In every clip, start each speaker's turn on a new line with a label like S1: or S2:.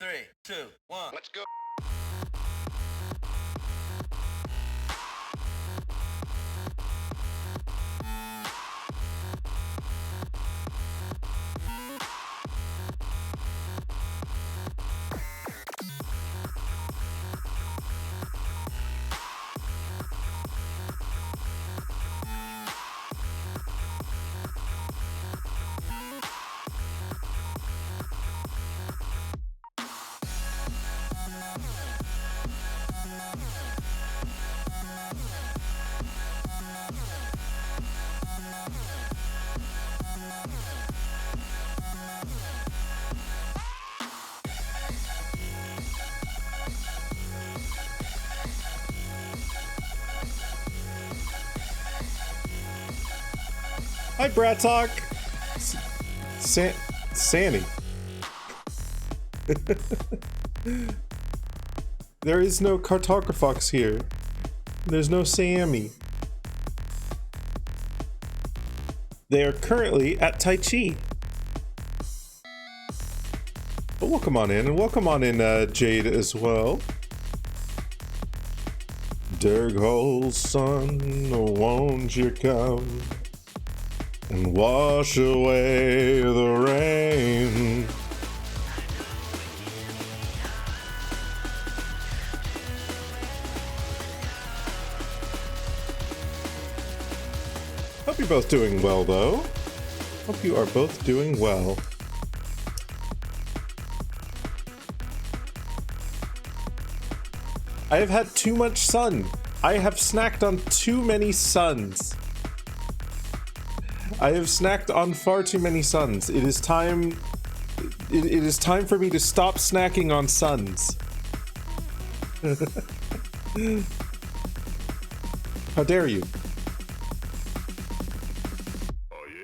S1: Three, two, one. Let's go.
S2: Hi, Brat Talk. Sammy. There is no Cartographox here. There's no Sammy. They are currently at Tai Chi. But welcome on in, and welcome on in, Jade, as well. Derghole, son, won't you come and wash away the rain? Hope you're both doing well, though. Hope you are both doing well. I have had too much sun. I have snacked on too many suns. I have snacked on far too many suns. It is time. It is time for me to stop snacking on suns. How dare you?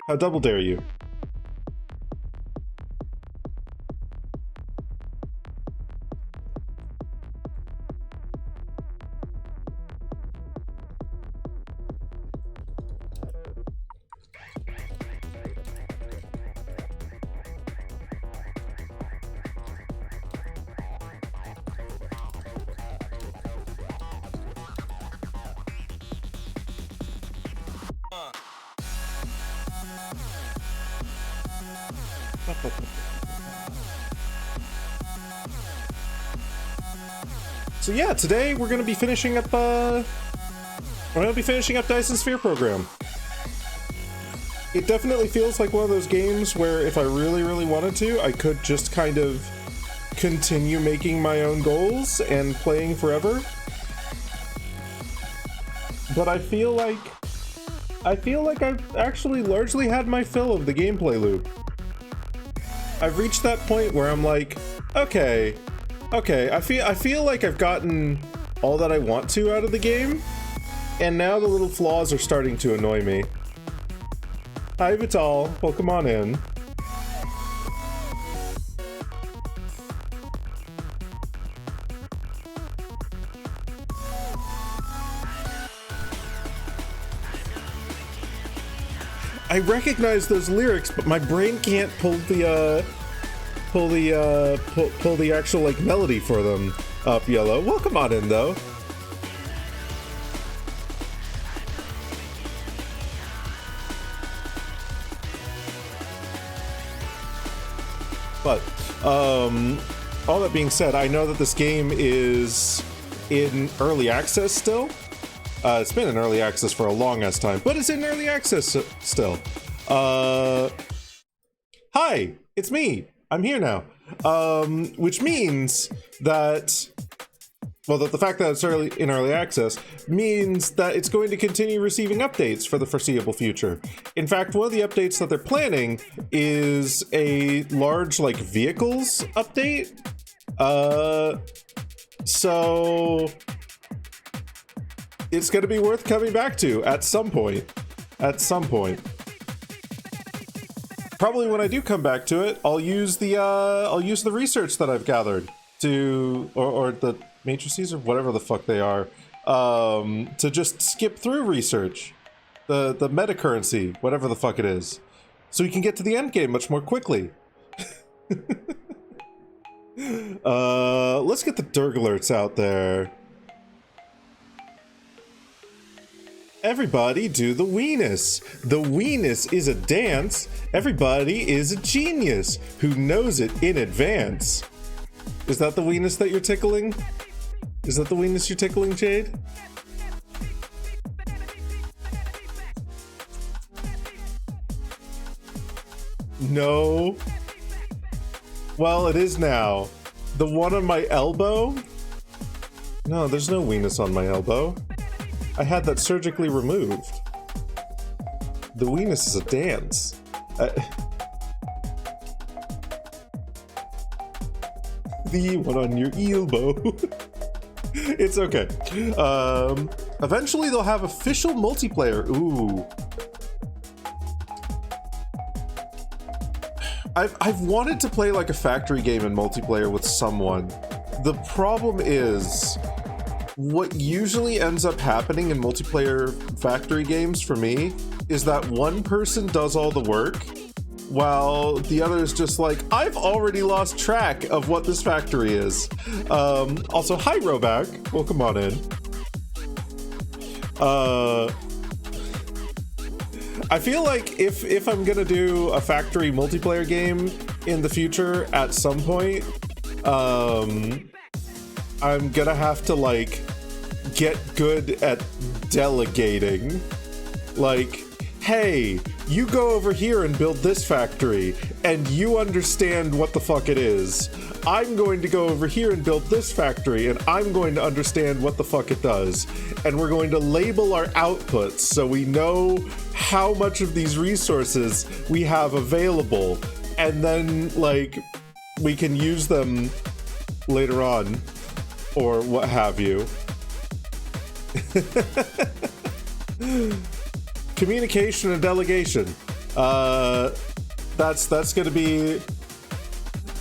S2: How double dare you? So yeah, today we're gonna be finishing up. Dyson Sphere Program. It definitely feels like one of those games where if I really, really wanted to, I could just kind of continue making my own goals and playing forever. But I feel like I've actually largely had my fill of the gameplay loop. I've reached that point where I'm like, okay, I feel like I've gotten all that I want to out of the game, and now the little flaws are starting to annoy me. Hi Vital, welcome on in. I recognize those lyrics, but my brain can't pull the actual like melody for them up. Yellow, welcome on in though. But all that being said, I know that this game is in early access still. It's been in early access for a long ass time, but it's in early access still. Hi, it's me. I'm here now. Which means that, well, the fact that it's in early access means that it's going to continue receiving updates for the foreseeable future. In fact, one of the updates that they're planning is a large, like, vehicles update. So it's going to be worth coming back to at some point. Probably when I do come back to it, I'll use the research that I've gathered to, or the matrices or whatever the fuck they are, to just skip through research, the meta currency, whatever the fuck it is, so we can get to the end game much more quickly. Let's get the Durglerts out there. Everybody do the weenus. The weenus is a dance. Everybody is a genius who knows it in advance. Is that the weenus that you're tickling? Is that the weenus you're tickling, Jade? No. Well, it is now. The one on my elbow? No, there's no weenus on my elbow. I had that surgically removed. The weenus is a dance. The one on your elbow. It's okay. Eventually they'll have official multiplayer. Ooh. I've wanted to play like a factory game in multiplayer with someone. The problem is, what usually ends up happening in multiplayer factory games for me is that one person does all the work while the other is just like, I've already lost track of what this factory is. Also, hi Roback, welcome on in. I feel like if I'm gonna do a factory multiplayer game in the future at some point, I'm gonna have to like get good at delegating. Like, hey, you go over here and build this factory and you understand what the fuck it is. I'm going to go over here and build this factory and I'm going to understand what the fuck it does. And we're going to label our outputs so we know how much of these resources we have available. And then like we can use them later on or what have you. Communication and delegation. That's gonna be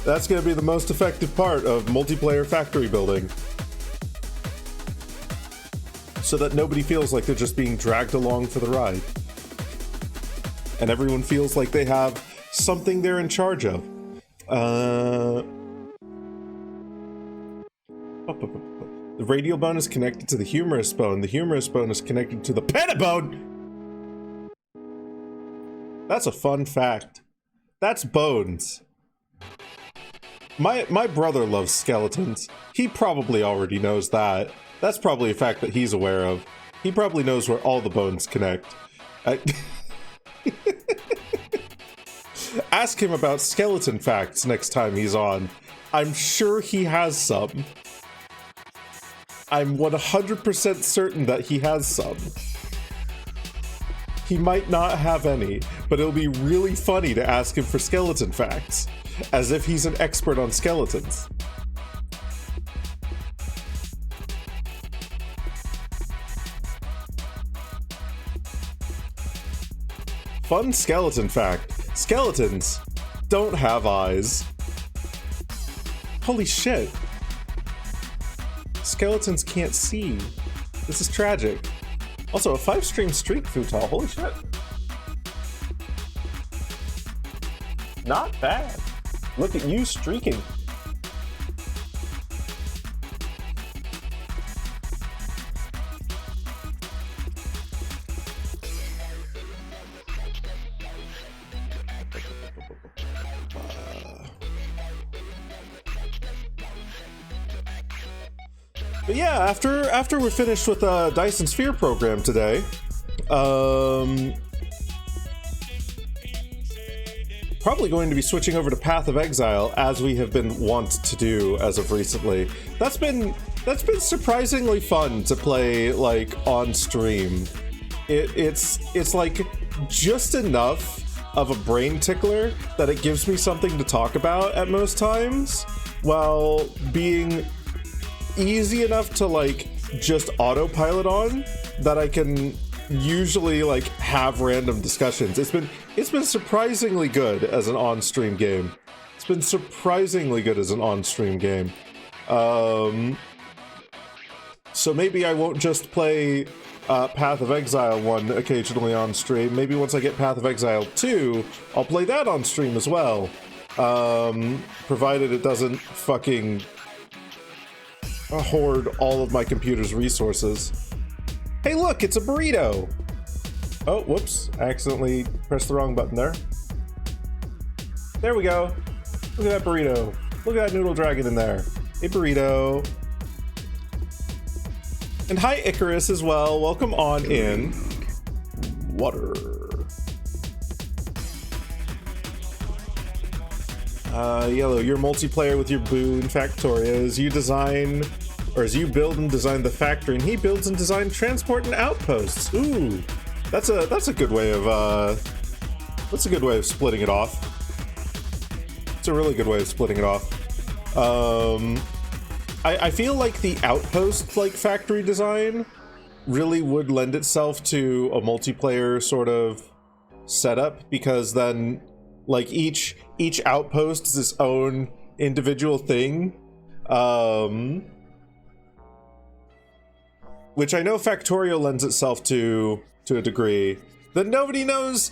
S2: the most effective part of multiplayer factory building, so that nobody feels like they're just being dragged along for the ride, and everyone feels like they have something they're in charge of. The radial bone is connected to the humerus bone. The humerus bone is connected to the pentabone. That's a fun fact. That's bones. My brother loves skeletons. He probably already knows that. That's probably a fact that he's aware of. He probably knows where all the bones connect. Ask him about skeleton facts next time he's on. I'm sure he has some. I'm 100% certain that he has some. He might not have any, but it'll be really funny to ask him for skeleton facts, as if he's an expert on skeletons. Fun skeleton fact. Skeletons don't have eyes. Holy shit. Skeletons can't see. This is tragic. Also, a 5-stream streak, Futal. Holy shit. Not bad. Look at you streaking. But yeah, after we're finished with the Dyson Sphere program today, probably going to be switching over to Path of Exile, as we have been wont to do as of recently. That's been surprisingly fun to play like on stream. It's like just enough of a brain tickler that it gives me something to talk about at most times, while being easy enough to like just autopilot on that I can usually like have random discussions. It's been surprisingly good as an on-stream game. It's been surprisingly good as an on-stream game. So maybe I won't just play Path of Exile 1 occasionally on stream. Maybe once I get Path of Exile 2, I'll play that on stream as well. provided it doesn't fucking hoard all of my computer's resources. Hey, look, it's a burrito. Oh, whoops, I accidentally pressed the wrong button there. There we go. Look at that burrito. Look at that noodle dragon in there. Hey, burrito. And hi, Icarus, as well. Welcome on in. Water. Yellow, you're multiplayer with your Boo and Factoria as you design, or as you build and design the factory, and he builds and designs transport and outposts. Ooh, that's a good way of splitting it off. It's a really good way of splitting it off. I feel like the outpost like factory design really would lend itself to a multiplayer sort of setup, because then like each outpost is its own individual thing, which I know Factorio lends itself to a degree that nobody knows.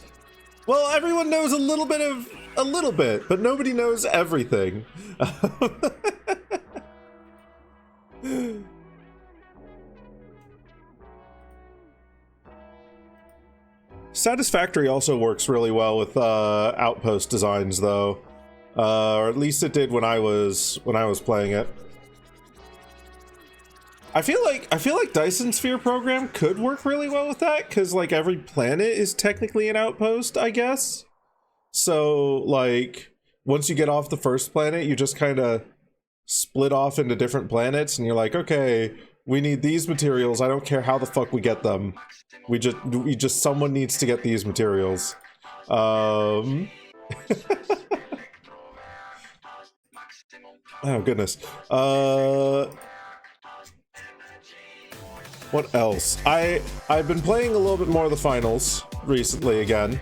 S2: Well, everyone knows a little bit, but nobody knows everything. Satisfactory also works really well with outpost designs, though, or at least it did when I was playing it. I feel like Dyson Sphere program could work really well with that, because like every planet is technically an outpost, I guess. So like once you get off the first planet, you just kind of split off into different planets, and you're like, okay, we need these materials. I don't care how the fuck we get them. We just someone needs to get these materials. Oh goodness. What else? I've been playing a little bit more of the finals recently again.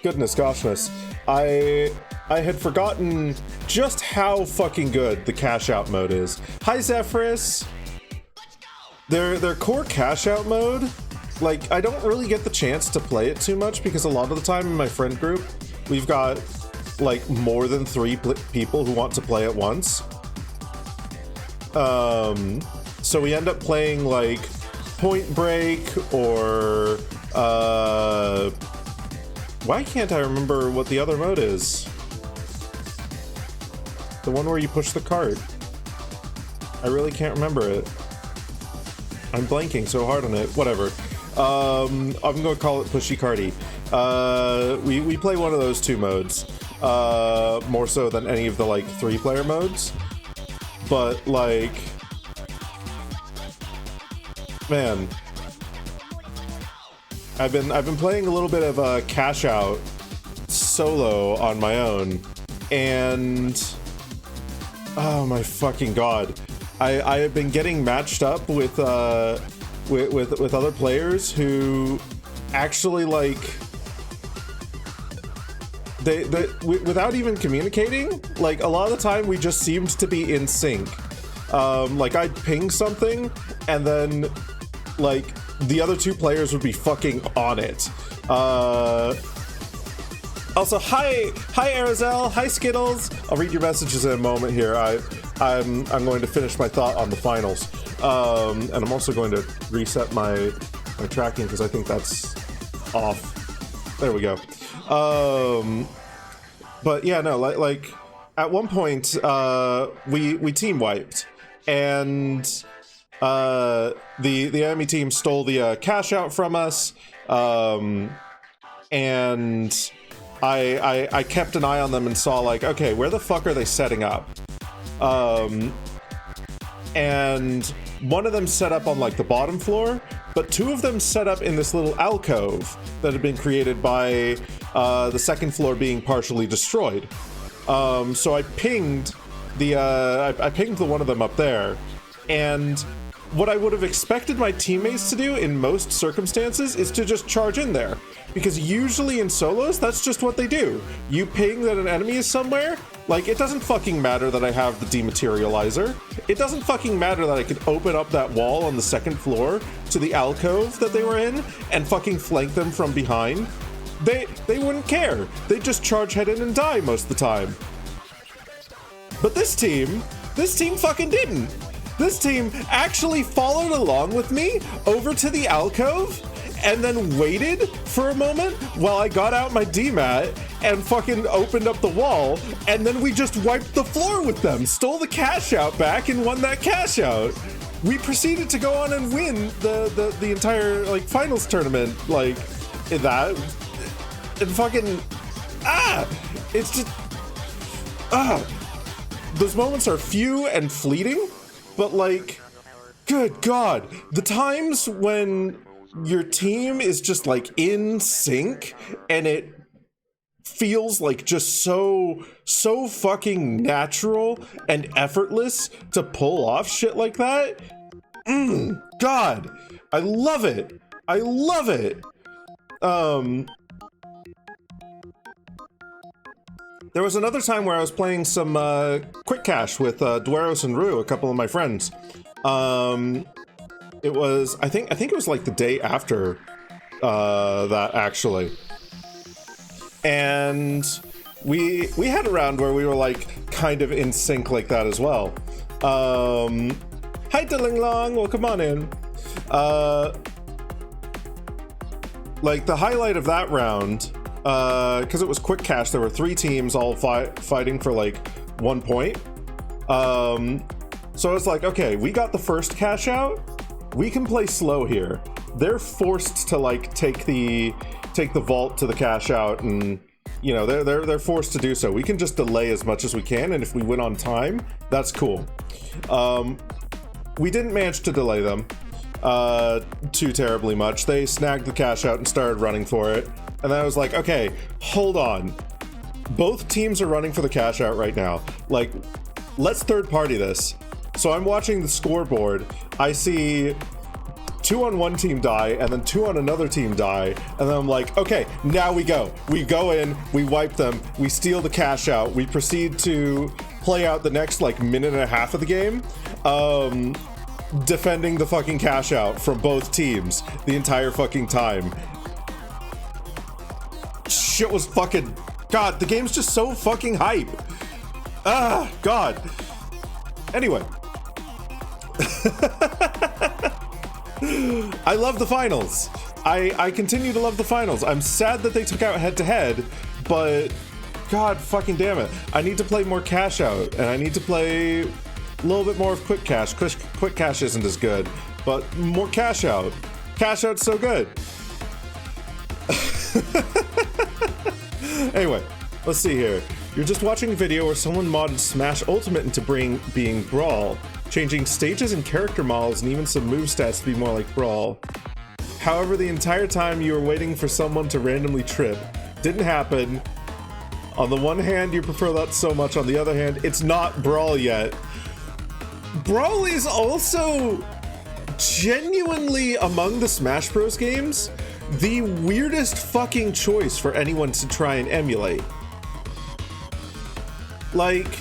S2: Goodness goshness. I had forgotten just how fucking good the cash out mode is. Hi Zephyrus. Their core cash out mode, like I don't really get the chance to play it too much because a lot of the time in my friend group, we've got like more than 3 people who want to play at once. So we end up playing like Point Break or why can't I remember what the other mode is? The one where you push the cart. I really can't remember it. I'm blanking so hard on it. Whatever. I'm gonna call it Pushy Carty. We play one of those 2 modes. More so than any of the like 3-player modes. But like, man, I've been playing a little bit of Cash Out solo on my own, and oh my fucking god, I have been getting matched up with other players who actually like they without even communicating, like a lot of the time we just seemed to be in sync. Like I'd ping something and then like the other 2 players would be fucking on it. Also, hi Arizel, hi Skittles. I'll read your messages in a moment here. I'm going to finish my thought on the finals, and I'm also going to reset my tracking because I think that's off. There we go. But yeah, no, like at one point we team wiped, and the enemy team stole the cash out from us, and I kept an eye on them and saw like, okay, where the fuck are they setting up? And one of them set up on like the bottom floor, but 2 of them set up in this little alcove that had been created by the second floor being partially destroyed. So I pinged the one of them up there, and what I would have expected my teammates to do in most circumstances is to just charge in there, because usually in solos that's just what they do. You ping that an enemy is somewhere. Like, it doesn't fucking matter that I have the dematerializer. It doesn't fucking matter that I could open up that wall on the second floor to the alcove that they were in and fucking flank them from behind. they wouldn't care. They just charge head in and die most of the time. But this team fucking didn't. This team actually followed along with me over to the alcove and then waited for a moment while I got out my D-mat and fucking opened up the wall, and then we just wiped the floor with them, stole the cash out back, and won that cash out. We proceeded to go on and win the entire, like, finals tournament, like, in that. And fucking, it's just, those moments are few and fleeting, but, like, good God, the times when your team is just, like, in sync and it feels like just so fucking natural and effortless to pull off shit like that. God, I love it. I love it. There was another time where I was playing some quick cash with Dueros and Rue, a couple of my friends. It was, I think it was like the day after that, actually. And we had a round where we were like kind of in sync like that as well. Hi Diling Long, welcome on in. Like the highlight of that round, because it was quick cash, there were 3 teams all fighting for like 1 point. So I was like, okay, we got the first cash out. We can play slow here. They're forced to like take the vault to the cash out, and you know they're forced to do so. We can just delay as much as we can, and if we win on time, that's cool. We didn't manage to delay them too terribly much. They snagged the cash out and started running for it, and I was like, okay, hold on. Both teams are running for the cash out right now. Like, let's third party this. So I'm watching the scoreboard. I see 2 on one team die and then 2 on another team die, and then I'm like, okay, now we go in, we wipe them, we steal the cash out, we proceed to play out the next like minute and a half of the game, defending the fucking cash out from both teams the entire fucking time. Shit was fucking, God, the game's just so fucking hype. God. Anyway. I love the finals. I continue to love the finals. I'm sad that they took out head-to-head, but God fucking damn it. I need to play more cash out, and I need to play a little bit more of quick cash. Quick cash isn't as good, but more cash out. Cash out's so good. Anyway, let's see here. You're just watching a video where someone modded Smash Ultimate into being Brawl, changing stages and character models and even some move stats to be more like Brawl. However, the entire time you were waiting for someone to randomly trip. Didn't happen. On the one hand, you prefer that so much. On the other hand, it's not Brawl yet. Brawl is also genuinely, among the Smash Bros. Games, the weirdest fucking choice for anyone to try and emulate. Like,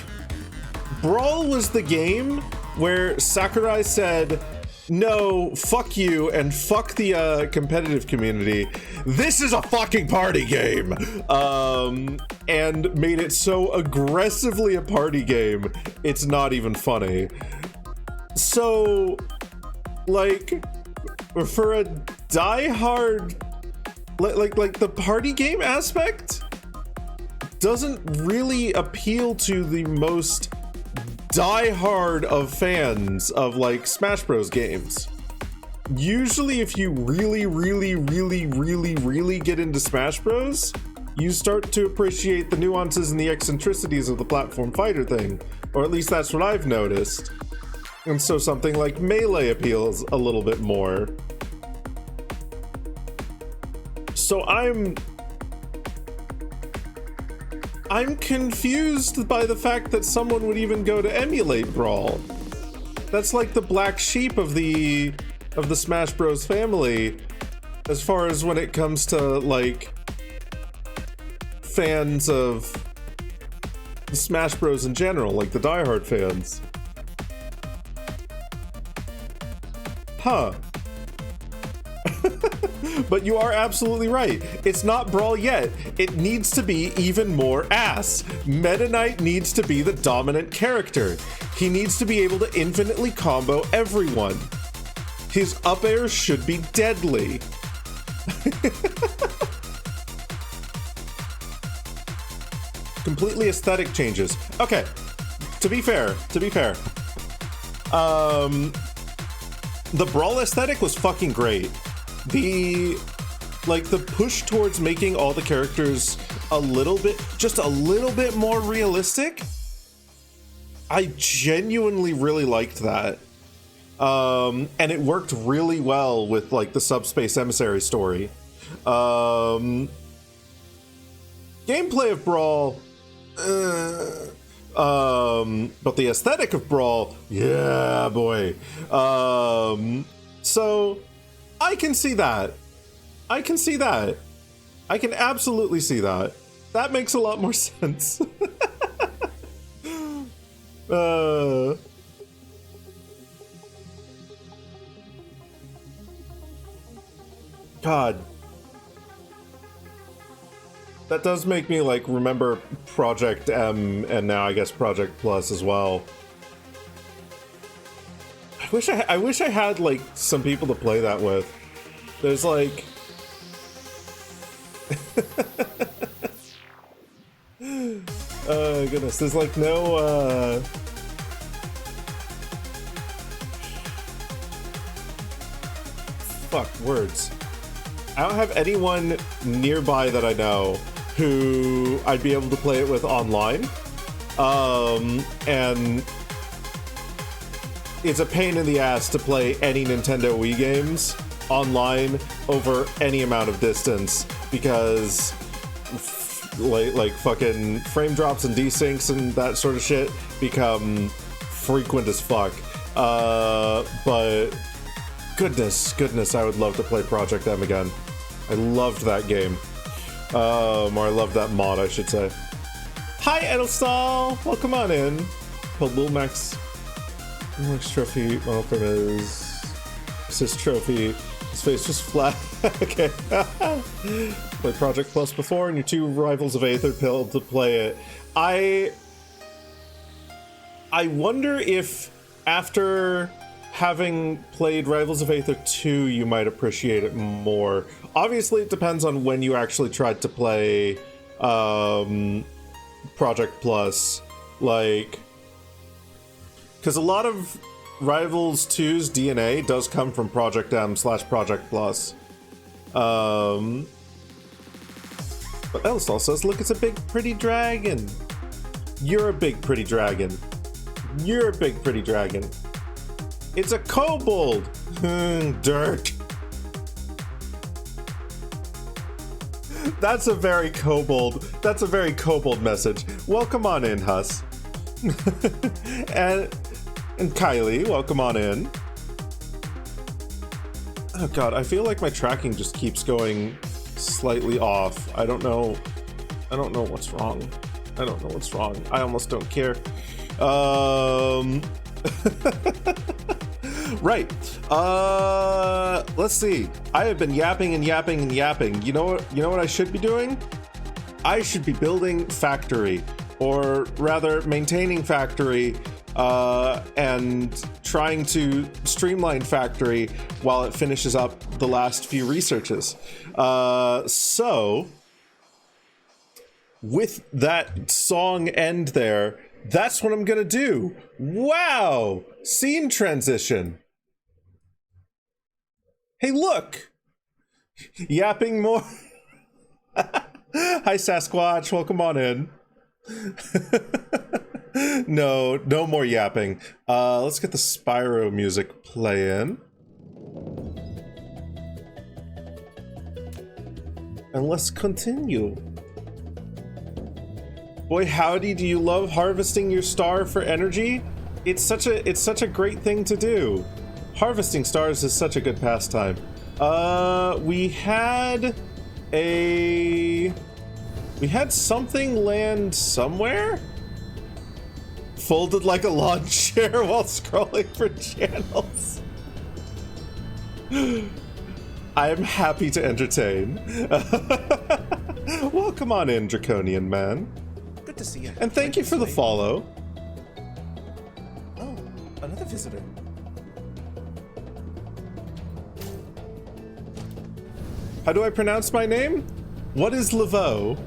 S2: Brawl was the game where Sakurai said, no, fuck you, and fuck the competitive community. This is a fucking party game! And made it so aggressively a party game, it's not even funny. So, like, for a die-hard, like the party game aspect doesn't really appeal to the most die-hard of fans of like Smash Bros games. Usually if you really get into Smash Bros, you start to appreciate the nuances and the eccentricities of the platform fighter thing, or at least that's what I've noticed. And so something like Melee appeals a little bit more. So I'm confused by the fact that someone would even go to emulate Brawl. That's like the black sheep of the Smash Bros family, as far as when it comes to like fans of Smash Bros in general, like the diehard fans. But you are absolutely right. It's not Brawl yet. It needs to be even more ass. Meta Knight needs to be the dominant character. He needs to be able to infinitely combo everyone. His up airs should be deadly. Completely aesthetic changes. Okay, to be fair, the Brawl aesthetic was fucking great. The push towards making all the characters just a little bit more realistic, I genuinely really liked that. And it worked really well with like the Subspace Emissary story. Gameplay of Brawl, but the aesthetic of Brawl, yeah, boy. So I can see that. I can absolutely see that. That makes a lot more sense. God. That does make me like remember Project M and now I guess Project Plus as well. I wish I had like some people to play that with. There's like oh goodness, there's like no fuck words. I don't have anyone nearby that I know who I'd be able to play it with online. And it's a pain in the ass to play any Nintendo Wii games online over any amount of distance because like fucking frame drops and desyncs and that sort of shit become frequent as fuck. But goodness, I would love to play Project M again. I loved that game. Or I loved that mod, I should say. Hi, Edelstall! Welcome on in. Called Lil Max Trophy. One from his trophy. His face just flat. Okay. Played Project Plus before, and your two rivals of Aether pilled to play it. I wonder if after having played Rivals of Aether 2, you might appreciate it more. Obviously, it depends on when you actually tried to play Project Plus. Like, because a lot of Rivals 2's DNA does come from Project M/Project Plus. But Elstal says, look, it's a big, pretty dragon. You're a big, pretty dragon. You're a big, pretty dragon. It's a kobold! Dirt. That's a very kobold message. Welcome on in, Huss. and Kylie, welcome on in. Oh god, I feel like my tracking just keeps going slightly off. I don't know what's wrong. I almost don't care. Right. Let's see. I have been yapping and yapping and yapping. You know what I should be doing? I should be building Factory, or rather maintaining Factory, and trying to streamline Factory while it finishes up the last few researches. So with that song end there, that's what I'm gonna do. Wow! Scene transition. Hey, look! Yapping more. Hi, Sasquatch. Welcome on in. No more yapping. Let's get the Spyro music playing. And let's continue. Boy, howdy, do you love harvesting your star for energy? It's such a great thing to do. Harvesting stars is such a good pastime. We had something land somewhere? Folded like a lawn chair while scrolling for channels. I am happy to entertain. Welcome on in, Draconian Man.
S3: Good to see you.
S2: And thank you for the follow.
S3: Oh, another visitor.
S2: How do I pronounce my name? What is Laveau?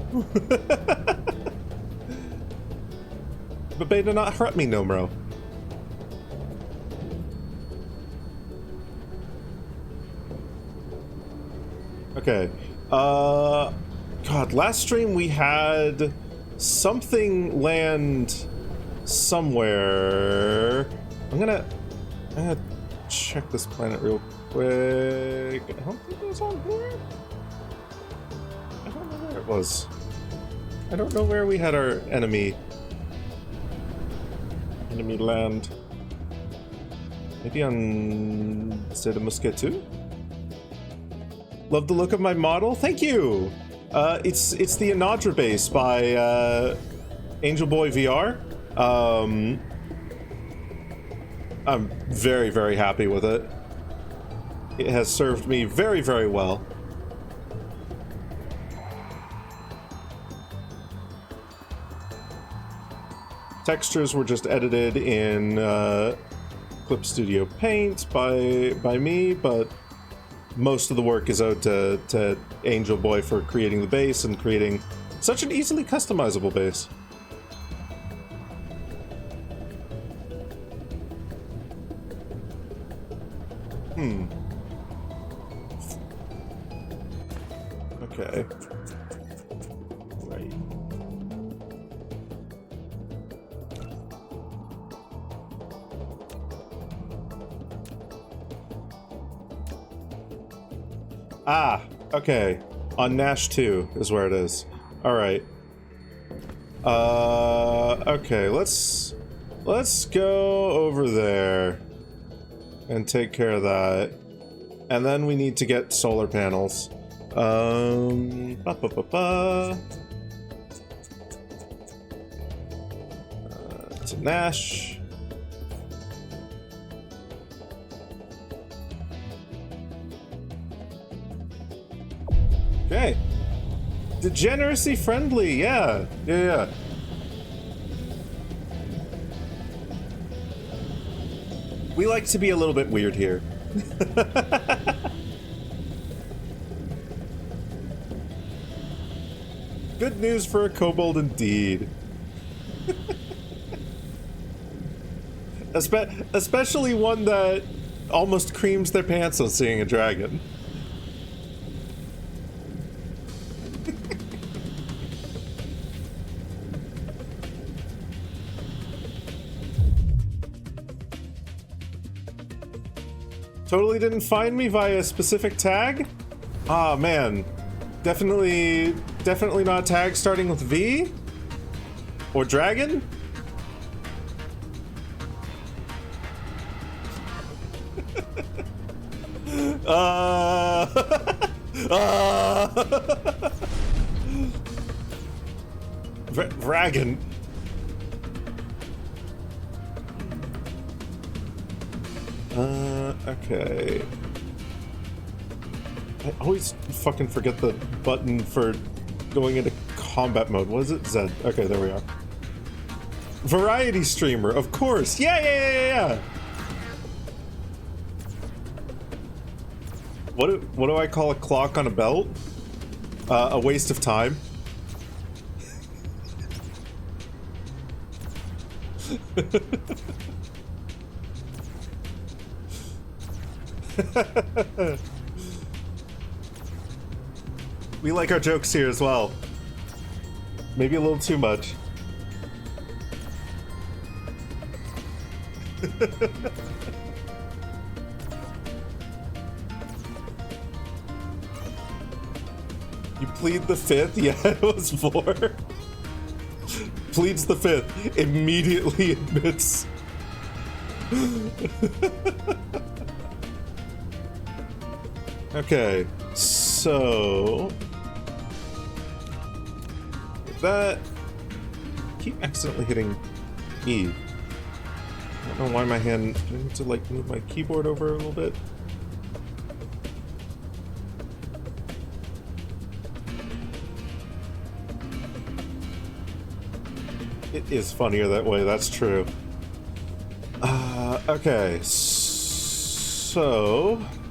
S2: But they do not hurt me, Nomro. Okay. God, last stream we had something land somewhere. I'm gonna check this planet real quick. I don't think it was on here. I don't know where it was. I don't know where we had our enemy land. Maybe on C'est de Mousquetou? Love the look of my model. Thank you. It's the Anadra base by Angel Boy VR. I'm very, very happy with it. It has served me very, very well. Textures were just edited in Clip Studio Paint by me, but most of the work is owed to Angel Boy for creating the base and creating such an easily customizable base. Okay. Right. Ah, okay. On Nash 2 is where it is. Alright. Okay, let's go over there and take care of that. And then we need to get solar panels. To Nash. Okay. Degeneracy friendly, yeah. Yeah. We like to be a little bit weird here. Good news for a kobold indeed. Especially one that almost creams their pants on seeing a dragon. Totally didn't find me via a specific tag? Ah, man. Definitely not tag starting with V? Or dragon? Dragon. Okay. I always fucking forget the button for going into combat mode. What is it? Z. Okay, there we are. Variety streamer, of course. Yeah. What do I call a clock on a belt? A waste of time. We like our jokes here as well. Maybe a little too much. You plead the fifth? Yeah, it was 4. Pleads the fifth. Immediately admits. Okay, so that keep accidentally hitting E. I don't know why my hand. Do I need to like move my keyboard over a little bit? It is funnier that way, that's true. Okay, so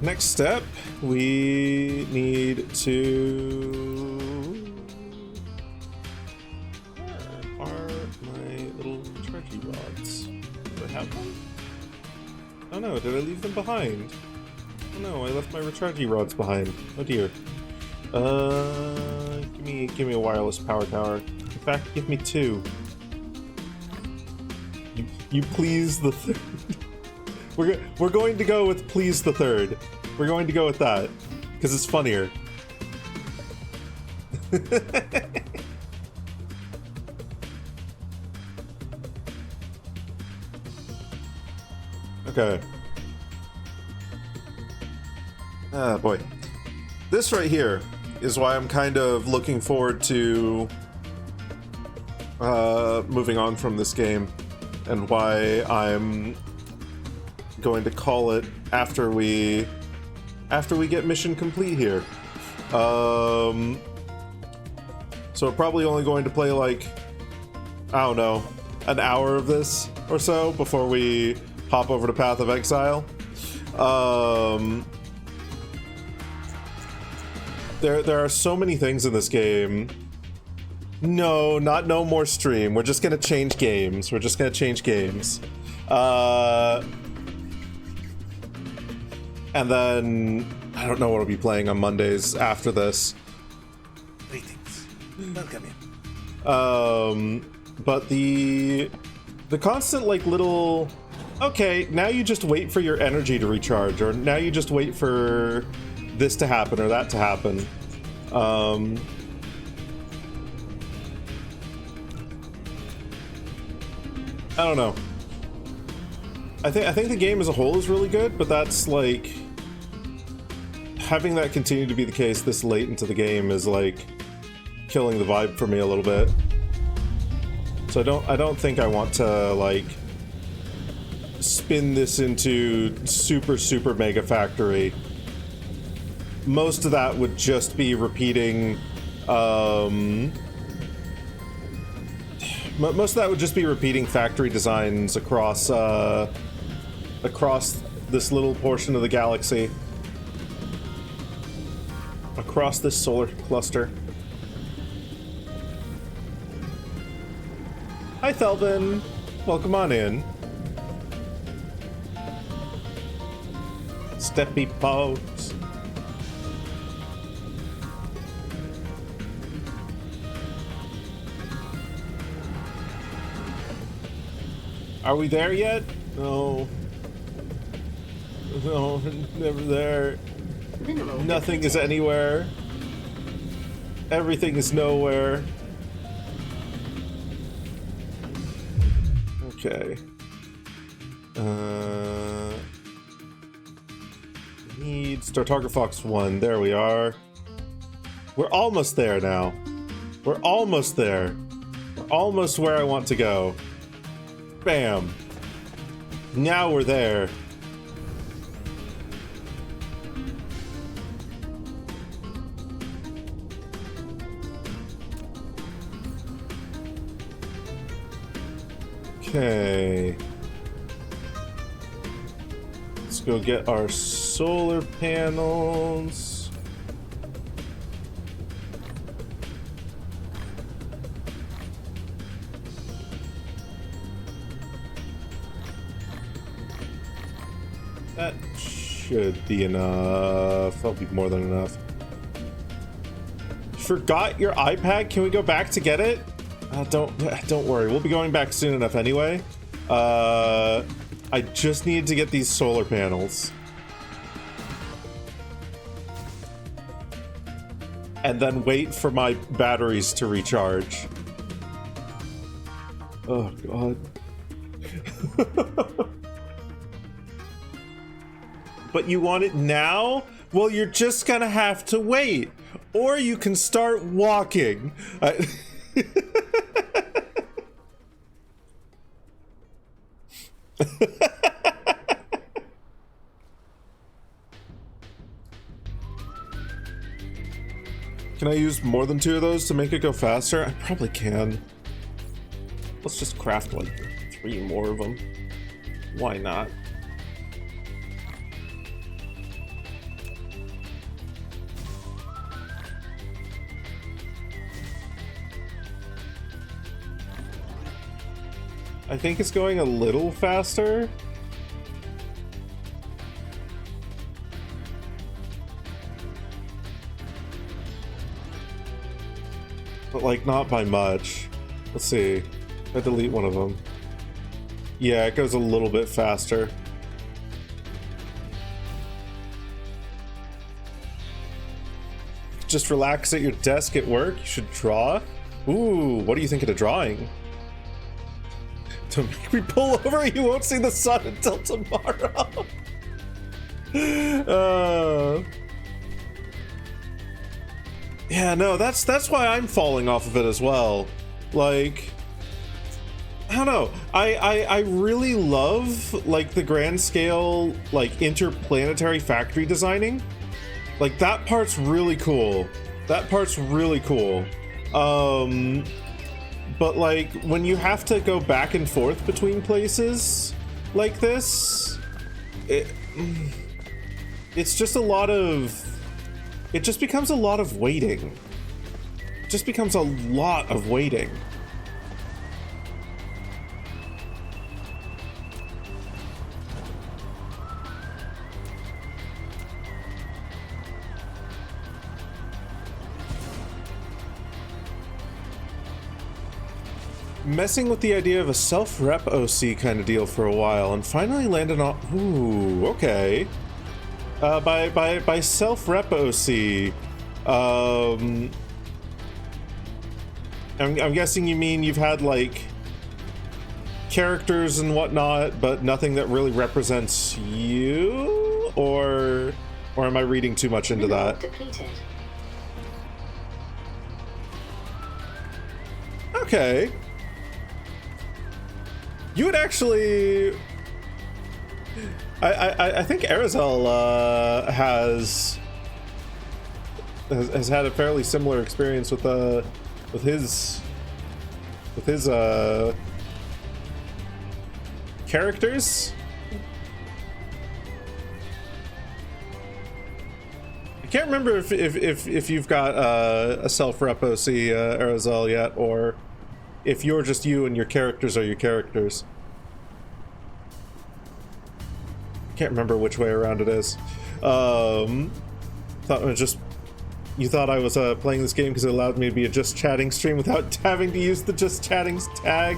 S2: next step, we need to... Where are my little rechargey rods? Do I have them? Oh no, did I leave them behind? Oh no, I left my rechargey rods behind. Oh dear. Give me a wireless power tower. In fact, give me 2. You please the third. We're going to go with please the third. We're going to go with that because it's funnier. Okay. Ah, boy. This right here is why I'm kind of looking forward to moving on from this game, and why I'm going to call it after we get mission complete here. So we're probably only going to play like, I don't know, an hour of this or so before we hop over to Path of Exile. There are so many things in this game. No, not no more stream. We're just gonna change games. We're just gonna change games. And then I don't know what I'll be playing on Mondays after this.
S3: Greetings. Welcome in.
S2: But the constant like little, okay, now you just wait for your energy to recharge, or now you just wait for this to happen or that to happen. I don't know. I think the game as a whole is really good, but that's like, having that continue to be the case this late into the game is like killing the vibe for me a little bit. So I don't think I want to like spin this into super mega factory. Most of that would just be repeating most of that would just be repeating factory designs across this little portion of the galaxy, across this solar cluster. Hi Thelvin, welcome on in. Steppy pose. Are we there yet? No. No, never there. Nothing is anywhere. Everything is nowhere. Okay. Need Startarget Fox 1. There we are. We're almost there now. We're almost there. We're almost where I want to go. Bam. Now we're there. Okay. Let's go get our solar panels. That should be enough. That'll be more than enough. Forgot your iPad? Can we go back to get it? Don't worry. We'll be going back soon enough anyway. I just need to get these solar panels. And then wait for my batteries to recharge. Oh, God. But you want it now? Well, you're just gonna have to wait. Or you can start walking. Can I use more than 2 of those to make it go faster? I probably can. Let's just craft like 3 more of them. Why not? I think it's going a little faster. But like not by much. Let's see. I delete one of them. Yeah, it goes a little bit faster. Just relax at your desk at work. You should draw. Ooh, what are you thinking of drawing? Don't make me pull over. You won't see the sun until tomorrow. Yeah, no, that's why I'm falling off of it as well. Like, I don't know. I really love like the grand scale, like interplanetary factory designing. Like that part's really cool. That part's really cool. But like when you have to go back and forth between places like this, it's just a lot of, it just becomes a lot of waiting. It just becomes a lot of waiting. Messing with the idea of a self-rep OC kind of deal for a while, and finally landed on. Ooh, okay. By self-rep OC, I'm guessing you mean you've had like characters and whatnot, but nothing that really represents you, or am I reading too much into that?
S4: Depleted.
S2: Okay. You would actually... I think Arizal has had a fairly similar experience with his characters. I can't remember if you've got a self-rep OC Arizal yet, or if you're just you and your characters are your characters. Can't remember which way around it is. Thought it was just, you thought I was playing this game because it allowed me to be a just chatting stream without having to use the just chatting tag.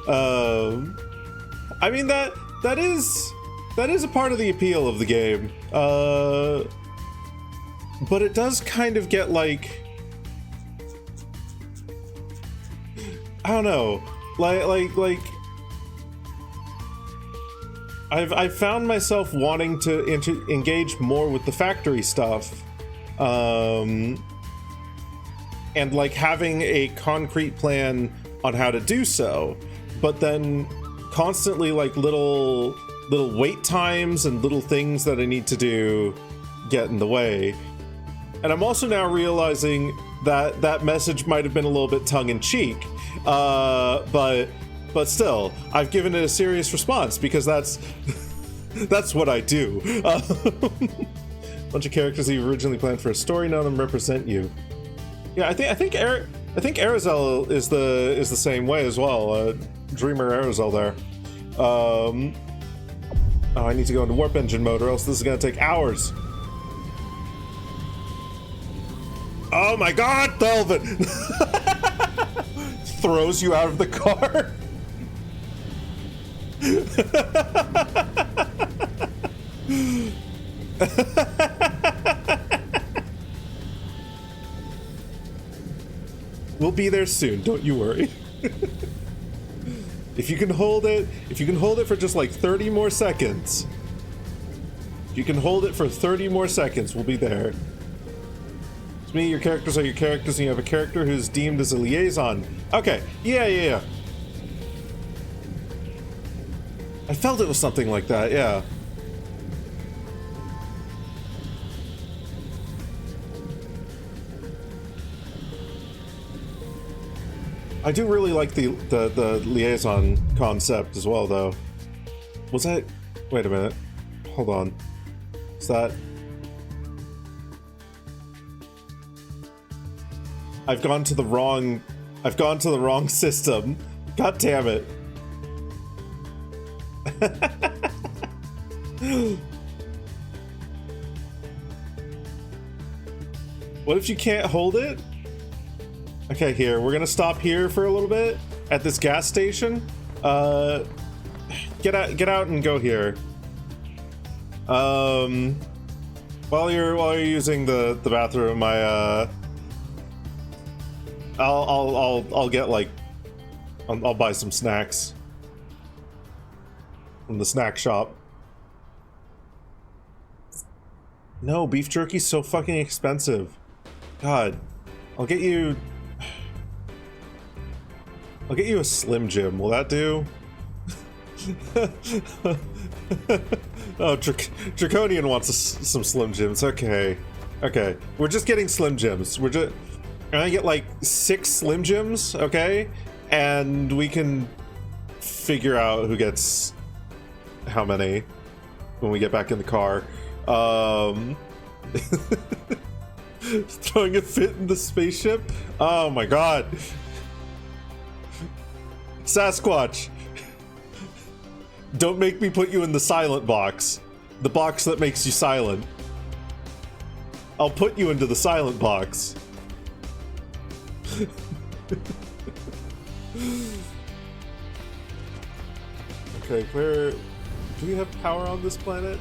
S2: I mean that is a part of the appeal of the game. But it does kind of get like, I don't know, like I've found myself wanting to engage more with the factory stuff, and like having a concrete plan on how to do so, but then constantly like little wait times and little things that I need to do get in the way. And I'm also now realizing that that message might have been a little bit tongue-in-cheek, but still, I've given it a serious response because that's what I do. Bunch of characters that you originally planned for a story, none of them represent you. Yeah, I think Arizal is the same way as well. Dreamer Arizal there. Oh, I need to go into warp engine mode, or else this is gonna take hours. Oh my God, Thelvin! Throws you out of the car. We'll be there soon, don't you worry. If you can hold it for just like 30 more seconds. If you can hold it for 30 more seconds, we'll be there. To me, your characters are your characters, and you have a character who's deemed as a liaison. Okay, yeah. I felt it was something like that, yeah. I do really like the liaison concept as well, though. Was that... Wait a minute. Hold on. Is that... I've gone to the wrong system. God damn it. What if you can't hold it? Okay, here. We're gonna stop here for a little bit at this gas station. Get out and go here. While you're using the bathroom, I'll get like I'll buy some snacks from the snack shop. No, beef jerky's so fucking expensive. God, I'll get you a Slim Jim. Will that do? Oh, Draconian wants some Slim Jims. Okay. We're just getting Slim Jims. I'm gonna get like 6 Slim Jims, okay? And we can figure out who gets how many when we get back in the car. Throwing a fit in the spaceship? Oh my god. Sasquatch. Don't make me put you in the silent box. The box that makes you silent. I'll put you into the silent box. Okay, where... Do we have power on this planet?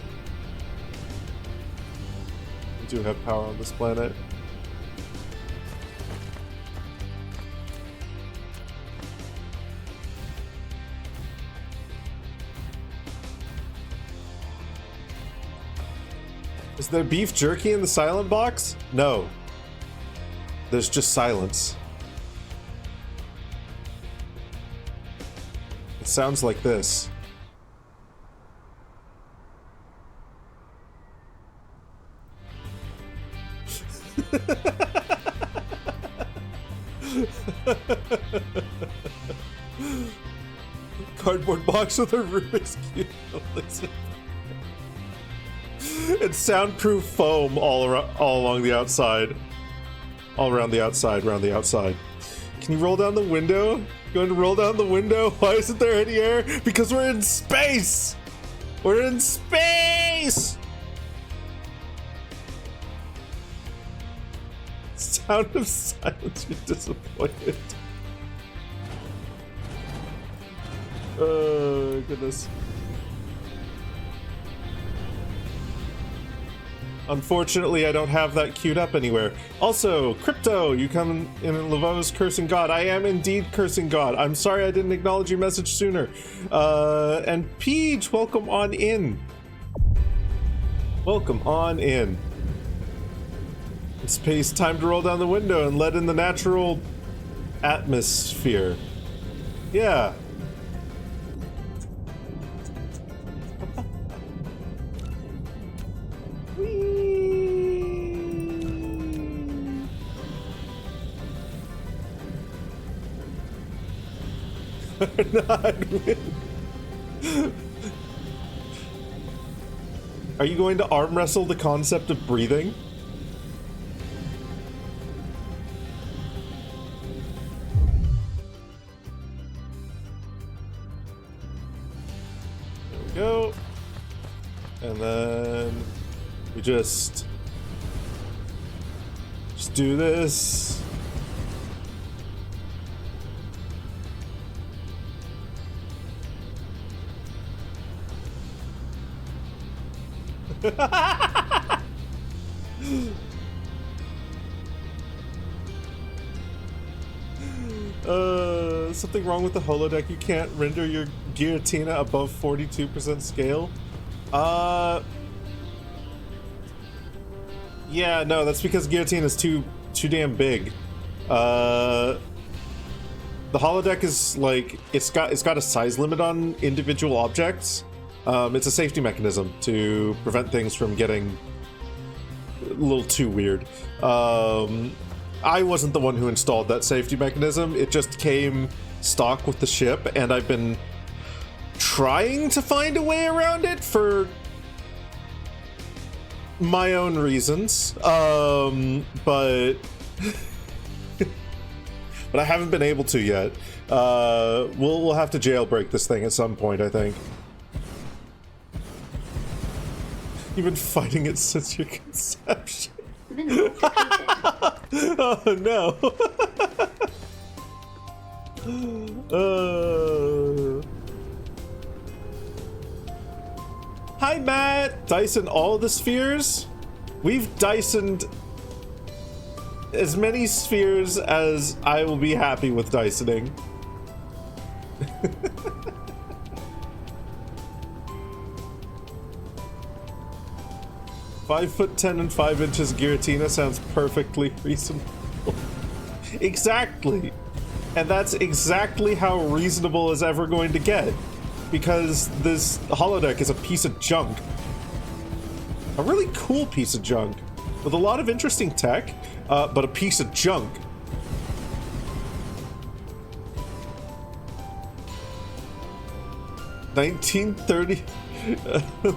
S2: We do have power on this planet. Is there beef jerky in the silent box? No. There's just silence. It sounds like this. Cardboard box with a Rubik's Cube. It's soundproof foam all along the outside. All around the outside, Can you roll down the window? Going to roll down the window? Why isn't there any air? Because we're in space! We're in space! Sound of silence, you're disappointed. Oh, goodness. Unfortunately, I don't have that queued up anywhere. Also, Crypto, you come in Laveau's Cursing God. I am indeed Cursing God. I'm sorry I didn't acknowledge your message sooner. And Peach, welcome on in. Welcome on in. Space, time to roll down the window and let in the natural atmosphere. Yeah. Not win. Are you going to arm wrestle the concept of breathing? There we go. And then we just do this. Something wrong with the holodeck. You can't render your Giratina above 42% scale. Yeah, no, that's because Giratina is too damn big. The holodeck is like it's got a size limit on individual objects. It's a safety mechanism to prevent things from getting a little too weird. I wasn't the one who installed that safety mechanism. It just came stock with the ship, and I've been trying to find a way around it for my own reasons. But but I haven't been able to yet. We'll have to jailbreak this thing at some point, I think. You've been fighting it since your conception. Oh no. Hi Matt! Dyson all the spheres? We've Dysoned as many spheres as I will be happy with Dysoning. 5'10" and 5 inches Giratina sounds perfectly reasonable. Exactly. And that's exactly how reasonable is ever going to get. Because this holodeck is a piece of junk. A really cool piece of junk. With a lot of interesting tech, but a piece of junk. $1930.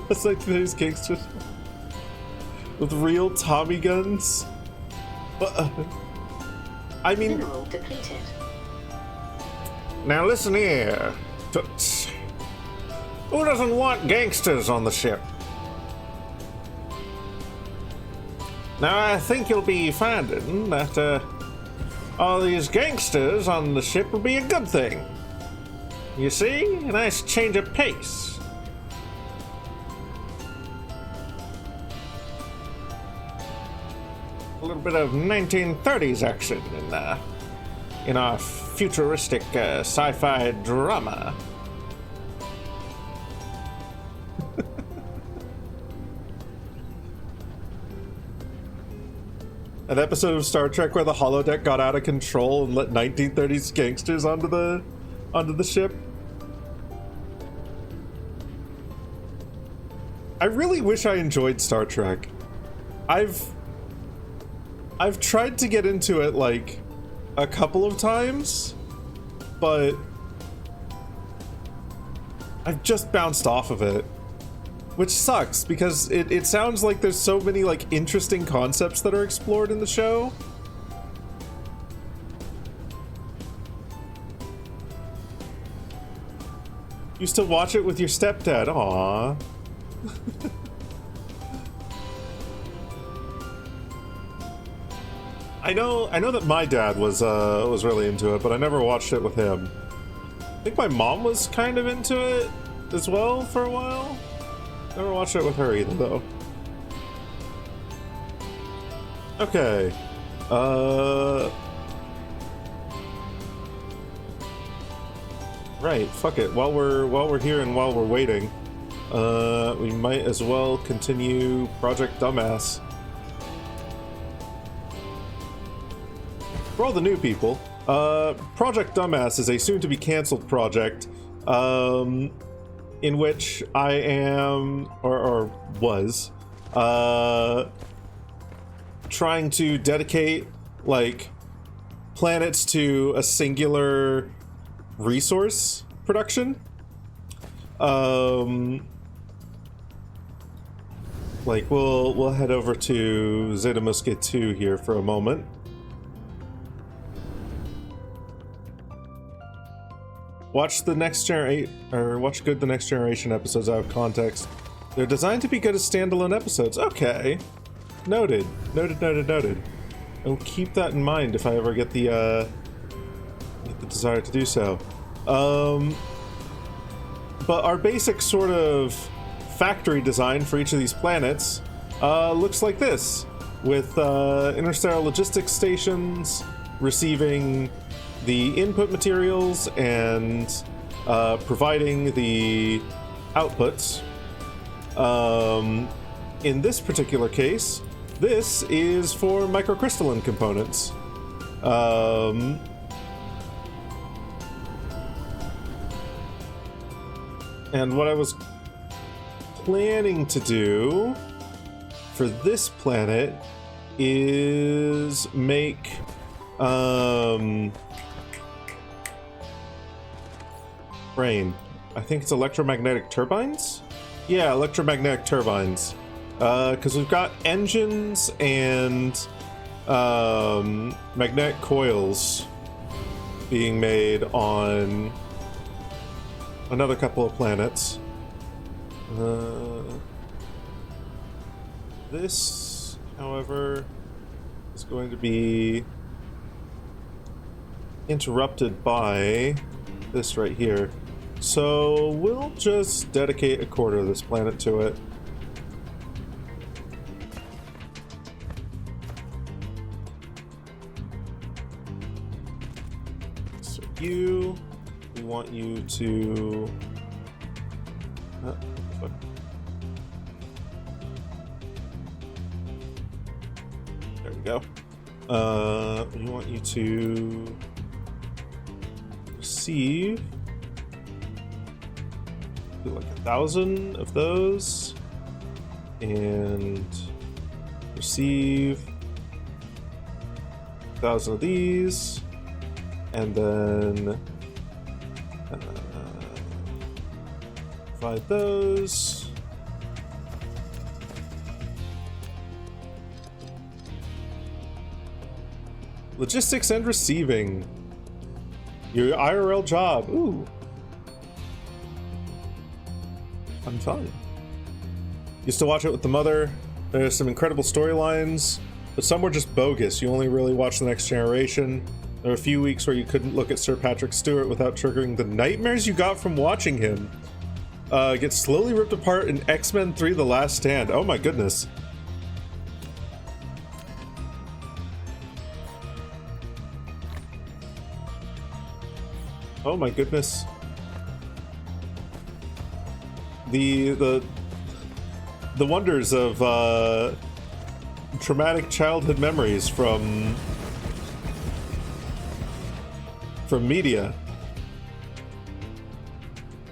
S2: That's like today's gangsters. With real Tommy guns? I mean...
S4: Mineral depleted.
S2: Now listen here, Toots. Who doesn't want gangsters on the ship? Now I think you'll be finding that all these gangsters on the ship will be a good thing. You see? A nice change of pace. A little bit of 1930s action in our futuristic sci-fi drama. An episode of Star Trek where the holodeck got out of control and let 1930s gangsters onto the ship. I really wish I enjoyed Star Trek. I've tried to get into it like a couple of times, but I've just bounced off of it, which sucks because it sounds like there's so many like interesting concepts that are explored in the show. Used to watch it with your stepdad. Aww. I know that my dad was really into it, but I never watched it with him. I think my mom was kind of into it as well for a while. Never watched it with her either, though. Okay. Right, fuck it. While we're here and while we're waiting, we might as well continue Project Dumbass. For all the new people, Project Dumbass is a soon-to-be-cancelled project, in which I am, or was, trying to dedicate, like, planets to a singular resource production. Like, we'll head over to Zeta Musca 2 here for a moment. Watch the next watch good the Next Generation episodes out of context. They're designed to be good as standalone episodes. Okay. Noted. Noted. I'll keep that in mind if I ever get the desire to do so. But our basic sort of factory design for each of these planets looks like this, with interstellar logistics stations receiving the input materials and providing the outputs. In this particular case, this is for microcrystalline components. And what I was planning to do for this planet is make Brain. I think it's electromagnetic turbines? Yeah, electromagnetic turbines. Because we've got engines and magnetic coils being made on another couple of planets. This, however, is going to be interrupted by this right here. So we'll just dedicate a quarter of this planet to it. So we want you to... fuck. There we go. We want you to receive like 1,000 of those and receive 1,000 of these, and then provide those. Logistics and receiving. Your IRL job. Ooh. Fun. Used to watch it with the mother. There's some incredible storylines, but some were just bogus. You only really watch The Next Generation. There were a few weeks where you couldn't look at Sir Patrick Stewart without triggering the nightmares you got from watching him get slowly ripped apart in X-Men 3: The Last Stand. Oh my goodness. Oh my goodness. The wonders of traumatic childhood memories from media.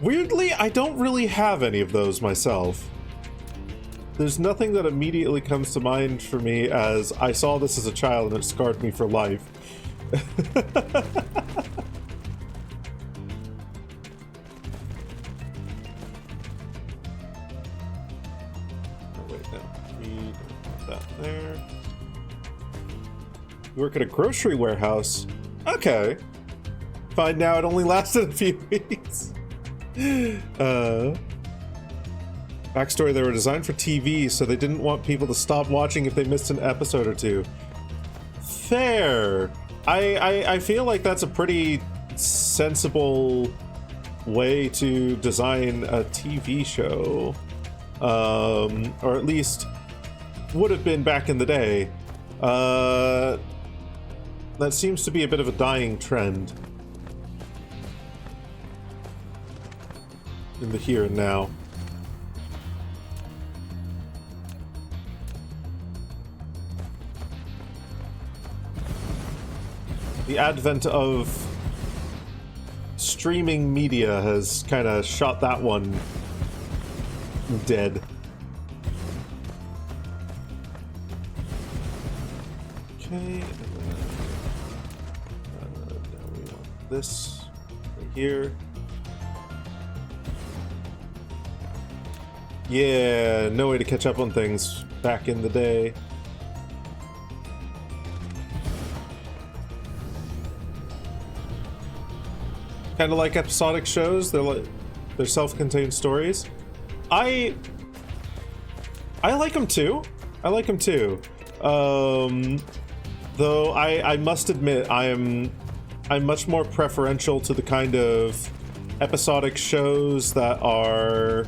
S2: Weirdly, I don't really have any of those myself. There's nothing that immediately comes to mind for me as I saw this as a child and it scarred me for life. Work at a grocery warehouse. Okay. Find out it only lasted a few weeks. Backstory, they were designed for TV, so they didn't want people to stop watching if they missed an episode or two. Fair. I feel like that's a pretty sensible way to design a TV show. Or at least would have been back in the day. That seems to be a bit of a dying trend in the here and now. The advent of streaming media has kind of shot that one dead. Okay. Now we want this right here. Yeah, no way to catch up on things back in the day. Kind of like episodic shows. They're self-contained stories. I like them too. I like them too. Though I must admit I'm much more preferential to the kind of episodic shows that are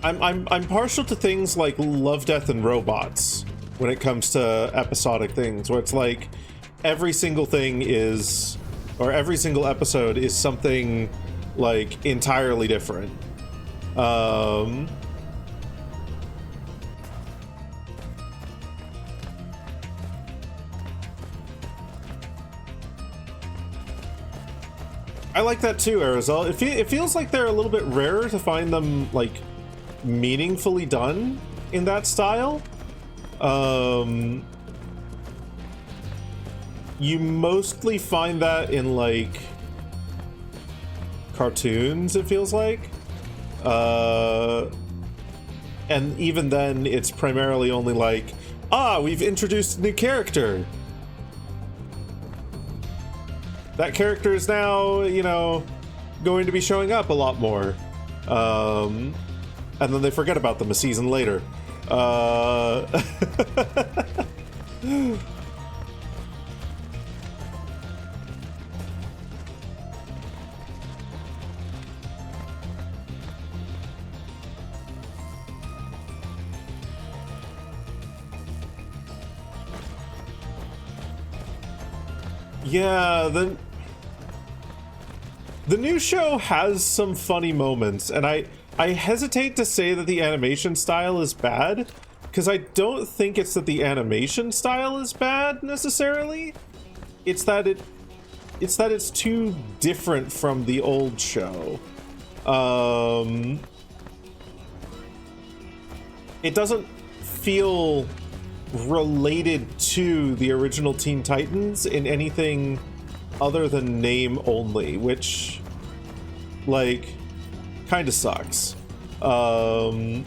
S2: I'm partial to things like Love, Death, and Robots when it comes to episodic things, where it's like every single thing is, or every single episode is something like entirely different. I like that too, Arizal. It feels like they're a little bit rarer to find them like meaningfully done. in that style. You mostly find that in like cartoons, it feels like. And even then, it's primarily only like, we've introduced a new character. That character is now, you know, going to be showing up a lot more. And then they forget about them a season later. Yeah, the new show has some funny moments, and I hesitate to say that the animation style is bad, because I don't think it's that the animation style is bad necessarily. It's that it's too different from the old show. It doesn't feel related to the original Teen Titans in anything other than name only, which, like, kind of sucks. Kind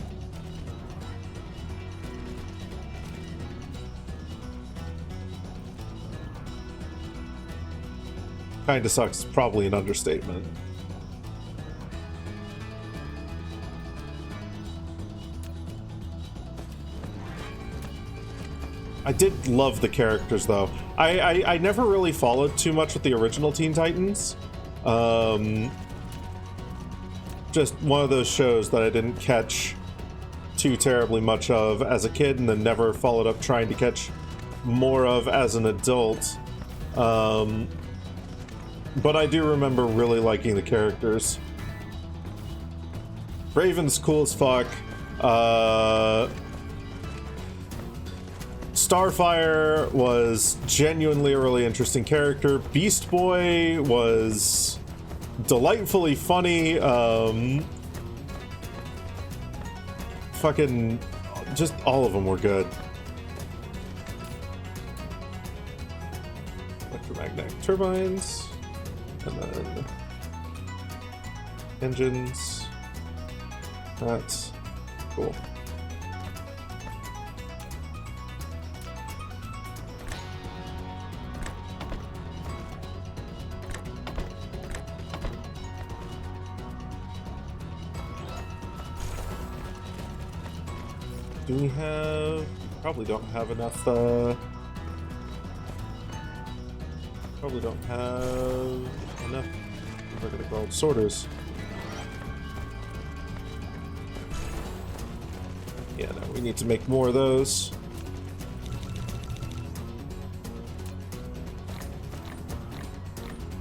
S2: of sucks is probably an understatement. I did love the characters, though. I never really followed too much with the original Teen Titans. Just one of those shows that I didn't catch too terribly much of as a kid, and then never followed up trying to catch more of as an adult. But I do remember really liking the characters. Raven's cool as fuck. Starfire was genuinely a really interesting character. Beast Boy was delightfully funny. Fucking just all of them were good. Electromagnetic turbines, and then engines. That's cool. Do we have... Probably don't have enough, Probably don't have enough regular gold sorters. Yeah, no, we need to make more of those.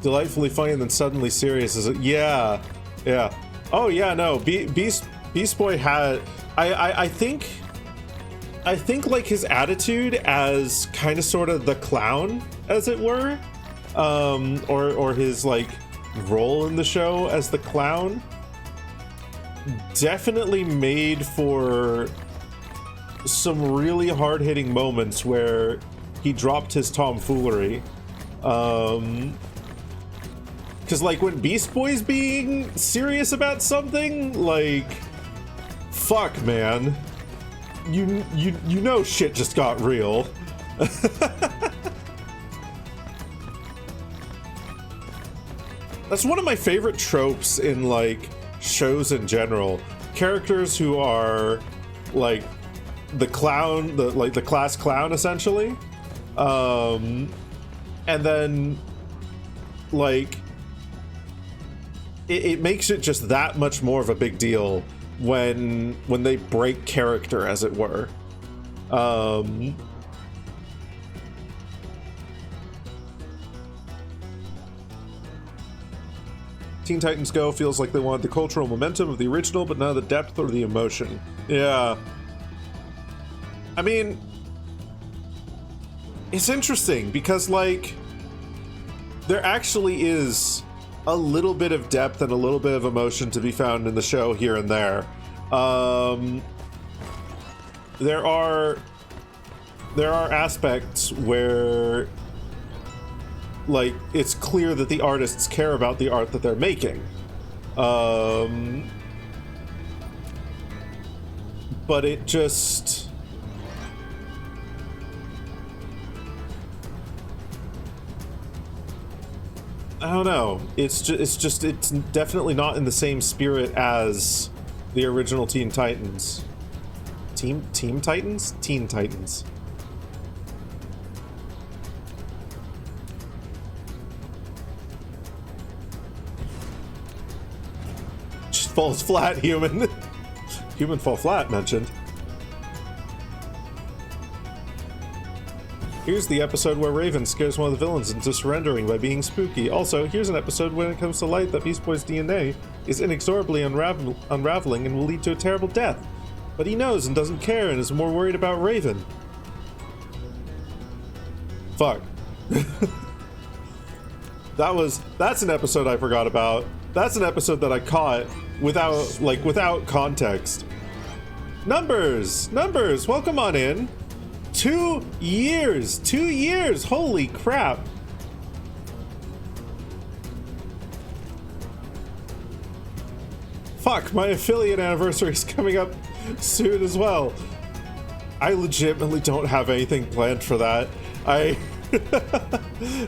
S2: Delightfully funny and then suddenly serious is it? Yeah. Yeah. Oh yeah, no. Beast Boy had... I think like his attitude as kind of sort of the clown, as it were, or his like role in the show as the clown, definitely made for some really hard-hitting moments where he dropped his tomfoolery. Because like when Beast Boy's being serious about something, like, fuck, man. You know shit just got real. That's one of my favorite tropes in like shows in general. Characters who are like the clown, the class clown essentially. And then like it makes it just that much more of a big deal when they break character, as it were. Teen Titans Go feels like they want the cultural momentum of the original, but not the depth or the emotion. Yeah. I mean, it's interesting because, like, there actually is a little bit of depth and a little bit of emotion to be found in the show here and there. there are aspects where, like, it's clear that the artists care about the art that they're making. But it just... I don't know. It's definitely not in the same spirit as the original Teen Titans. Team Titans? Teen Titans. Just falls flat, human. Human fall flat mentioned. Here's the episode where Raven scares one of the villains into surrendering by being spooky. Also, here's an episode when it comes to light that Beast Boy's DNA is inexorably unraveling and will lead to a terrible death. But he knows and doesn't care and is more worried about Raven. Fuck. That's an episode I forgot about. That's an episode that I caught without context. Numbers, welcome on in. 2 years, holy crap. Fuck, my affiliate anniversary is coming up soon as well. I legitimately don't have anything planned for that.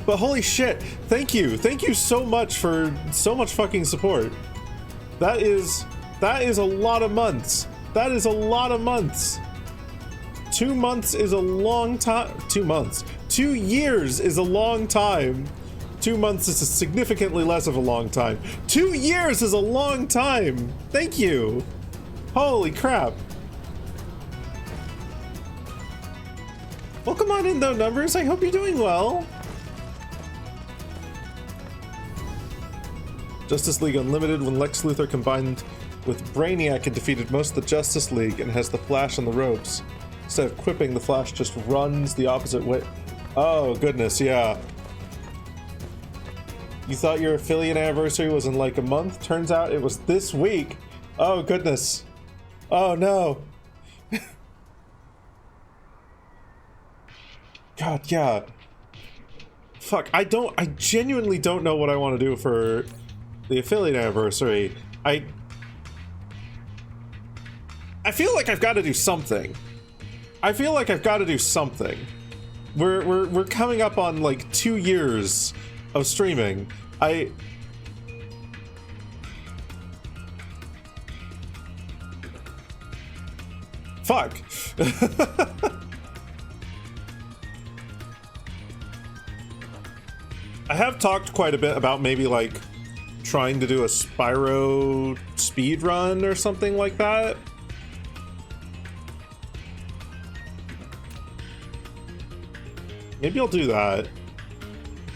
S2: But holy shit, thank you so much for so much fucking support. That is a lot of months. 2 months is a long time. 2 months. 2 years is a long time. 2 months is significantly less of a long time. 2 years is a long time. Thank you. Holy crap. Welcome on in though, Numbers. I hope you're doing well. Justice League Unlimited, when Lex Luthor combined with Brainiac and defeated most of the Justice League and has the Flash on the ropes. Instead of quipping, the Flash just runs the opposite way. Oh, goodness, yeah. You thought your affiliate anniversary was in like a month? Turns out it was this week. Oh, goodness. Oh, no. God, yeah. Fuck, I genuinely don't know what I want to do for the affiliate anniversary. I feel like I've got to do something. We're coming up on like 2 years of streaming. Fuck. I have talked quite a bit about maybe like trying to do a Spyro speed run or something like that. Maybe I'll do that.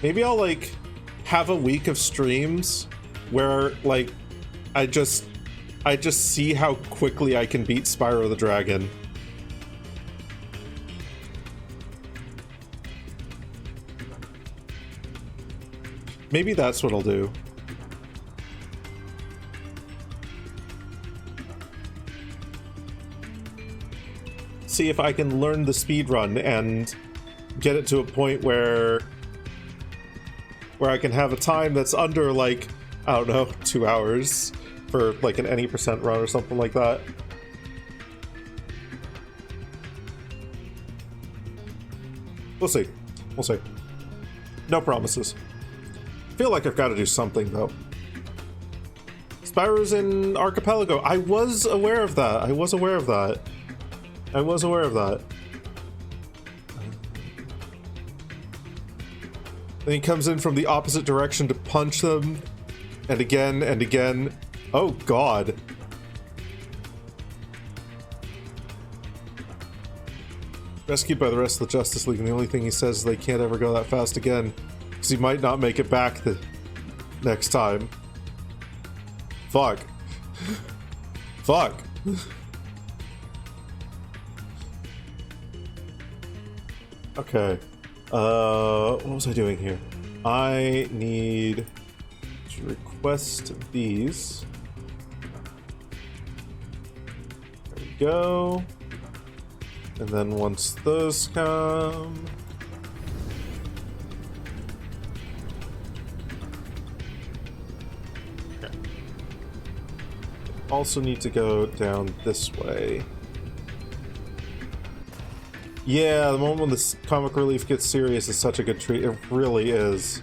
S2: Maybe I'll like have a week of streams where like I just see how quickly I can beat Spyro the Dragon. Maybe that's what I'll do. See if I can learn the speedrun and get it to a point where I can have a time that's under like, I don't know, 2 hours for like an any percent run or something like that. We'll see. No promises. Feel like I've got to do something though. Spyro's in Archipelago. I was aware of that. Then he comes in from the opposite direction to punch them. And again and again. Oh god. Rescued by the rest of the Justice League, and the only thing he says is they can't ever go that fast again. Because he might not make it back the next time. Fuck. Fuck. Okay. What was I doing here? I need to request these. There we go. And then once those come... Okay. Also need to go down this way. Yeah, the moment when this comic relief gets serious is such a good treat. It really is.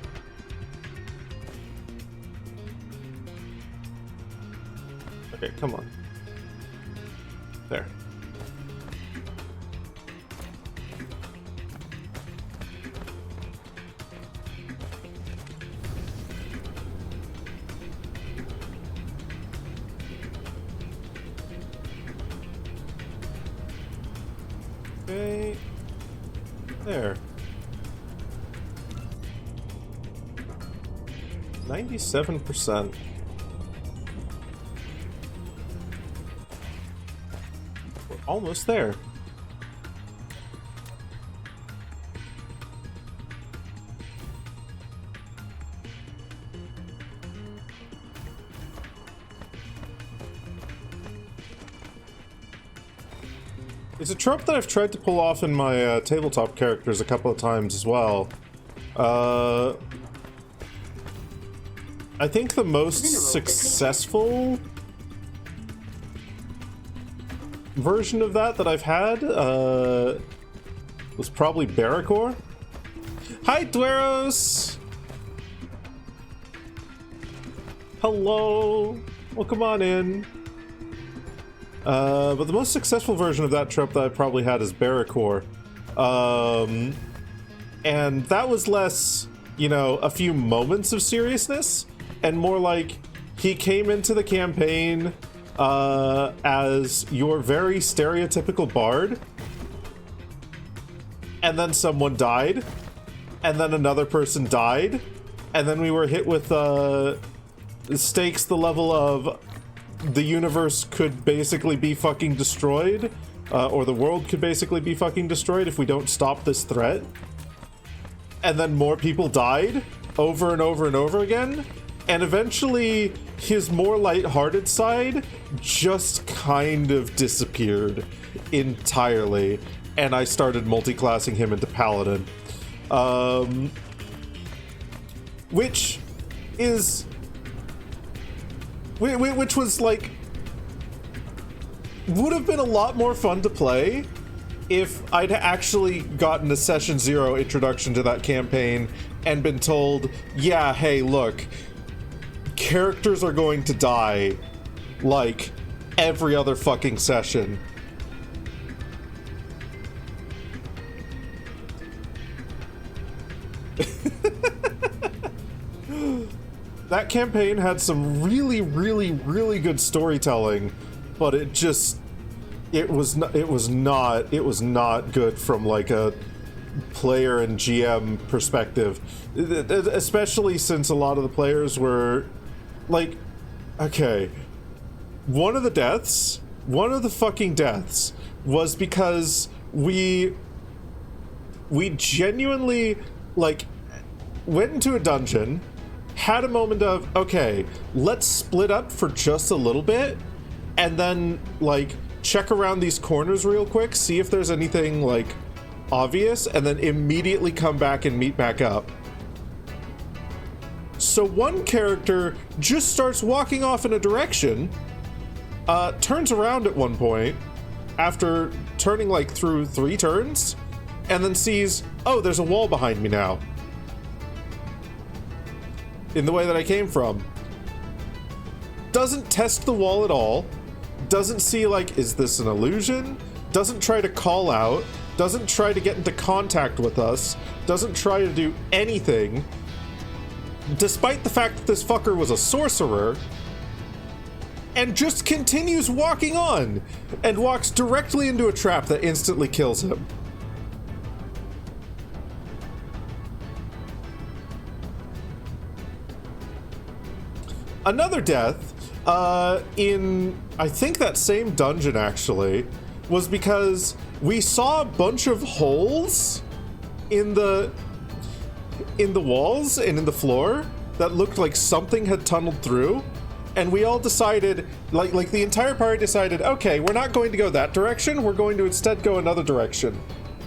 S2: Okay, come on. There. Okay. There. 97%. We're almost there. It's a trope that I've tried to pull off in my tabletop characters a couple of times as well. I think the most successful version of that I've had was probably Barracor. Hi, Dweros! Hello! Welcome on in. But the most successful version of that trope that I probably had is Barracor. And that was less, you know, a few moments of seriousness, and more like he came into the campaign as your very stereotypical bard, and then someone died, and then another person died, and then we were hit with stakes the level of the universe could basically be fucking destroyed, or the world could basically be fucking destroyed if we don't stop this threat. And then more people died over and over and over again, and eventually his more lighthearted side just kind of disappeared entirely, and I started multi-classing him into Paladin. Which was like, would have been a lot more fun to play if I'd actually gotten a Session 0 introduction to that campaign and been told, yeah, hey, look, characters are going to die like every other fucking session. That campaign had some really, really, really good storytelling, but it was not good from like a player and GM perspective, especially since a lot of the players were like, okay, one of the fucking deaths was because we genuinely like went into a dungeon, had a moment of, okay, let's split up for just a little bit, and then like check around these corners real quick, see if there's anything like obvious, and then immediately come back and meet back up. So one character just starts walking off in a direction, turns around at one point after turning like through 3 turns, and then sees, oh, there's a wall behind me now, in the way that I came from. Doesn't test the wall at all, doesn't see like, is this an illusion? Doesn't try to call out, doesn't try to get into contact with us, doesn't try to do anything, despite the fact that this fucker was a sorcerer, and just continues walking on, and walks directly into a trap that instantly kills him. Another death, in, I think that same dungeon actually, was because we saw a bunch of holes in the walls and in the floor that looked like something had tunneled through, and we all decided, like the entire party decided, okay, we're not going to go that direction, we're going to instead go another direction.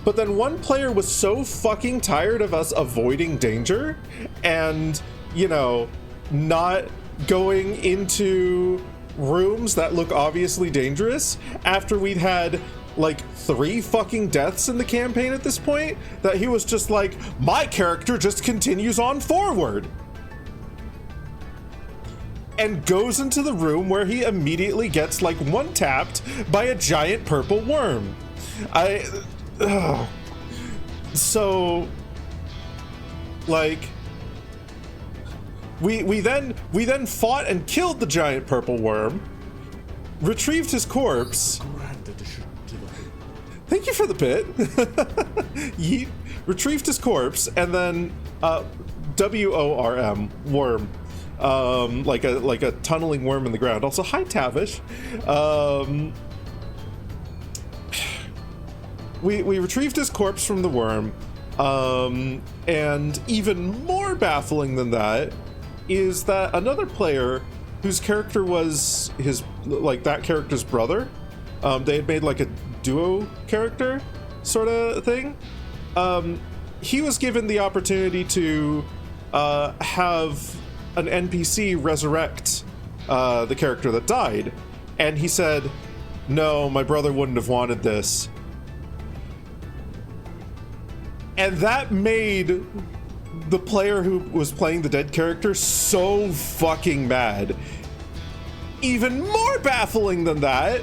S2: But then one player was so fucking tired of us avoiding danger and, you know, not going into rooms that look obviously dangerous after we'd had like 3 fucking deaths in the campaign at this point, that he was just like, my character just continues on forward. And goes into the room where he immediately gets like one-tapped by a giant purple worm. So like we then fought and killed the giant purple worm, retrieved his corpse. Thank you for the bit. Yeet. Retrieved his corpse, and then WORM, worm, like a tunneling worm in the ground. Also, hi Tavish. We retrieved his corpse from the worm, and even more baffling than that is that another player whose character was that character's brother, they had made like a duo character sort of thing. He was given the opportunity to have an NPC resurrect the character that died, and he said, no, my brother wouldn't have wanted this. And that made the player who was playing the dead character so fucking mad. Even more baffling than that,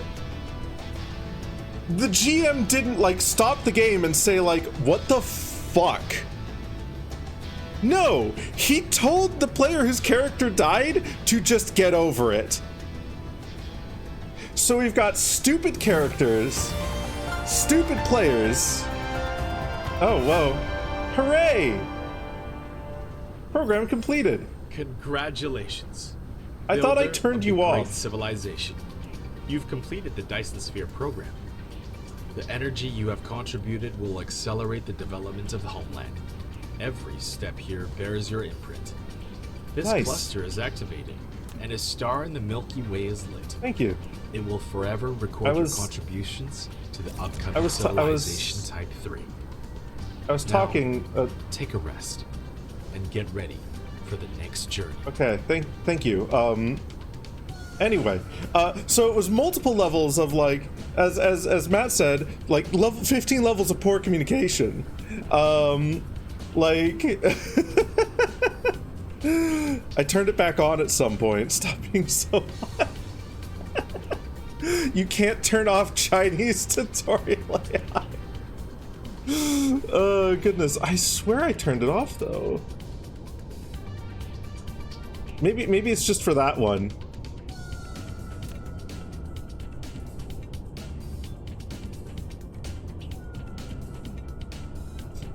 S2: the GM didn't like stop the game and say like, what the fuck? No, he told the player whose character died to just get over it. So we've got stupid characters, stupid players. Oh, whoa. Hooray! Program completed.
S4: Congratulations.
S2: I thought I turned you off.
S4: Civilization. You've completed the Dyson Sphere program. The energy you have contributed will accelerate the development of the homeland. Every step here bears your imprint. This cluster is activated, and a star in the Milky Way is lit.
S2: Thank you.
S4: It will forever record your contributions to the upcoming Civilization Type 3.
S2: I was talking.
S4: Take a rest and get ready for the next journey.
S2: Okay, thank you. Anyway, so it was multiple levels of like, as Matt said, like 15 levels of poor communication. Like, I turned it back on at some point. Stop being so. You can't turn off Chinese tutorial AI. Oh, goodness. I swear I turned it off, though. Maybe it's just for that one.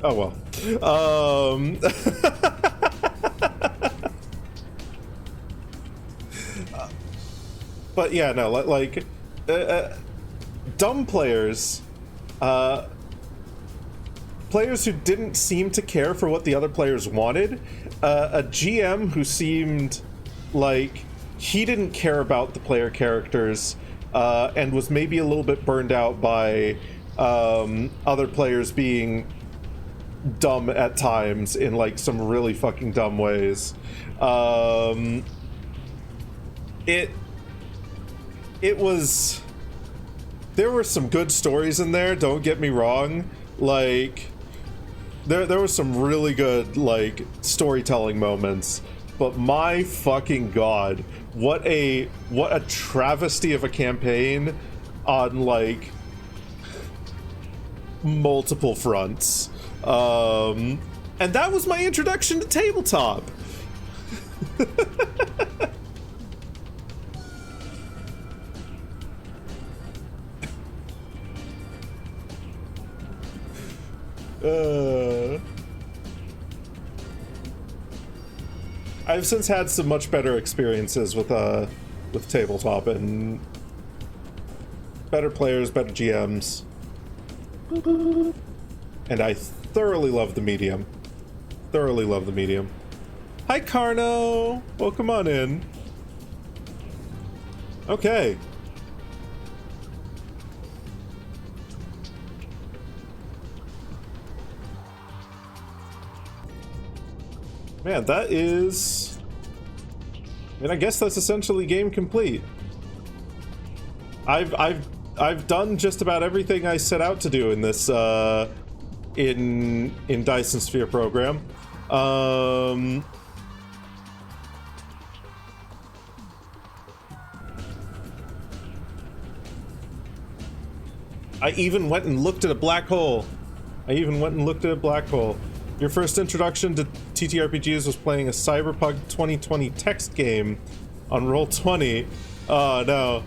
S2: Oh, well. But yeah, no, like, dumb players, players who didn't seem to care for what the other players wanted, a GM who seemed like he didn't care about the player characters, and was maybe a little bit burned out by other players being dumb at times in like some really fucking dumb ways. It was, there were some good stories in there, don't get me wrong. Like, there was some really good, like, storytelling moments, but my fucking god, what a travesty of a campaign on, like, multiple fronts. And that was my introduction to tabletop. I've since had some much better experiences with tabletop and better players, better GMs, and I thoroughly love the medium. Thoroughly love the medium. Hi, Carno. Welcome on in. Okay. Man, that is... I mean, I guess that's essentially game complete. I've done just about everything I set out to do in this in Dyson Sphere program. I even went and looked at a black hole. Your first introduction to TTRPGs was playing a Cyberpunk 2020 text game on Roll20. Oh no.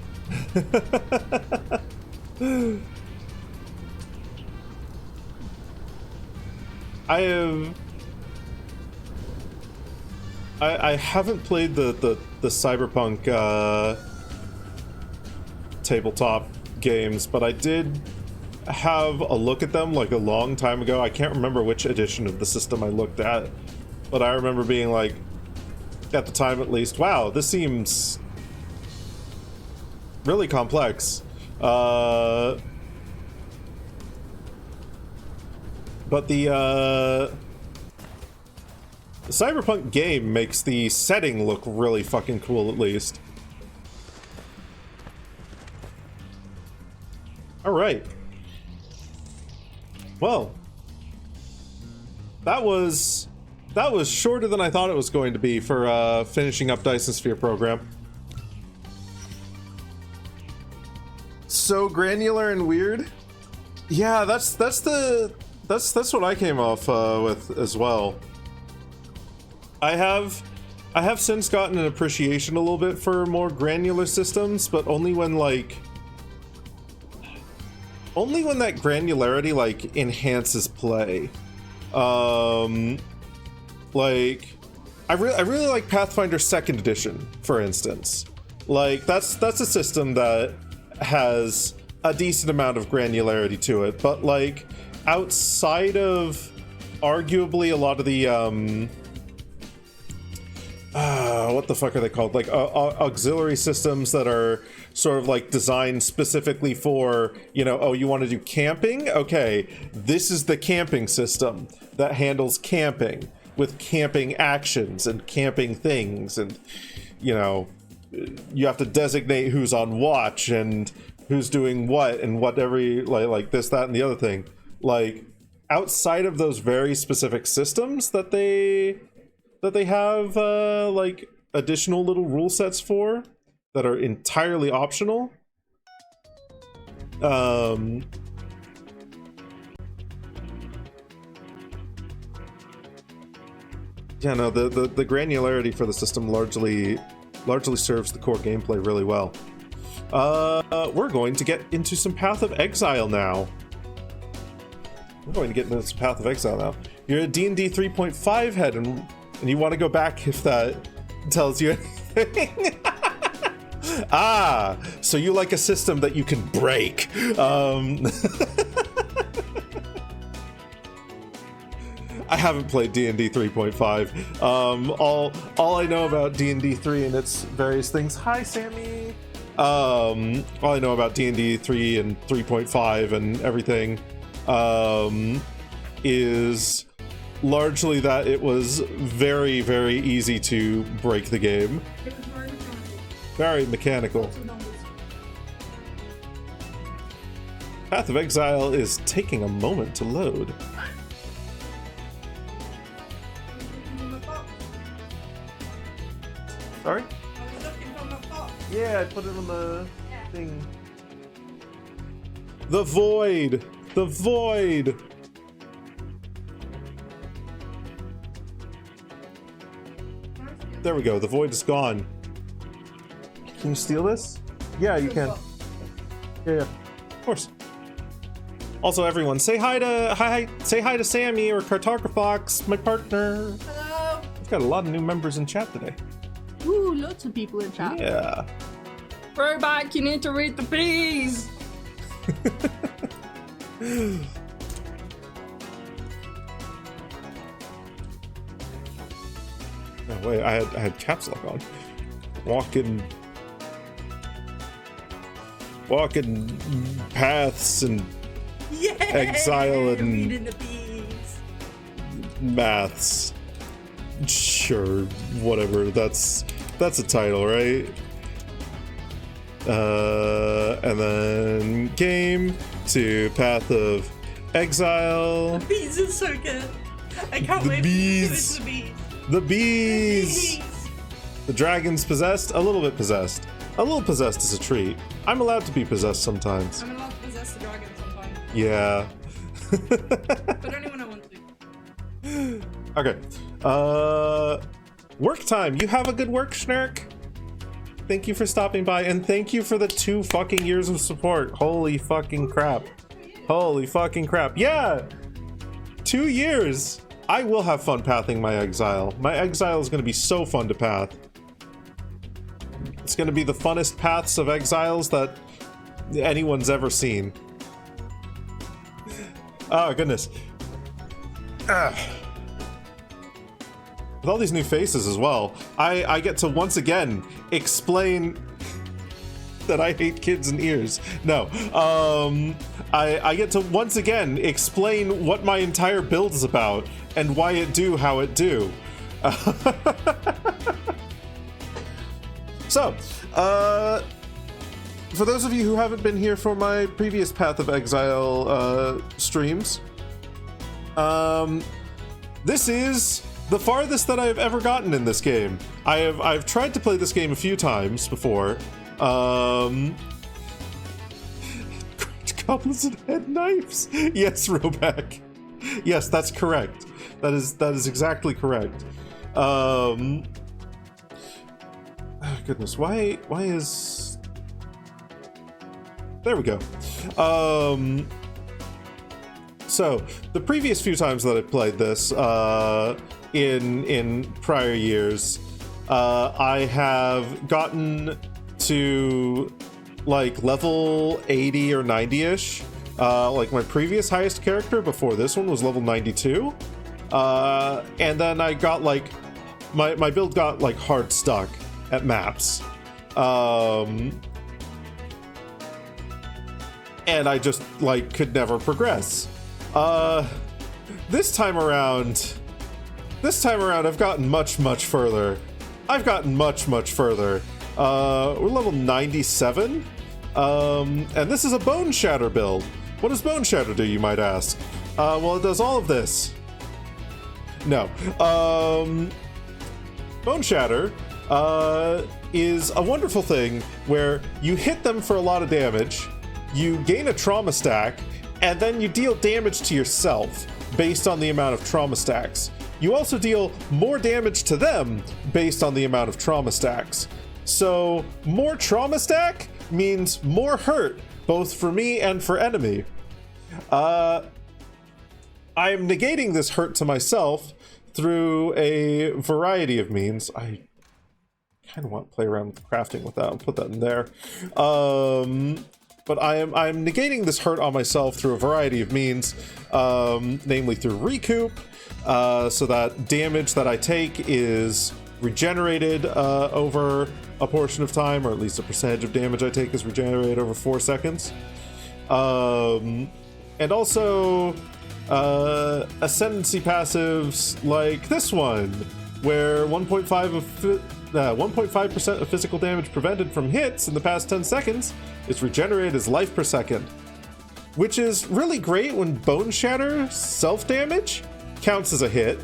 S2: I haven't played the Cyberpunk tabletop games, but I did have a look at them like a long time ago. I can't remember which edition of the system I looked at, but I remember being like, at the time at least, wow, this seems really complex. But the Cyberpunk game makes the setting look really fucking cool, at least. All right. Well, that was shorter than I thought it was going to be for finishing up Dyson Sphere program. So granular and weird. Yeah, that's what I came off with as well. I have since gotten an appreciation a little bit for more granular systems, but only when that granularity like enhances play. Like I really like Pathfinder 2nd Edition, for instance. Like that's a system that has a decent amount of granularity to it, but like outside of arguably a lot of the what the fuck are they called? Like auxiliary systems that are sort of like designed specifically for, you know, oh, you want to do camping? Okay, this is the camping system that handles camping with camping actions and camping things, and you know, you have to designate who's on watch and who's doing what and whatever, like this, that, and the other thing. Like outside of those very specific systems that they have like additional little rule sets for that are entirely optional. Yeah, no, the granularity for the system largely serves the core gameplay really well. We're going to get into some Path of Exile now. You're a D&D 3.5 head, and you want to go back if that tells you anything. Ah, so you like a system that you can break. I haven't played D&D 3.5. All I know about D&D 3 and its various things. Hi, Sammy. All I know about D&D 3 and 3.5 and everything is largely that it was very, very easy to break the game.
S5: It was
S2: Very mechanical. Path of Exile is taking a moment to load. Sorry?
S5: I was looking for my box.
S2: Yeah, I put it on the thing. The Void! The Void! There we go, the Void is gone. Can you steal this? Yeah, you can. Yeah, of course. Also, everyone, say hi to Sammy or Cartographox, my partner.
S5: Hello.
S2: We've got a lot of new members in chat today.
S5: Ooh, lots of people in chat.
S2: Yeah.
S5: Throwback, you need to read the bees.
S2: Oh, wait, I had caps lock on. Walking. fucking paths and
S5: Yeah.
S2: exile and
S5: Reading the bees.
S2: maths. Sure, whatever. That's a title, right? And then game to Path of Exile.
S5: The bees is so good. I can't
S2: The
S5: wait
S2: bees.
S5: to finish
S2: The
S5: the
S2: bees.
S5: bees.
S2: The dragon's possessed. A little bit possessed. A little possessed is a treat. I'm allowed to be possessed sometimes.
S5: I'm allowed to possess the dragon sometimes,
S2: Yeah.
S5: but only when I want to.
S2: Okay. Work time. You have a good work, Schnurk. Thank you for stopping by, and thank you for the 2 fucking years of support. Holy fucking crap. Holy fucking crap. Yeah! 2 years. I will have fun pathing my exile. My exile is going to be so fun to path. It's going to be the funnest paths of exiles that anyone's ever seen. Oh, goodness. With all these new faces as well, I get to once again explain that I hate kids and ears. No, I get to once again explain what my entire build is about and why it do how it do. So, for those of you who haven't been here for my previous Path of Exile streams, this is the farthest that I've ever gotten in this game. I've tried to play this game a few times before. Goblins and head knives. Yes, Roback. Yes, that's correct. That is exactly correct. Oh, goodness, why is... There we go. So, the previous few times that I played this, in prior years, I have gotten to like level 80 or 90-ish. Like my previous highest character before this one was level 92. And then I got like, my build got like hard stuck at maps. And I just like could never progress. This time around, I've gotten much further. I've gotten much further. We're level 97. And this is a Bone Shatter build. What does Bone Shatter do, you might ask? Well, it does all of this. No. Bone Shatter is a wonderful thing where you hit them for a lot of damage, you gain a trauma stack, and then you deal damage to yourself based on the amount of trauma stacks. You also deal more damage to them based on the amount of trauma stacks. So more trauma stack means more hurt, both for me and for enemy. I am negating this hurt to myself through a variety of means. I kind of want to play around with crafting with that. I'll put that in there. But I'm negating this hurt on myself through a variety of means, namely through recoup, so that damage that I take is regenerated over a portion of time, or at least a percentage of damage I take is regenerated over 4 seconds. And also ascendancy passives like this one, where 1.5% of physical damage prevented from hits in the past 10 seconds is regenerated as life per second, which is really great when Bone Shatter self-damage counts as a hit,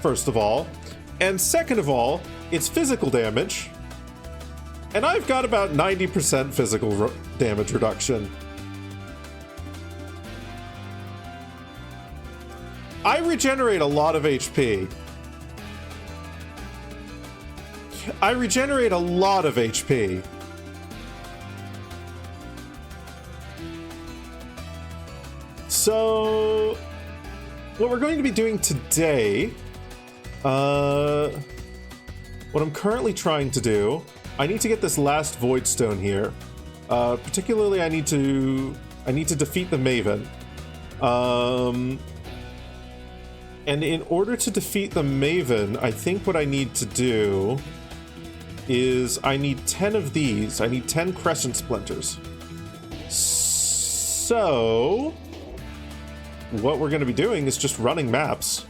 S2: first of all, and second of all, it's physical damage, and I've got about 90% physical damage reduction. I regenerate a lot of HP. I regenerate a lot of HP. So, what we're going to be doing today, what I'm currently trying to do, I need to get this last Void Stone here. Particularly, I need to defeat the Maven. And in order to defeat the Maven, I think what I need to do is I need 10 of these. I need 10 Crescent Splinters. So, what we're going to be doing is just running maps.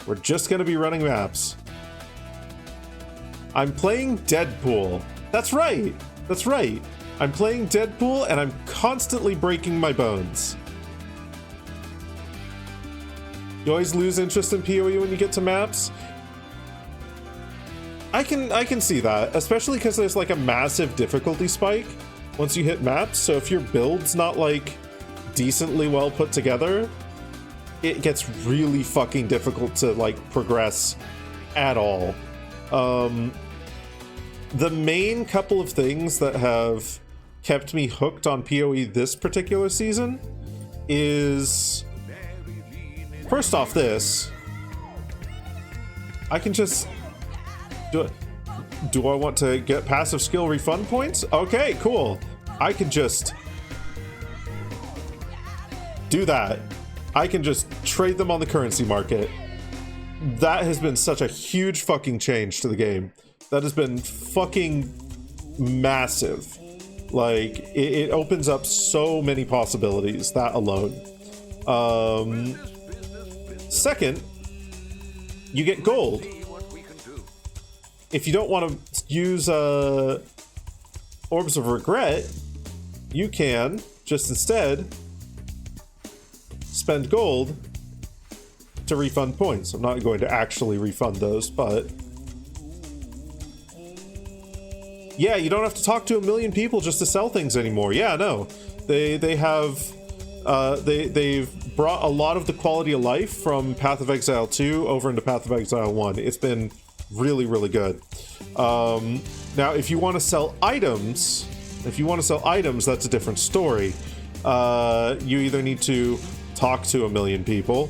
S2: We're just going to be running maps. I'm playing Deadpool. That's right. That's right. I'm playing Deadpool and I'm constantly breaking my bones. You always lose interest in PoE when you get to maps. I can see that, especially because there's like a massive difficulty spike once you hit maps. So if your build's not like decently well put together, it gets really fucking difficult to like progress at all. The main couple of things that have kept me hooked on PoE this particular season is, first off, this. I can just do I want to get passive skill refund points? Okay, cool. I can just do that. I can just trade them on the currency market. That has been such a huge fucking change to the game. That has been fucking massive. Like, it opens up so many possibilities, that alone. Second, you get gold. If you don't want to use Orbs of Regret, you can just instead spend gold to refund points. I'm not going to actually refund those, but yeah, you don't have to talk to a million people just to sell things anymore. Yeah, no, they've brought a lot of the quality of life from Path of Exile 2 over into Path of Exile 1. It's been really, really good. Now, if you want to sell items, that's a different story. You either need to talk to a million people,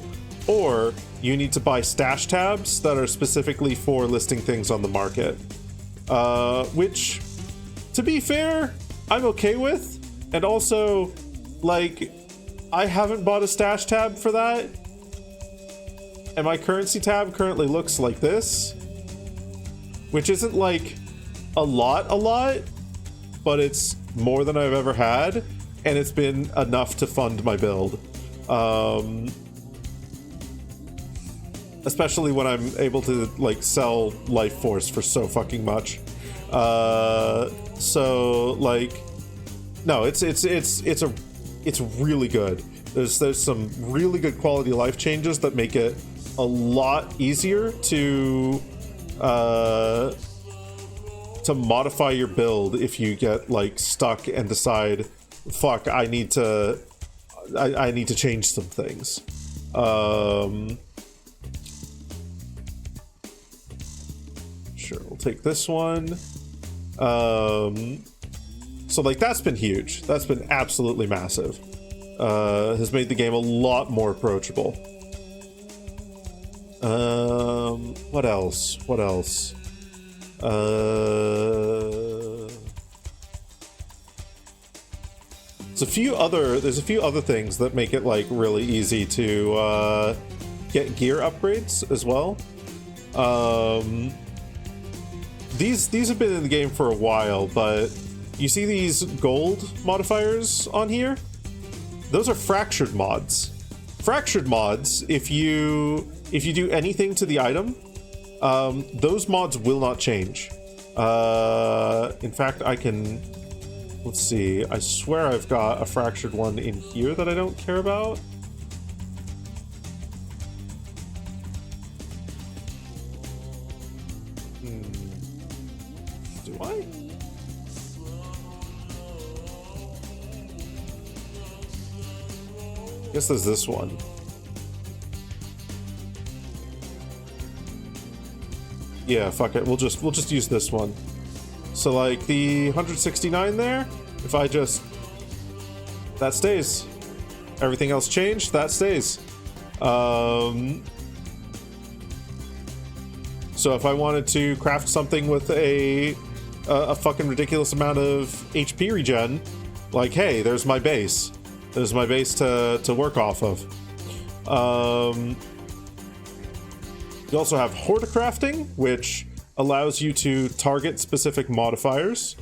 S2: or you need to buy stash tabs that are specifically for listing things on the market. Which, to be fair, I'm okay with. And also, like, I haven't bought a stash tab for that. And my currency tab currently looks like this. Which isn't like a lot, but it's more than I've ever had. And it's been enough to fund my build. Especially when I'm able to like sell Life Force for so fucking much. So like, no, it's really good. There's some really good quality of life changes that make it a lot easier to modify your build if you get like stuck and decide, fuck, I need to change some things. Sure, we'll take this one. So like that's been huge. That's been absolutely massive. Has made the game a lot more approachable. What else? There's a few other things that make it like really easy to get gear upgrades as well. These have been in the game for a while, but you see these gold modifiers on here? Those are fractured mods. Fractured mods, if you do anything to the item, those mods will not change. In fact, I can... Let's see. I swear I've got a fractured one in here that I don't care about. Do I? Guess there's this one. Yeah, fuck it. We'll just use this one. So like the 169 there, if I just... That stays. Everything else changed, that stays. So if I wanted to craft something with a fucking ridiculous amount of HP regen, like, hey, there's my base. There's my base to work off of. You also have horticrafting, which allows you to target specific modifiers.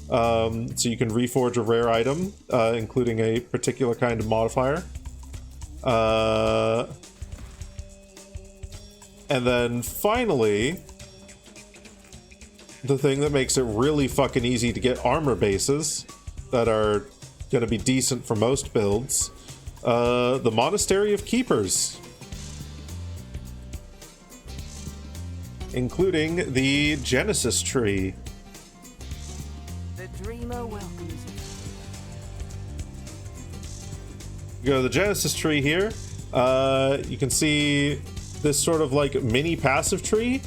S2: So you can reforge a rare item, including a particular kind of modifier. And then finally, the thing that makes it really fucking easy to get armor bases that are going to be decent for most builds, the Monastery of Keepers. Including the Genesis tree.
S6: The dreamer welcomes
S2: You go to the Genesis tree here. You can see this sort of like mini passive tree.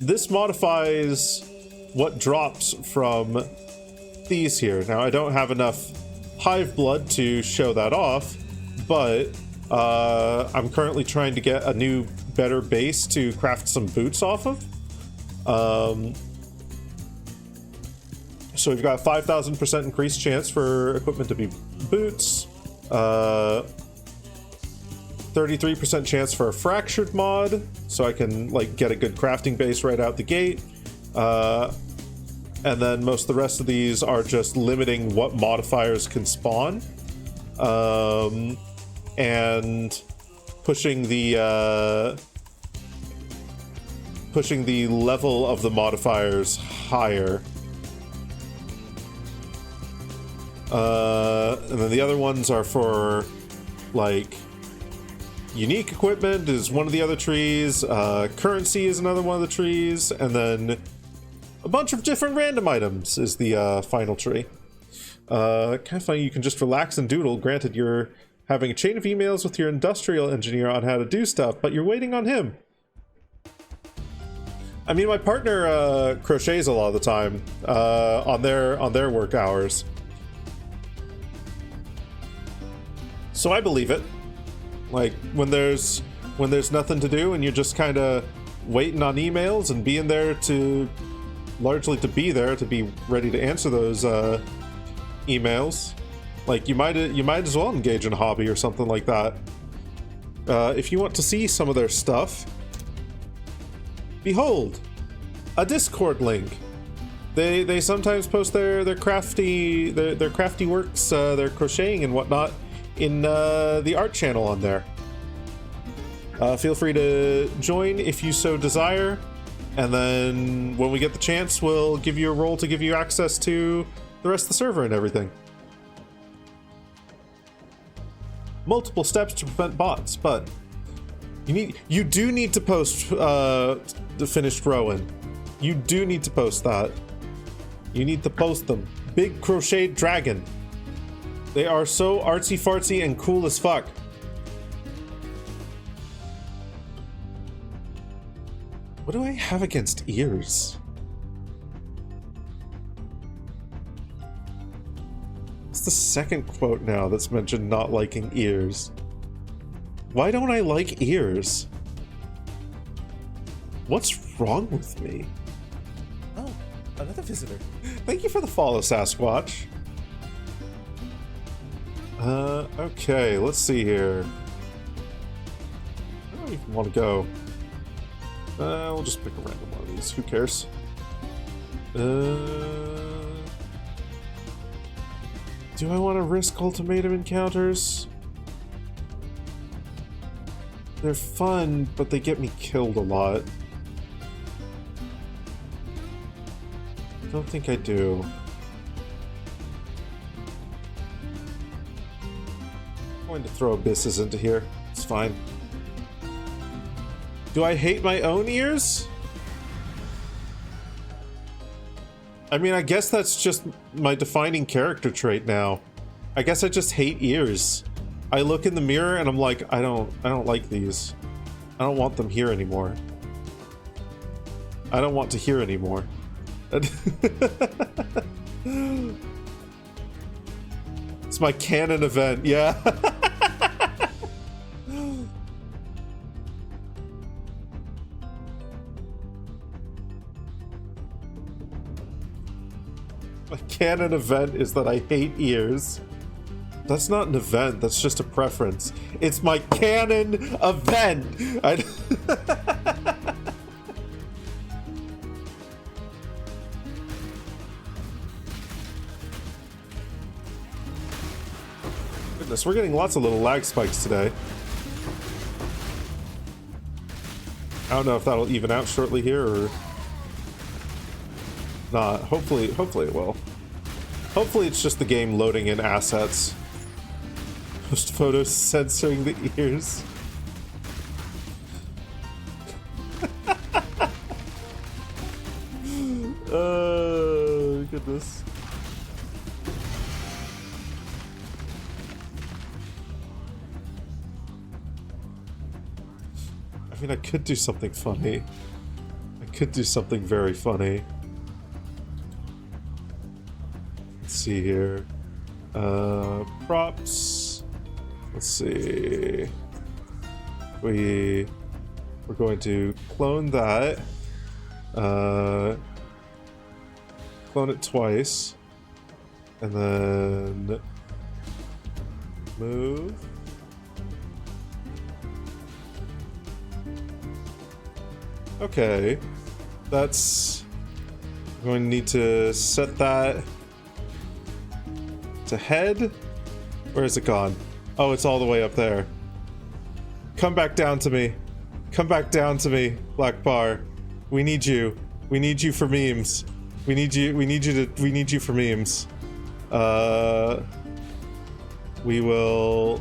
S2: This modifies what drops from these here. Now, I don't have enough hive blood to show that off, but I'm currently trying to get a new, better base to craft some boots off of. So we've got a 5,000% increased chance for equipment to be boots. 33% chance for a fractured mod, so I can like get a good crafting base right out the gate. And then most of the rest of these are just limiting what modifiers can spawn. And pushing the level of the modifiers higher. And then the other ones are for like unique equipment is one of the other trees, currency is another one of the trees, and then a bunch of different random items is the final tree. Kind of funny, you can just relax and doodle. Granted, you're having a chain of emails with your industrial engineer on how to do stuff, but you're waiting on him. I mean, my partner crochets a lot of the time on their work hours, so I believe it. Like when there's nothing to do and you're just kind of waiting on emails and being there to largely to be there to be ready to answer those emails. Like you might as well engage in a hobby or something like that. If you want to see some of their stuff, behold, a Discord link. They sometimes post their crafty works, their crocheting and whatnot in the art channel on there. Feel free to join if you so desire, and then when we get the chance, we'll give you a role to give you access to the rest of the server and everything. Multiple steps to prevent bots, but you do need to post the finished Rowan. You do need to post that. You need to post them. Big crocheted dragon. They are so artsy fartsy and cool as fuck. What do I have against ears? It's the second quote now that's mentioned not liking ears. Why don't I like ears? What's wrong with me?
S3: Oh, another visitor.
S2: Thank you for the follow, Sasquatch. Okay, let's see here. I don't even want to go. We'll just pick a random one of these. Who cares? Do I want to risk ultimatum encounters? They're fun, but they get me killed a lot. I don't think I do. I'm going to throw abysses into here. It's fine. Do I hate my own ears? I mean, I guess that's just my defining character trait now. I guess I just hate ears. I look in the mirror and I'm like, I don't like these. I don't want them here anymore. I don't want to hear anymore. It's my canon event, yeah. My canon event is that I hate ears. That's not an event, that's just a preference. It's my canon event! Goodness, we're getting lots of little lag spikes today. I don't know if that'll even out shortly here or not. Hopefully it will. Hopefully it's just the game loading in assets. Post photos censoring the ears. Oh, goodness. I mean, I could do something funny. I could do something very funny. Let's see here. Props. Let's see. We're going to clone that. Clone it twice. And then move. Okay, that's... I'm going to need to set that to head. Where is it gone? Oh, it's all the way up there. Come back down to me. Come back down to me, Black Bar. We need you. We need you for memes. We need you for memes. We will...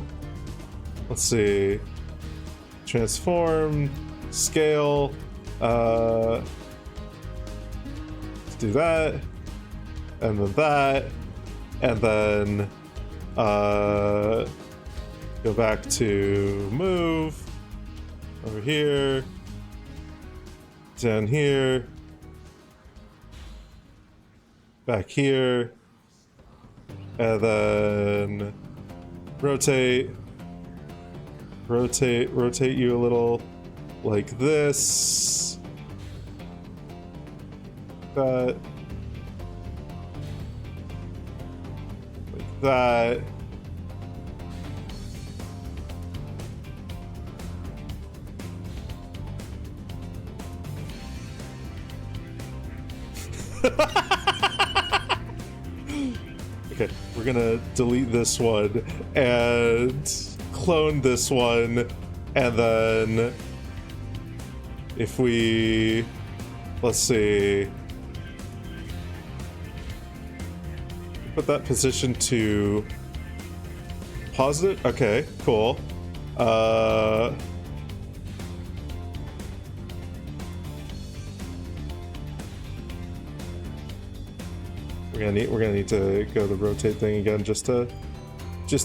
S2: Let's see. Transform, scale... let's do that, and then that, and then go back to move over here, down here, back here, and then rotate you a little like this. That, like that. Okay, we're gonna delete this one and clone this one, and then if we, let's see, put that position to positive. Okay, cool. We're gonna need to go the rotate thing again just to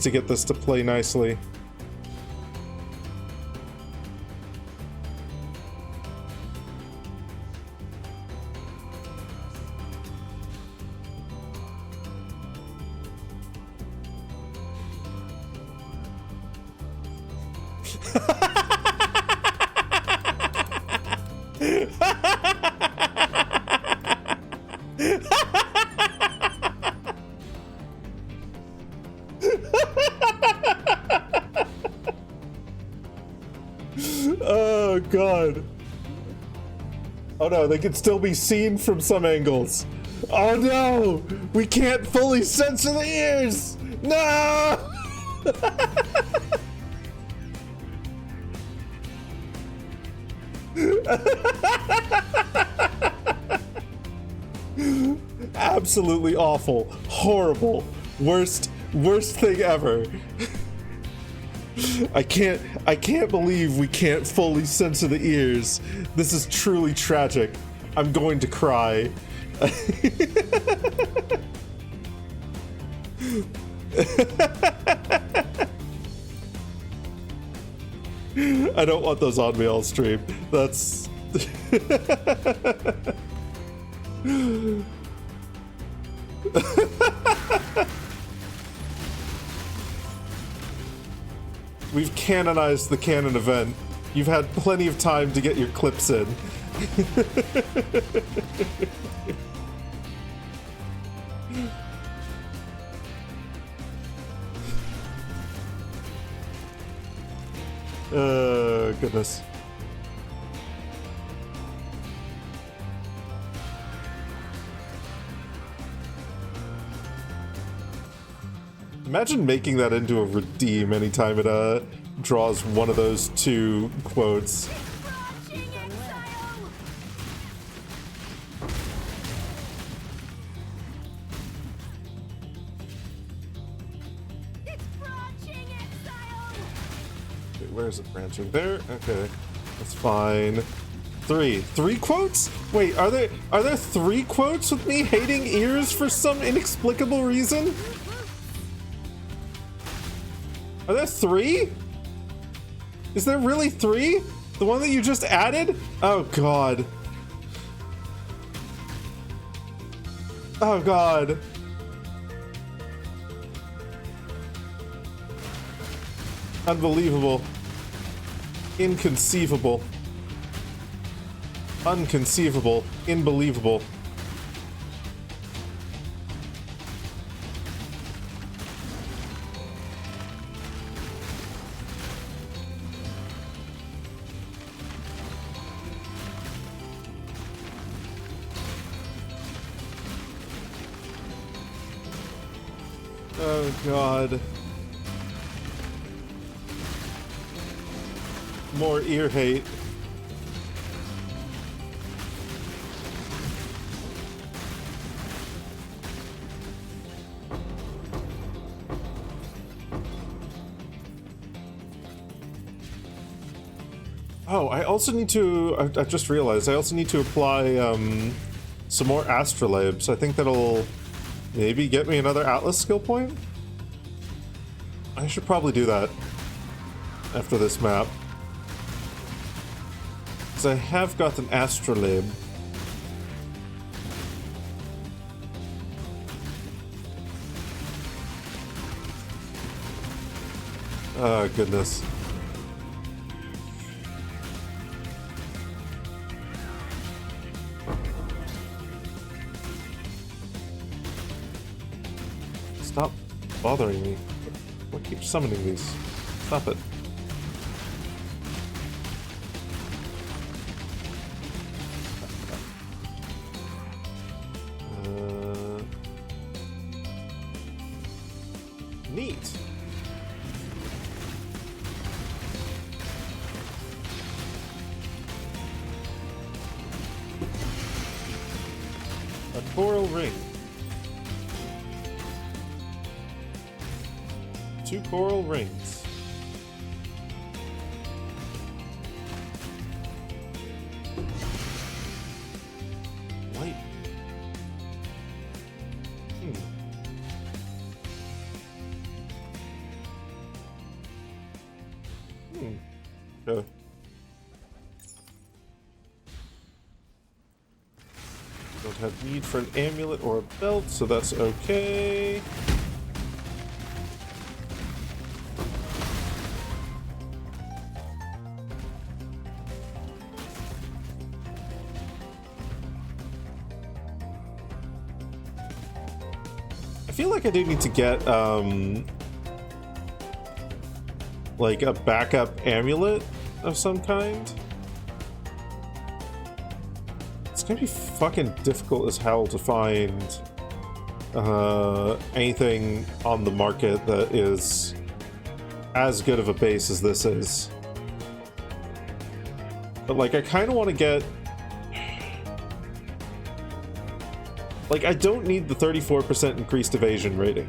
S2: get this to play nicely. Oh god. Oh no, they can still be seen from some angles. Oh no! We can't fully censor the ears! No! Absolutely awful. Horrible. Worst thing ever. I can't believe we can't fully censor the ears. This is truly tragic. I'm going to cry. I don't want those on me all stream. That's... We've canonized the canon event. You've had plenty of time to get your clips in. Goodness. Imagine making that into a redeem anytime it draws one of those two quotes. Wait, where is it branching? There? Okay. That's fine. Three quotes? Wait, are there 3 quotes with me hating ears for some inexplicable reason? Are there 3? Is there really 3? The one that you just added? Oh god. Oh god. Unbelievable. Inconceivable. Unconceivable. Unbelievable. Oh god. More ear hate. Oh, I also need to, I just realized, I also need to apply some more astrolabes. I think that'll maybe get me another Atlas skill point? I should probably do that after this map. Because I have got an astrolabe. Oh, goodness. Stop bothering me. What keeps summoning these? Stop it. Neat. A coral ring. 2 coral rings. Light. Okay. Don't have need for an amulet or a belt, so that's okay. I feel like I do need to get, like a backup amulet of some kind. It's gonna be fucking difficult as hell to find anything on the market that is as good of a base as this is. But like, I kind of want to get... Like, I don't need the 34% increased evasion rating.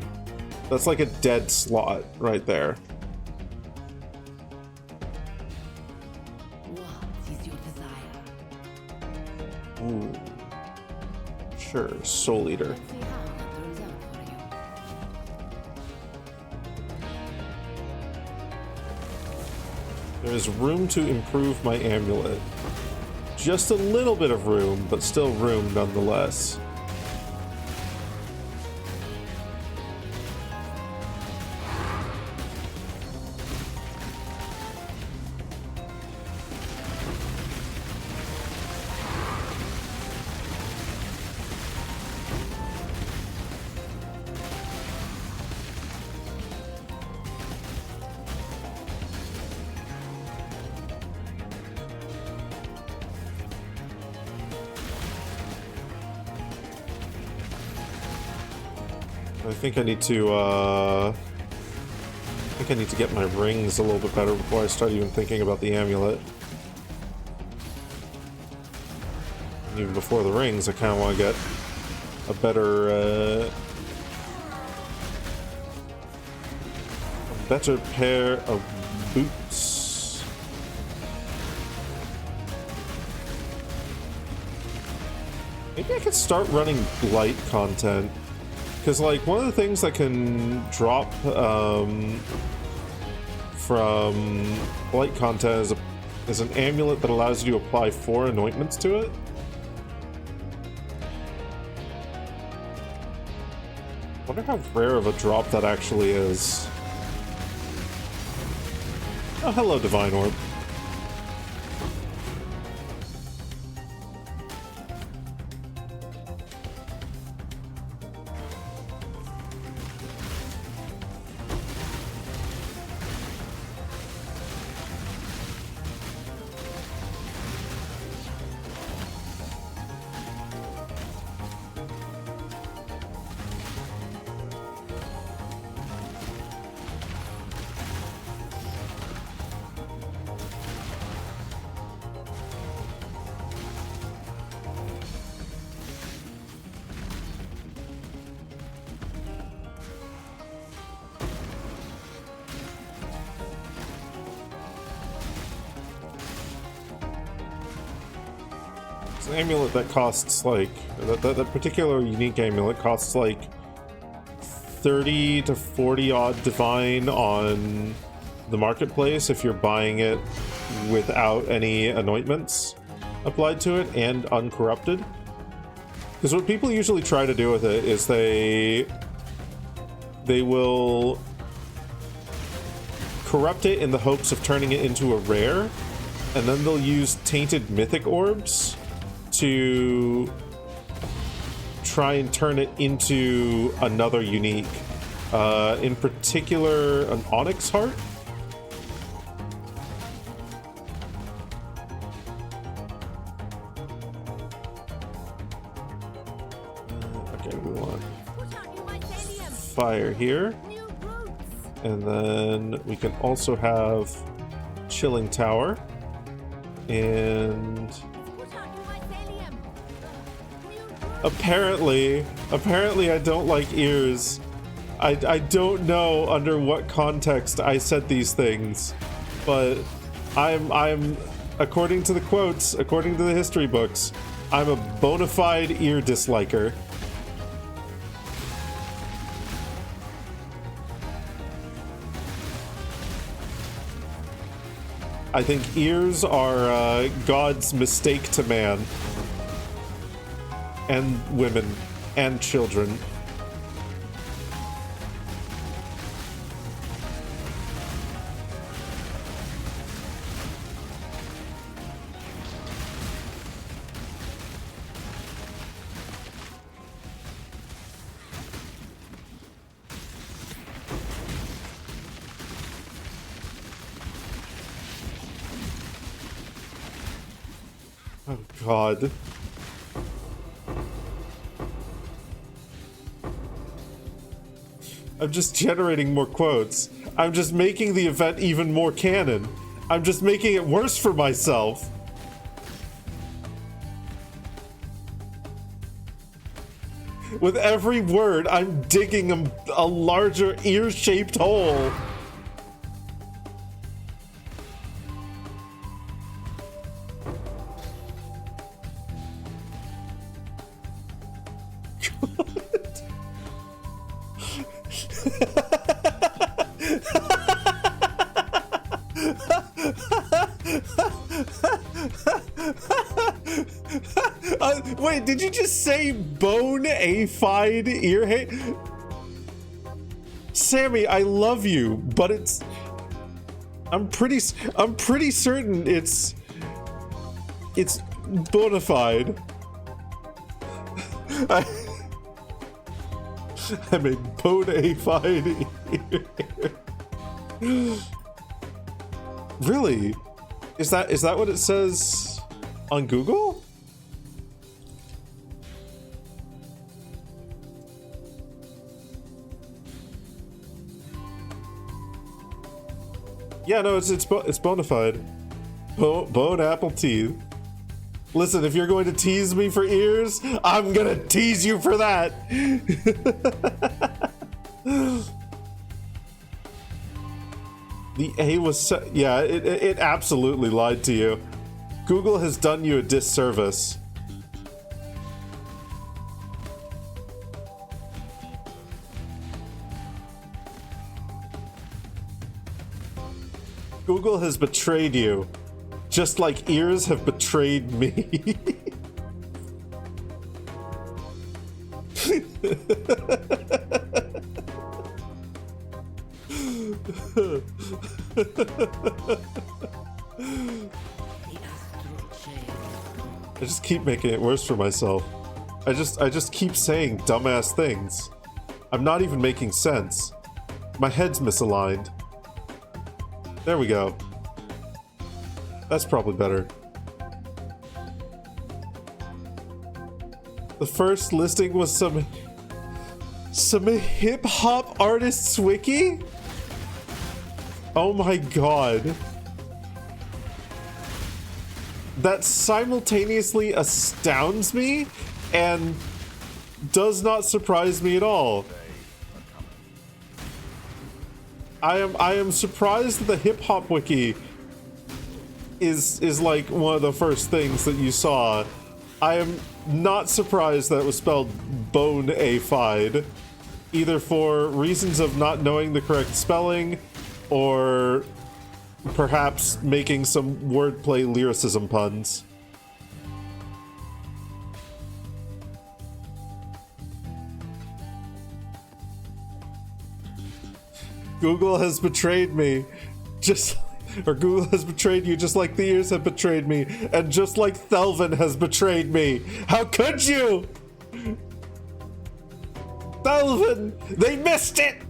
S2: That's like a dead slot right there.
S6: What is your desire?
S2: Ooh. Sure, Soul Eater.
S6: Let's see how that turns out for you.
S2: There is room to improve my amulet. Just a little bit of room, but still room nonetheless. I think I need to think I need to get my rings a little bit better before I start even thinking about the amulet. And even before the rings, I kind of want to get a better pair of boots. Maybe I could start running light content. Because, like, one of the things that can drop from light content is an amulet that allows you to apply 4 anointments to it. I wonder how rare of a drop that actually is. Oh, hello, Divine Orb. It's an amulet that costs like that particular unique amulet costs like 30 to 40 odd divine on the marketplace if you're buying it without any anointments applied to it and uncorrupted. Because what people usually try to do with it is they will corrupt it in the hopes of turning it into a rare, and then they'll use tainted mythic orbs to try and turn it into another unique. In particular, an onyx heart. Okay, we want fire here. And then we can also have Chilling Tower. And apparently I don't like ears. I don't know under what context I said these things, but I'm according to the quotes, according to the history books, I'm a bona fide ear disliker. I think ears are God's mistake to man. And women. And children. Oh, God. I'm just generating more quotes. I'm just making the event even more canon. I'm just making it worse for myself. With every word, I'm digging a larger ear-shaped hole. Wait, did you just say bone-a-fied ear? Sammy, I love you, but it's... I'm pretty certain it's bona fide. I'm a bone-a-fied ear. Really? Is that what it says on Google? Yeah, no, it's bona fide. Bone apple teeth. Listen, if you're going to tease me for ears, I'm gonna tease you for that. The A was yeah, it absolutely lied to you. Google has done you a disservice. Google has betrayed you, just like ears have betrayed me. I just keep making it worse for myself. I just keep saying dumbass things. I'm not even making sense. My head's misaligned. There we go. That's probably better. The first listing was some hip-hop artist's wiki? Oh my god. That simultaneously astounds me and does not surprise me at all. I am surprised that the hip-hop wiki is like one of the first things that you saw. I am not surprised that it was spelled bone-a-fide, either for reasons of not knowing the correct spelling or perhaps making some wordplay lyricism puns. Google has betrayed me, or Google has betrayed you just like the ears have betrayed me, and just like Thelvin has betrayed me. How could you? Thelvin, they missed it!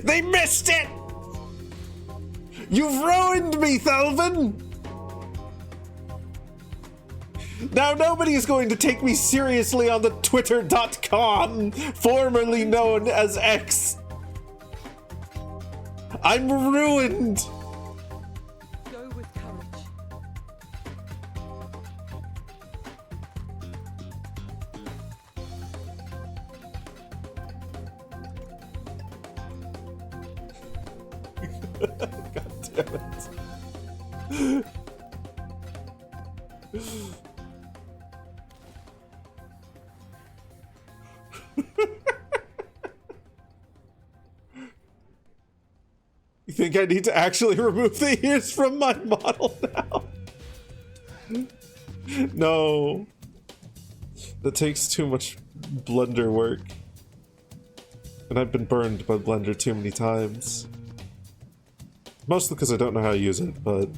S2: They missed it! You've ruined me, Thelvin! Now nobody's going to take me seriously on the Twitter.com, formerly known as X. I'm ruined!
S6: Go with courage.
S2: God damn it. You think I need to actually remove the ears from my model now? No. That takes too much Blender work. And I've been burned by Blender too many times. Mostly because I don't know how to use it, but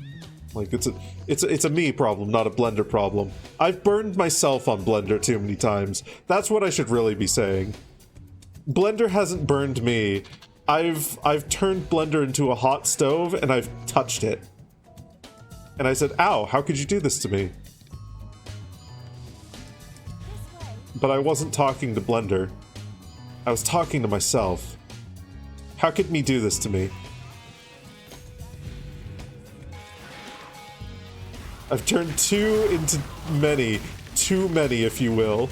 S2: like it's a me problem, not a Blender problem. I've burned myself on Blender too many times. That's what I should really be saying. Blender hasn't burned me. I've turned Blender into a hot stove and I've touched it. And I said, "Ow, how could you do this to me?" But I wasn't talking to Blender. I was talking to myself. How could me do this to me? I've turned two into many. Too many, if you will.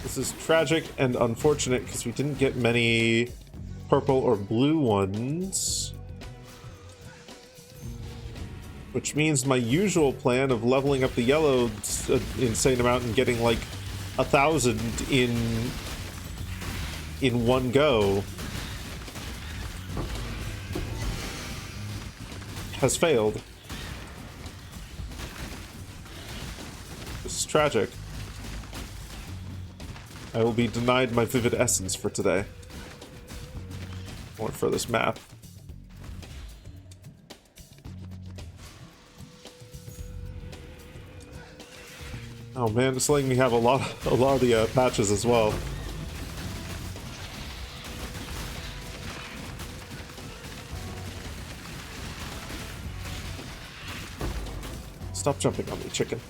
S2: This is tragic and unfortunate because we didn't get many purple or blue ones. Which means my usual plan of leveling up the yellow insane amount and getting like 1,000 in one go has failed. This is tragic. I will be denied my vivid essence for today. Or for this map. Oh man, it's letting me have a lot of the patches as well. Stop jumping on me, chicken.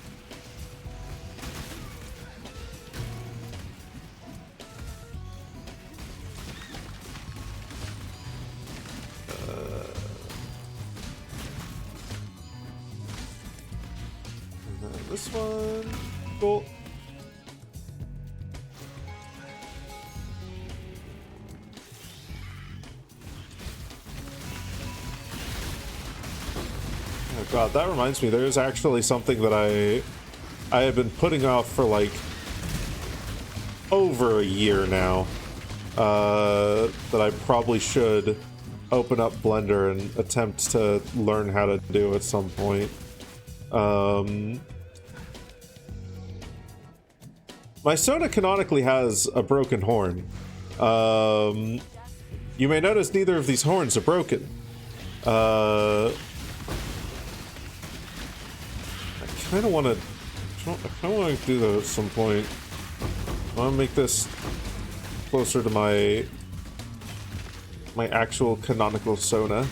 S2: And then this one. Cool. Oh god, that reminds me, there's actually something that I have been putting off for like over a year now. That I probably should open up Blender and attempt to learn how to do at some point. My Sona canonically has a broken horn. You may notice neither of these horns are broken. I kind of want to do that at some point. I want to make this closer to my actual canonical Sona.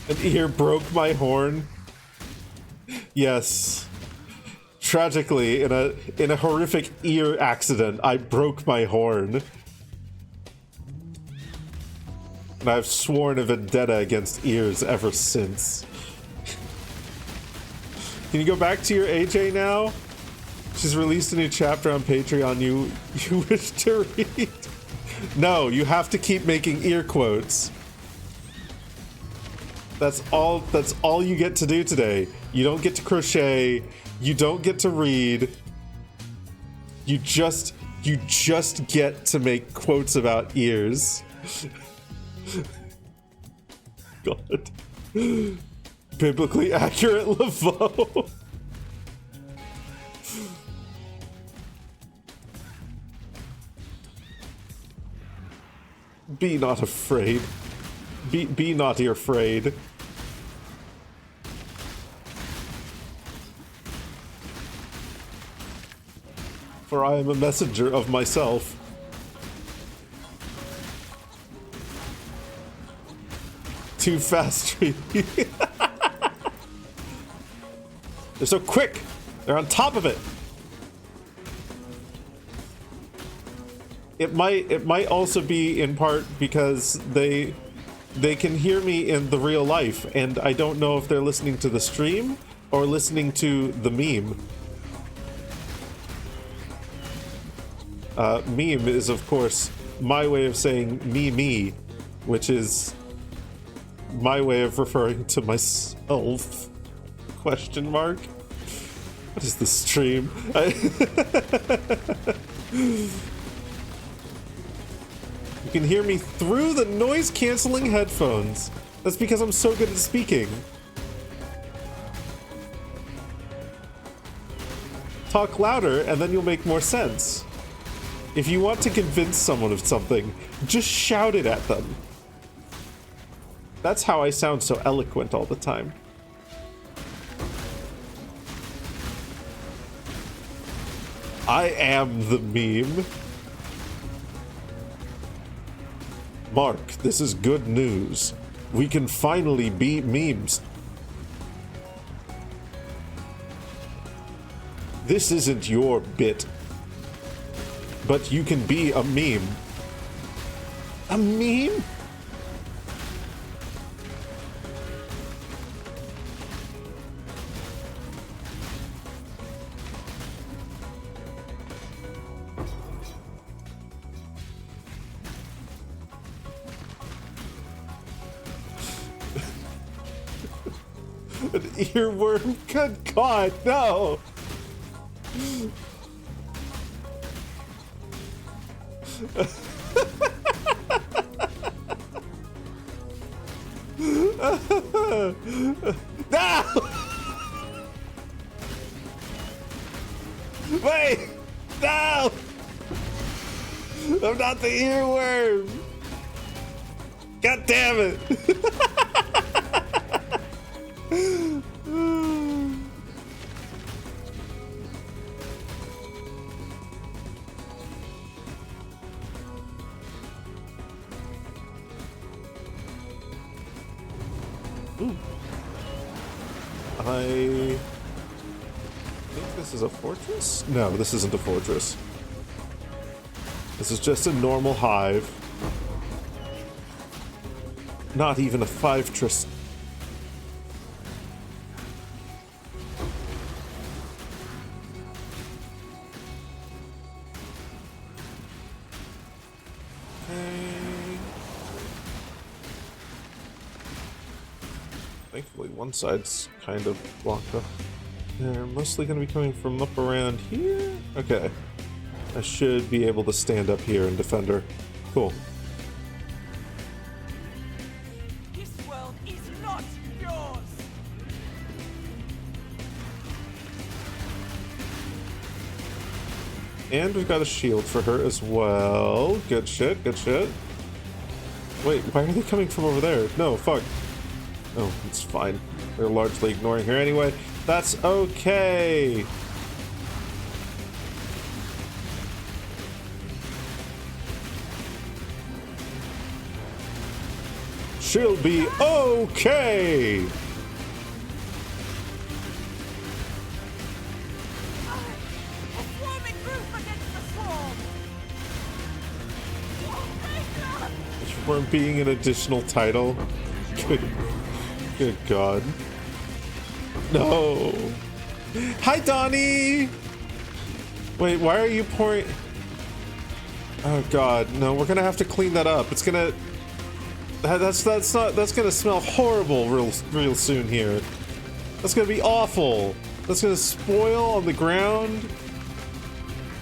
S2: An ear broke my horn. Yes. Tragically, in a horrific ear accident, I broke my horn. And I've sworn a vendetta against ears ever since. Can you go back to your AJ now? She's released a new chapter on Patreon you wish to read. No, you have to keep making ear quotes. That's all you get to do today. You don't get to crochet. You don't get to read. You just get to make quotes about ears. God. Biblically accurate Laveau. Be not afraid. Be not afraid. For I am a messenger of myself. Too fast, Treaty. They're so quick. They're on top of it. It might also be in part because they can hear me in the real life, and I don't know if they're listening to the stream or listening to the meme. Meme is, of course, my way of saying me, which is my way of referring to myself. Question mark? What is the stream? You can hear me through the noise-canceling headphones. That's because I'm so good at speaking. Talk louder, and then you'll make more sense. If you want to convince someone of something, just shout it at them. That's how I sound so eloquent all the time. I am the meme. Mark, this is good news. We can finally beat memes. This isn't your bit. But you can be a meme. A meme? An earworm? Good God, no! No! Wait! No! I'm not the earworm! God damn it! Ooh. I think this is a fortress? No, this isn't a fortress. This is just a normal hive. Not even a five-tress. Thankfully, one side's kind of blocked up. They're mostly going to be coming from up around here. Okay. I should be able to stand up here and defend her. Cool.
S6: This world is not yours.
S2: And we've got a shield for her as well. Good shit, good shit. Wait, why are they coming from over there? No, fuck. Oh, it's fine. They're largely ignoring her anyway. That's okay. She'll be okay.
S6: A swarming group against the swarm.
S2: For being an additional title. Good God. No. Hi, Donnie. Wait, why are you pouring? Oh God, no. We're gonna have to clean that up. It's gonna. That's gonna smell horrible real soon here. That's gonna be awful. That's gonna spoil on the ground.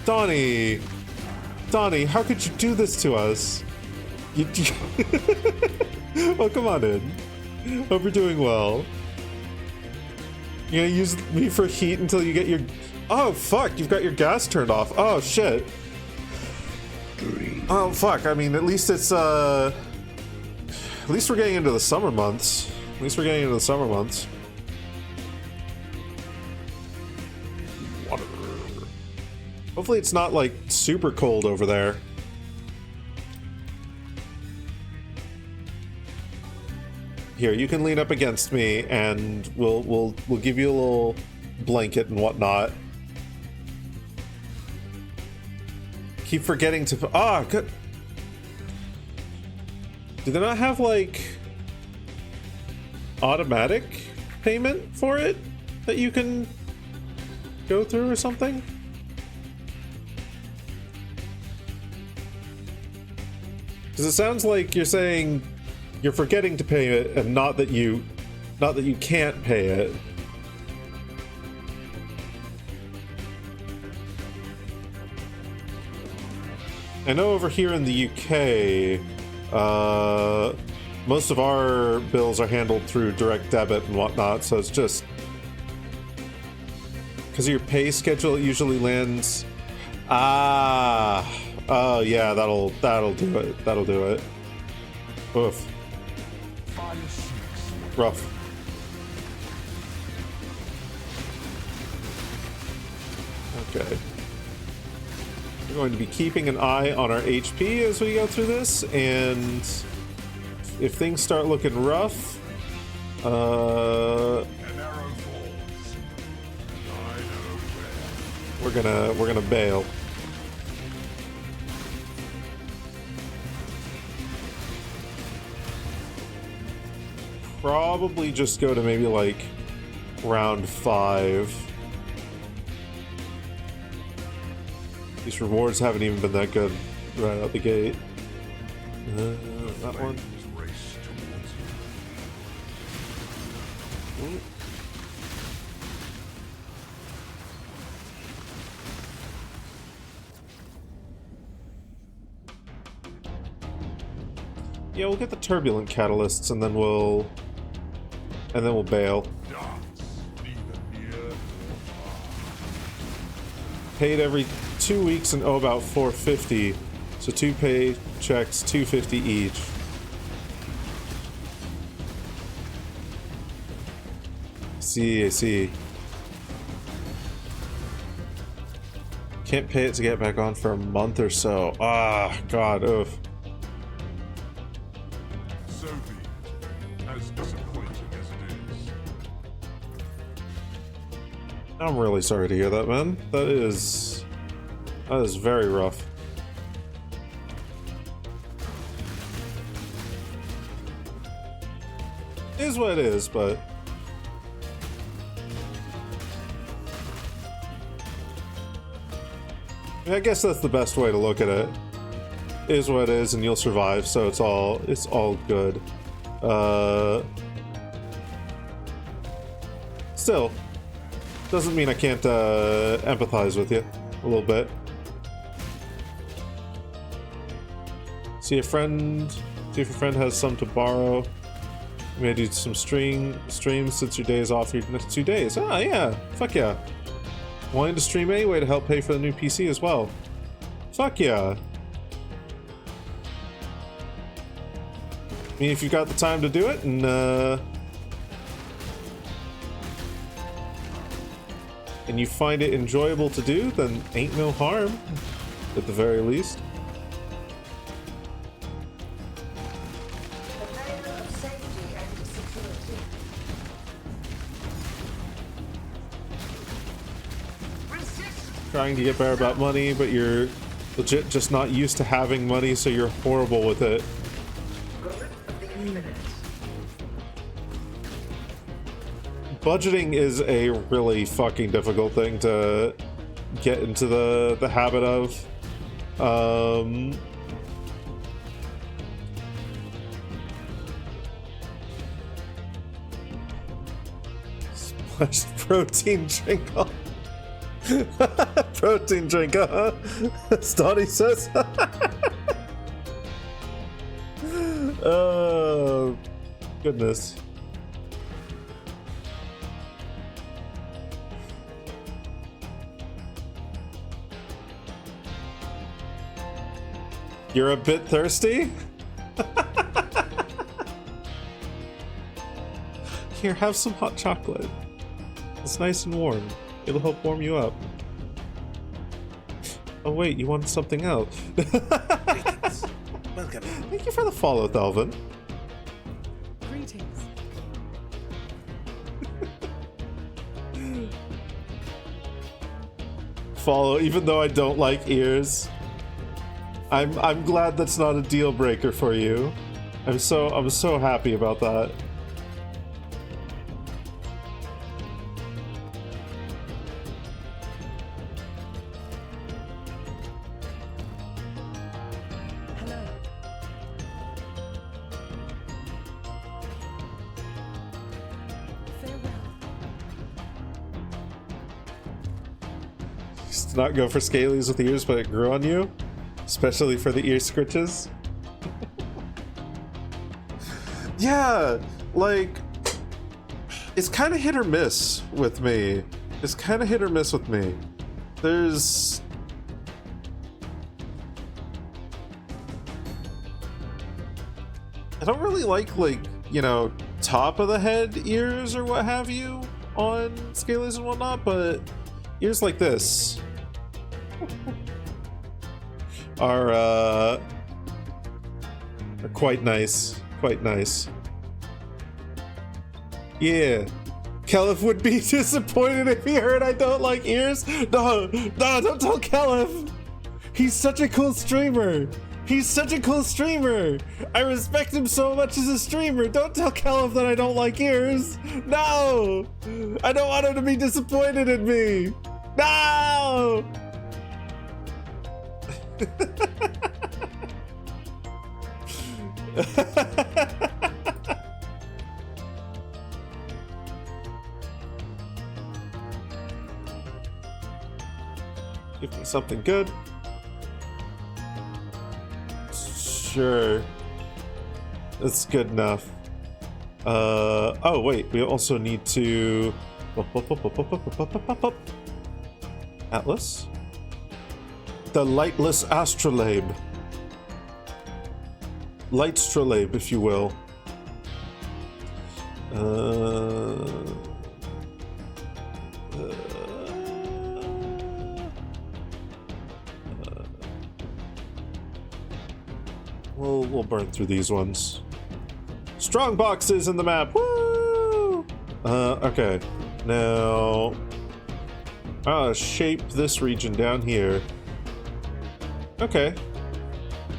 S2: Donnie, how could you do this to us? Oh, come on in. Hope you're doing well. You gonna use me for heat until you get your... Oh, fuck, you've got your gas turned off. Oh, shit. Oh, fuck, I mean, at least it's, At least we're getting into the summer months. Water. Hopefully it's not, like, super cold over there. Here, you can lean up against me, and we'll give you a little blanket and whatnot. Keep forgetting to... Ah, good. Do they not have, like, automatic payment for it that you can go through or something? Because it sounds like you're saying you're forgetting to pay it, and not that you can't pay it. I know over here in the UK, most of our bills are handled through direct debit and whatnot, so it's just because of your pay schedule, it usually lands. Oh yeah, that'll do it. That'll do it. Oof. Rough. Okay. We're going to be keeping an eye on our HP as we go through this, and if things start looking rough, we're gonna bail. Probably just go to maybe like round 5. These rewards haven't even been that good right out the gate. That one. Yeah, we'll get the turbulent catalysts and then we'll bail. Paid every 2 weeks and owe about $450. So 2 paychecks, $250 each. I see. Can't pay it to get back on for a month or so. Ah, God, oof.
S7: As disappointing as
S2: I'm really sorry to hear that, man. That is very rough. It is what it is, but I guess that's the best way to look at it. It is what it is, and you'll survive, so it's all good. Still, doesn't mean I can't empathize with you a little bit. See if your friend has some to borrow. Maybe do some streams since your day is off your next 2 days. Ah, yeah, fuck yeah. Wanting to stream anyway to help pay for the new PC as well. Fuck yeah. I mean, if you've got the time to do it, and you find it enjoyable to do, then ain't no harm, at the very least. Trying to get better about money, but you're legit just not used to having money, so you're horrible with it. Budgeting is a really fucking difficult thing to get into the habit of. Splashed protein drink on. Protein drink, Stoddy says. Oh, goodness. You're a bit thirsty? Here, have some hot chocolate. It's nice and warm. It'll help warm you up. Oh wait, you wanted something else.
S3: Greetings. Welcome.
S2: Thank you for the follow, Thelvin.
S6: Greetings.
S2: Follow, even though I don't like ears. I'm glad that's not a deal breaker for you. I'm so happy about that. Used to not go for scalies with ears, but it grew on you? Especially for the ear scritches? Yeah, like, it's kind of hit or miss with me. There's... I don't really like, you know, top of the head ears or what have you on scalies and whatnot, but ears like this are quite nice. Quite nice. Yeah. Kelif would be disappointed if he heard I don't like ears. No, don't tell Kelif. He's such a cool streamer. I respect him so much as a streamer. Don't tell Kelif that I don't like ears. No. I don't want him to be disappointed in me. No. Give me something good. Sure. That's good enough. Oh wait, we also need to... Atlas? The lightless astrolabe. Lightstrolabe, if you will. We'll burn through these ones. Strong boxes in the map. Woo! Okay. Now, Shape this region down here. Okay.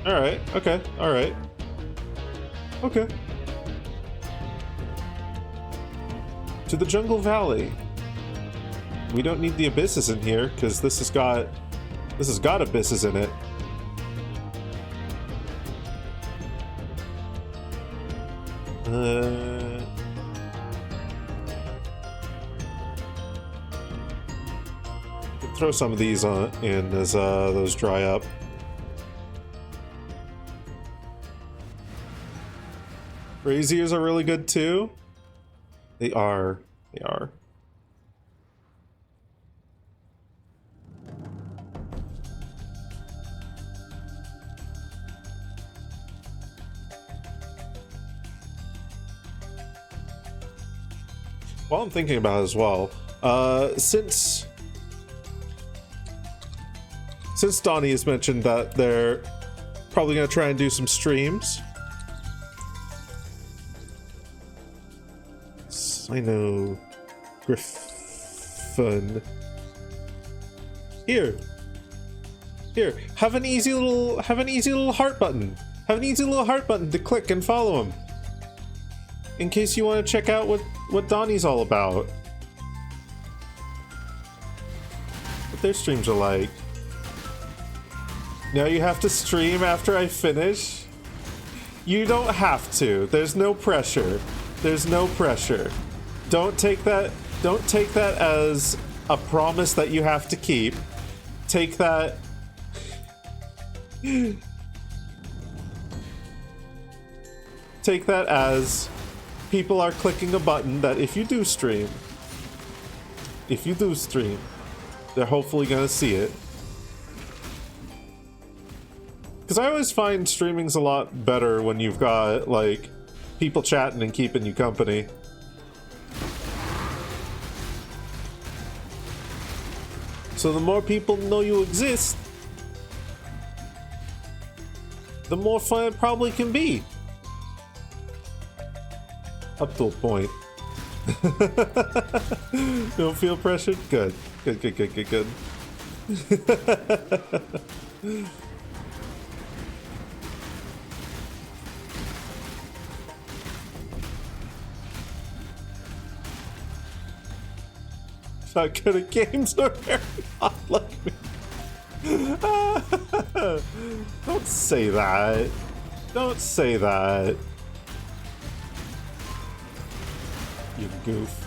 S2: Alright, okay, alright. Okay. To the Jungle Valley. We don't need the abysses in here, because this has got abysses in it. Throw some of these on in as those dry up. Braziers are really good too. They are. They are. While I'm thinking about it as well, since Donnie has mentioned that they're probably going to try and do some streams. I know, Griffin. Here, have an easy little heart button. Have an easy little heart button to click and follow him. In case you want to check out what Donnie's all about. What their streams are like. Now you have to stream after I finish? You don't have to. There's no pressure. There's no pressure. Don't take that as a promise that you have to keep. Take that as people are clicking a button that if you do stream, they're hopefully gonna see it. Because I always find streaming's a lot better when you've got, like, people chatting and keeping you company. So the more people know you exist, the more fun it probably can be. Up to a point. Don't feel pressured? Good. Good. Not good at games or very not like me. Don't say that. Don't say that. You goof.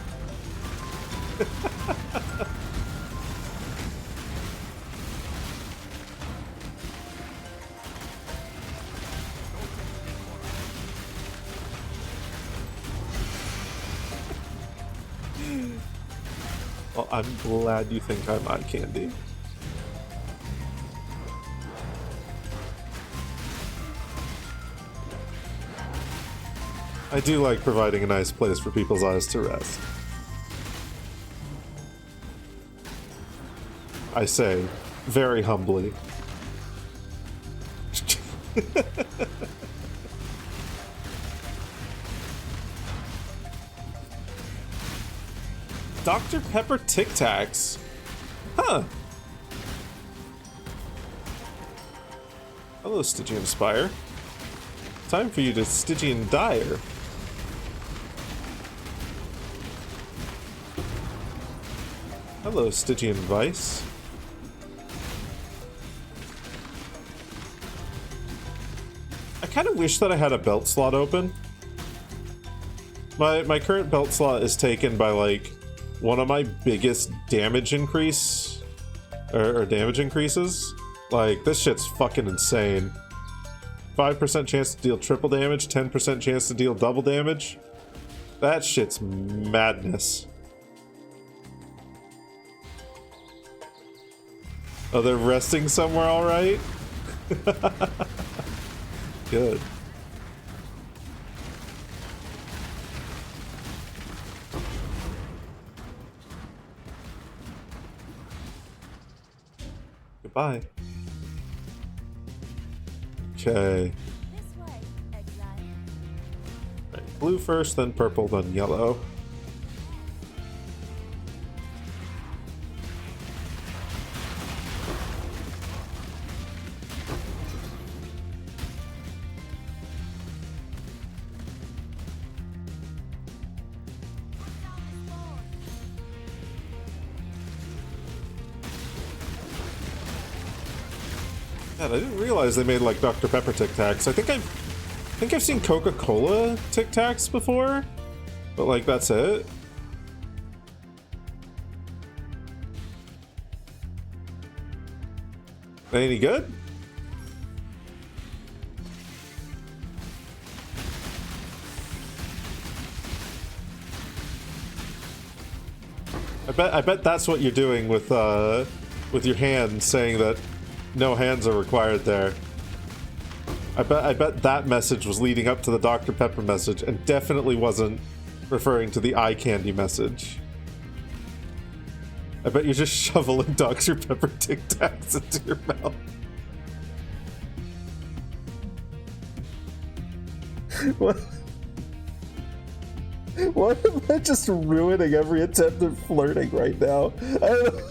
S2: Well, I'm glad you think I'm eye candy. I do like providing a nice place for people's eyes to rest. I say, very humbly. Dr. Pepper Tic Tacs. Huh. Hello, Stygian Spire. Time for you to Stygian Dire. Hello, Stygian Vice. I kind of wish that I had a belt slot open. My current belt slot is taken by, like, one of my biggest damage increase or damage increases. Like, this shit's fucking insane. 5% chance to deal triple damage, 10% chance to deal double damage. That shit's madness. Oh, they're resting somewhere, all right? Good. Goodbye. Okay. Right, blue first, then purple, then yellow. God, I didn't realize they made like Dr. Pepper Tic Tacs. I think I've seen Coca-Cola Tic Tacs before, but like that's it. Any good? I bet that's what you're doing with your hands, saying that no hands are required there. I bet that message was leading up to the Dr. Pepper message and definitely wasn't referring to the eye candy message. I bet you're just shoveling Dr. Pepper Tic Tacs into your mouth. What? Why am I just ruining every attempt at flirting right now? I don't know.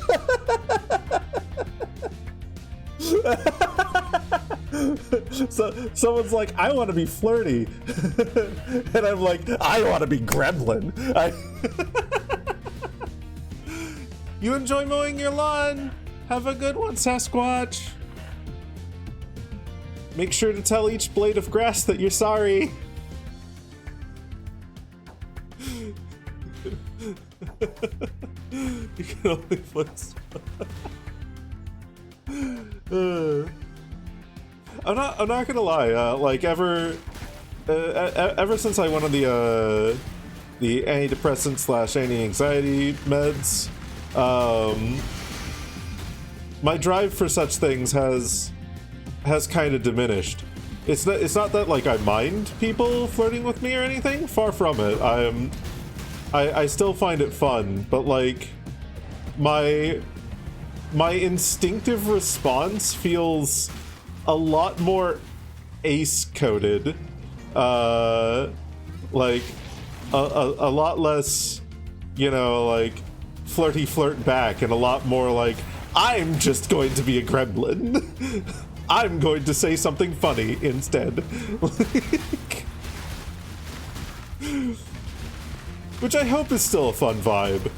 S2: So someone's like, I want to be flirty. And I'm like, I want to be gremlin. You enjoy mowing your lawn? Have a good one, Sasquatch. Make sure to tell each blade of grass that you're sorry. You can only flex. I'm not gonna lie. Like ever since I went on the antidepressant / anti-anxiety meds, my drive for such things has kind of diminished. It's not that like I mind people flirting with me or anything. Far from it. I still find it fun, but like my instinctive response feels a lot more ace coded, like a lot less, you know, like flirty flirt back, and a lot more like, I'm just going to be a gremlin. I'm going to say something funny instead. Which I hope is still a fun vibe.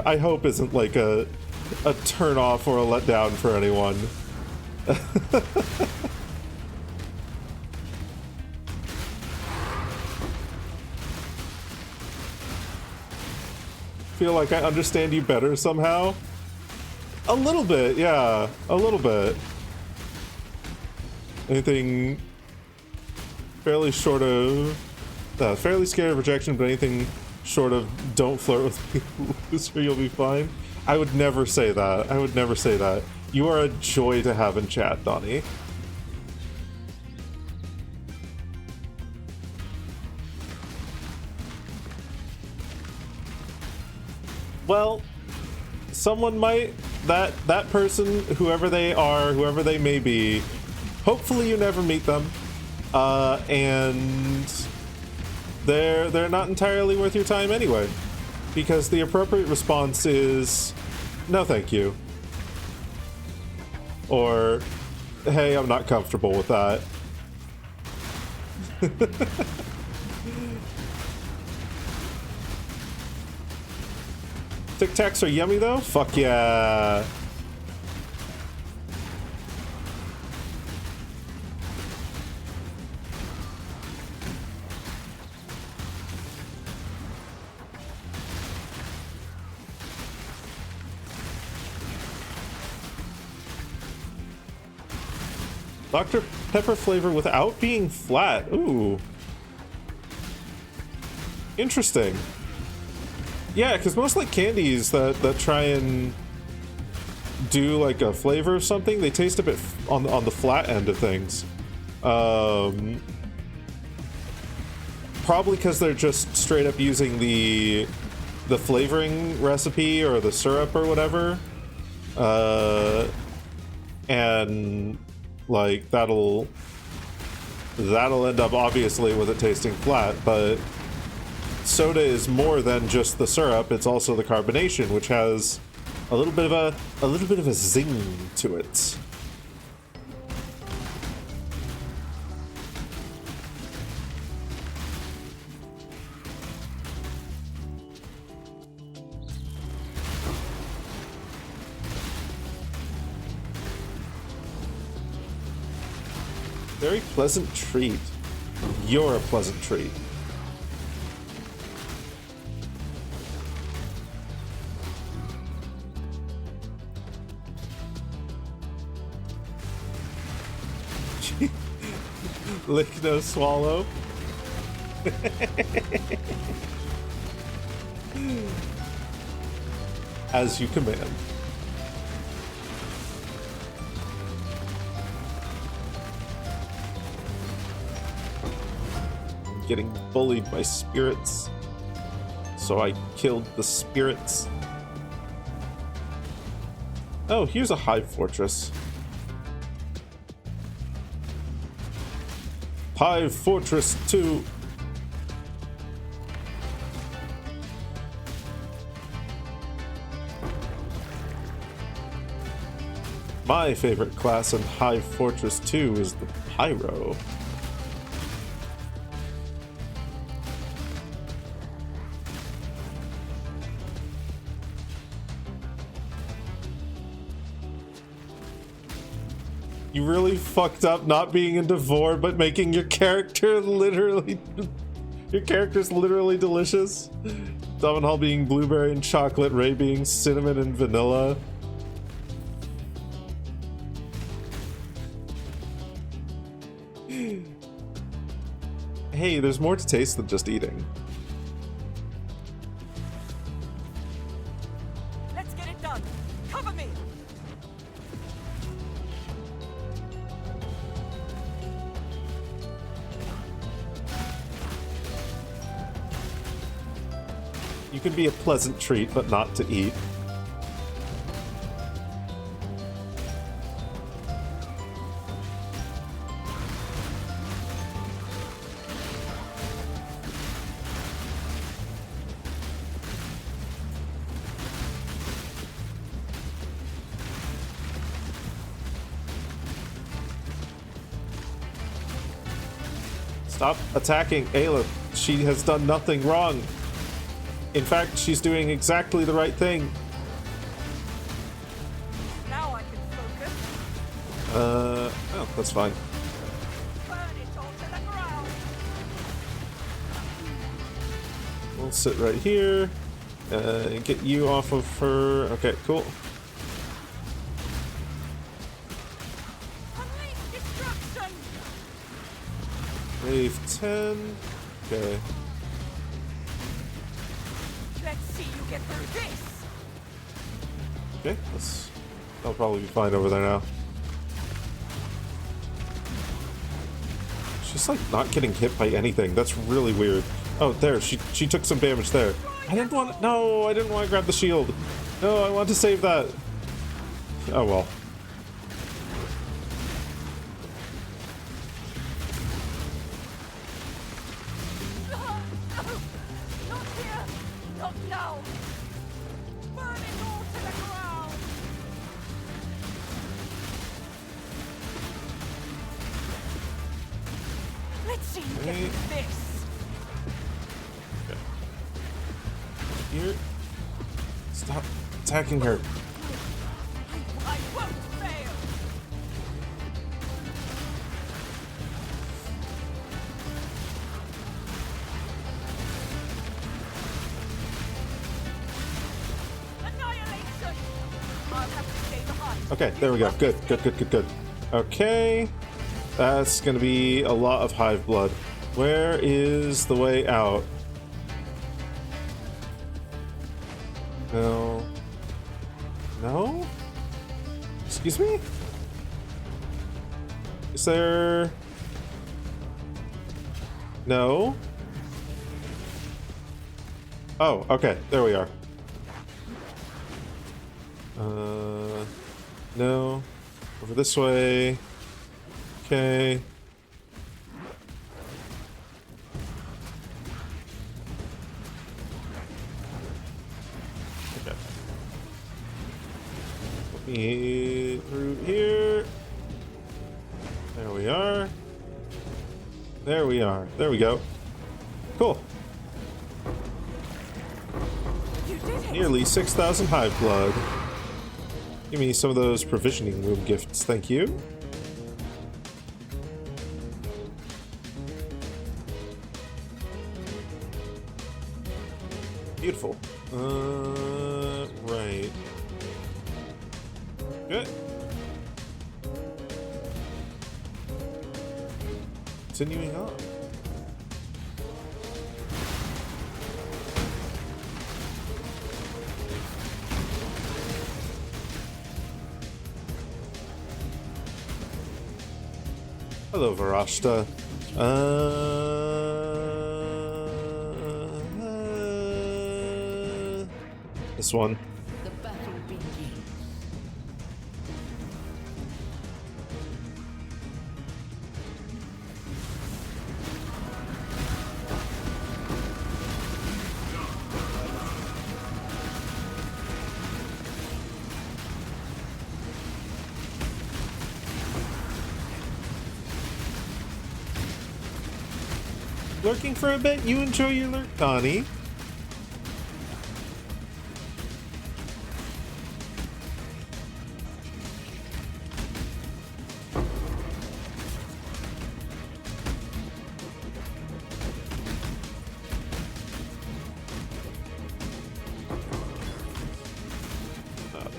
S2: I hope isn't like a turn off or a letdown for anyone. Feel like I understand you better somehow? A little bit, yeah. A little bit. Anything fairly short of... fairly scared of rejection, but anything short of don't flirt with me, loser, you'll be fine. I would never say that. I would never say that. You are a joy to have in chat, Donnie. Well, someone might, that person, whoever they are, whoever they may be, hopefully you never meet them, and they're not entirely worth your time anyway, because the appropriate response is no thank you, or hey, I'm not comfortable with that. Tic Tacs are yummy though? Fuck yeah. Dr. Pepper flavor without being flat. Ooh. Interesting. Yeah, because most like candies that try and do like a flavor of something, they taste a bit on the flat end of things. Probably because they're just straight up using the flavoring recipe or the syrup or whatever. And like that'll end up obviously with it tasting flat, but soda is more than just the syrup, it's also the carbonation, which has a little bit of a zing to it. Very pleasant treat. You're a pleasant treat. Lick, no swallow. As you command. I'm getting bullied by spirits, so I killed the spirits. Oh, here's a hive fortress. Hive Fortress 2. My favorite class in Hive Fortress 2 is the Pyro. You really fucked up not being into Vor, but making your character literally... Your character's literally delicious. Davenhall being blueberry and chocolate, Ray being cinnamon and vanilla. Hey, there's more to taste than just eating.
S6: Let's get it done. Cover me.
S2: You can be a pleasant treat, but not to eat. Stop attacking Ayla. She has done nothing wrong. In fact, she's doing exactly the right thing.
S6: Now I can focus.
S2: Oh, that's fine.
S6: Burn it all to the ground.
S2: We'll sit right here. Get you off of her. Okay, cool.
S6: Unleash destruction.
S2: Wave 10. Okay.
S6: Let's see you get through this.
S2: Okay, that'll probably be fine over there now. She's like not getting hit by anything. That's really weird. Oh, there, she took some damage there. I didn't want to grab the shield. No, I want to save that. Oh well.
S6: Not here. Not now. Burn it all to the ground. Let's see you get through this.
S2: Here. Stop attacking her.
S6: I won't fail. Annihilation. I'll have to stay behind.
S2: Okay, there we go. Good. Okay. That's gonna be a lot of hive blood. Where is the way out? No. No? Excuse me? Is there... No? Oh, okay. There we are. No. Over this way. Okay. Okay. Let me through here. There we are. There we are. There we go. Cool.
S6: You did it.
S2: Nearly 6,000 hive blood. Give me some of those provisioning room gifts, thank you. Beautiful. Right. Good. Continuing on. Hello, Varashta. This one.
S7: The battle begins.
S2: Lurking for a bit? You enjoy your lurk, Donnie.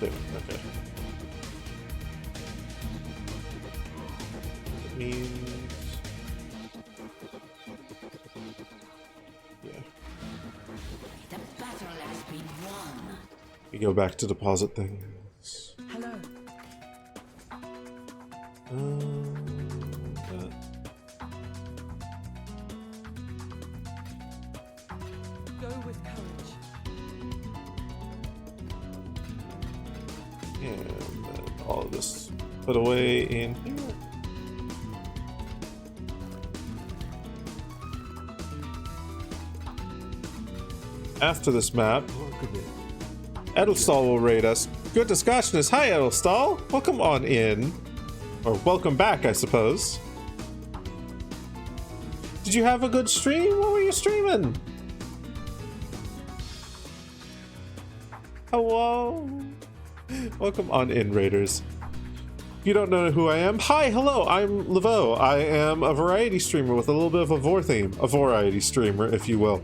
S2: Okay. It means... yeah.
S7: The battle has been won.
S2: We go back to deposit things.
S7: Hello.
S2: That.
S6: Go with courage.
S2: And then all of this put away in here. After this map, Edelstal will raid us. Good discussionist. Hi, Edelstal. Welcome on in. Or welcome back, I suppose. Did you have a good stream? What were you streaming? Hello. Welcome on in, raiders. If you don't know who I am, hi, hello, I'm Laveau. I am a variety streamer with a little bit of a vor theme. A variety streamer, if you will.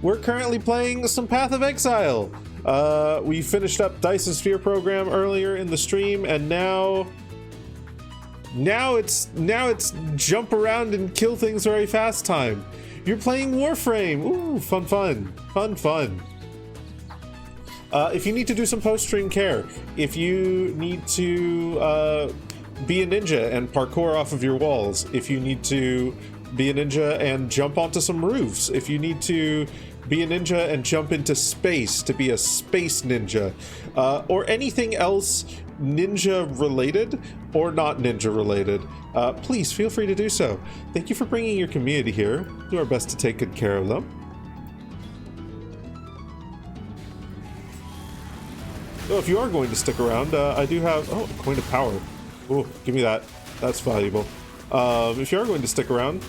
S2: We're currently playing some Path of Exile. We finished up Dyson Sphere program earlier in the stream, and now it's jump around and kill things very fast time. You're playing Warframe. Ooh, fun. If you need to do some post-stream care, if you need to be a ninja and parkour off of your walls, if you need to be a ninja and jump onto some roofs, if you need to be a ninja and jump into space to be a space ninja, or anything else ninja related or not ninja related, please feel free to do so. Thank you for bringing your community here. Do our best to take good care of them. So if you are going to stick around, I do have... oh, a coin of power. Oh, give me that. That's valuable. If you are going to stick around,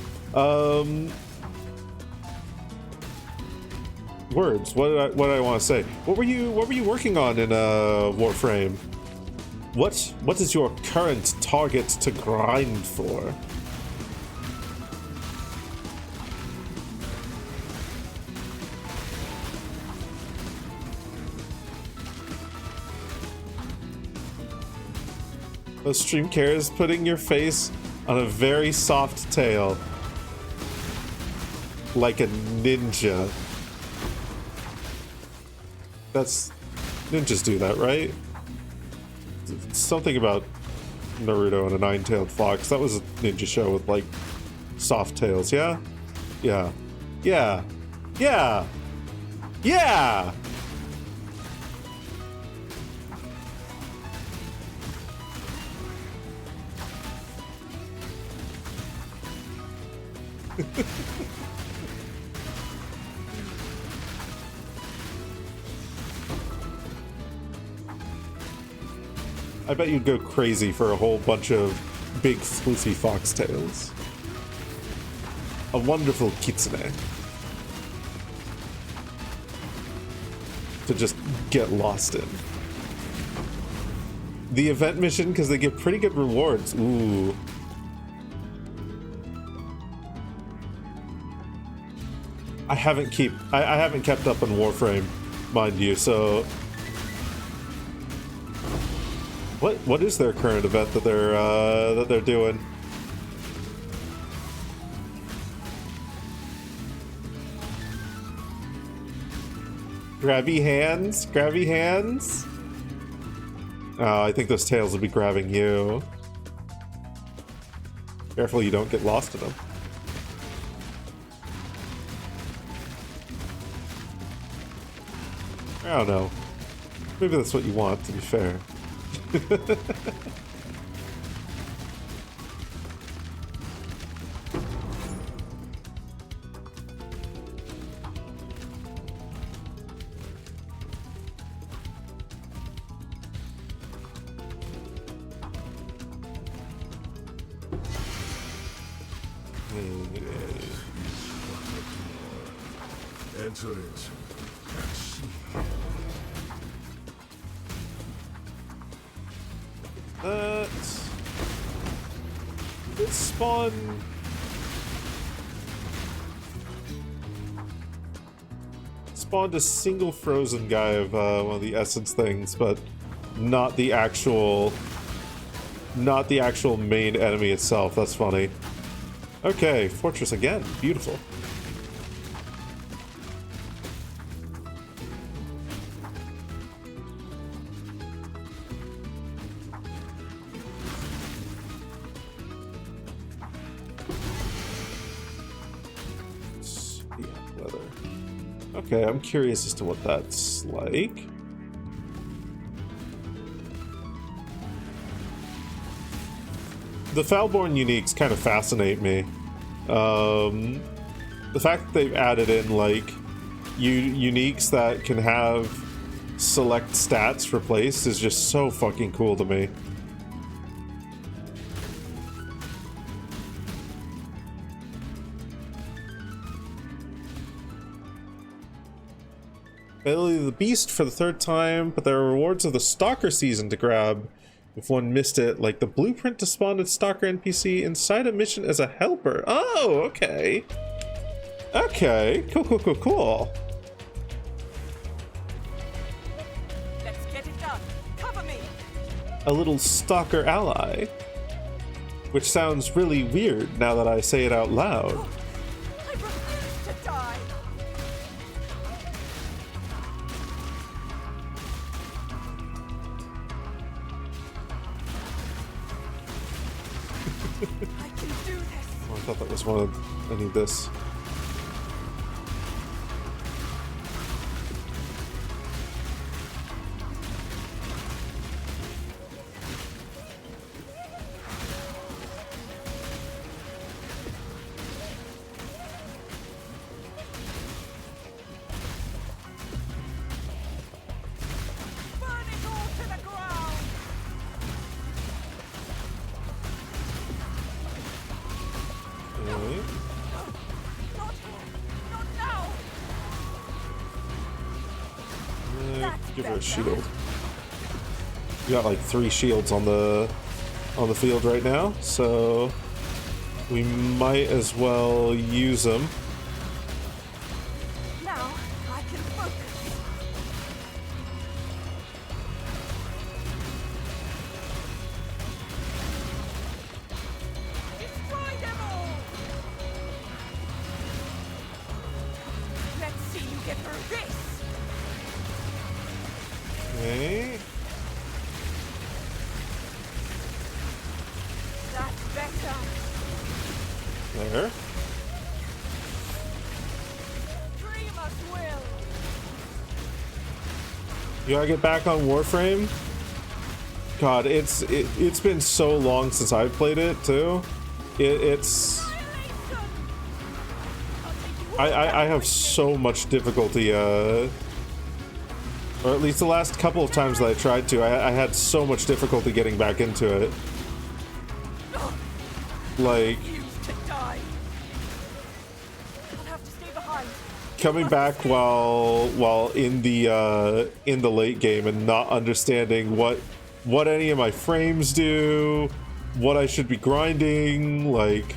S2: words. What did I want to say? What were you working on in Warframe? What is your current target to grind for? The stream care is putting your face on a very soft tail. Like a ninja. That's... ninjas do that, right? Something about Naruto and a nine-tailed fox. That was a ninja show with, like, soft tails, yeah? Yeah. Yeah. Yeah! Yeah! I bet you'd go crazy for a whole bunch of big floofy foxtails. A wonderful kitsune. To just get lost in. The event mission, because they get pretty good rewards. Ooh. I haven't kept up on Warframe, mind you, so what is their current event that they're doing? Grabby hands? Grabby hands? Oh, I think those tails will be grabbing you. Careful you don't get lost in them. I don't know. Maybe that's what you want, to be fair.
S3: Enter it.
S2: Let's spawn. Spawned a single frozen guy of one of the essence things, but not the actual main enemy itself. That's funny. Okay, fortress again. Beautiful. Okay, I'm curious as to what that's like. The Foulborn uniques kind of fascinate me. The fact that they've added in, like, uniques that can have select stats replaced is just so fucking cool to me. Belly of the Beast for the third time, but there are rewards of the Stalker season to grab if one missed it, like the blueprint to spawn a Stalker NPC inside a mission as a helper. Oh, okay. Okay, cool.
S6: Let's get it done. Cover me.
S2: A little Stalker ally. Which sounds really weird now that I say it out loud.
S6: I refuse to die. I can do this.
S2: Oh, I thought that was one of... I need this.
S6: Burn it all to the ground.
S2: Okay.
S6: Not here. Not now.
S2: Give her a shield. You got like 3 shields on the field right now, so we might as well use them.
S6: Now I can focus. Destroy them all. Let's see you get through this.
S2: Okay.
S6: That's better.
S2: There.
S6: Dreamers will.
S2: You gotta get back on Warframe? God, it's been so long since I've played it too. It's I have so much difficulty or at least the last couple of times that I tried to, I had so much difficulty getting back into it. Like,
S6: To die. I'll have to stay behind.
S2: coming back while in the late game and not understanding what any of my frames do, what I should be grinding, like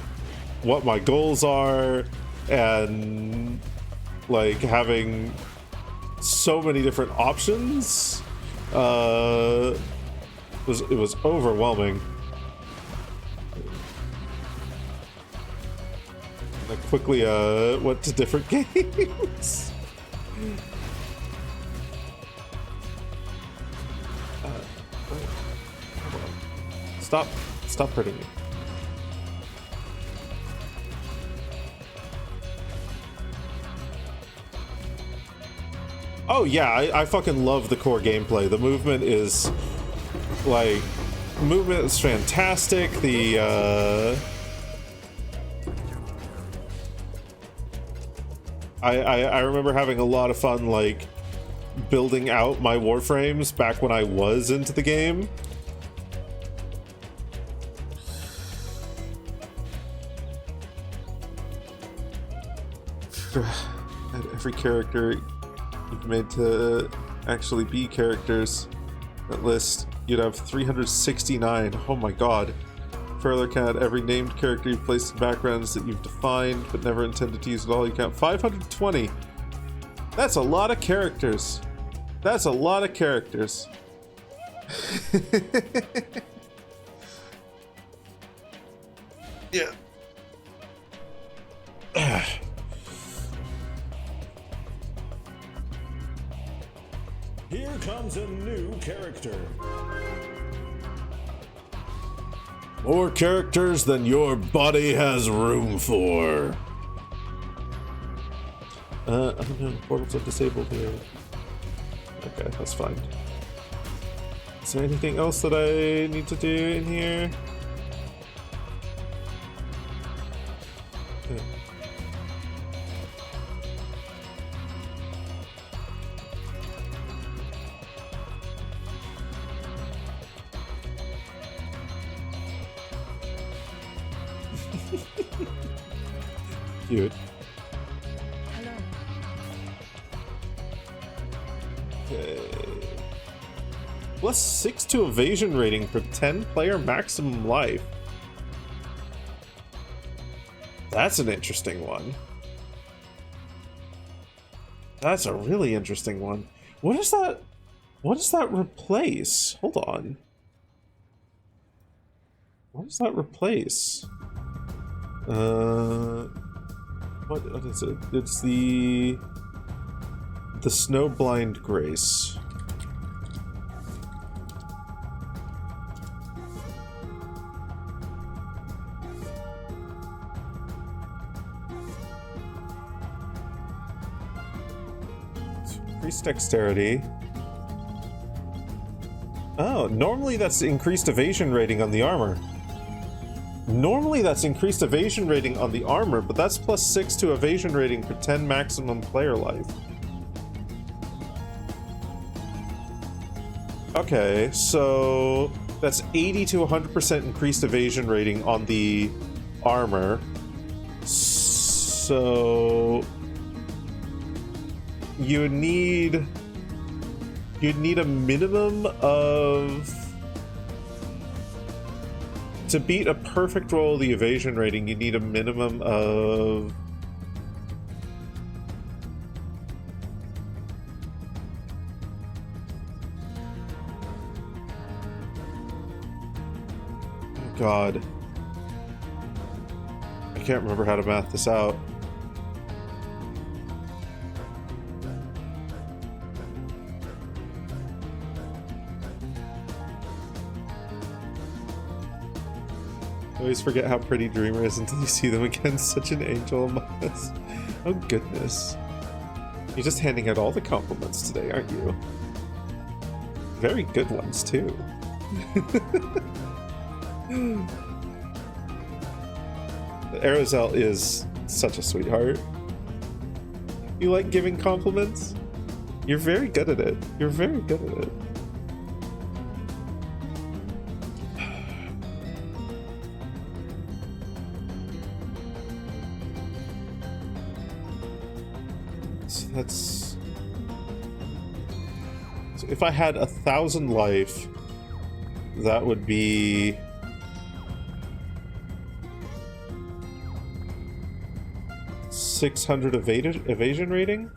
S2: what my goals are, and like having so many different options it was overwhelming. I quickly went to different games. Stop hurting me. Oh yeah, I fucking love the core gameplay. The movement is like, movement is fantastic. The I remember having a lot of fun like building out my warframes back when I was into the game. And every character you've made to actually be characters. That list, you'd have 369. Oh my god. Further count every named character you've placed in backgrounds that you've defined but never intended to use at all. You count 520. That's a lot of characters. That's a lot of characters. Yeah.
S3: Here comes a new character.
S2: More characters than your body has room for. Oh no, portals are disabled here. Okay, that's fine. Is there anything else that I need to do in here? Okay. Cute.
S6: Hello.
S2: Okay. +6 to evasion rating for 10-player maximum life. That's an interesting one. That's a really interesting one. What is that? What does that replace? Hold on. What does that replace? What is it? It's the Snowblind Grace. Increased dexterity. Oh, normally that's increased evasion rating on the armor. Normally that's increased evasion rating on the armor, but that's +6 to evasion rating for 10 maximum player life. Okay, so that's 80 to 100% increased evasion rating on the armor. So you'd need a minimum of, to beat a perfect roll of the evasion rating, you need a minimum of God. I can't remember how to math this out. I always forget how pretty Dreamer is until you see them again. Such an angel among us. Oh goodness. You're just handing out all the compliments today, aren't you? Very good ones, too. Aerozel is such a sweetheart. You like giving compliments? You're very good at it. You're very good at it. So that's... So if I had 1,000 life, that would be... 600 evasion rating.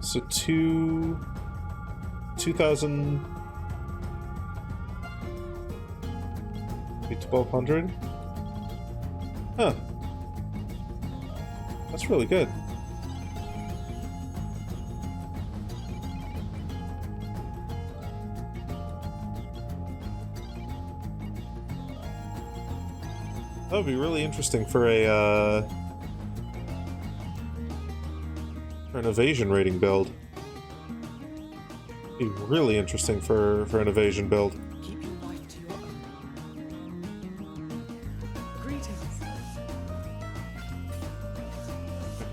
S2: So 2,000. 1,200. Huh. That's really good. That would be really interesting for an evasion rating build. Be really interesting for an evasion build.
S8: Keep your life to your own. Greetings.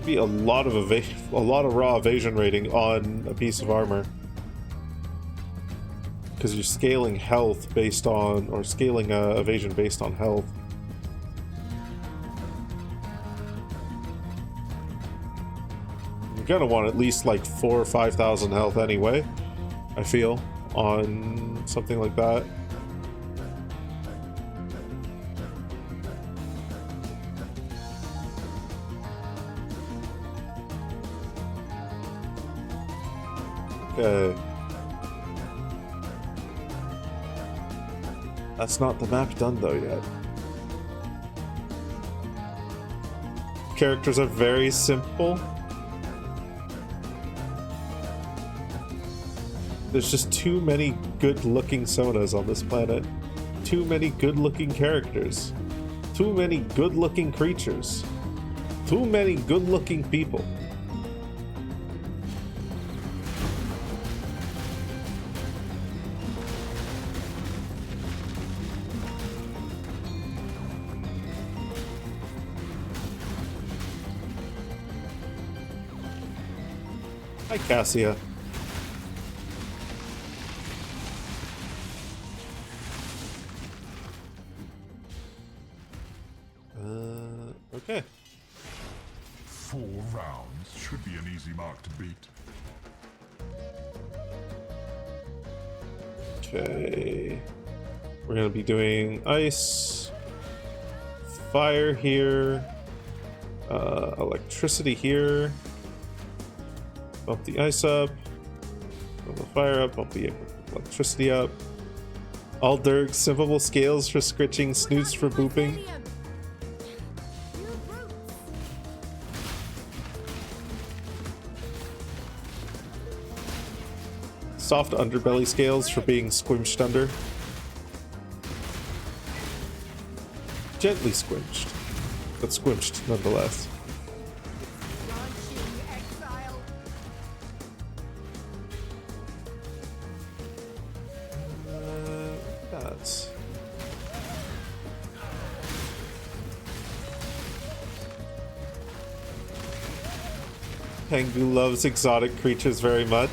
S2: Be a lot of raw evasion rating on a piece of armor. Because you're scaling health based on, or scaling evasion based on health. You're gonna want at least like 4,000 or 5,000 health anyway, I feel, on something like that. Okay. That's not the map done though yet. Characters are very simple. There's just too many good-looking sonas on this planet. Too many good-looking characters. Too many good-looking creatures. Too many good-looking people. Hi, Cassia. Okay.
S9: 4 rounds should be an easy mark to beat.
S2: Okay. We're gonna be doing ice, fire here, electricity here. Bump the ice up, bump the fire up, bump the electricity up. All Dirk, sippable scales for scritching, snoots for booping. Soft underbelly scales for being squinched under. Gently squinched, but squinched nonetheless. That's... Tengu loves exotic creatures very much.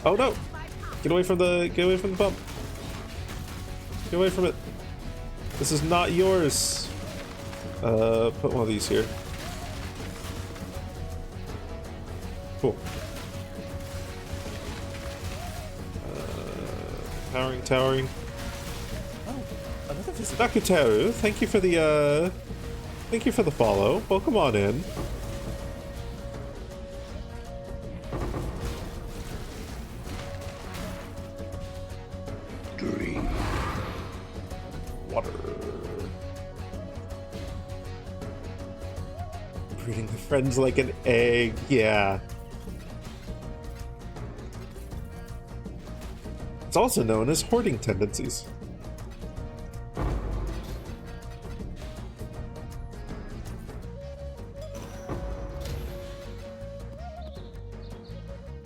S2: Oh no! Get away from the bump. Get away from it. This is not yours. Put one of these here. Cool. Towering. Oh, another visit. Nakutaru, thank you for the follow. Welcome on in. Water. Breeding the friends like an egg, yeah. It's also known as hoarding tendencies.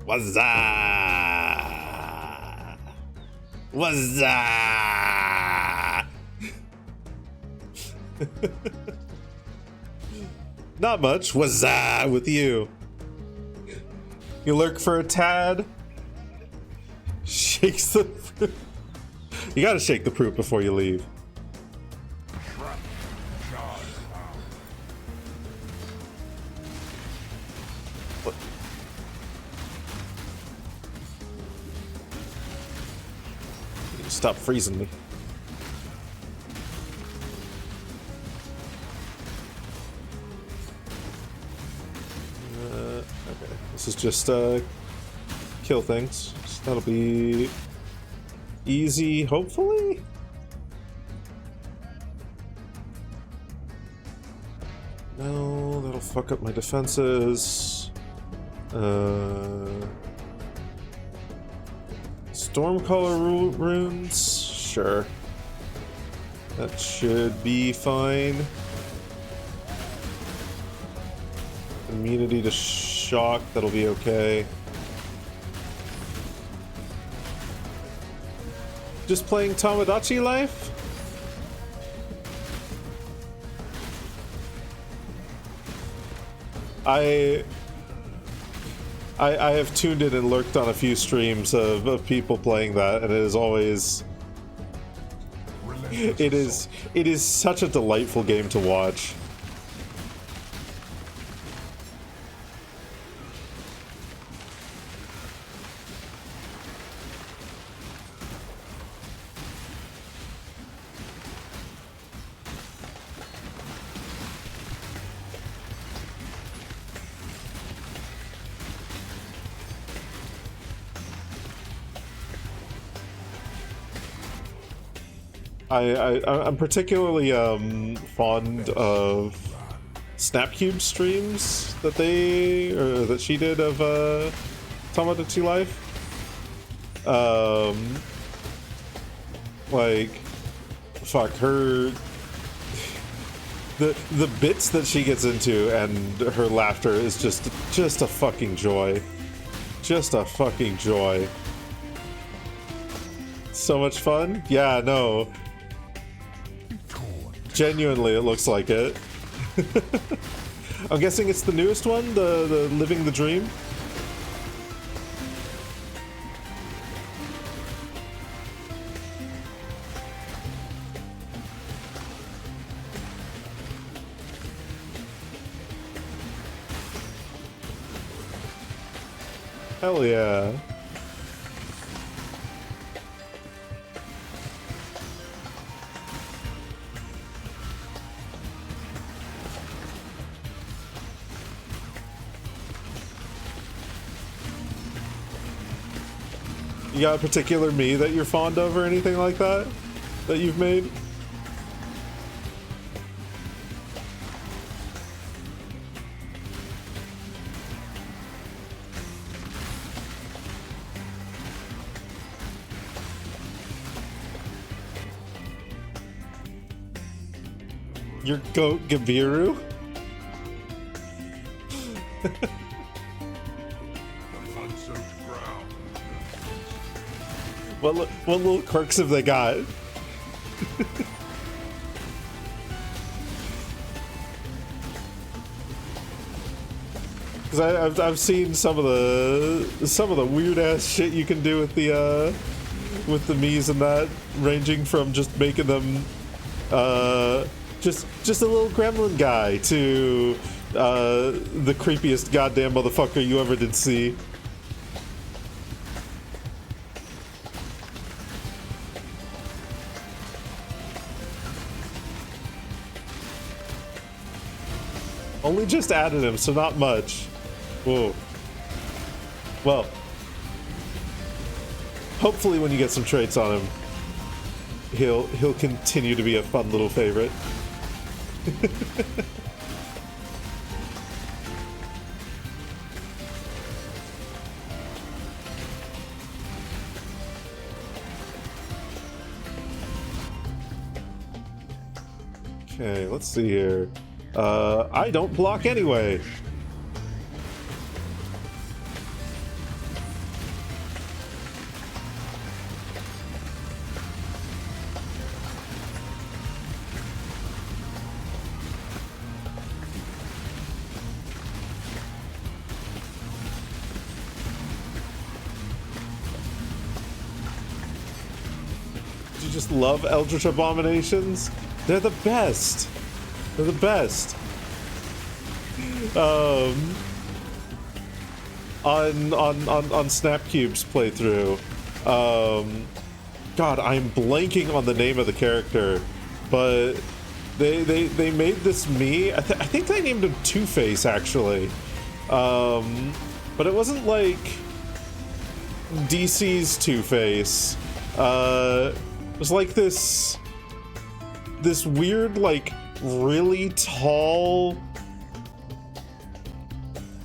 S2: Wazza! Wazza! Not much. Wazza with you. You lurk for a tad. Shakes the fruit. You gotta shake the fruit before you leave. What? You stop freezing me. this is just kill things. So that'll be easy, hopefully. No, that'll fuck up my defenses. Stormcaller runes? Sure. That should be fine. Immunity to shock, that'll be okay. Just playing Tomodachi Life? I have tuned in and lurked on a few streams of people playing that, and it is always it is such a delightful game to watch. I'm particularly fond of Snapcube streams that that she did of Tomodachi Life. Like, fuck her. The bits that she gets into and her laughter is just a fucking joy. Just a fucking joy. So much fun? Yeah, no. Genuinely, it looks like it. I'm guessing it's the newest one, the Living the Dream. Hell yeah. You got a particular me that you're fond of or anything like that you've made? Your goat Gabiru? What little quirks have they got? Because I've seen some of the weird ass shit you can do with the Miis and that, ranging from just making them just a little gremlin guy to the creepiest goddamn motherfucker you ever did see. Only just added him, so not much. Whoa. Well, hopefully when you get some traits on him, he'll continue to be a fun little favorite. Okay, let's see here. I don't block anyway. Do you just love Eldritch Abominations? They're the best. They're the best. On Snapcube's playthrough, God, I'm blanking on the name of the character, but they made this Mii. I think they named him Two-Face actually, but it wasn't like DC's Two-Face. It was like this weird, like, really tall,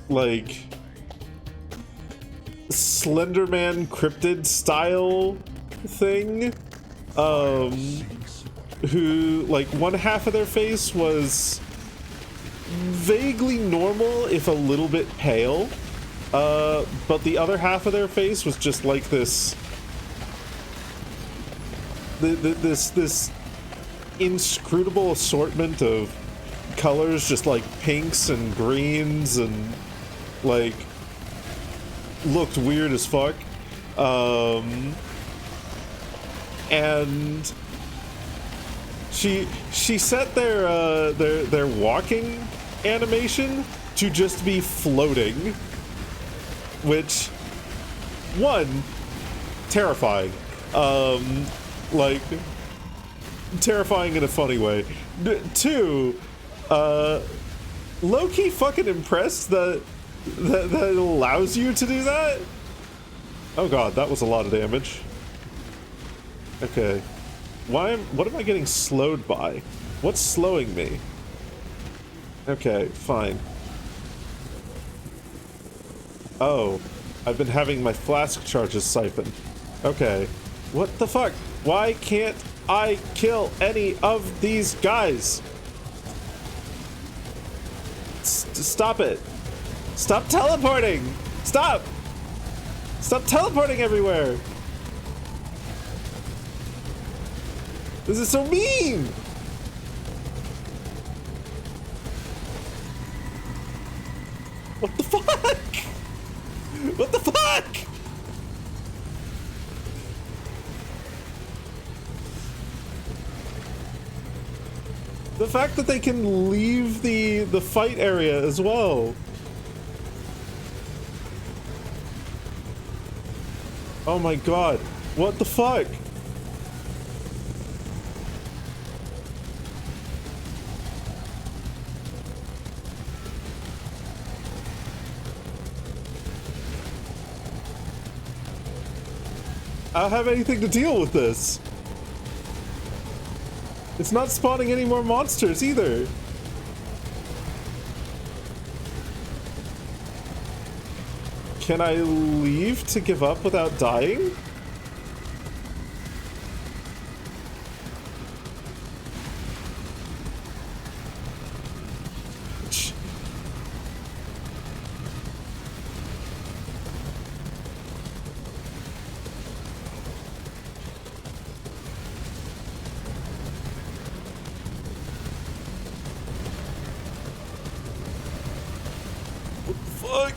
S2: like, Slenderman cryptid style thing. Who, like, one half of their face was vaguely normal, if a little bit pale. But the other half of their face was just like this inscrutable assortment of colors, just like pinks and greens, and like looked weird as fuck. And she set their walking animation to just be floating, which, one, terrifying. Like, terrifying in a funny way. Two, low-key fucking impressed that it allows you to do that. Oh god, that was a lot of damage. Okay. What am I getting slowed by? What's slowing me? Okay, fine. Oh, I've been having my flask charges siphoned. Okay. What the fuck? Why can't I kill any of these guys? Stop it. Stop teleporting! Stop! Stop teleporting everywhere! This is so mean! What the fuck? What the fuck? The fact that they can leave the fight area as well. Oh my god. What the fuck? I don't have anything to deal with this. It's not spawning any more monsters either. Can I leave to give up without dying? Fuck!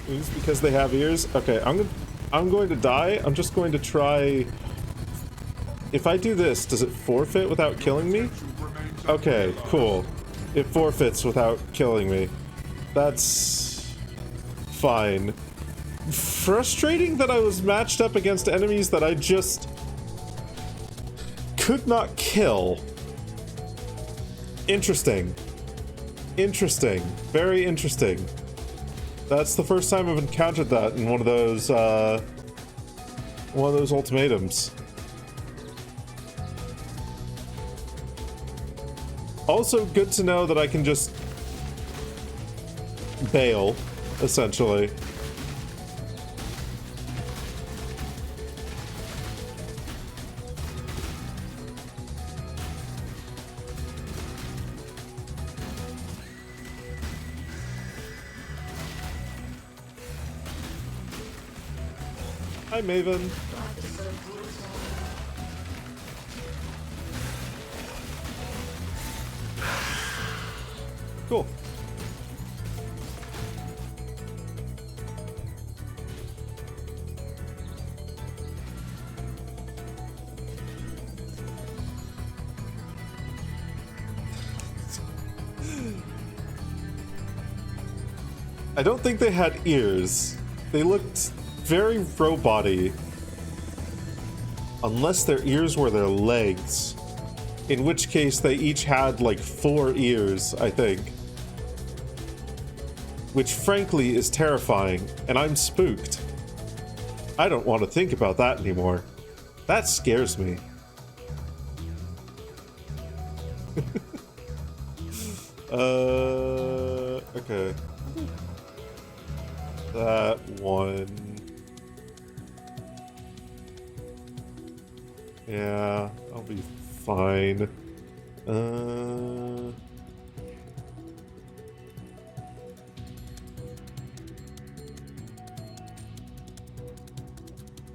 S2: Ears because they have ears? Okay, I'm going to die. I'm just going to try. If I do this, does it forfeit without killing me? Okay, cool. It forfeits without killing me. That's fine. Frustrating that I was matched up against enemies that I just could not kill. Interesting. Interesting. Very interesting. That's the first time I've encountered that in one of those ultimatums. Also good to know that I can just bail, essentially. Hi, Maven. Cool. I don't think they had ears. They looked very robot-y. Unless their ears were their legs. In which case they each had like 4 ears, I think. Which frankly is terrifying, and I'm spooked. I don't want to think about that anymore. That scares me. Okay. That one. Yeah, I'll be fine.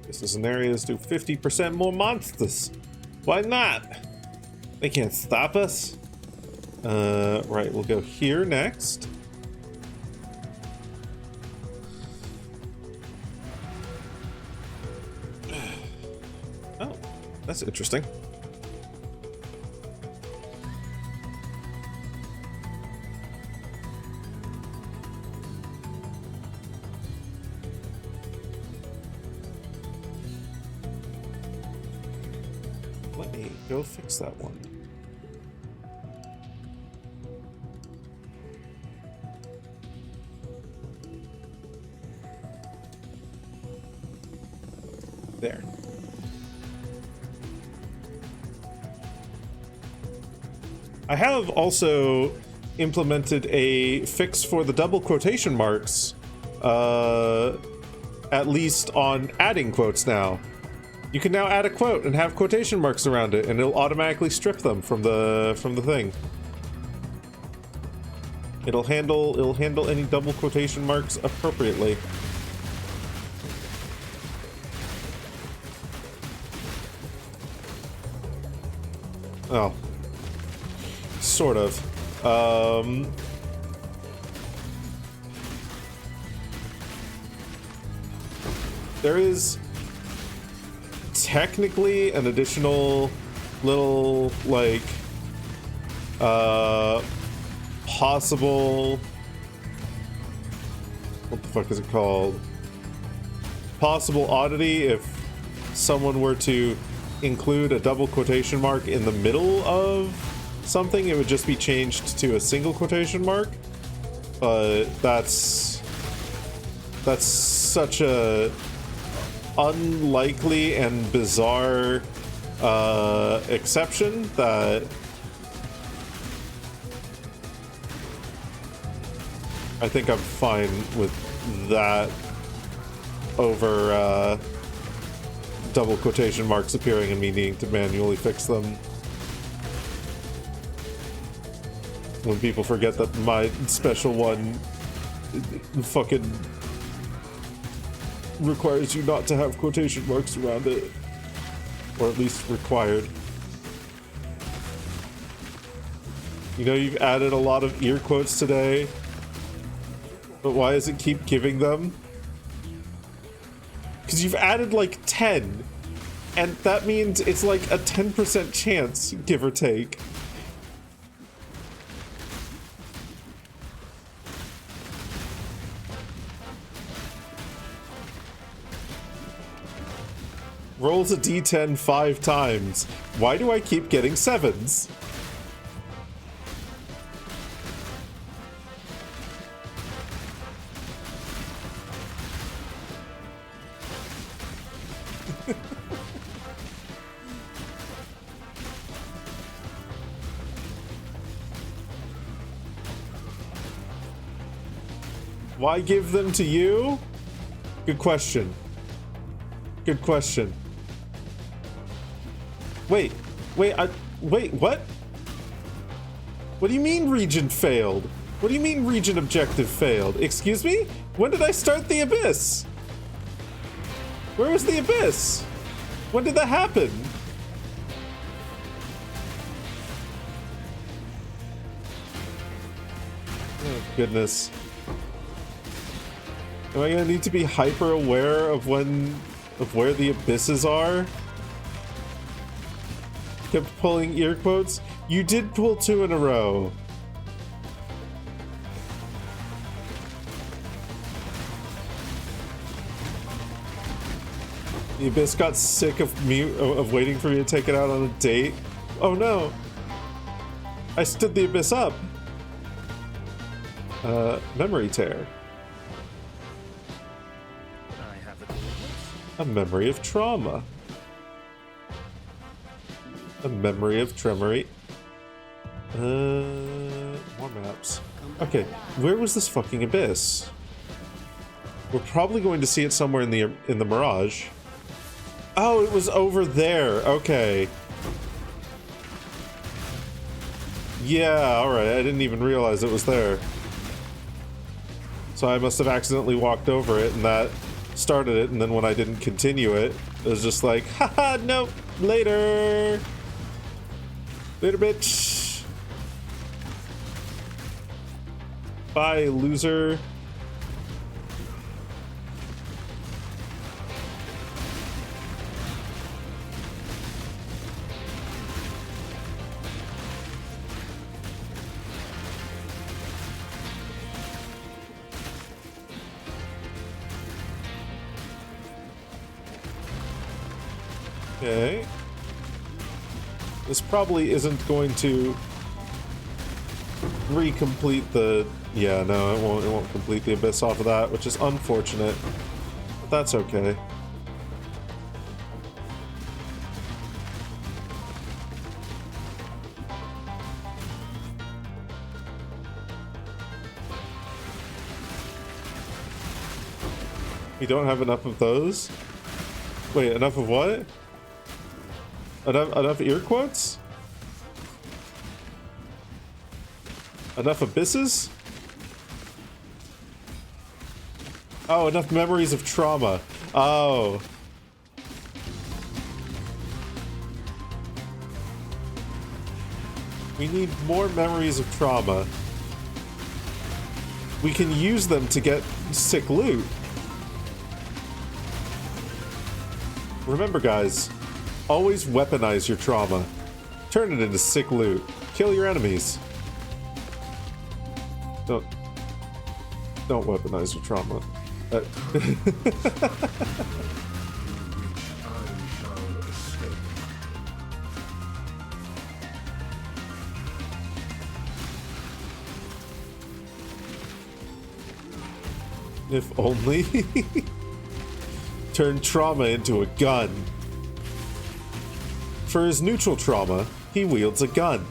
S2: This is an area that's do 50% more monsters. Why not? They can't stop us. Right, we'll go here next. Oh, that's interesting. Let me go fix that one. There. I have also implemented a fix for the double quotation marks, at least on adding quotes now. You can now add a quote and have quotation marks around it, and it'll automatically strip them from the thing. It'll handle any double quotation marks appropriately. Oh. Sort of. There is technically an additional little, like, possible... What the fuck is it called? Possible oddity if someone were to include a double quotation mark in the middle of something, it would just be changed to a single quotation mark. But that's such a unlikely and bizarre exception that I think I'm fine with that over double quotation marks appearing and me needing to manually fix them. When people forget that my special one fucking requires you not to have quotation marks around it. Or at least required. You know, you've added a lot of ear quotes today, but why does it keep giving them? Because you've added like 10, and that means it's like a 10% chance, give or take. Rolls a d10 5 times. Why do I keep getting 7s? Why give them to you? Good question. Good question. Wait, what? What do you mean region failed? What do you mean region objective failed? Excuse me? When did I start the abyss? Where was the abyss? When did that happen? Oh, goodness. Am I gonna need to be hyper aware of where the abysses are? Kept pulling ear quotes. You did pull 2 in a row. The abyss got sick of me waiting for me to take it out on a date. Oh no. I stood the abyss up. Memory tear. A memory of trauma. A memory of tremory. More maps. Okay, where was this fucking abyss? We're probably going to see it somewhere in the Mirage. Oh, it was over there. Okay. Yeah, alright. I didn't even realize it was there. So I must have accidentally walked over it and that started it, and then when I didn't continue it, it was just like, haha, nope, later. Later, bitch. Bye, loser. Okay. This probably isn't going to recomplete the... Yeah, no, it won't complete the abyss off of that, which is unfortunate. But that's okay. We don't have enough of those? Wait, enough of what? Enough ear quotes? Enough abysses? Oh, enough memories of trauma. Oh. We need more memories of trauma. We can use them to get sick loot. Remember, guys, always weaponize your trauma. Turn it into sick loot. Kill your enemies. Don't weaponize your trauma. If only. Turn trauma into a gun. For his neutral trauma, he wields a gun.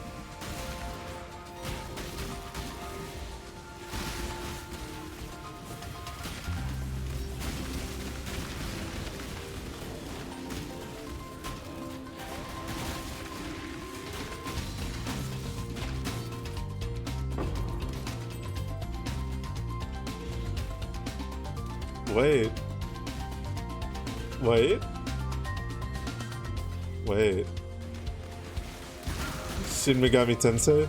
S2: Wait. Wait. Wait. Shin Megami Tensei?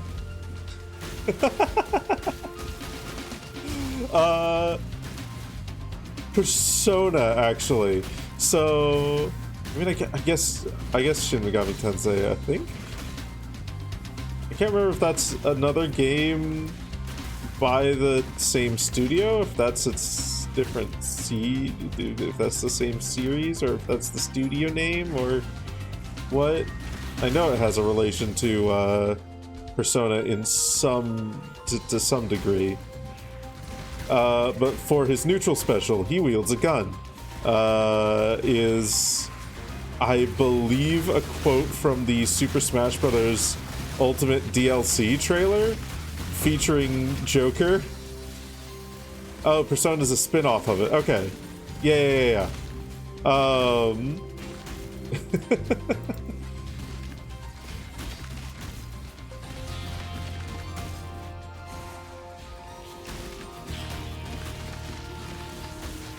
S2: Persona, actually. So, I mean, I guess Shin Megami Tensei, I think? I can't remember if that's another game by the same studio, if that's its different if that's the same series, or if that's the studio name, or what. I know it has a relation to Persona in to some degree. But for his neutral special, he wields a gun. Is, I believe, a quote from the Super Smash Bros. Ultimate DLC trailer featuring Joker. Oh, Persona's a spin-off of it. Okay. Yeah.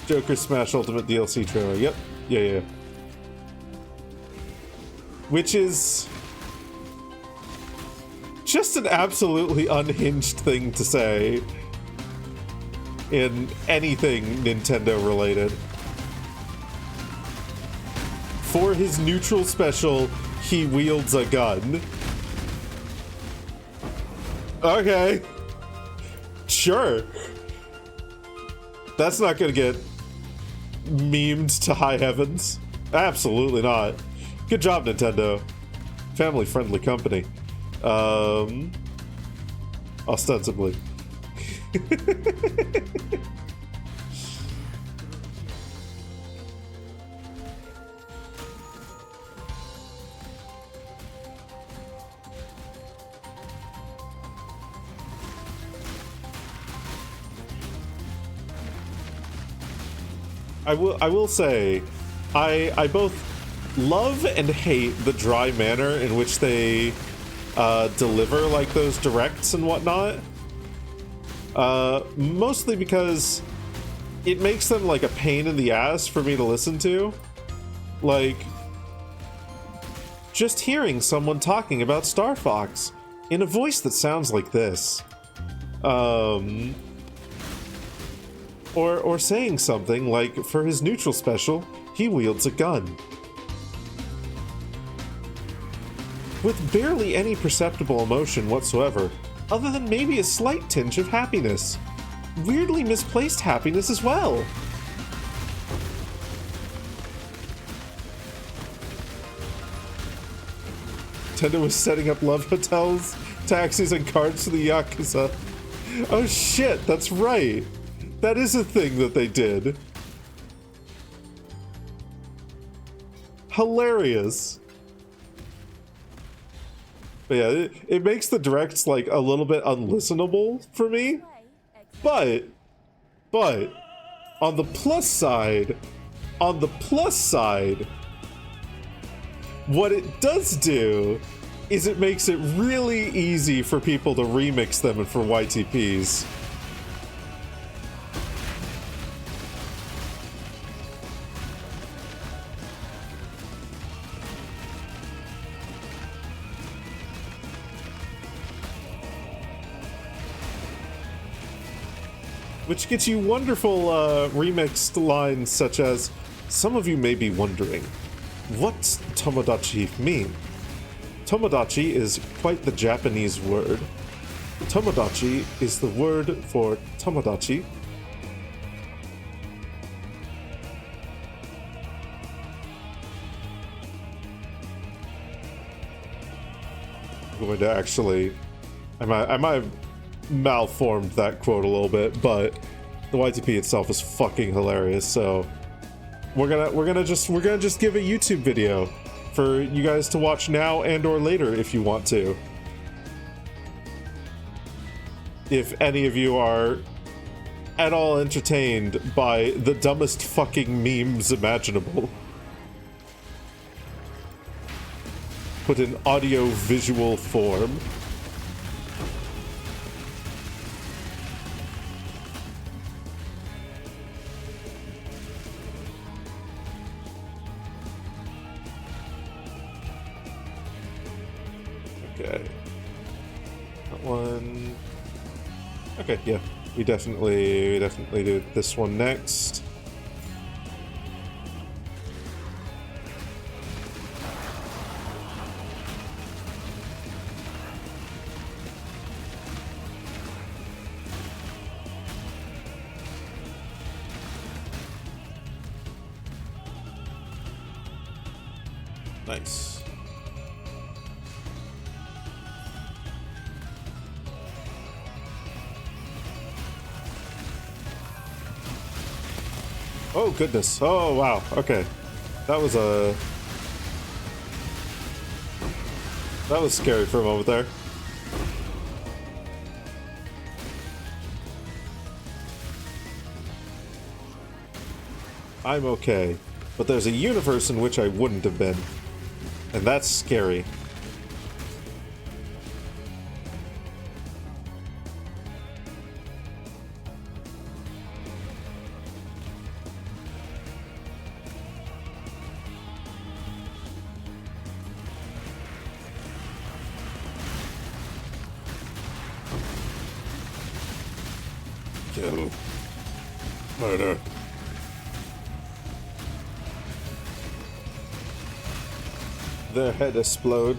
S2: Joker Smash Ultimate DLC trailer. Yep. Yeah. Which is just an absolutely unhinged thing to say in anything Nintendo related. For his neutral special, he wields a gun. Okay. Sure. That's not gonna get memed to high heavens. Absolutely not. Good job, Nintendo. Family-friendly company. ostensibly. I will say, I both love and hate the dry manner in which they deliver like those directs and whatnot. Mostly because it makes them like a pain in the ass for me to listen to. Like, just hearing someone talking about Star Fox in a voice that sounds like this. Or saying something like, for his neutral special, he wields a gun. With barely any perceptible emotion whatsoever, other than maybe a slight tinge of happiness. Weirdly misplaced happiness as well. Nintendo was setting up love hotels, taxis, and cards to the Yakuza. Oh shit, that's right. That is a thing that they did. Hilarious. But yeah, it makes the directs like a little bit unlistenable for me. But on the plus side, what it does do is it makes it really easy for people to remix them for YTPs. Which gets you wonderful remixed lines such as, some of you may be wondering, what's Tomodachi mean? Tomodachi is quite the Japanese word. Tomodachi is the word for Tomodachi. I'm going to actually, I might have malformed that quote a little bit, but the YTP itself is fucking hilarious. So we're gonna just give a YouTube video for you guys to watch now and or later if you want to. If any of you are at all entertained by the dumbest fucking memes imaginable. Put in audio visual form. Okay. That one. Okay, yeah. We definitely do this one next. Nice. Oh goodness. Oh wow. Okay. That was scary for a moment there. I'm okay, but there's a universe in which I wouldn't have been. And that's scary. Kill. Murder. Their head explode.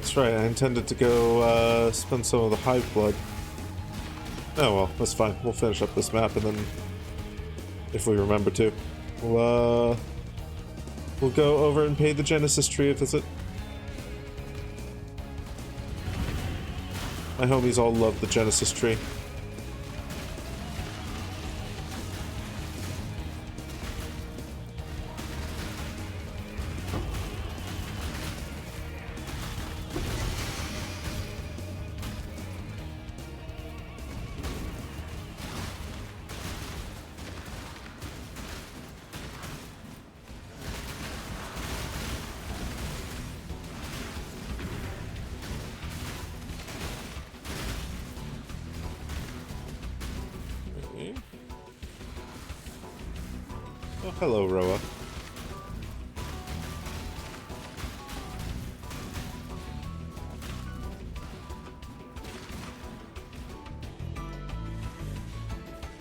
S2: That's right, I intended to go spend some of the hive blood. Oh well, that's fine. We'll finish up this map and then, if we remember to, we'll go over and pay the Genesis tree a visit. My homies all love the Genesis tree. Oh, hello, Roa.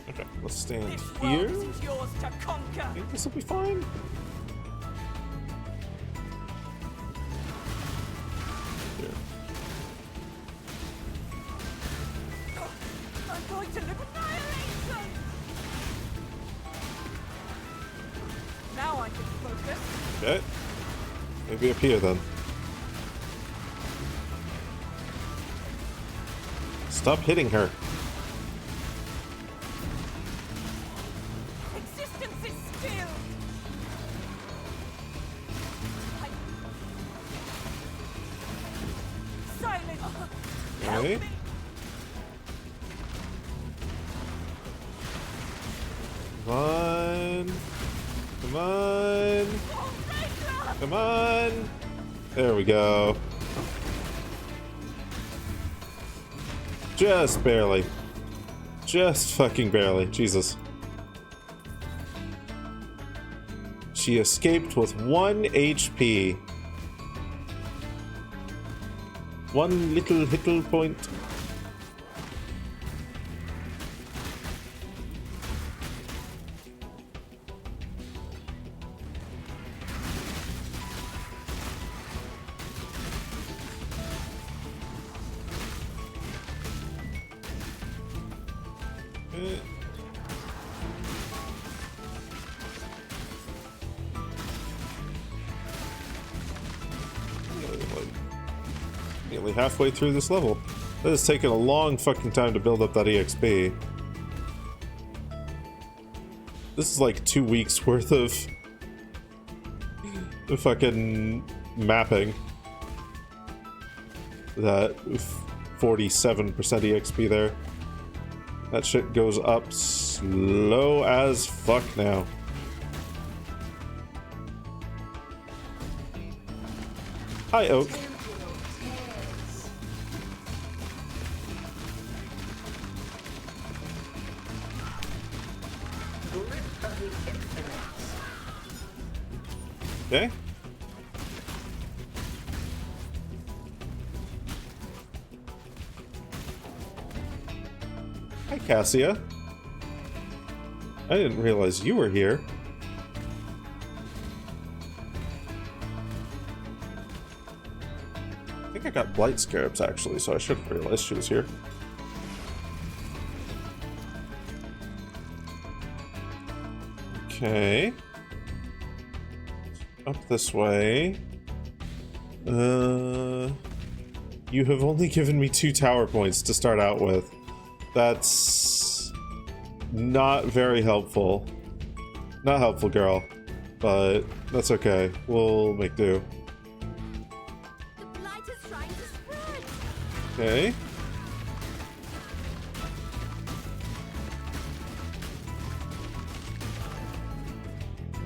S2: Okay, let's stand
S6: This
S2: here.
S6: world isn't yours to conquer.
S2: I think this will be fine. Here.
S6: I'm going to live annihilation. Now I can focus.
S2: Okay. Maybe up here then. Stop hitting her.
S6: Existence is still. Silence. Help
S2: Okay.
S6: me.
S2: Come on. Come on.
S6: Oh, Rachel!
S2: Come on. There we go. Just barely. Just fucking barely. Jesus. She escaped with 1 HP. One little hittle point. Nearly halfway through this level. That has taken a long fucking time to build up that EXP. This is like 2 weeks worth of fucking mapping. That 47% EXP there. That shit goes up slow as fuck now. Hi, Oak. Okay. Hi, Cassia. I didn't realize you were here. I think I got Blight Scarabs, actually, so I should have realized she was here. Okay. Up this way. You have only given me 2 tower points to start out with. That's not very helpful. Not helpful, girl. But that's okay. We'll make do.
S6: The light is trying to spread.
S2: Okay.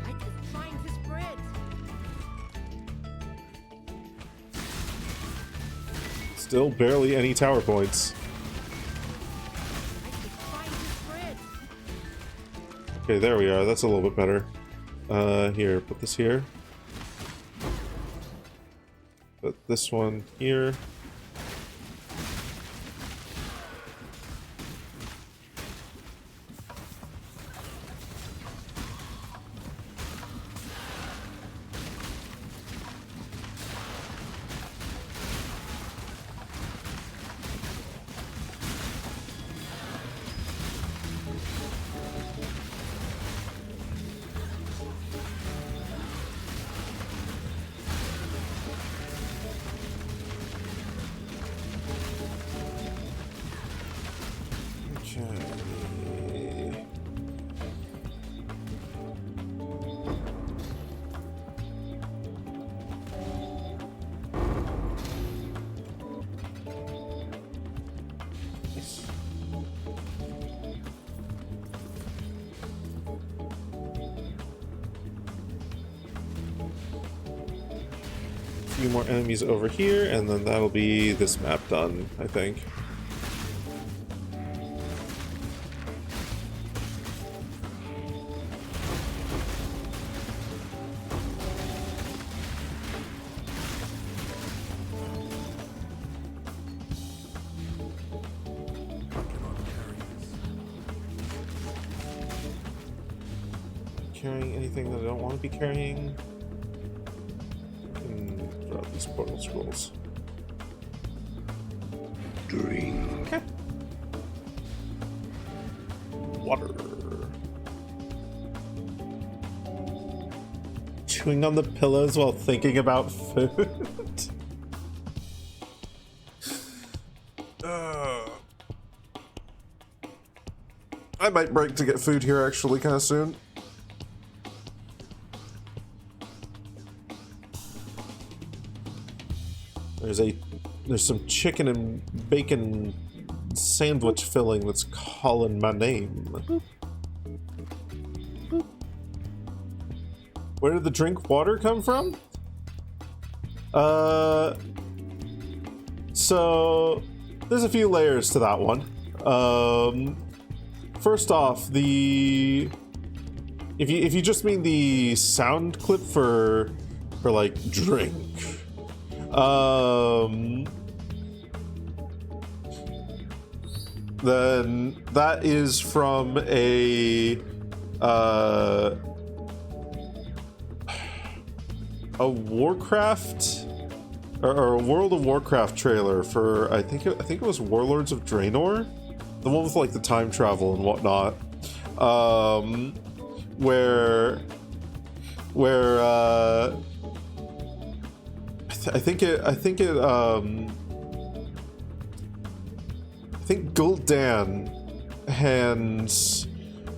S6: Light is trying to spread.
S2: Still barely any tower points.
S6: Light is trying to spread.
S2: Okay, there we are. That's a little bit better. Here, put this here. Put this one here. Okay. Nice. Few more enemies over here, and then that'll be this map done, I think. Carrying anything that I don't want to be carrying. Drop these portal scrolls. Drink. Okay. Water. Chewing on the pillows while thinking about food. I might break to get food here actually kind of soon. There's some chicken and bacon sandwich filling that's calling my name. Where did the drink water come from? So there's a few layers to that one. First off, if you just mean the sound clip for like drink. Then that is from a Warcraft or a World of Warcraft trailer for I think it was Warlords of Draenor, the one with like the time travel and whatnot, where I think Gul'dan hands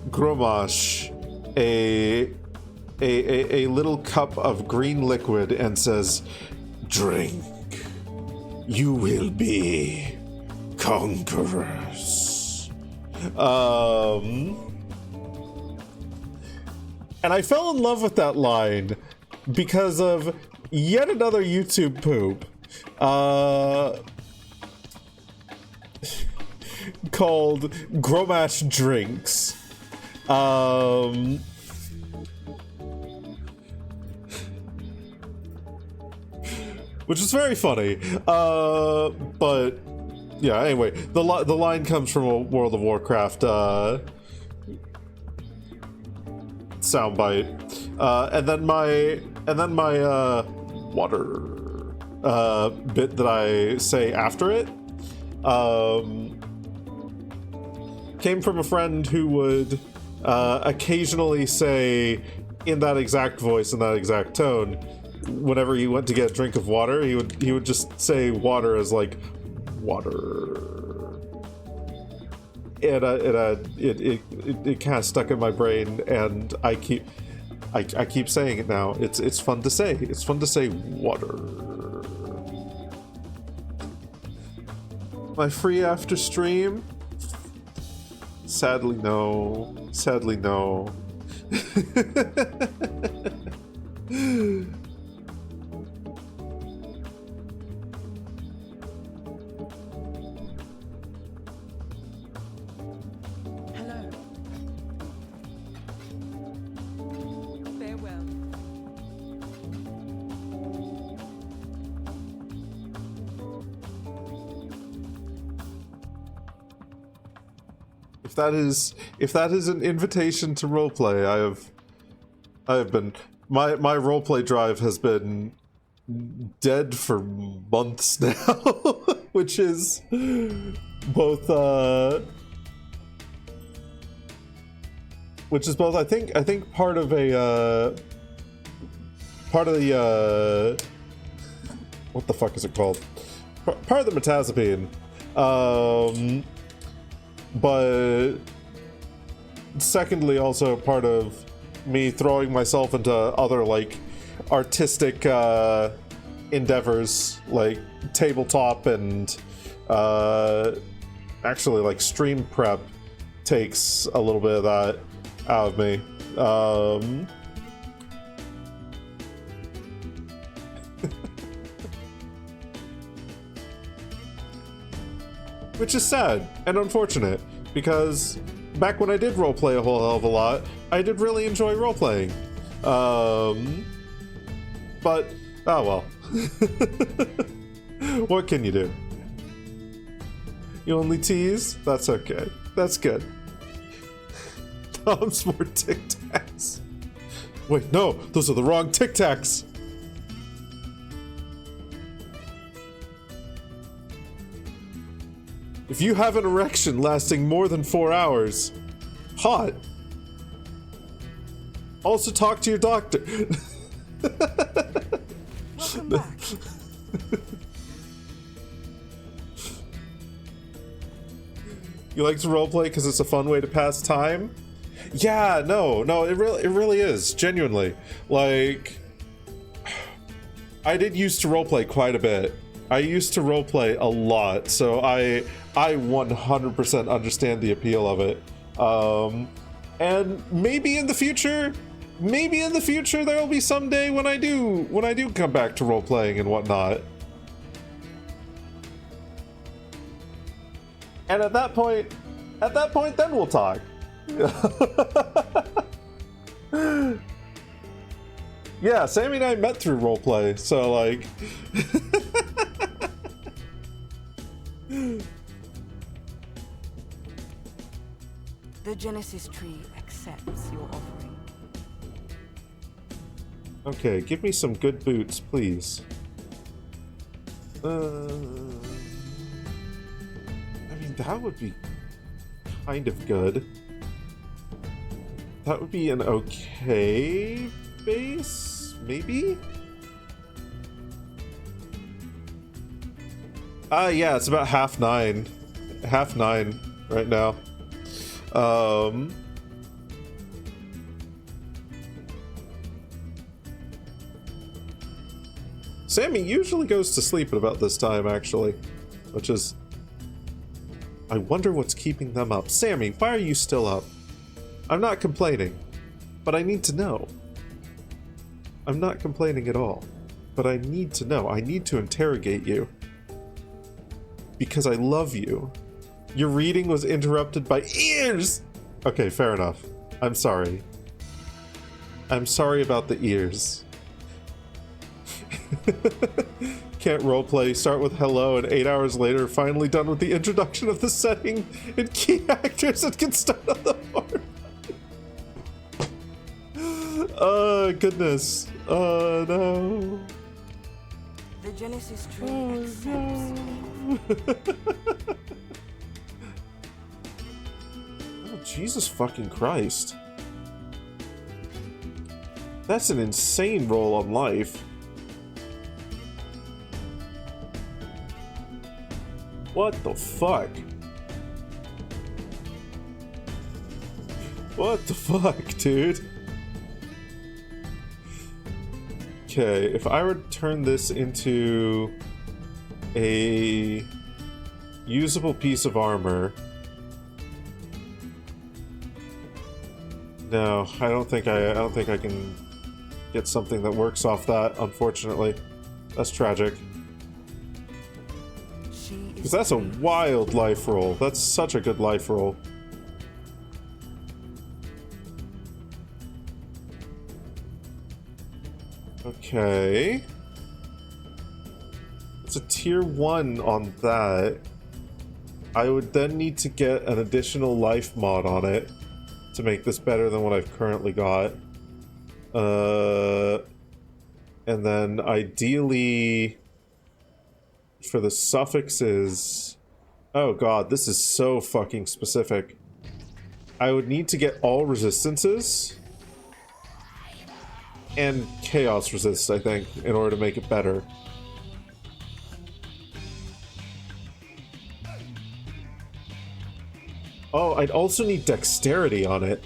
S2: Gromash a little cup of green liquid and says, "Drink. You will be conquerors." And I fell in love with that line because of yet another YouTube poop called Gromash Drinks. Which is very funny. But yeah, anyway, the line comes from a World of Warcraft soundbite. And then my water bit that I say after it came from a friend who would occasionally say in that exact voice, in that exact tone, whenever he went to get a drink of water, he would just say water as like water. And it kind of stuck in my brain, and I keep saying it now. It's fun to say. It's fun to say water. Am I free after stream? Sadly, no. Sadly, no. If that is an invitation to roleplay, I have been my roleplay drive has been dead for months now, which is both I think part of a part of the what the fuck is it called? Part of the metazapine. but secondly, also part of me throwing myself into other like artistic endeavors like tabletop and actually like stream prep takes a little bit of that out of me. Which is sad and unfortunate, because back when I did roleplay a whole hell of a lot, I did really enjoy roleplaying. But, oh well. What can you do? You only tease? That's okay. That's good. Tom's more Tic Tacs. Wait, no, those are the wrong Tic Tacs. If you have an erection lasting more than 4 hours, hot. Also talk to your doctor.
S6: Welcome back.
S2: You like to roleplay because it's a fun way to pass time? Yeah, no, it really is, genuinely. Like, I did used to roleplay quite a bit. I used to roleplay a lot, so I 100% understand the appeal of it. And maybe in the future there will be some day when I do come back to roleplaying and whatnot. And at that point, then we'll talk. Yeah, Sammy and I met through roleplay, so like.
S6: The Genesis tree accepts your offering.
S2: Okay, give me some good boots, please. I mean, that would be kind of good. That would be an okay base, maybe? Yeah, it's about half nine right now. Sammy usually goes to sleep at about this time, actually, which is... I wonder what's keeping them up. Sammy, why are you still up? I'm not complaining, but I need to know. I'm not complaining at all, but I need to know. I need to interrogate you. Because I love you. Your reading was interrupted by ears! Okay, fair enough. I'm sorry. I'm sorry about the ears. Can't roleplay, start with hello, and 8 hours later, finally done with the introduction of the setting and key actors and can start on the board. Oh, goodness. Oh, no.
S6: The Genesis tree
S2: Oh,
S6: accepts.
S2: no. Oh, Jesus fucking Christ. That's an insane roll on life. What the fuck? What the fuck, dude? Okay, if I were to turn this into a usable piece of armor... No, I don't think I can get something that works off that, unfortunately. That's tragic. Because that's a wild life roll. That's such a good life roll. Okay. It's a tier 1 on that. I would then need to get an additional life mod on it to make this better than what I've currently got. And then ideally... for the suffixes... Oh god, this is so fucking specific. I would need to get all resistances and chaos resist, I think, in order to make it better. Oh, I'd also need dexterity on it.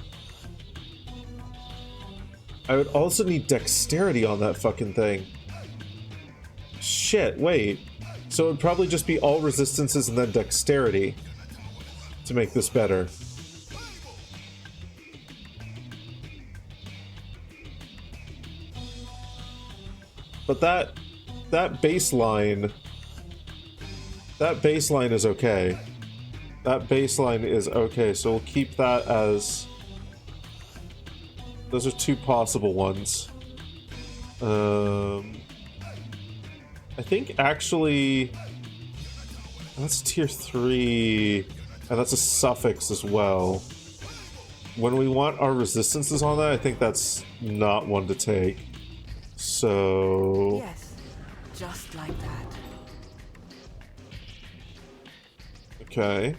S2: I would also need dexterity on that fucking thing. Shit, wait. So it would probably just be all resistances and then dexterity to make this better. But that baseline is okay. That baseline is okay, so we'll keep that as... Those are two possible ones. I think actually... That's tier 3, and that's a suffix as well. When we want our resistances on that, I think that's not one to take. So...
S6: Yes, just like that.
S2: Okay.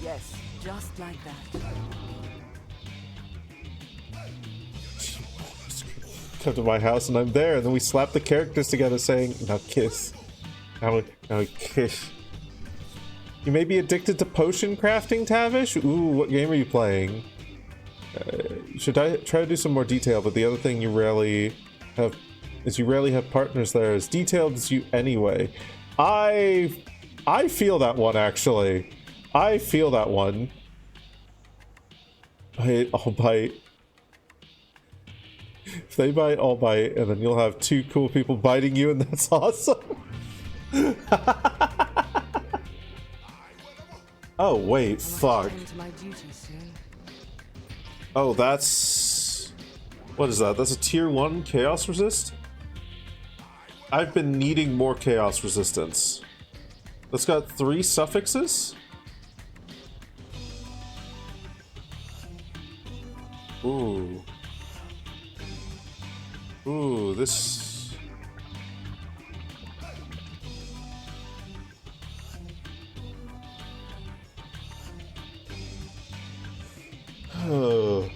S6: Yes, just like that.
S2: Come to my house and I'm there, and then we slap the characters together saying, now kiss. Now we kiss. You may be addicted to potion crafting, Tavish? Ooh, what game are you playing? Should I try to do some more detail, but the other thing you rarely have partners there as detailed as you anyway. I feel that one, actually. I feel that one. I'll bite. If they bite, I'll bite, and then you'll have two cool people biting you, and that's awesome. Oh, wait, fuck. Oh, that's... What is that? That's a tier 1 chaos resist? I've been needing more chaos resistance. That's got 3 suffixes? Ooh. Ooh, this... Oh.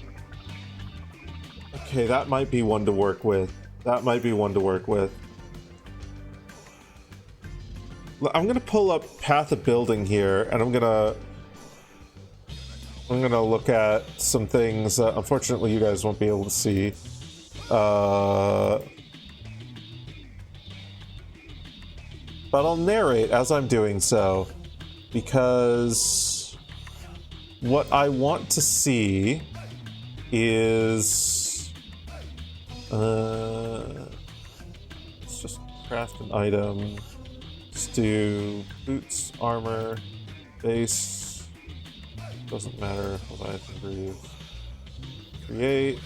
S2: Okay, that might be one to work with. That might be one to work with. I'm gonna pull up Path of Building here, and I'm gonna look at some things that unfortunately you guys won't be able to see. But I'll narrate as I'm doing so, because what I want to see is let's just craft an item. Let's do boots, armor, base, doesn't matter, Leviathan breathe, create.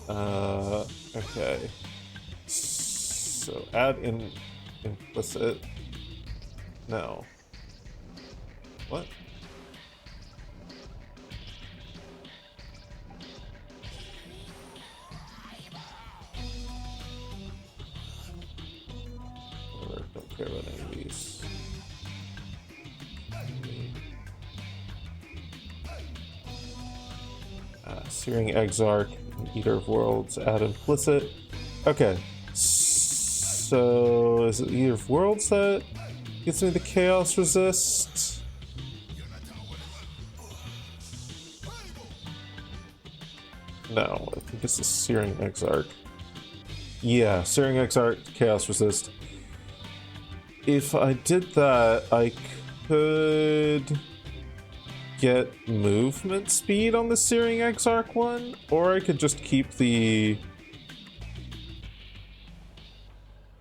S2: Okay. So add in implicit. No. What? Whatever, don't care about any of these. Searing Exarch, Eater of Worlds, add implicit. Okay. So is it Eater of Worlds that gets me the chaos resist? No, I think this is Searing Exarch. Yeah, Searing Exarch, chaos resist. If I did that, I could get movement speed on the Searing Exarch one, or I could just keep the...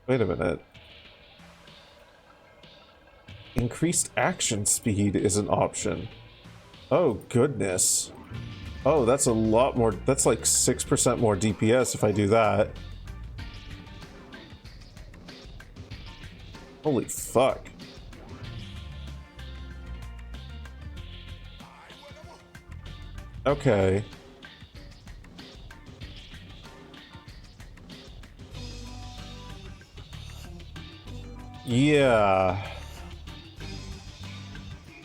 S2: Wait a minute. Increased action speed is an option. Oh, goodness. Oh, that's a lot more... That's like 6% more DPS if I do that. Holy fuck. Okay. Yeah.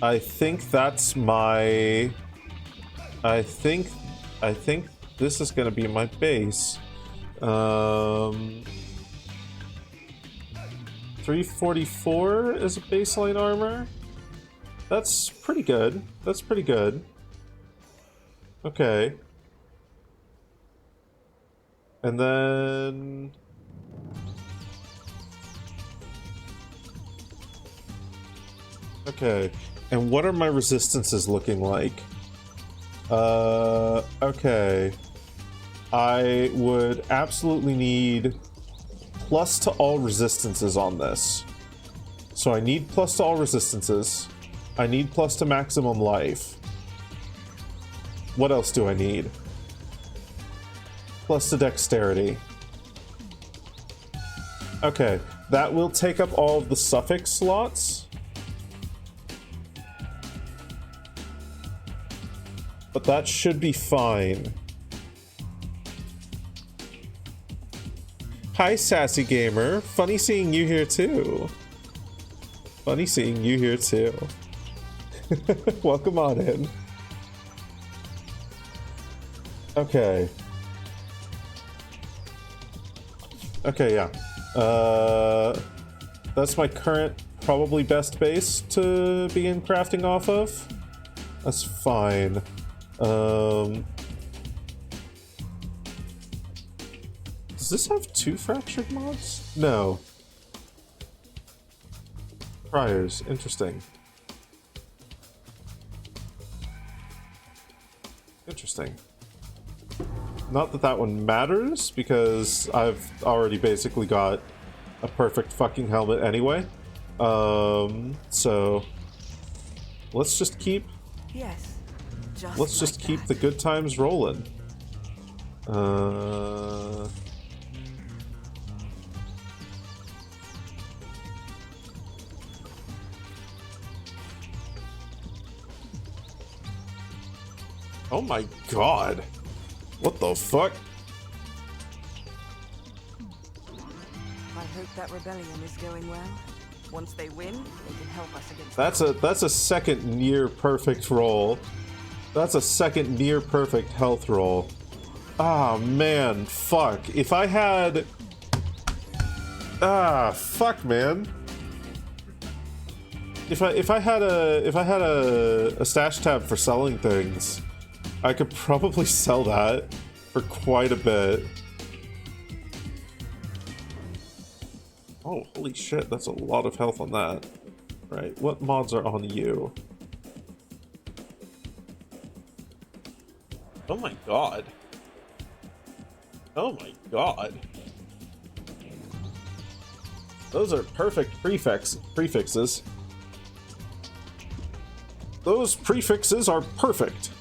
S2: I think that's my... I think this is gonna be my base. 344 is a baseline armor. That's pretty good. That's pretty good. Okay. And then... Okay. And what are my resistances looking like? Okay. I would absolutely need plus to all resistances on this. So I need plus to all resistances. I need plus to maximum life. What else do I need? Plus to dexterity. Okay, that will take up all of the suffix slots. But that should be fine. Hi, Sassy Gamer. Funny seeing you here too. Funny seeing you here too. Welcome on in. Okay. Okay, yeah. That's my current, probably best base to begin crafting off of. That's fine. Does this have 2 fractured mods? No. Priors, interesting. Interesting. Not that that one matters, because I've already basically got a perfect fucking helmet anyway. So let's just keep...
S6: Yes.
S2: Let's just keep the good times rolling. Oh my god. What the fuck?
S6: I hope that rebellion is going well. Once they win, they can help us against...
S2: That's a second near perfect roll. That's a second near perfect health roll. Ah, man, fuck. If I had... Ah, fuck, man. If I had a stash tab for selling things, I could probably sell that for quite a bit. Oh, holy shit, that's a lot of health on that. Right, what mods are on you? Oh my god. Oh my god. Those are perfect prefixes. Those prefixes are perfect.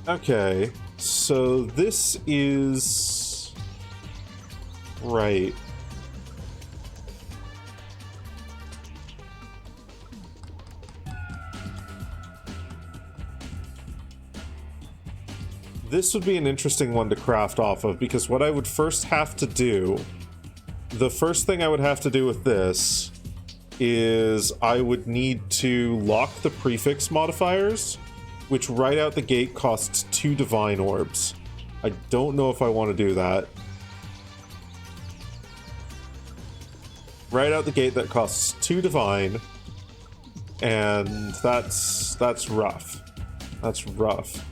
S2: Okay, so this is... Right. This would be an interesting one to craft off of, because what I would first have to do... The first thing I would have to do with this is I would need to lock the prefix modifiers, which right out the gate costs 2 divine orbs. I don't know if I want to do that. Right out the gate that costs 2 divine, and that's rough. That's rough.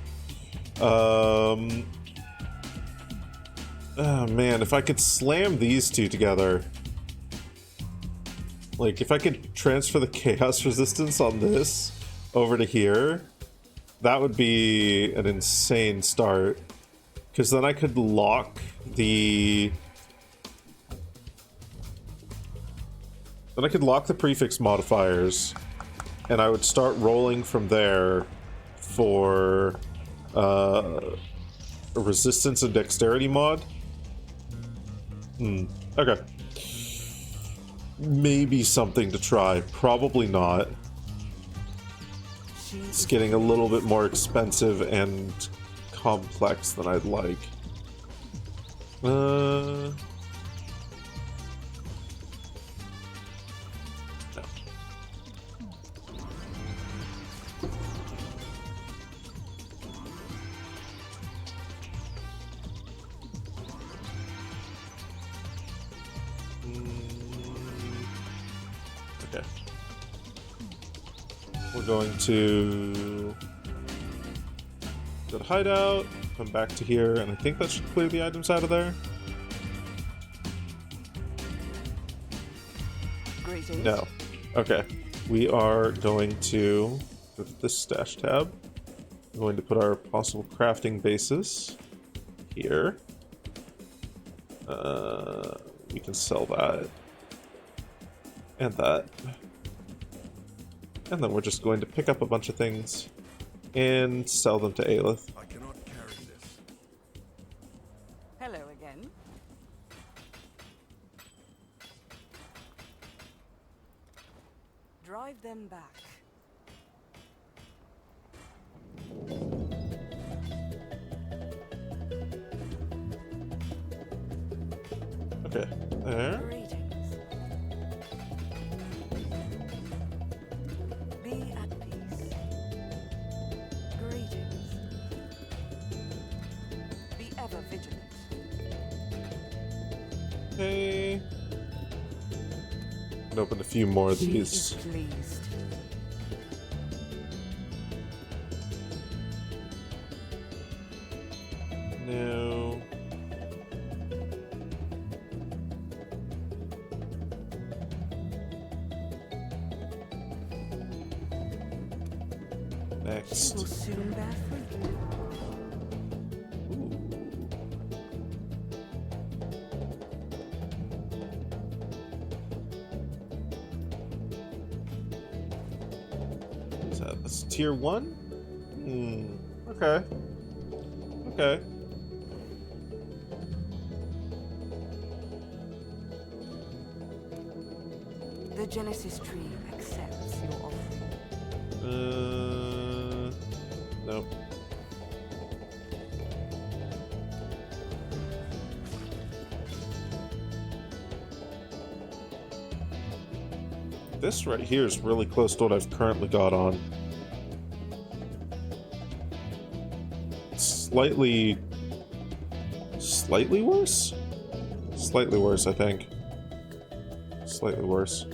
S2: Oh man, if I could slam these two together. Like, if I could transfer the chaos resistance on this over to here, that would be an insane start. Because then I could lock the... Then I could lock the prefix modifiers, and I would start rolling from there for a resistance and dexterity mod. Okay. Maybe something to try. Probably not. It's getting a little bit more expensive and complex than I'd like. No. Okay. We're going to go to hideout, come back to here, and I think that should clear the items out of there.
S6: Greetings.
S2: No. Okay. We are going to go to this stash tab. We're going to put our possible crafting bases here. We can sell that. And that. And then we're just going to pick up a bunch of things and sell them to Aelith.
S1: I cannot carry this.
S6: Hello again. Drive them back.
S2: Okay, there.
S6: Greetings. Be at peace. Greetings. Be ever vigilant.
S2: Okay. And open a few more of
S6: She
S2: these.
S6: is pleased.
S2: No.
S6: She will
S2: Next.
S6: soon bear fruit.
S2: Ooh. What is that? That's tier 1? Okay. Okay.
S6: The Genesis tree accepts your offering.
S2: Nope. This right here is really close to what I've currently got on. Slightly worse? Slightly worse, I think. Slightly worse.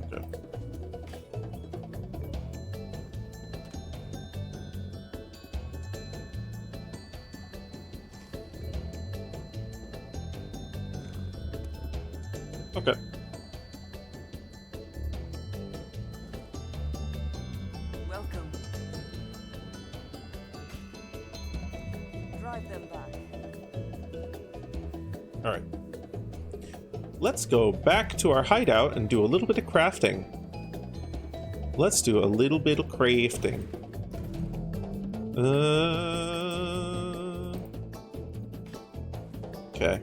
S2: Okay. Okay.
S6: Welcome. Drive them back.
S2: Alright. Let's go back to our hideout and do a little bit of crafting. Let's do a little bit of crafting. Okay.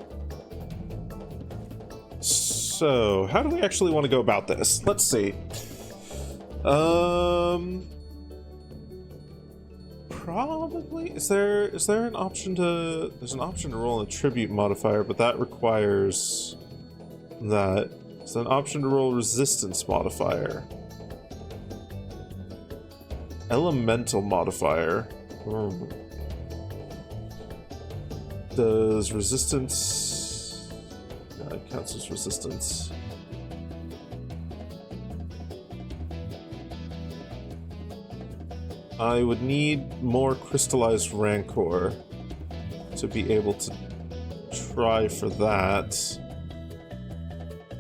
S2: So, how do we actually want to go about this? Let's see. Probably is there an option to there's an option to roll a tribute modifier, but that requires that. There's an option to roll resistance modifier. Elemental modifier. Does resistance... Yeah, it counts as resistance. I would need more crystallized rancor to be able to try for that.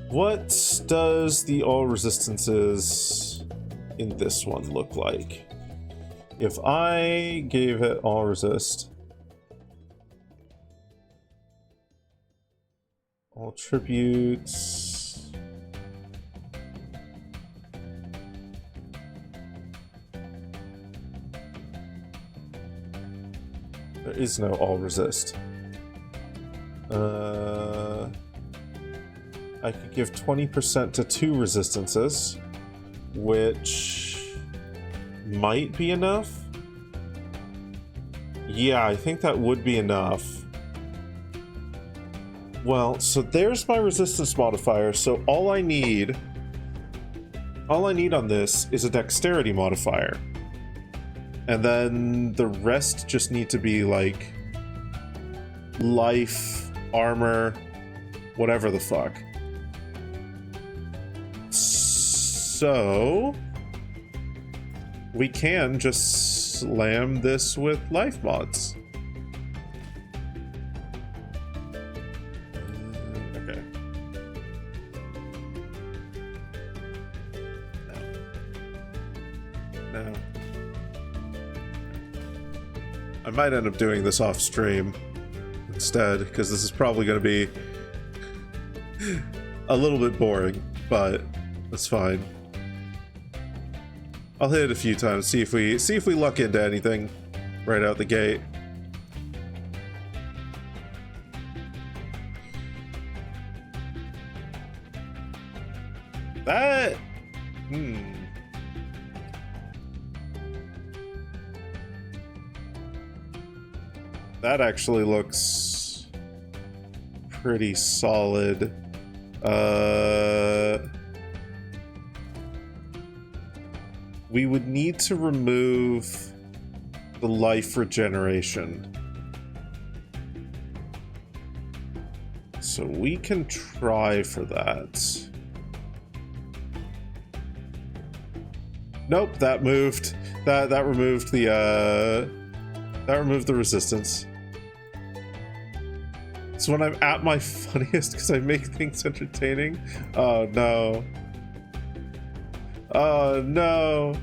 S2: What does the all resistances in this one look like? If I gave it all resist, all tributes, there is no all resist. I could give 20% to 2 resistances, which might be enough. Yeah, I think that would be enough. Well, so there's my resistance modifier, so all I need on this is a dexterity modifier. And then the rest just need to be like life, armor, whatever the fuck. So we can just slam this with life mods. Okay. No. I might end up doing this off stream instead, because this is probably going to be a little bit boring, but that's fine. I'll hit it a few times, see if we luck into anything right out the gate. That that actually looks pretty solid. We would need to remove the life regeneration. So we can try for that. Nope, that moved. That removed the resistance. So when I'm at my funniest because I make things entertaining. Oh no. Oh no.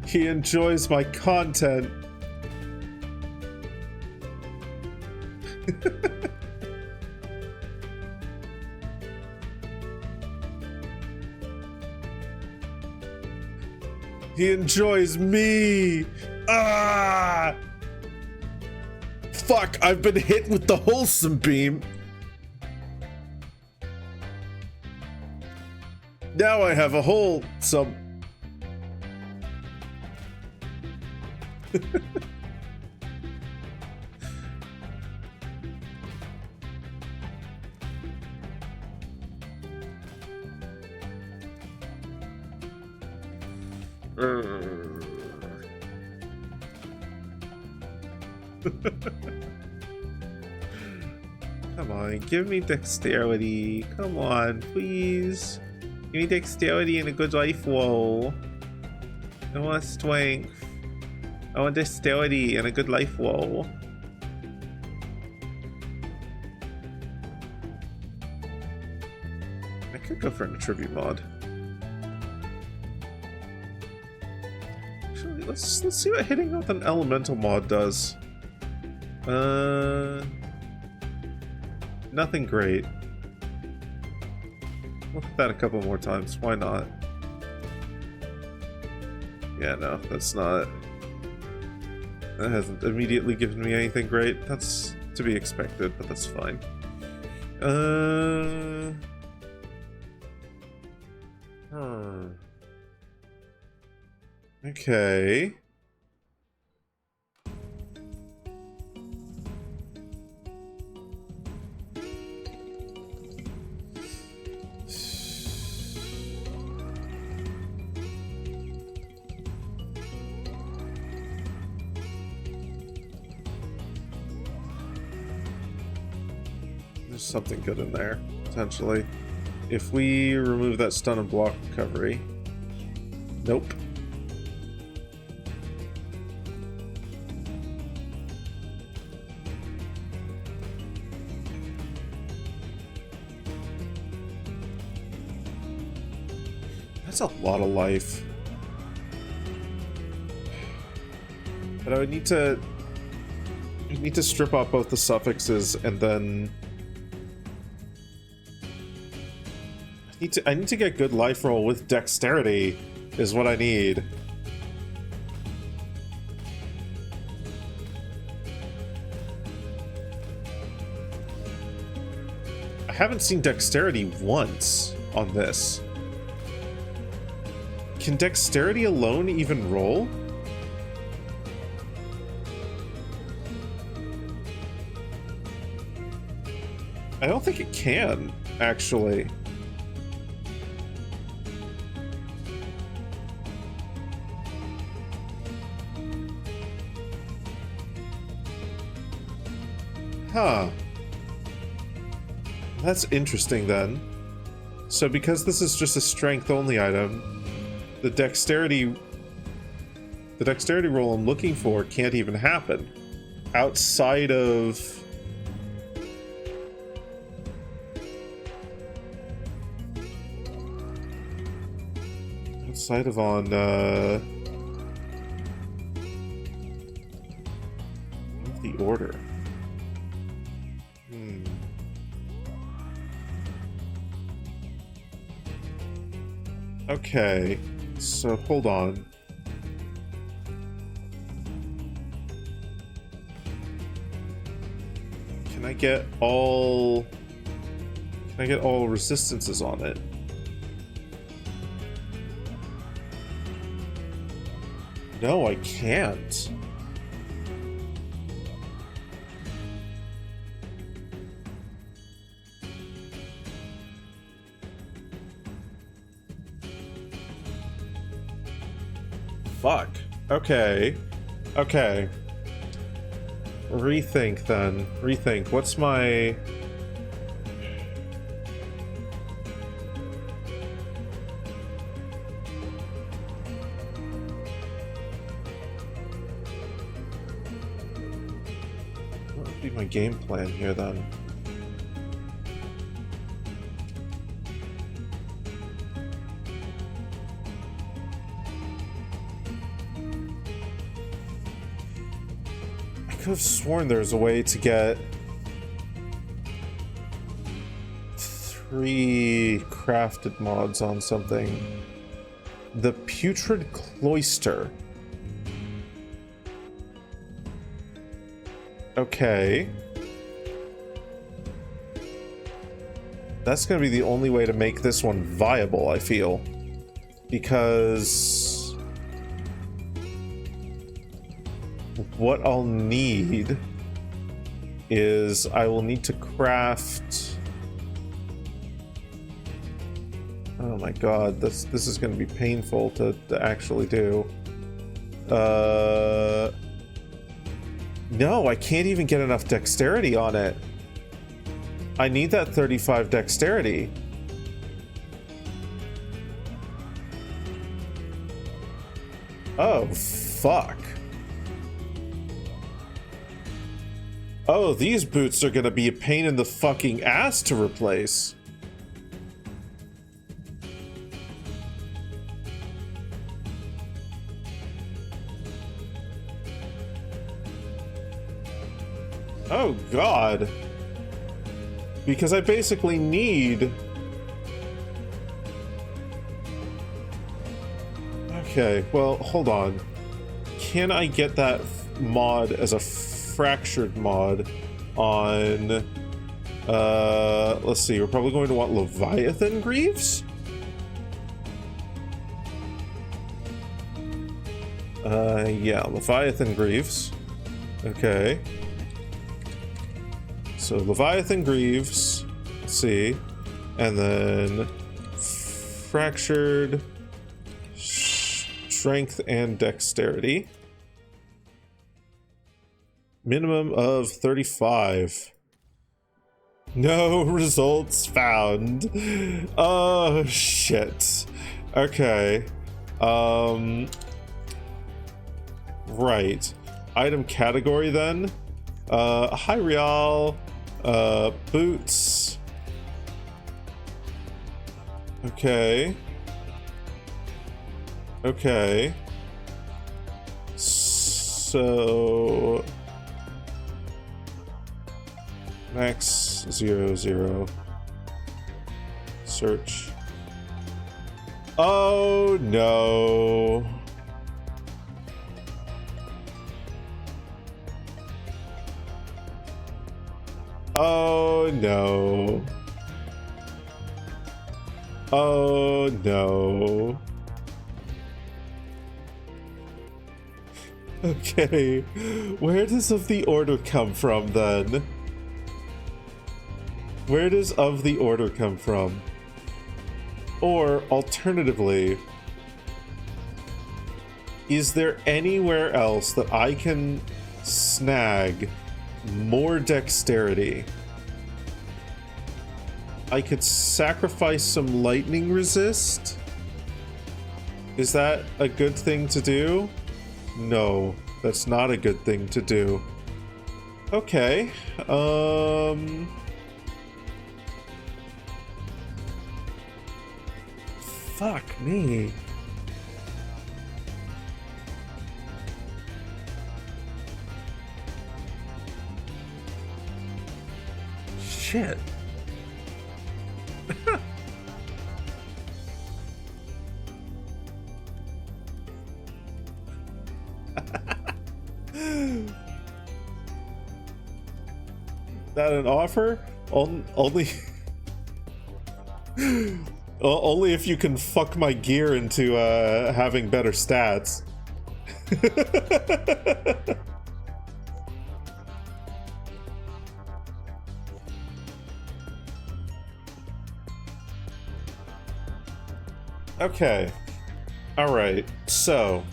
S2: He enjoys my content. He enjoys me. Ah! Fuck, I've been hit with the wholesome beam. Now I have a wholesome. Come on, give me dexterity. Come on, please. Give me dexterity and a good life roll. I want strength. I want dexterity and a good life roll. I could go for an attribute mod. Actually, let's see what hitting with an elemental mod does. Nothing great. Look at that a couple more times. Why not? Yeah, no, that's not. That hasn't immediately given me anything great. That's to be expected, but that's fine. Okay. There's something good in there, potentially. If we remove that stun and block recovery. Nope. That's a lot of life. But I would need to strip off both the suffixes and then I need to get good life roll with dexterity is what I need. I haven't seen dexterity once on this. Can dexterity alone even roll? I don't think it can, actually. Huh. That's interesting then. So because this is just a strength-only item, the dexterity roll I'm looking for can't even happen. Outside of... Outside of on, the order. Okay, so hold on. Can I get all resistances on it? No, I can't. Fuck. Okay. Okay. Rethink then. Rethink. What's my... What would be my game plan here then? I could have sworn there's a way to get 3 crafted mods on something. The Putrid Cloister. Okay. That's gonna be the only way to make this one viable, I feel. Because... what I'll need is I will need to craft... Oh my god, this is going to be painful to actually do. No, I can't even get enough dexterity on it. I need that 35 dexterity. Oh, fuck. Oh, these boots are gonna be a pain in the fucking ass to replace. Oh, God. Because I basically need... Okay, well, hold on. Can I get that mod as a fractured mod on... let's see, we're probably going to want Leviathan Greaves? Yeah, Leviathan Greaves. Okay. So Leviathan Greaves, let's see, and then fractured strength and dexterity. Minimum of 35. No results found. Oh shit. Okay. Right. Item category then. High real. Boots. Okay. Okay. So max 0. Search. Oh no. Oh no. Oh no. Okay, where does of the order come from then? Where does of the order come from? Or alternatively, is there anywhere else that I can snag more dexterity? I could sacrifice some lightning resist? Is that a good thing to do? No, that's not a good thing to do. Okay, fuck me. Shit. That an offer? Only only if you can fuck my gear into having better stats. Okay. All right. So,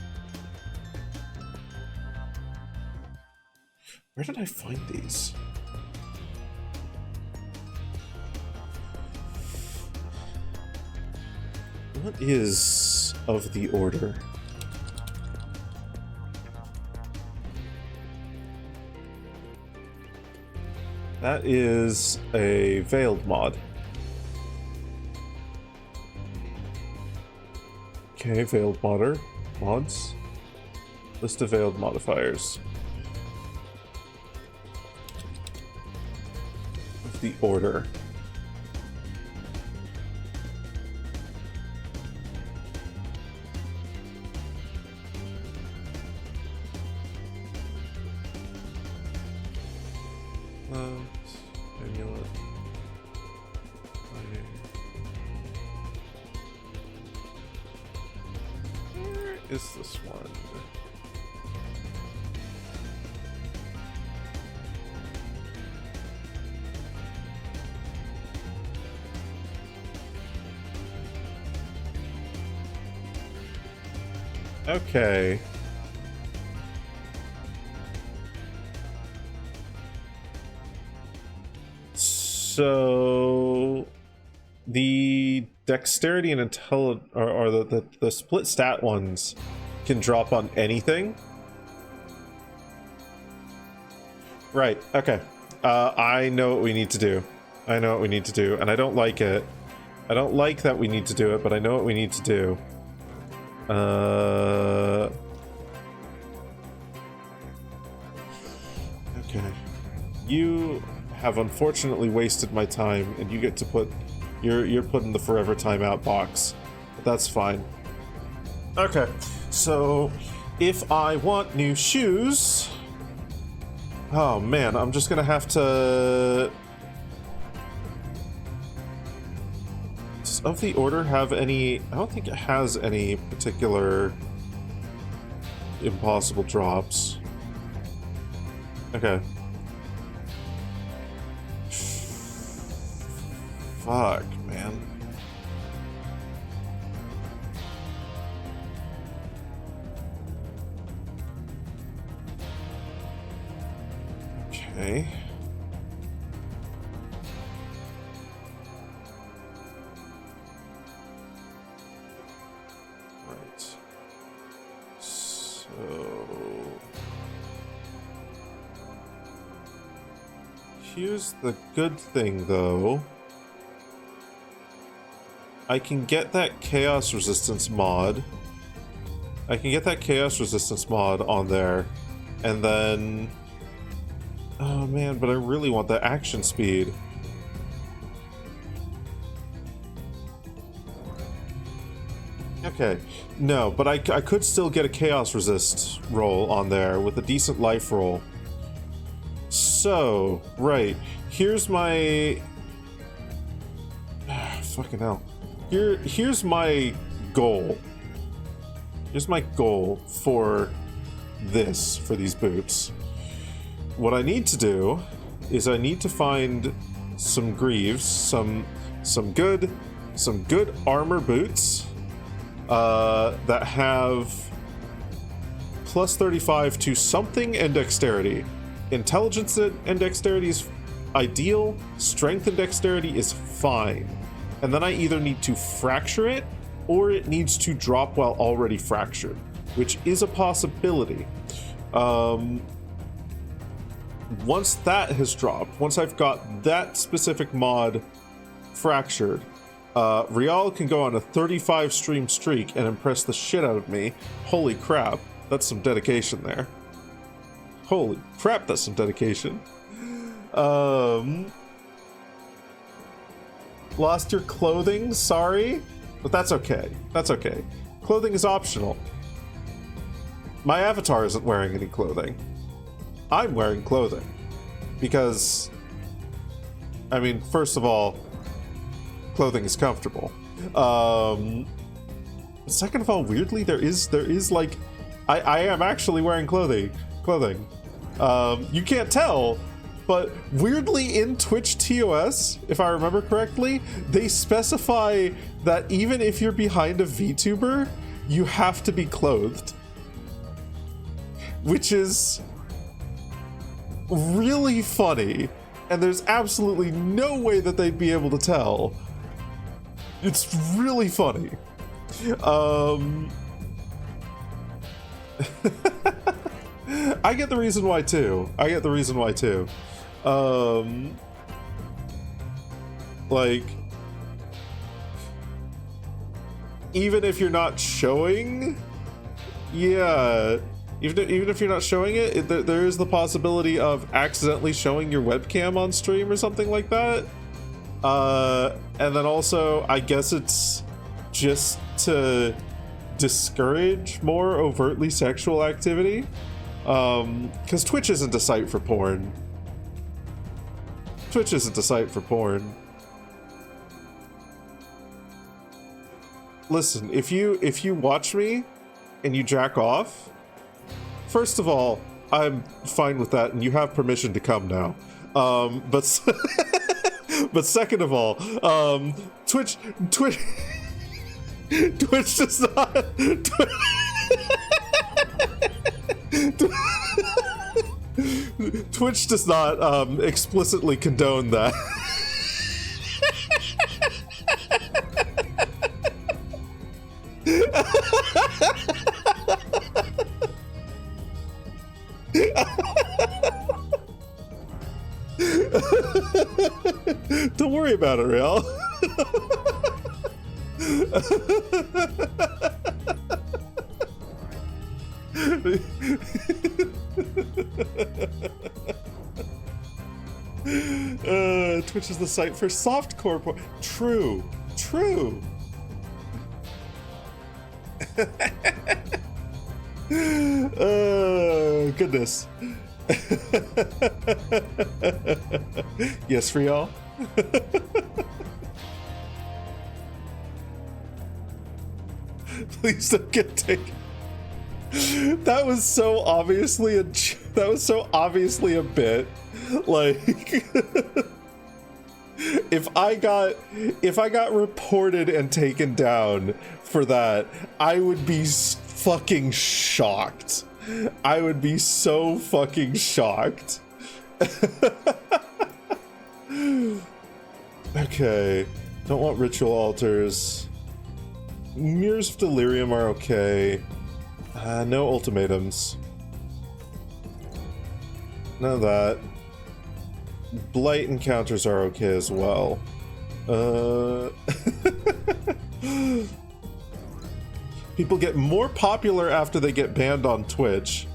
S2: where did I find these? What is of the order? That is a veiled mod. Okay, veiled mods. List of veiled modifiers. Of the order. Amulet. Where is this one? Okay. So the dexterity and intelligence, or the split stat ones, can drop on anything. Right. Okay. I know what we need to do. I know what we need to do, and I don't like it. I don't like that we need to do it, but I know what we need to do. Okay. You have unfortunately wasted my time, and you get to put you're putting the forever timeout box, but that's fine. Okay, so if I want new shoes, oh man, I'm just gonna have to. Does of the order have any? I don't think it has any particular impossible drops. Okay. Fuck, man. Okay. Right. So... here's the good thing, though. I can get that chaos resistance mod. I can get that chaos resistance mod on there. And then... oh man, but I really want that action speed. Okay. No, but I could still get a chaos resist roll on there with a decent life roll. So, right. Here's my... fucking hell. Here's my goal. Here's my goal for these boots. What I need to do is I need to find some greaves, some good armor boots that have plus 35 to something and dexterity. Intelligence and dexterity is ideal. Strength and dexterity is fine. And then I either need to fracture it or it needs to drop while already fractured, which is a possibility. Once that has dropped, once I've got that specific mod fractured, Rial can go on a 35 stream streak and impress the shit out of me. Holy crap, that's some dedication there. Holy crap, that's some dedication. Lost your clothing, sorry, but that's okay. That's okay. Clothing is optional. My avatar isn't wearing any clothing. I'm wearing clothing. Because, I mean, first of all, clothing is comfortable. Second of all, weirdly, there is like, I am actually wearing clothing. You can't tell, but weirdly in Twitch TOS, if I remember correctly, they specify that even if you're behind a VTuber, you have to be clothed. Which is really funny, and there's absolutely no way that they'd be able to tell. It's really funny. I get the reason why too. Like, even if you're not showing, yeah, even if you're not showing it, there is the possibility of accidentally showing your webcam on stream or something like that. And then also, I guess it's just to discourage more overtly sexual activity. Because Twitch isn't a site for porn. Listen, if you watch me and you jack off, first of all, I'm fine with that and you have permission to come now. But second of all, Twitch does not Twitch does not explicitly condone that. Don't worry about it, Real. Twitch is the site for softcore porn. True. Goodness. Yes, for y'all. Please don't get taken. That was so obviously a bit. Like, if I got reported and taken down for that, I would be fucking shocked. I would be so fucking shocked. Okay, don't want ritual altars. Mirrors of Delirium are okay. No ultimatums. None of that. Blight encounters are okay as well. People get more popular after they get banned on Twitch.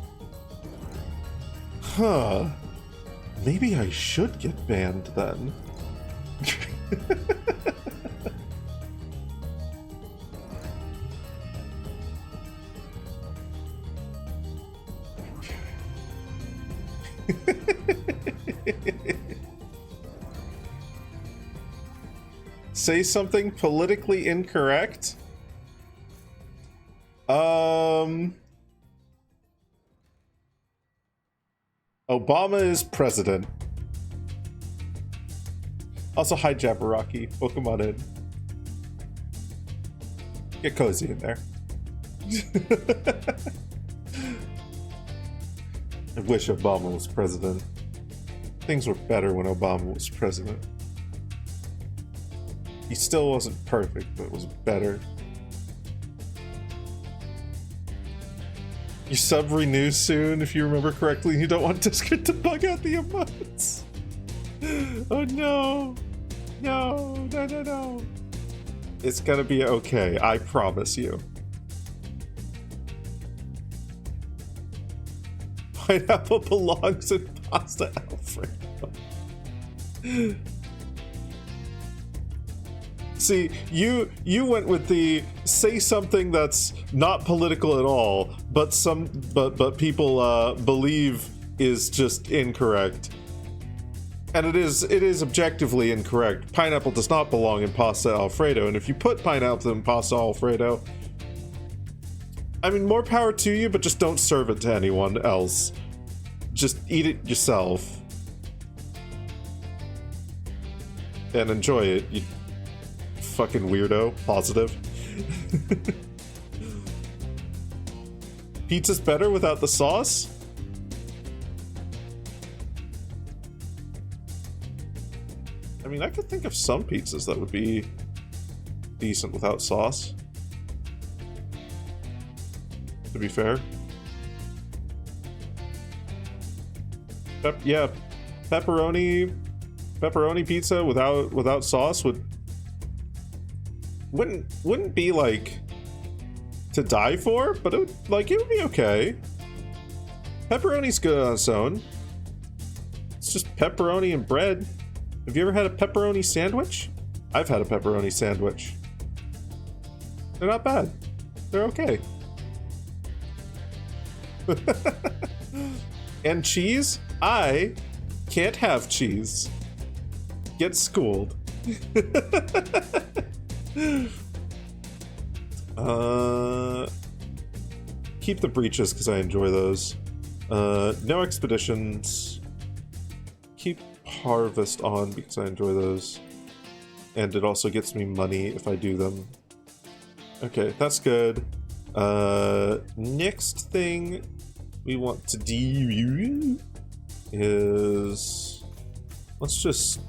S2: Huh. Maybe I should get banned then. Say something politically incorrect? Obama is president. Also, hi Jabberwocky. Welcome on in. Get cozy in there. I wish Obama was president. Things were better when Obama was president. He still wasn't perfect, but was better. Your sub renews soon, if you remember correctly. You don't want Discord to bug out the emotes. Oh no. No, no, no, no. It's gonna be okay, I promise you. Pineapple belongs in pasta Alfredo. See, you went with the say something that's not political at all, but people believe is just incorrect. And it is objectively incorrect. Pineapple does not belong in pasta Alfredo, and if you put pineapple in pasta Alfredo, I mean, more power to you, but just don't serve it to anyone else. Just eat it yourself. And enjoy it, you fucking weirdo. Positive. Pizza's better without the sauce? I mean, I could think of some pizzas that would be decent without sauce. To be fair. Yeah, pepperoni pizza without sauce wouldn't be like to die for, but it would be okay. Pepperoni's good on its own. It's just pepperoni and bread. Have you ever had a pepperoni sandwich? I've had a pepperoni sandwich. They're not bad. They're okay. And cheese? I can't have cheese. Get schooled. Keep the breaches because I enjoy those. No expeditions. Keep harvest on because I enjoy those. And it also gets me money if I do them. Okay, that's good. Next thing we want to do is let's just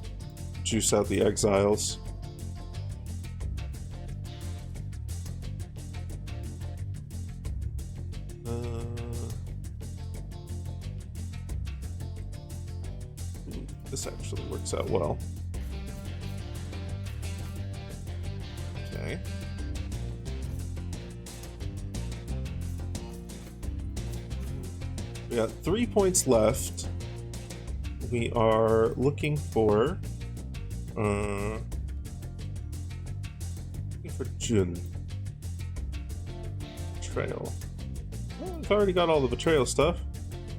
S2: juice out the exiles. This actually works out well. Okay. We got 3 points left. We are looking for Jun. Betrayal. Well, I've already got all the betrayal stuff.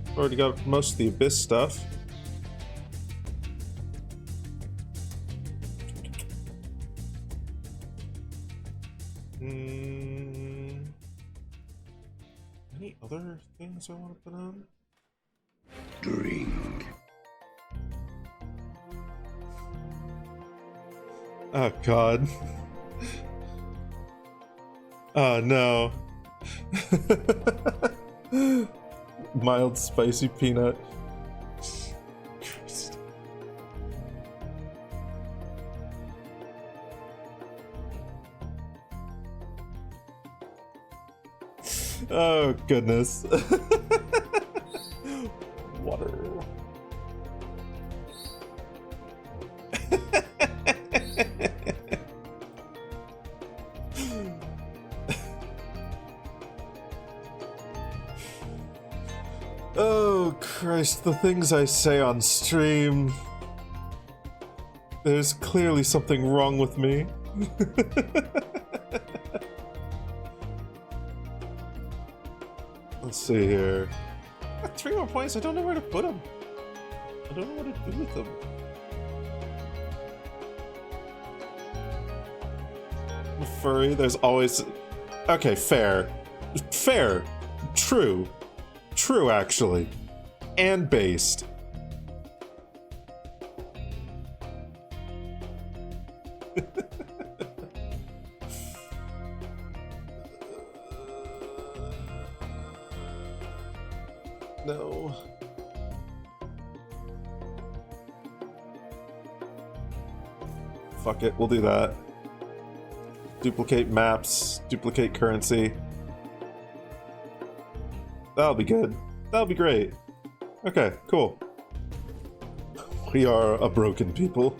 S2: I've already got most of the abyss stuff. Any other things I want to put on?
S1: Drink.
S2: Oh god. Oh no. Mild spicy peanut. Christ. Oh goodness. Water. Oh Christ, the things I say on stream. There's clearly something wrong with me. Let's see here. I got 3 more points, I don't know where to put them. I don't know what to do with them. Furry, there's always... Okay, fair. Fair. True. True, actually. And based. No. Fuck it, we'll do that. Duplicate maps, duplicate currency. That'll be good. That'll be great. Okay, cool. We are a broken people.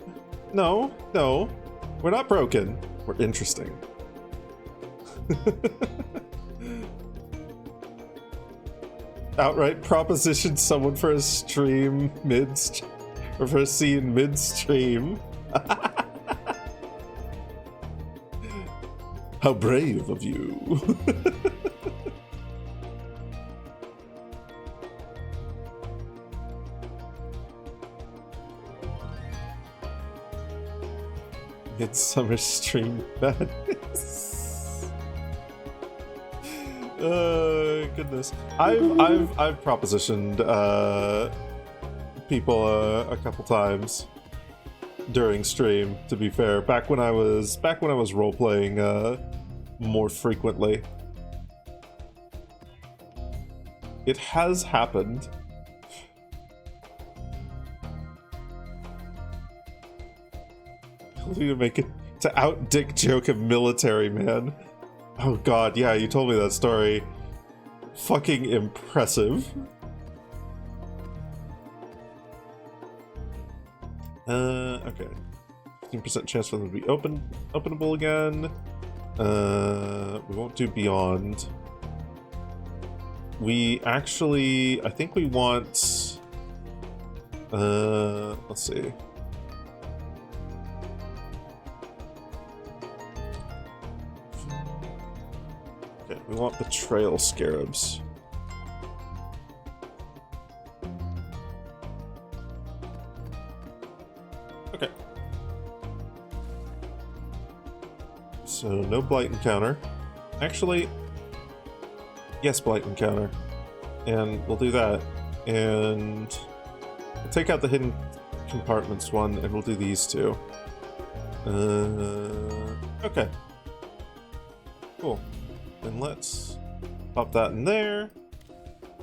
S2: No, no. We're not broken. We're interesting. Outright proposition someone for a stream or for a scene midstream. How brave of you. Midsummer stream madness. Goodness. I've propositioned people a couple times during stream, to be fair. Back when I was role playing more frequently. It has happened. To make it to out dick joke of military man. Oh god, yeah, you told me that story. Fucking impressive. Okay. 15% chance for them to be openable again. We won't do beyond. We actually, I think we want, let's see. Okay, we want betrayal scarabs. Okay. So no blight encounter. Actually, yes, blight encounter. And we'll do that. And we'll take out the hidden compartments one, and we'll do these two. Okay. Cool. Then let's pop that in there.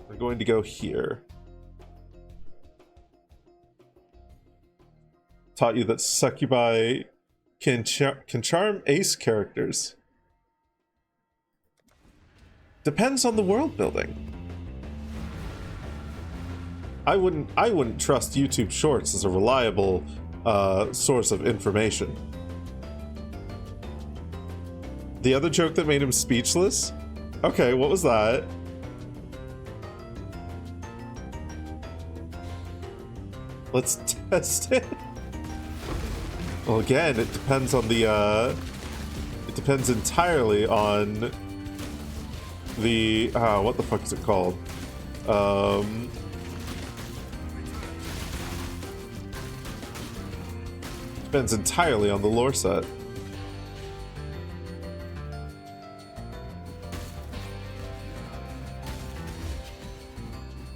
S2: We're going to go here. Taught you that succubi can charm ace characters. Depends on the world building. I wouldn't trust YouTube Shorts as a reliable source of information. The other joke that made him speechless? Okay, what was that? Let's test it. Well, again, it depends on the, it depends entirely on the, what the fuck is it called? Depends entirely on the lore set.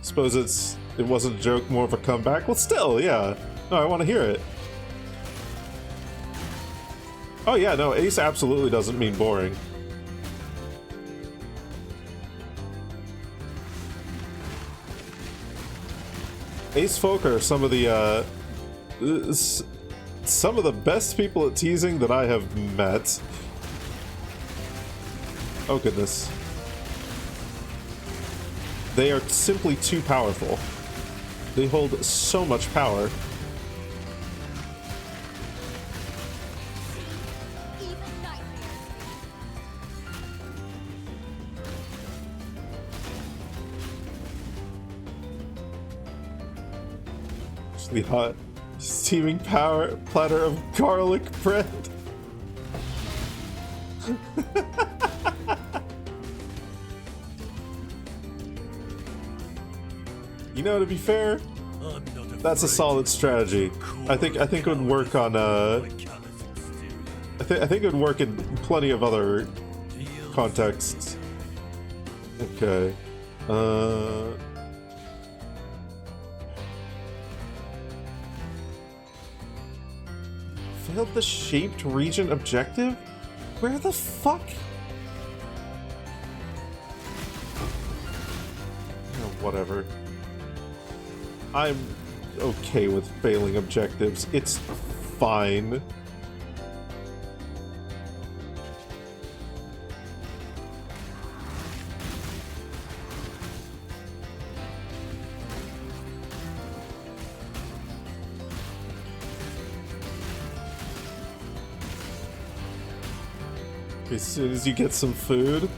S2: Suppose it wasn't a joke, more of a comeback. Well, still, yeah. No, I want to hear it. Oh yeah, no, ace absolutely doesn't mean boring. Ace folk are some of the best people at teasing that I have met. Oh goodness. They are simply too powerful. They hold so much power. The hot steaming platter of garlic bread. You know, to be fair, that's a solid strategy. I think it would work on I think it would work in plenty of other contexts. Okay. Failed the shaped region objective? Where the fuck? Oh, whatever. I'm okay with failing objectives. It's fine. As soon as you get some food.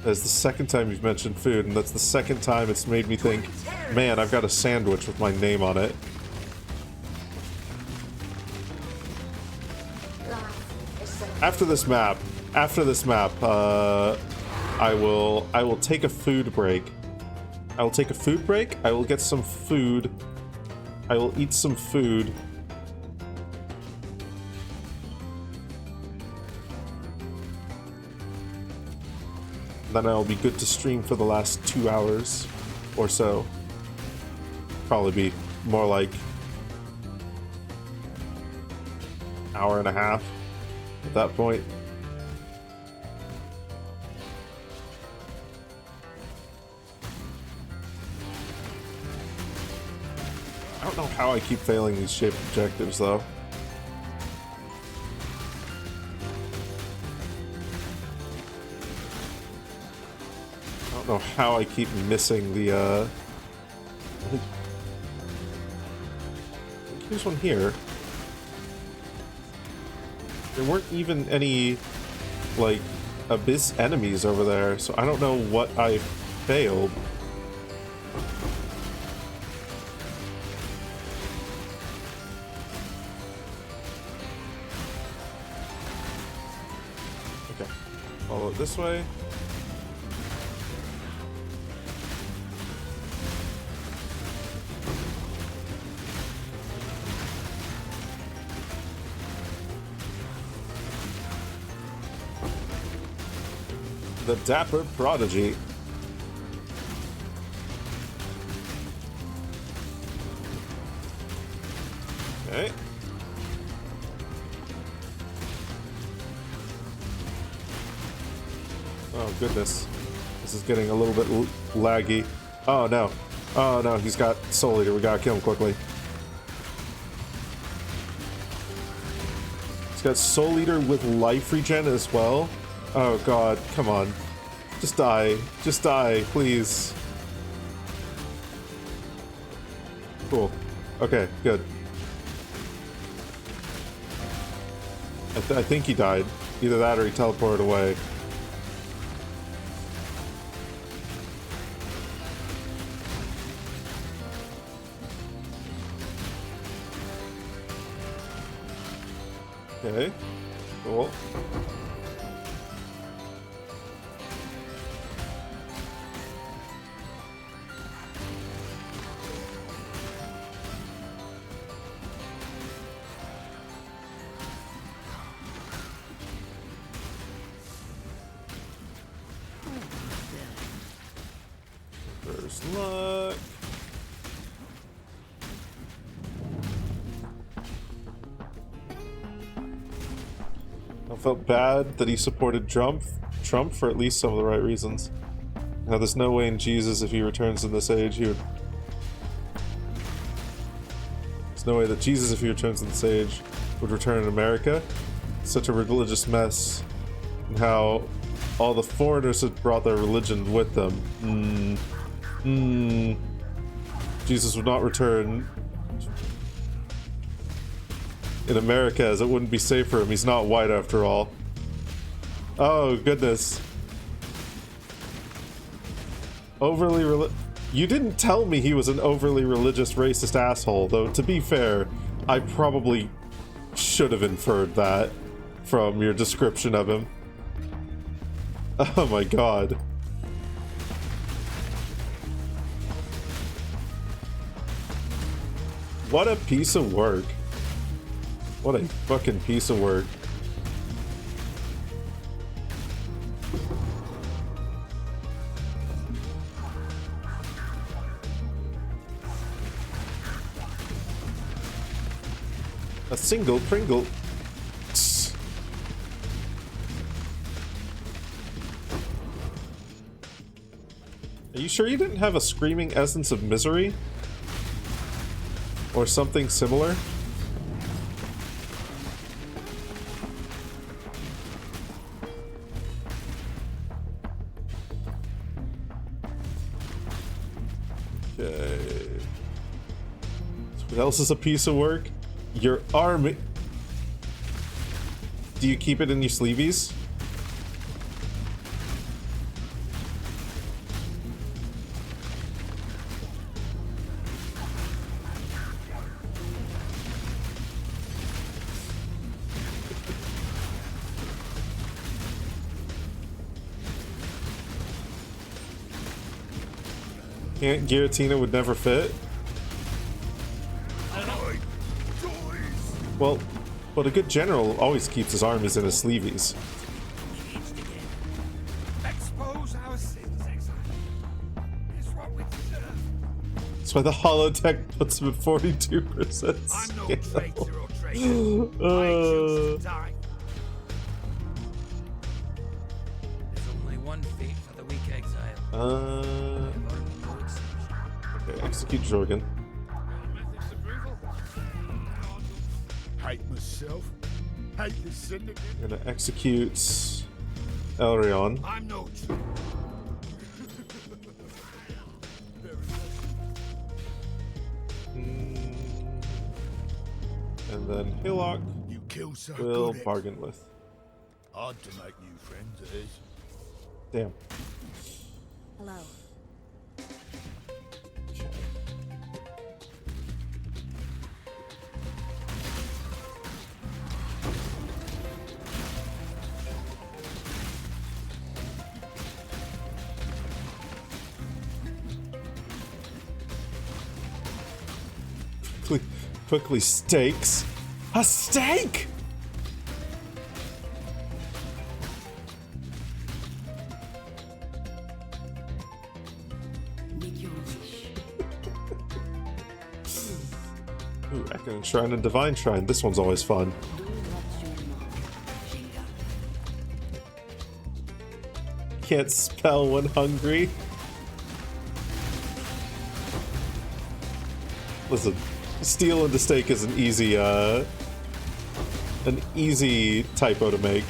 S2: That's the second time you've mentioned food, and that's the second time it's made me think, man, I've got a sandwich with my name on it. After this map, I will take a food break. I will take a food break. I will get some food. I will eat some food. Then I'll be good to stream for the last 2 hours or so. Probably be more like hour and a half at that point. I don't know how I keep failing these shaped objectives though. I don't know how I keep missing the I think here's one here. There weren't even any like abyss enemies over there, so I don't know what I failed. Okay, follow it this way. The Dapper Prodigy. Okay. Oh goodness. This is getting a little bit laggy. Oh no. Oh no, he's got Soul Eater. We gotta kill him quickly. He's got Soul Eater with life regen as well. Oh god, come on. Just die. Just die, please. Cool. Okay, good. I think he died. Either that or he teleported away. Okay. Cool. First luck. I felt bad that he supported Trump for at least some of the right reasons. Now there's no way in Jesus, if he returns in this age, he would... There's no way that Jesus, if he returns in this age, would return in America. Such a religious mess. And how all the foreigners had brought their religion with them. Jesus would not return in America, as it wouldn't be safe for him. He's not white after all. Oh goodness. You didn't tell me he was an overly religious racist asshole, though to be fair, I probably should have inferred that from your description of him. Oh my god. What a piece of work. What a fucking piece of work. A single Pringle. Are you sure you didn't have a screaming essence of misery? Or something similar? Okay. So what else is a piece of work? Your arm. Do you keep it in your sleeveys? Can't Giratina would never fit? Well, but a good general always keeps his armies in his sleeveys.
S1: Expose our sins, exile. It's what we deserve.
S2: That's why the holotech puts him at 42%
S1: I'm no
S2: scale.
S1: traitor or traitor. I choose to die. There's only one fate for the weak exile.
S2: Okay, execute Jorgen.
S9: Hate myself. Hate the syndicate.
S2: Gonna execute Elrion.
S1: I'm no traitor.
S2: And then Hillock
S9: You kill so
S2: will
S9: good.
S2: bargain with.
S9: Hard to make new friends, it is.
S2: Damn.
S6: Hello.
S2: Quickly steaks. A steak!
S7: Make your wish.
S2: Ooh, Echoing Shrine and Divine Shrine. This one's always fun.
S7: Do what you want, Shinga.
S2: Can't spell when hungry. Listen, steal into steak is an easy typo to make.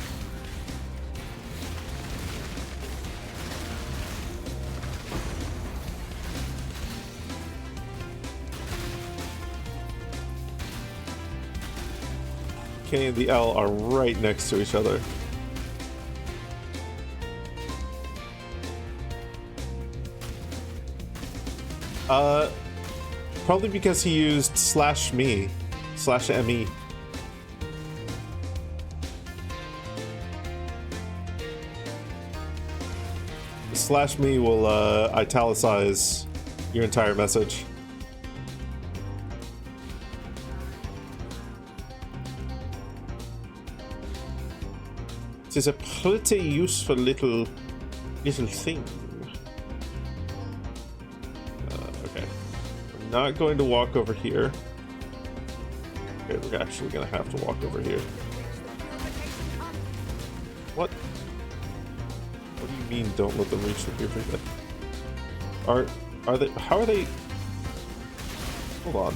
S2: K and the L are right next to each other. Probably because he used /me, /me. /me will italicize your entire message. It is a pretty useful little thing. Okay, we're not going to walk over here. Okay, we're actually gonna have to walk over here. What? What do you mean? Don't let them reach the purification? Are they? How are they? Hold on.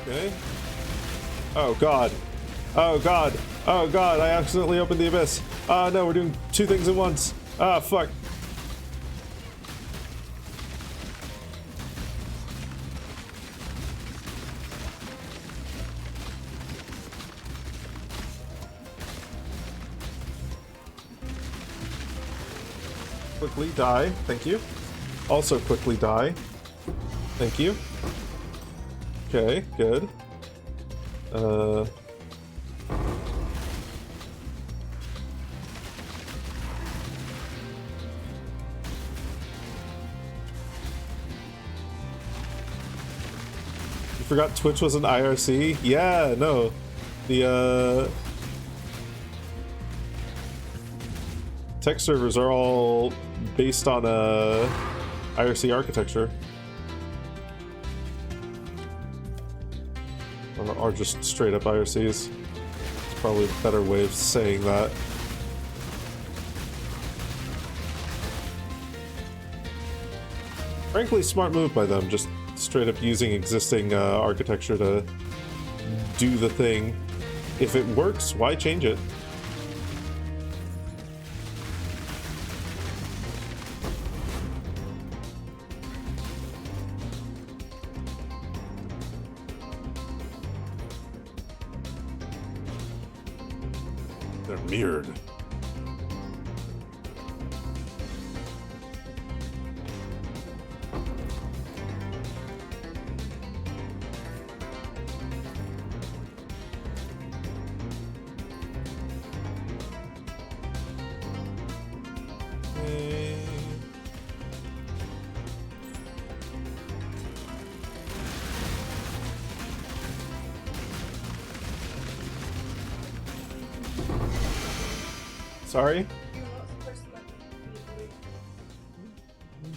S2: Okay. Oh god. Oh god. Oh god, I accidentally opened the abyss. Ah no, we're doing two things at once. Ah fuck. Quickly die. Thank you. Also quickly die. Thank you. Okay, good. You forgot Twitch was an IRC? Yeah, no. The tech servers are all based on IRC architecture. Or just straight up IRCs. It's probably a better way of saying that. Frankly, smart move by them, just straight up using existing architecture to do the thing. If it works, why change it? They're mirrored. Sorry?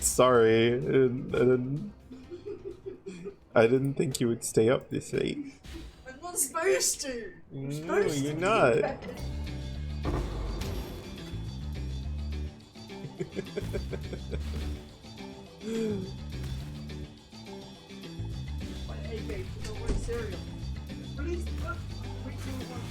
S2: Sorry, I didn't think you would stay up this late.
S5: I'm not supposed to.
S2: No, you're not.
S5: Hey babe, you don't want cereal. Please, wait till one.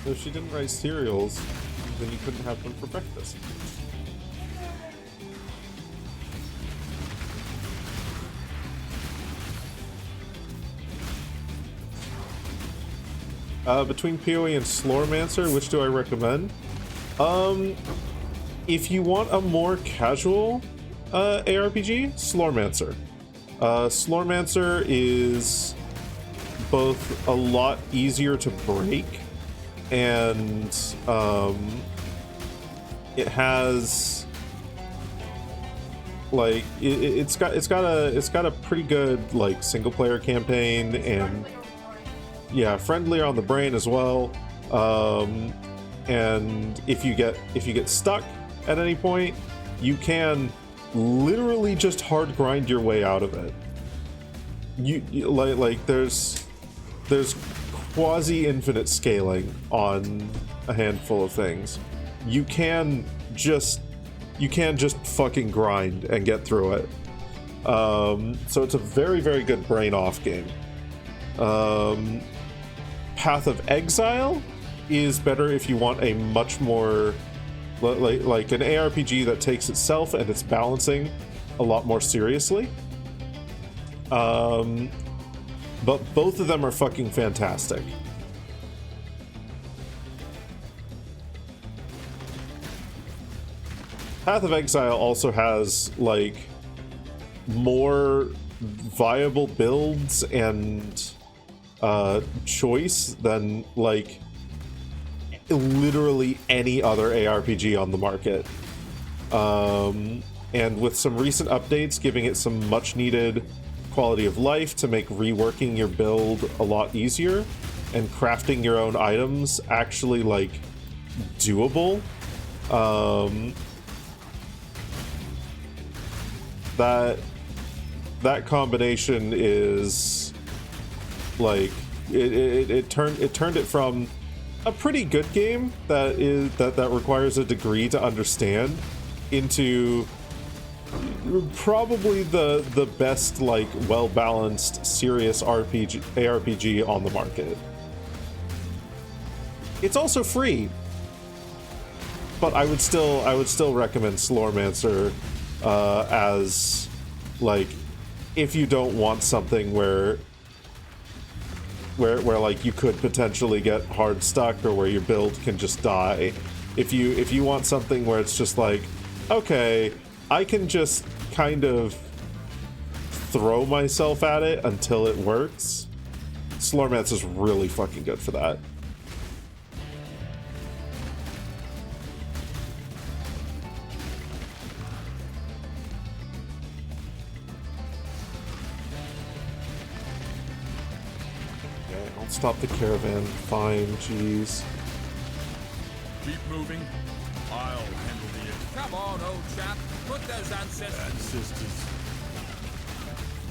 S2: So if she didn't raise cereals, then you couldn't have them for breakfast. Between PoE and Slormancer, which do I recommend? If you want a more casual ARPG, Slormancer. Slormancer is both a lot easier to break, and it has like it's got a pretty good like single player campaign, and yeah, friendlier on the brain as well. And if you get stuck at any point, you can literally just hard grind your way out of it. You like there's quasi infinite scaling on a handful of things. You can just fucking grind and get through it. So it's a very, very good brain off game. Path of Exile is better if you want a much more like an ARPG that takes itself and its balancing a lot more seriously. But both of them are fucking fantastic. Path of Exile also has like more viable builds and choice than like literally any other ARPG on the market. And with some recent updates giving it some much needed quality of life to make reworking your build a lot easier and crafting your own items actually like doable. That combination is like it turned it from a pretty good game that requires a degree to understand into probably the best like well-balanced serious ARPG on the market. It's also free, but I would still recommend Slormancer as like if you don't want something where like you could potentially get hard stuck or where your build can just die. If you want something where it's just like, okay, I can just kind of throw myself at it until it works, Slormance is really fucking good for that. Okay, I'll stop the caravan. Fine, jeez.
S1: Keep moving. I'll handle the end. Come on, old chap. Put those ancestors.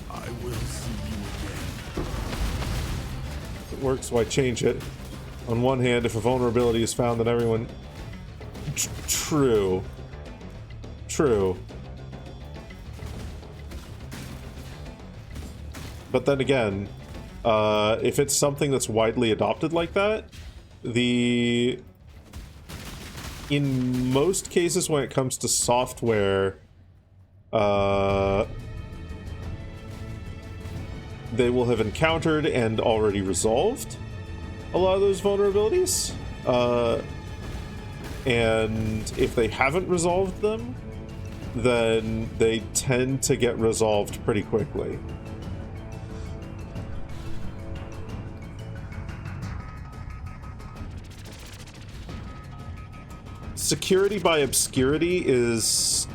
S1: I will see you again.
S2: If it works, why change it? On one hand, if a vulnerability is found, then everyone... True. True. But then again, if it's something that's widely adopted like that, in most cases when it comes to software, they will have encountered and already resolved a lot of those vulnerabilities. And if they haven't resolved them, then they tend to get resolved pretty quickly. Security by obscurity is,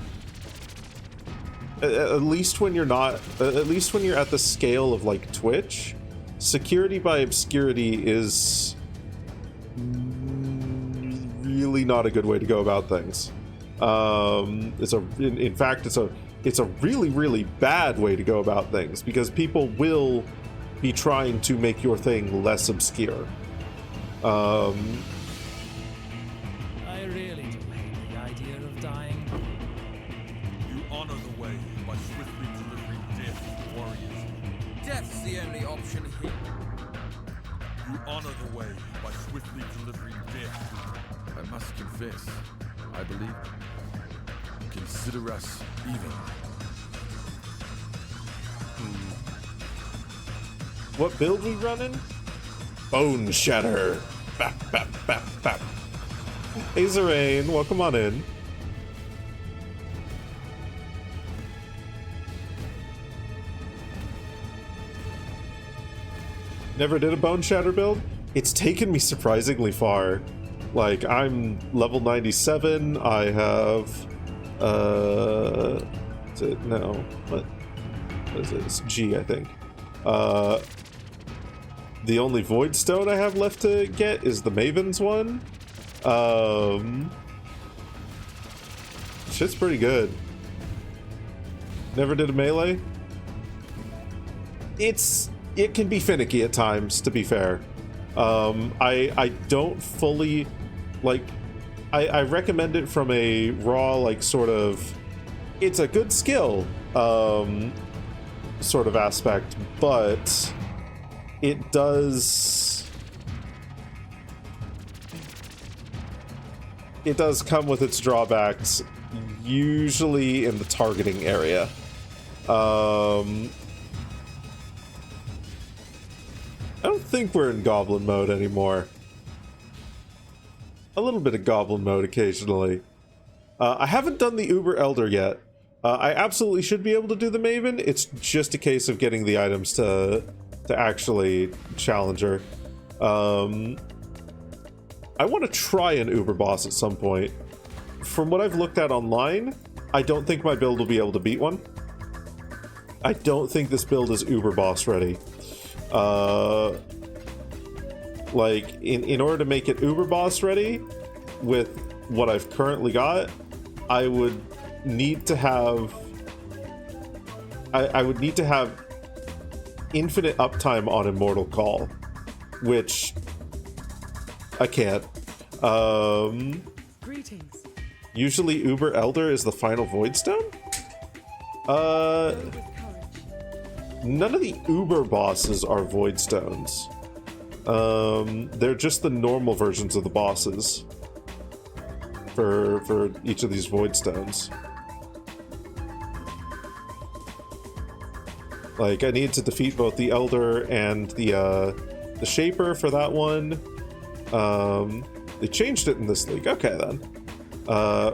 S2: at least when you're not, at least when you're at the scale of like Twitch, security by obscurity is really not a good way to go about things. In fact, it's a really, really bad way to go about things, because people will be trying to make your thing less obscure.
S10: I really do hate the idea of dying.
S1: You honor the way by swiftly delivering death to warriors. Death's the only option here. You honor the way by swiftly delivering death. I must confess, I believe. Consider us even.
S2: What build we running? Bone Shatter. Bap, bap, bap, bap. Hey Zerain, welcome on in. Never did a Bone Shatter build? It's taken me surprisingly far. Like, I'm level 97, I have, is it, no, what is it, it's G, I think. The only Void Stone I have left to get is the Maven's one. Shit's pretty good. Never did a melee? It can be finicky at times, to be fair. I don't fully, like, I recommend it from a raw, like, sort of, it's a good skill, sort of aspect, but it does come with its drawbacks, usually in the targeting area. I don't think we're in Goblin mode anymore. A little bit of Goblin mode occasionally. I haven't done the Uber Elder yet. I absolutely should be able to do the Maven. It's just a case of getting the items to actually challenge her. I want to try an Uber boss at some point. From what I've looked at online, I don't think my build will be able to beat one. I don't think this build is Uber boss ready. Like, in order to make it Uber boss ready with what I've currently got, I would need to have I would need to have infinite uptime on Immortal Call, which I can't.
S8: Greetings.
S2: Usually Uber Elder is the final Void Stone?
S8: Go with courage.
S2: None of the Uber bosses are Void Stones. They're just the normal versions of the bosses for each of these Void Stones. Like, I need to defeat both the Elder and the Shaper for that one. They changed it in this league. Okay, then.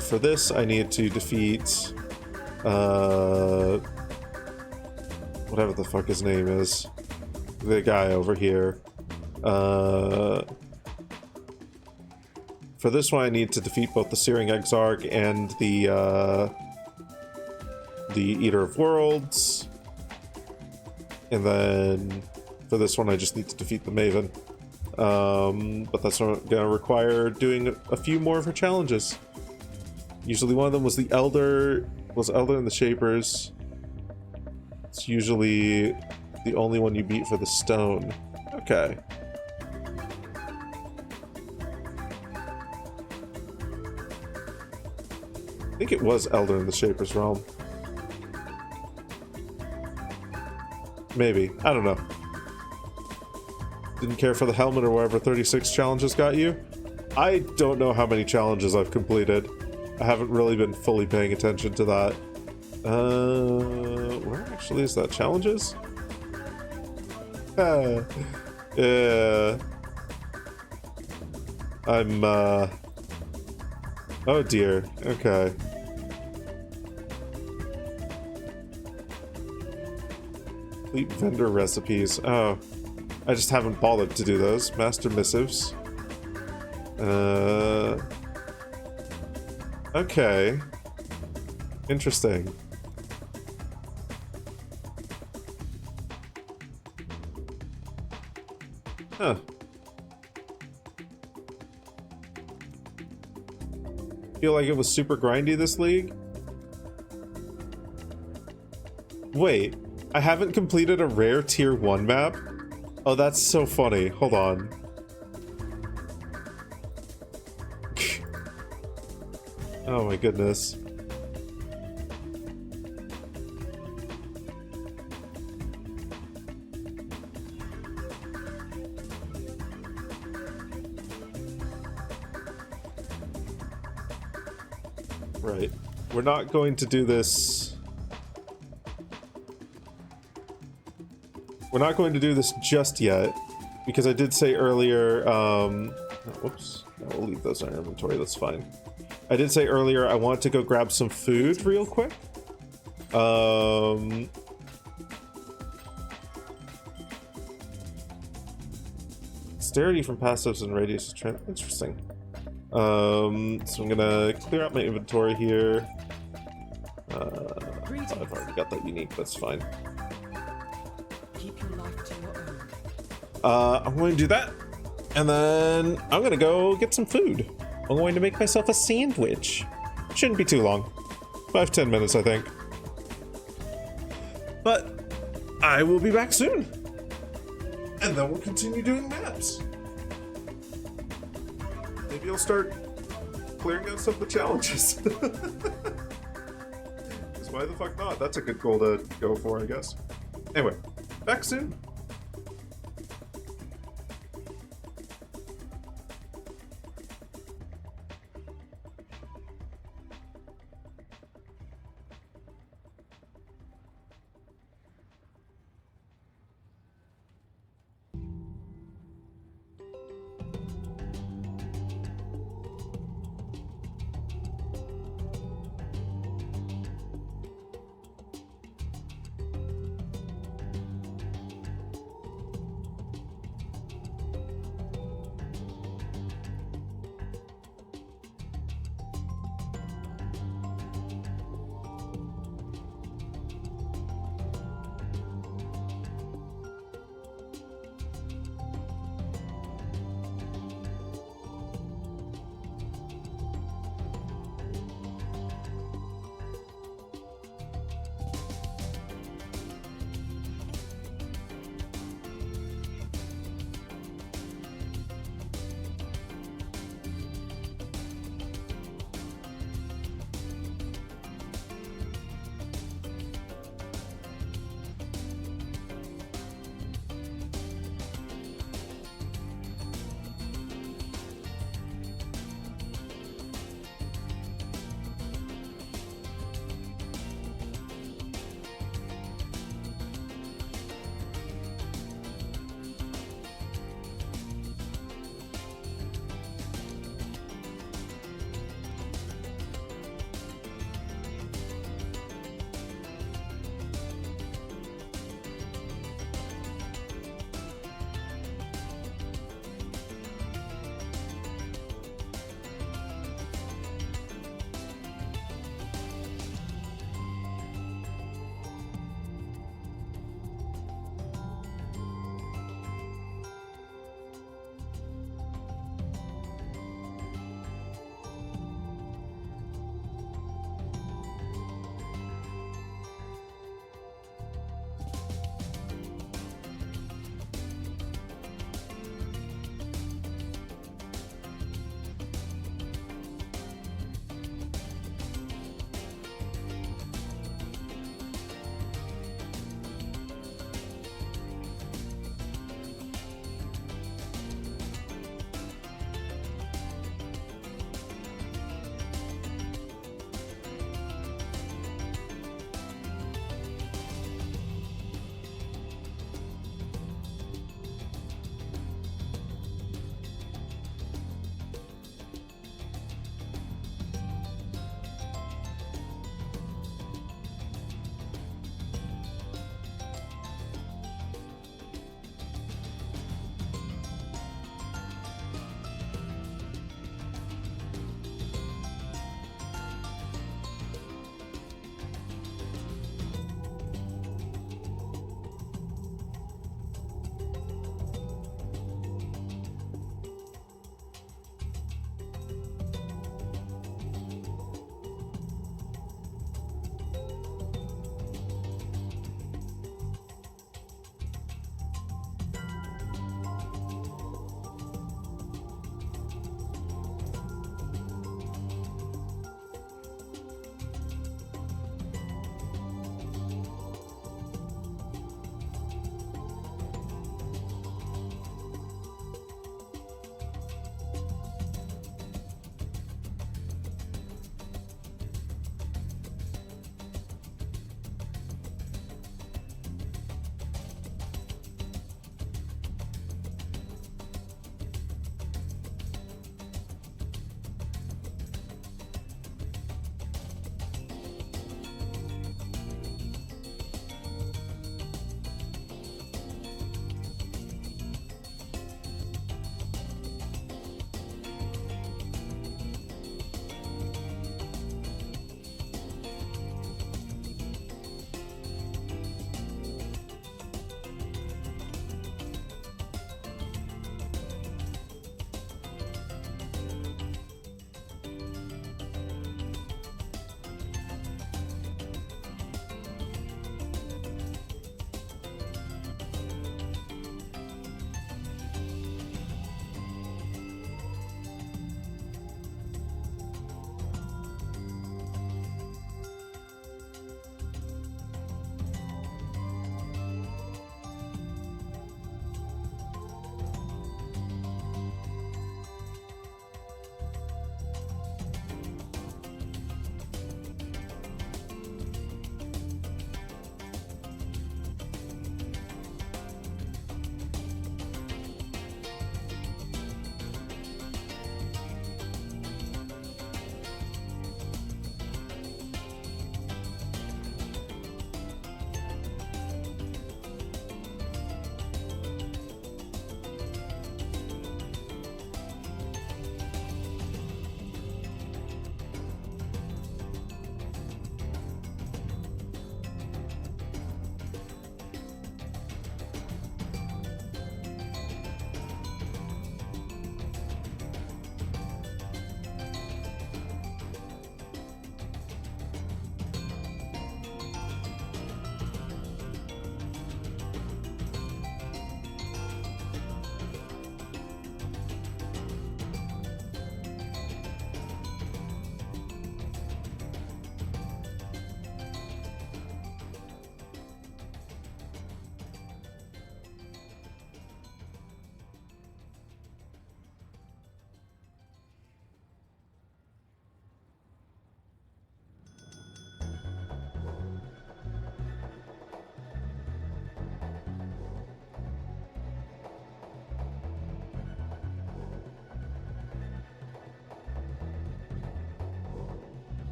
S2: For this, I need to defeat... whatever the fuck his name is. The guy over here. For this one, I need to defeat both the Searing Exarch and the Eater of Worlds. And then for this one, I just need to defeat the Maven. But that's gonna require doing a few more of her challenges. Usually one of them was the Elder and the Shapers. It's usually the only one you beat for the stone. Okay. I think it was Elder in the Shaper's realm. Maybe. I don't know. Didn't care for the helmet or whatever 36 challenges got you. I don't know how many challenges I've completed. I haven't really been fully paying attention to that. Where actually is that? Challenges? Yeah. I'm, oh dear. Okay. Complete vendor recipes. Oh. I just haven't bothered to do those. Master missives. Okay. Interesting. Huh. Feel like it was super grindy this league? Wait, I haven't completed a rare tier 1 map? Oh, that's so funny. Hold on. Oh my goodness. Right. We're not going to do this. We're not going to do this just yet, because I did say earlier, whoops, no, we'll leave those in our inventory, that's fine. I did say earlier I want to go grab some food real quick. Dexterity from passives and radius is interesting. So I'm gonna clear out my inventory here. I've already got that unique, that's fine.
S6: Keep your life to your own.
S2: I'm going to do that, and then I'm gonna go get some food. I'm going to make myself a sandwich. Shouldn't be too long. 5-10 minutes, I think. But I will be back soon. And then we'll continue doing maps. Maybe I'll start clearing out some of the challenges. Because why the fuck not? That's a good goal to go for, I guess. Anyway, back soon.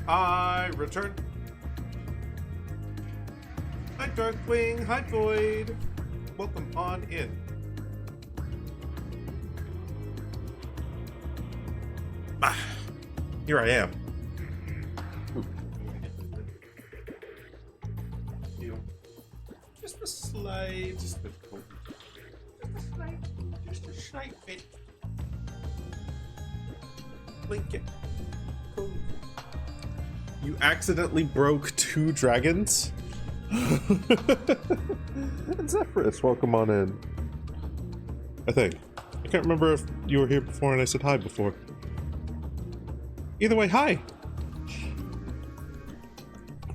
S2: I return. Hi, Darkwing. Hi, Void. Welcome on in. Ah, here I am. Just a slight, just a slight bit. Blink it. Cool. You accidentally broke 2 dragons? And Zephyrus, welcome on in. I think. I can't remember if you were here before and I said hi before. Either way, hi!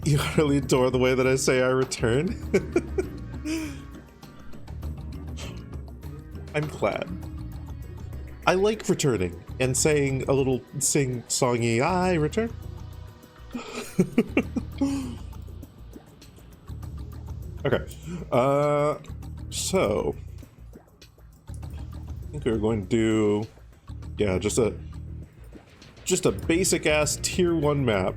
S2: You really adore the way that I say I return? I'm glad. I like returning and saying a little sing-songy I return. Okay. So I think we're going to do, yeah, just a basic ass tier 1 map.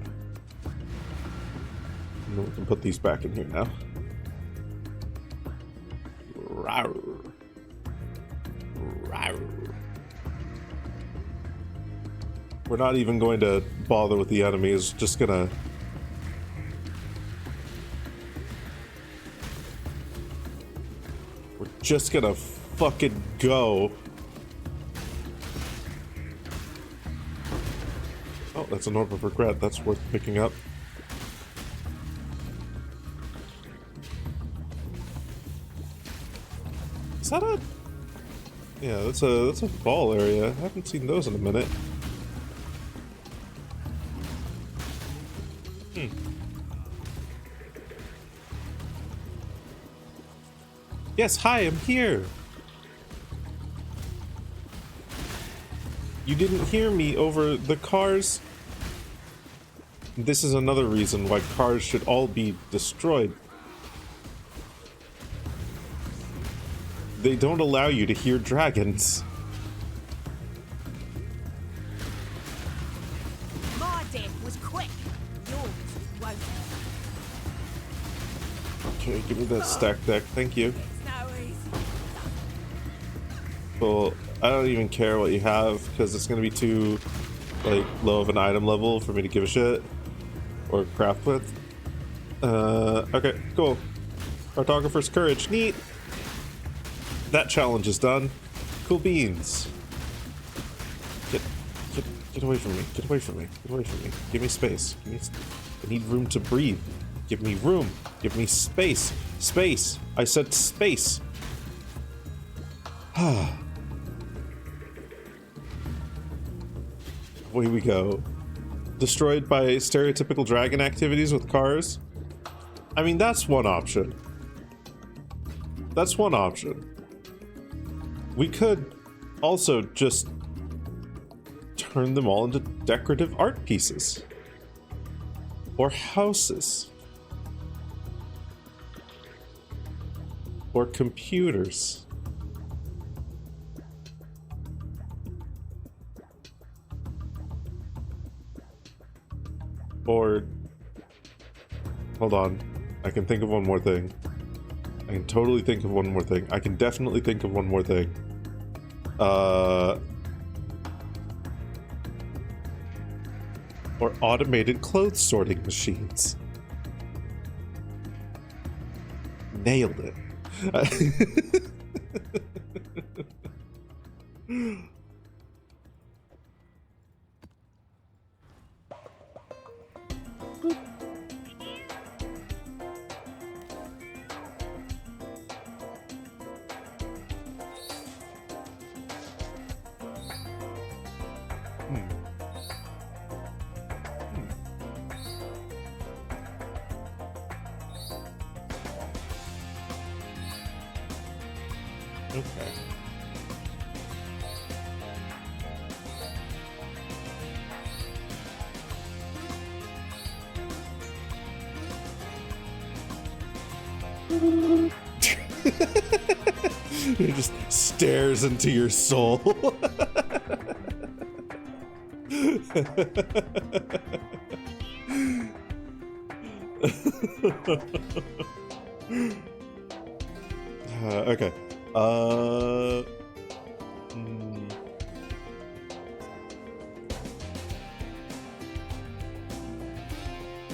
S2: And then we can put these back in here now. Rawr. Rawr. We're not even going to bother with the enemies, just gonna fucking go. Oh, that's an orb of regret. That's worth picking up. Is that a... Yeah, that's a ball area. I haven't seen those in a minute. Yes, hi, I'm here. You didn't hear me over the cars. This is another reason why cars should all be destroyed. They don't allow you to hear dragons.
S8: My death was quick. Yours won't.
S2: Okay, give me that stack deck, thank you.
S8: It's no easy.
S2: Well, I don't even care what you have, because it's gonna be too, like, low of an item level for me to give a shit. Or craft with. Okay, cool. Cartographer's Courage, neat! That challenge is done. Cool beans. Get away from me. Get away from me. Get away from me. Give me space. I need room to breathe. Give me room. Give me space. Space. I said space. Away we go. Destroyed by stereotypical dragon activities with cars? I mean, that's one option. That's one option. We could also just turn them all into decorative art pieces. Or houses. Or computers. Or... Hold on. I can think of one more thing. I can totally think of one more thing. I can definitely think of one more thing. Or automated clothes sorting machines. Nailed it. Okay. It just stares into your soul. Okay.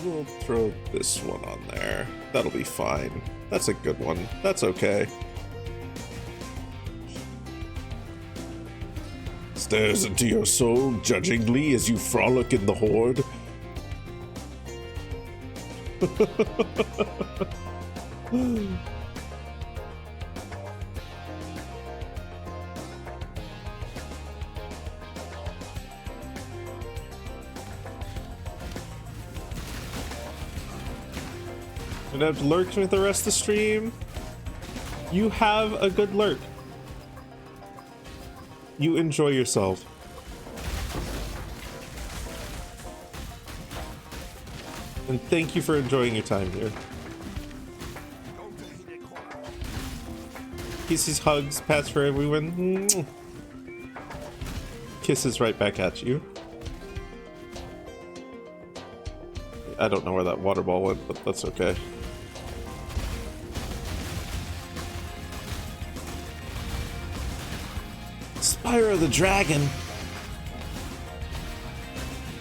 S2: We'll throw this one on there. That'll be fine. That's a good one. That's okay. Stares into your soul judgingly as you frolic in the horde. Gonna have lurked with the rest of the stream. You have a good lurk. You enjoy yourself. And thank you for enjoying your time here. Kisses, hugs, pats for everyone. Kisses right back at you. I don't know where that water ball went, but that's okay. Spyro the Dragon?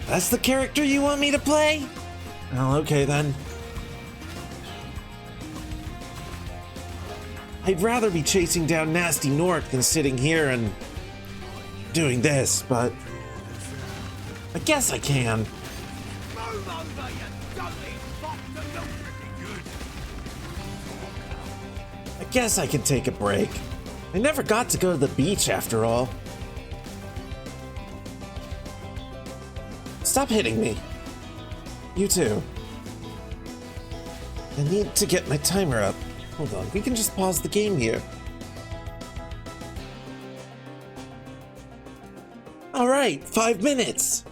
S2: That's the character you want me to play? Well, okay then. I'd rather be chasing down Nasty Nork than sitting here and doing this, but I guess I can. I guess I can take a break. I never got to go to the beach after all. Stop hitting me. You too. I need to get my timer up. Hold on, we can just pause the game here. Alright, 5 minutes.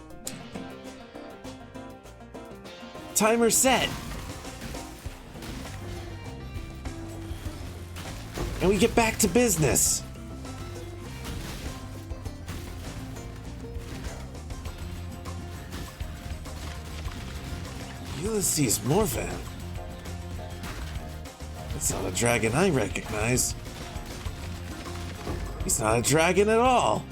S2: Timer set. And we get back to business. Ulysses Morvan. That's not a dragon I recognize. He's not a dragon at all.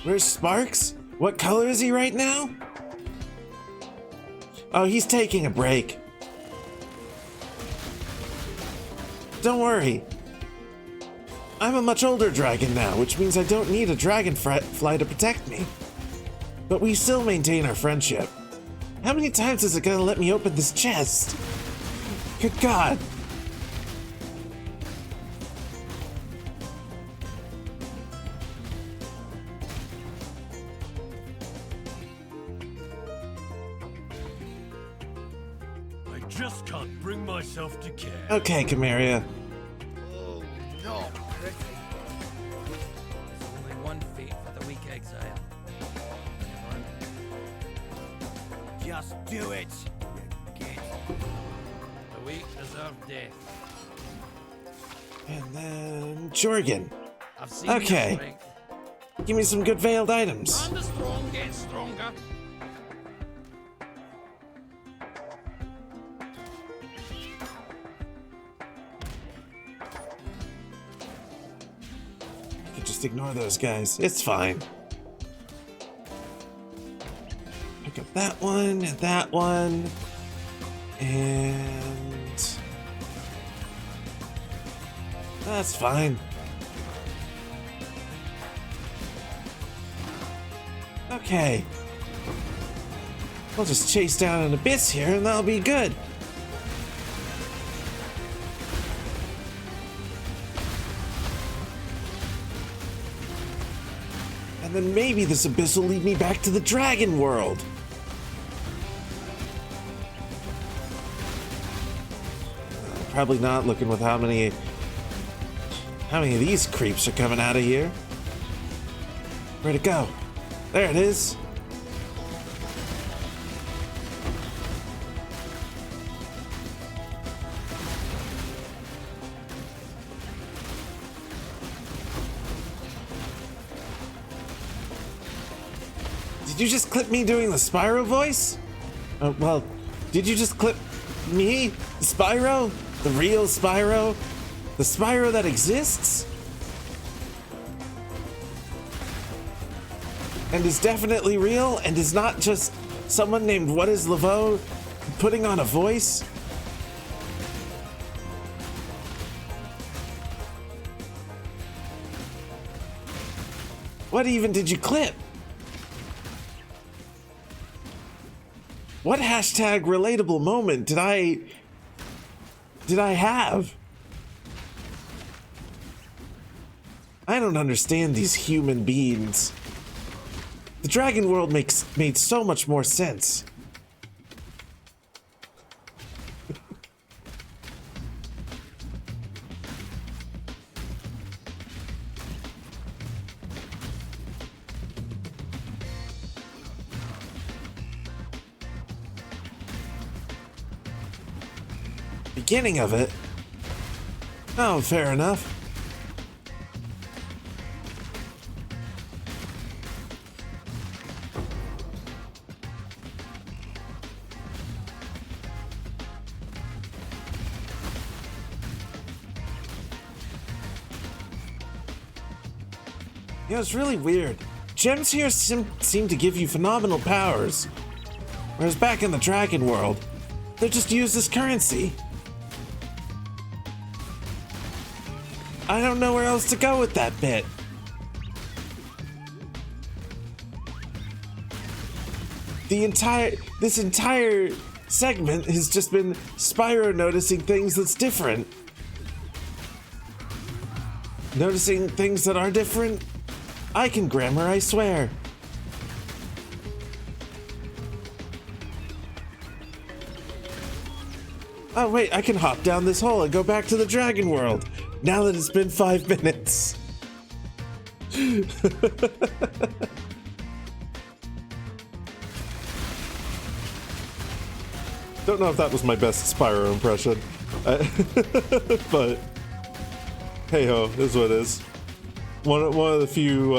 S2: Where's Sparks? What color is he right now? Oh, he's taking a break. Don't worry. I'm a much older dragon now, which means I don't need a dragonfly to protect me. But we still maintain our friendship. How many times is it gonna let me open this chest? Good God.
S11: I just can't bring myself to care.
S2: Okay, Camaria.
S10: Oh, not pretty. There's only one fate for the weak exile.
S11: Just do it, you git.
S10: The weak deserve death.
S2: And then Jorgen.
S10: I've seen
S2: Okay.
S10: your strength.
S2: Give me some good veiled items.
S10: And the strong get stronger.
S2: I can just ignore those guys. It's fine. Pick up that one and that one. And that's fine. Okay. We'll just chase down an abyss here and that'll be good. And then maybe this abyss will lead me back to the dragon world. Probably not, looking with how many of these creeps are coming out of here. Where'd it go? There it is. Did you just clip me doing the Spyro voice? Well, did you just clip me? Spyro? The real Spyro? The Spyro that exists? And is definitely real and is not just someone named What is Laveau putting on a voice? What even did you clip? What hashtag relatable moment did I have? I don't understand these human beings. The Dragon World made so much more sense. Beginning of it? Oh, fair enough. Yeah, it's really weird. Gems here seem to give you phenomenal powers, whereas back in the Dragon World, they're just used as currency. I don't know where else to go with that bit. This entire segment has just been Spyro noticing things that's different. Noticing things that are different. I can grammar, I swear. Oh wait, I can hop down this hole and go back to the Dragon World. Now that it's been 5 minutes. Don't know if that was my best Spyro impression. But hey ho, is what it is. One of the few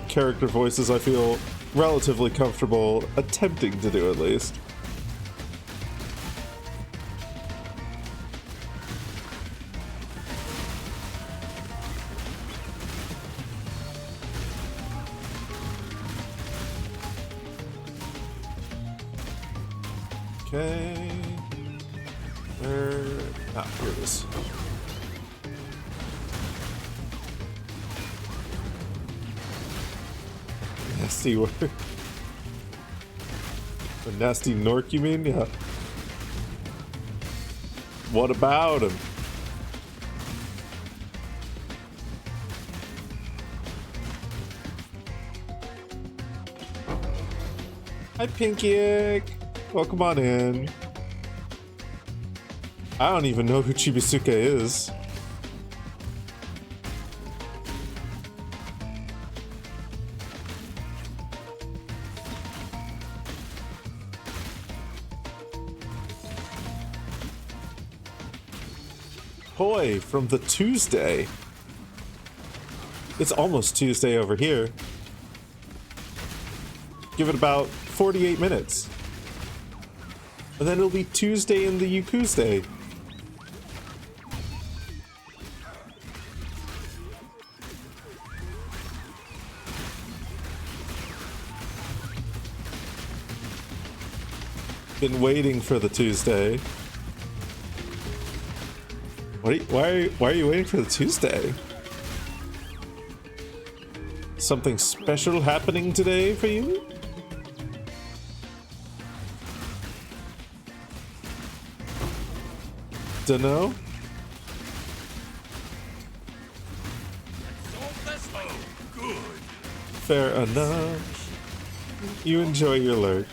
S2: character voices I feel relatively comfortable attempting to do, at least. Okay. Where? Ah, here it is. Nasty word. A nasty Nork, you mean? Yeah. What about him? Hi, Pinky. Welcome on in. I don't even know who Chibiusuke is. Hoi from the Tuesday. It's almost Tuesday over here. Give it about 48 minutes. And then it'll be Tuesday in the Yuku's-day. Been waiting for the Tuesday. Why are you waiting for the Tuesday? Something special happening today for you? Dunno. Fair enough. You enjoy your lurk.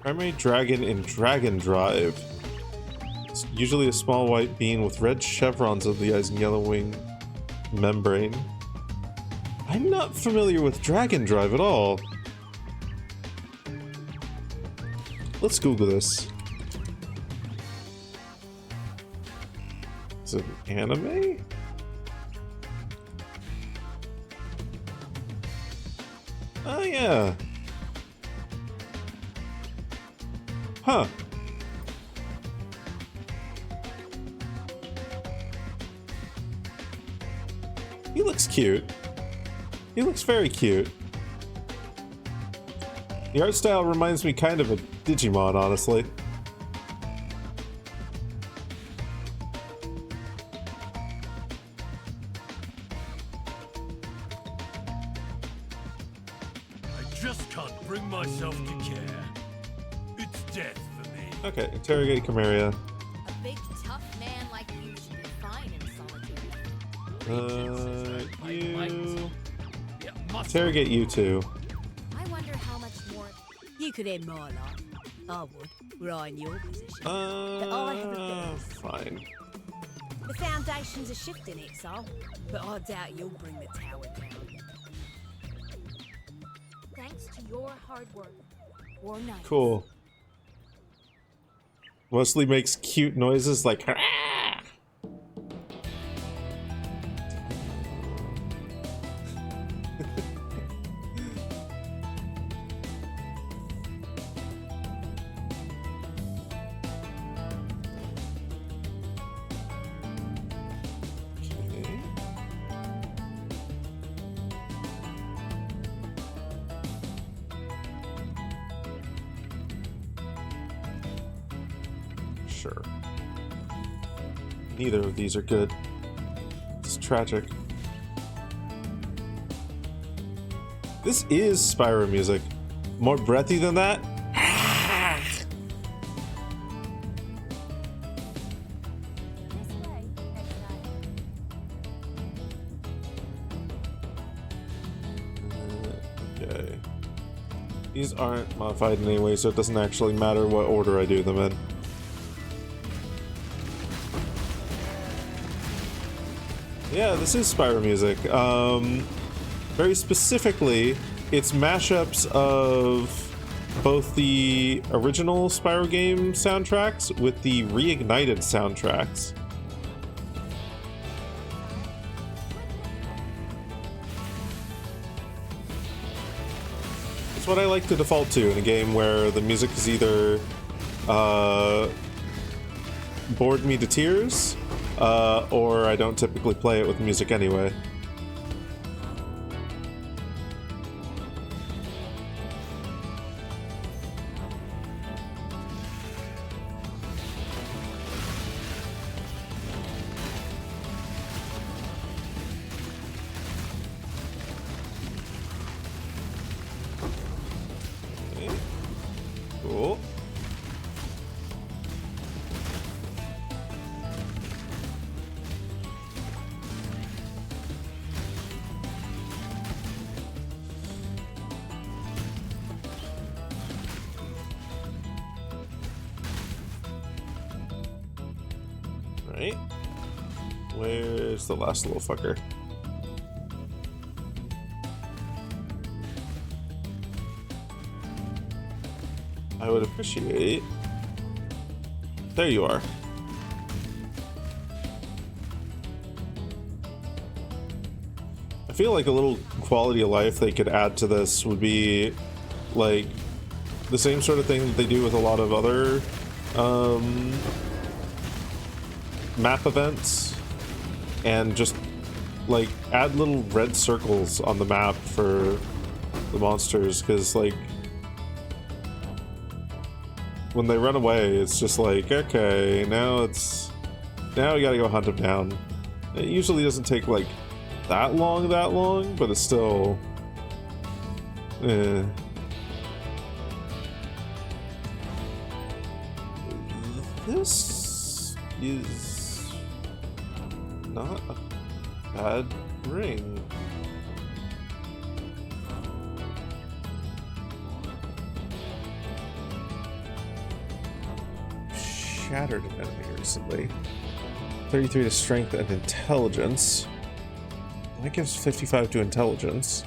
S2: Primary dragon in Dragon Drive. It's usually a small white being with red chevrons on the eyes and yellow wing membrane. I'm not familiar with Dragon Drive at all. Let's Google this. Is it an anime? Oh yeah. Huh. He looks cute. He looks very cute. The art style reminds me kind of a Digimon, honestly.
S11: I just can't bring myself to care. It's death for me.
S2: Okay, interrogate Chimera.
S8: A big, tough man like you should be fine in solitude.
S2: You... Interrogate you two.
S8: I wonder how much more you could end my life. I would, were I in your position. But I have a bet.
S2: Fine.
S8: The foundations are shifting, Exile, but I doubt you'll bring the tower down. Thanks to your hard work. War night.
S2: Cool. Mostly makes cute noises like "Hurrah!" Sure. Neither of these are good. It's tragic. This is Spyro music. More breathy than that? Okay. These aren't modified in any way, so it doesn't actually matter what order I do them in. Yeah, this is Spyro music. Very specifically, it's mashups of both the original Spyro game soundtracks with the reignited soundtracks. It's what I like to default to in a game where the music is either bored me to tears, or I don't typically play it with music anyway. Okay. Cool. Right. Where's the last little fucker? I would appreciate... There you are. I feel like a little quality of life they could add to this would be like the same sort of thing that they do with a lot of other map events, and just like add little red circles on the map for the monsters, because like when they run away it's just like, okay, now we gotta go hunt them down. It usually doesn't take like that long, but it's still This is not a bad ring. Shattered an enemy recently. 33 to strength and intelligence. That gives 55 to intelligence.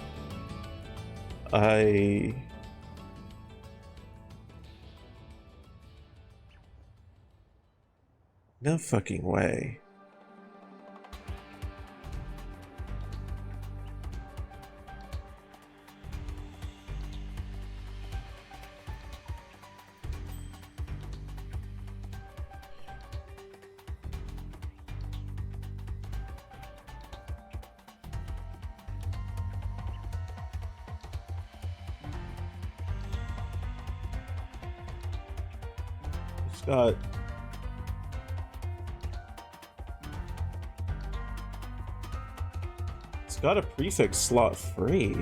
S2: No fucking way. Got it's got a prefix slot free.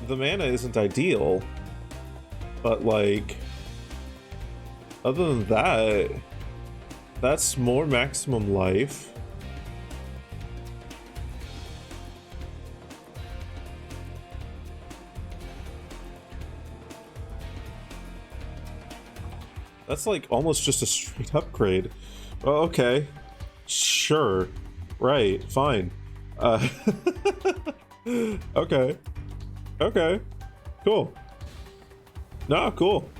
S2: The mana isn't ideal, but like other than that, that's more maximum life. That's like almost just a straight upgrade. Oh, okay. Sure. Right. Fine. Okay. Okay. Cool. No, cool.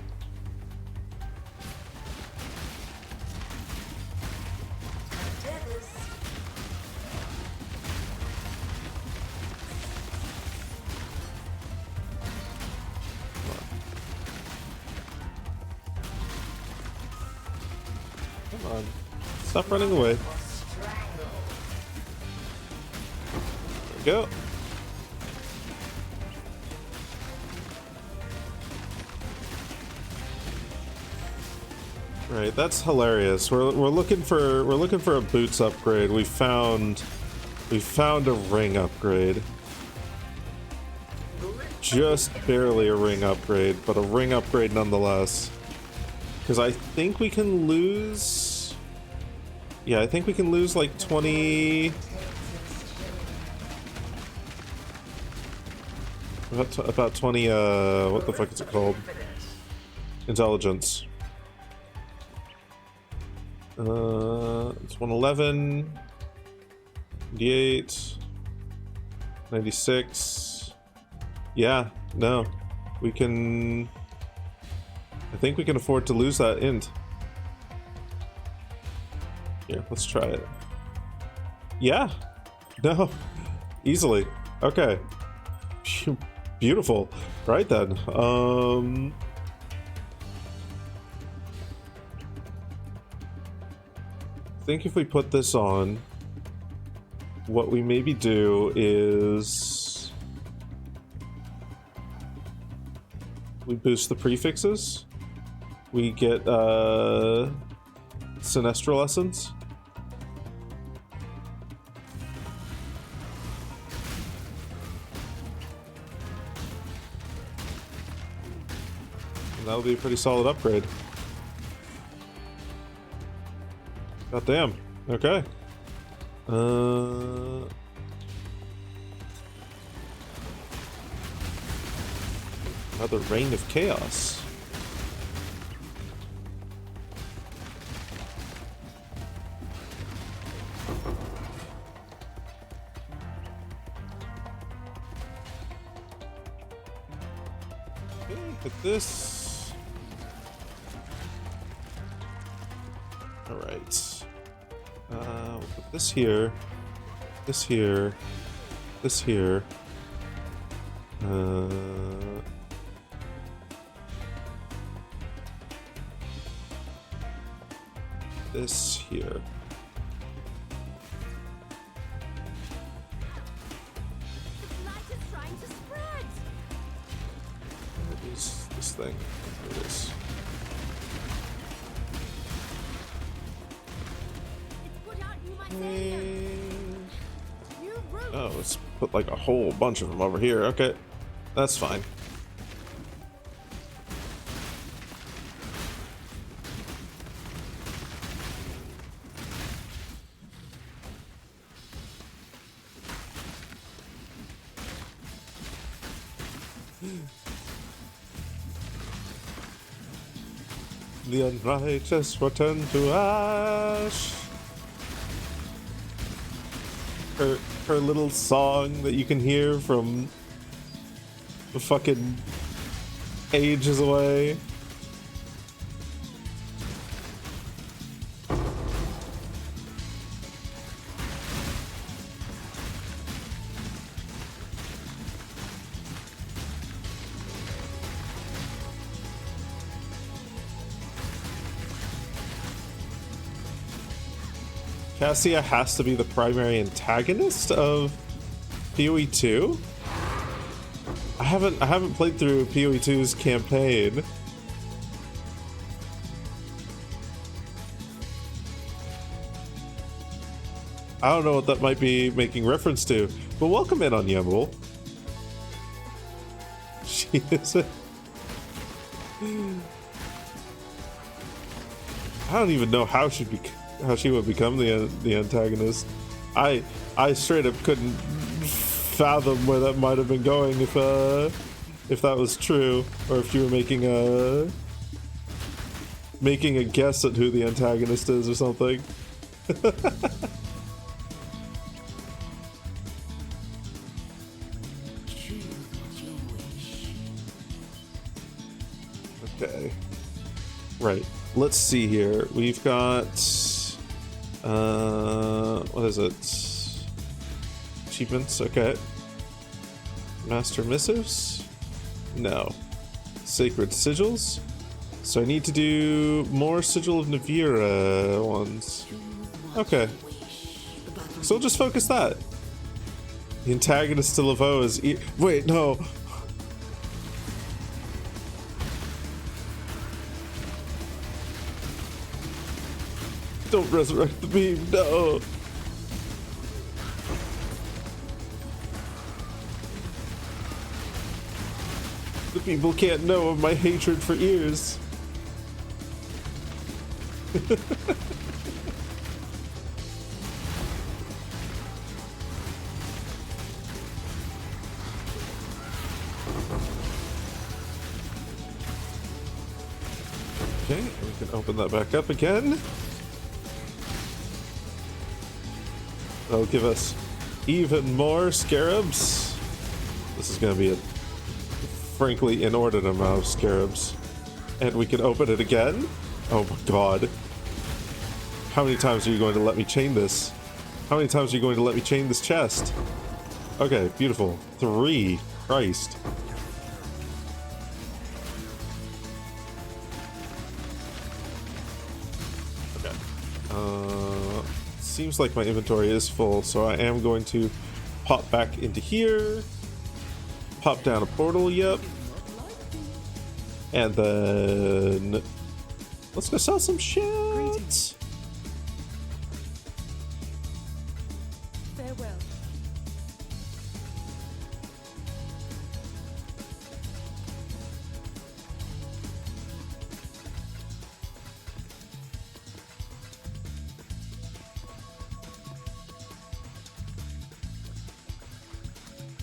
S2: Come on. Stop running away. There we go. Right, that's hilarious. We're looking for a boots upgrade. We found a ring upgrade. Just barely a ring upgrade, but a ring upgrade nonetheless. Because I think we can lose. Yeah, I think we can lose like 20. About 20. What the fuck is it called? Intelligence. It's 111, 98, 96. Yeah, no, we can. I think we can afford to lose that int. Here, let's try it. Yeah, no, easily. Okay, beautiful. Right then. I think if we put this on, what we maybe do is we boost the prefixes. We get Sinestral Essence. And that'll be a pretty solid upgrade. God damn. Okay. Another Reign of Chaos. Okay, look at this. All right. We'll put this here, this here, this here. This here. What is this thing? Here it is. Oh, let's put like a whole bunch of them over here. Okay, that's fine. The unrighteous return to ash. her little song that you can hear from fucking ages away. Cassia has to be the primary antagonist of PoE 2? I haven't played through PoE 2's campaign. I don't know what that might be making reference to, but welcome in on Yumble. She is a... I don't even know how she would become the antagonist. I straight up couldn't fathom where that might have been going if that was true, or if you were making a guess at who the antagonist is or something. Okay. Right. Let's see here. We've got what is it? Achievements, okay. Master missives? No. Sacred sigils? So I need to do more Sigil of Navira ones. Okay. So we'll just focus that. The antagonist to Laveau is wait, no. Don't resurrect the beam, no. The people can't know of my hatred for ears. Okay, we can open that back up again. That'll give us even more scarabs. This is going to be a frankly inordinate amount of scarabs. And we can open it again? Oh my god. How many times are you going to let me chain this? How many times are you going to let me chain this chest? Okay, beautiful. 3. Christ. Okay. Seems like my inventory is full, so I am going to pop back into here. Pop down a portal, yep. And then let's go sell some shit.
S6: Farewell.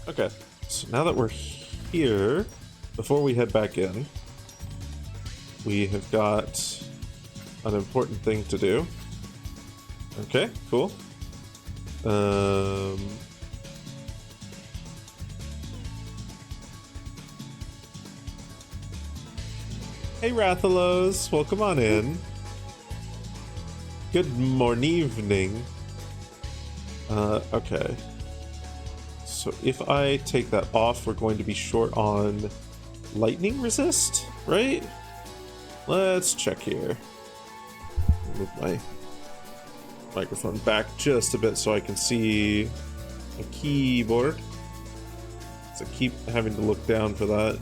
S2: Okay, so now that we're here, before we head back in, we have got an important thing to do. Okay, cool. Hey Rathalos, welcome on in. Good morning, evening. Okay. So if I take that off, we're going to be short on lightning resist, right? Let's check here. Move my microphone back just a bit so I can see a keyboard. So I keep having to look down for that.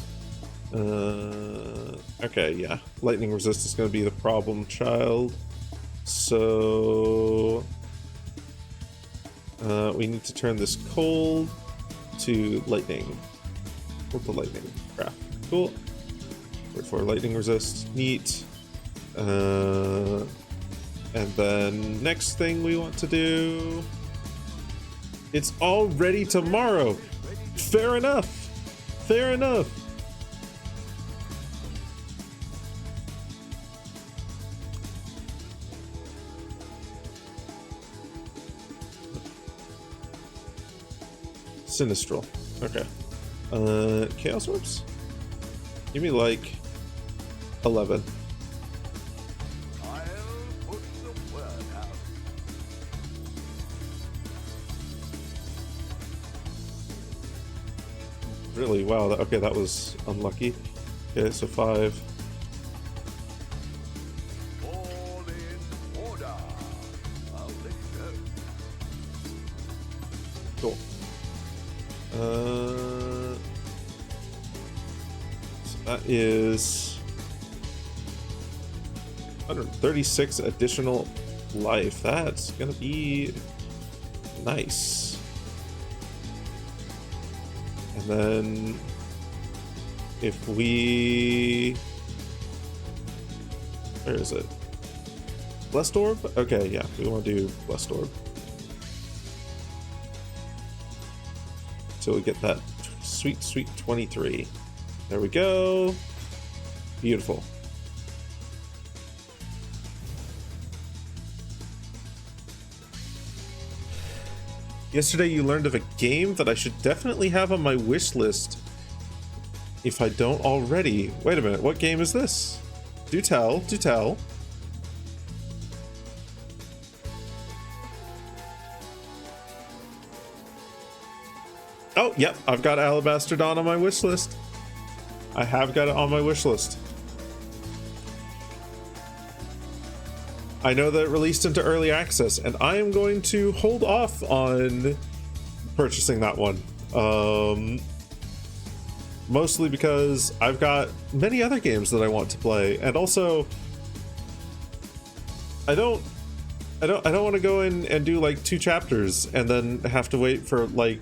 S2: Okay, yeah. Lightning resist is going to be the problem child. So we need to turn this cold to lightning. Cold to lightning. Crap. Cool. Wait for lightning resist. Neat. And then next thing we want to do. It's already tomorrow. Fair enough. Fair enough. Sinistral. Okay. Chaos Orbs? Give me like 11.
S12: I'll put the word out.
S2: Really? Wow. Okay, that was unlucky. Okay, so 5.
S12: All in order. I'll let you know.
S2: Cool. So that is 136 additional life. That's gonna be nice. And then if we... Where is it? Blessed Orb? Okay, yeah, we want to do Blessed Orb. So we get that sweet, sweet 23. There we go. Beautiful. Yesterday you learned of a game that I should definitely have on my wish list if I don't already. Wait a minute, what game is this? Do tell, do tell. Oh, yep, I've got Alabaster Dawn on my wish list. I have got it on my wish list. I know that it released into early access, and I am going to hold off on purchasing that one. Mostly because I've got many other games that I want to play, and also I don't want to go in and do like 2 chapters and then have to wait for like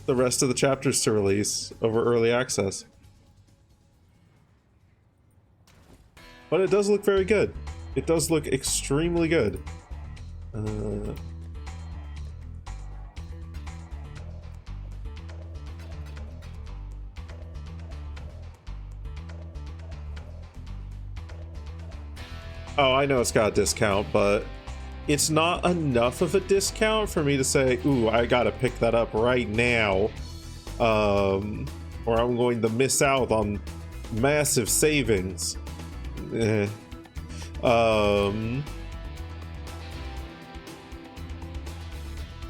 S2: the rest of the chapters to release over early access. But it does look very good. It does look extremely good. Oh, I know it's got a discount, but it's not enough of a discount for me to say, ooh, I gotta pick that up right now. Or I'm going to miss out on massive savings.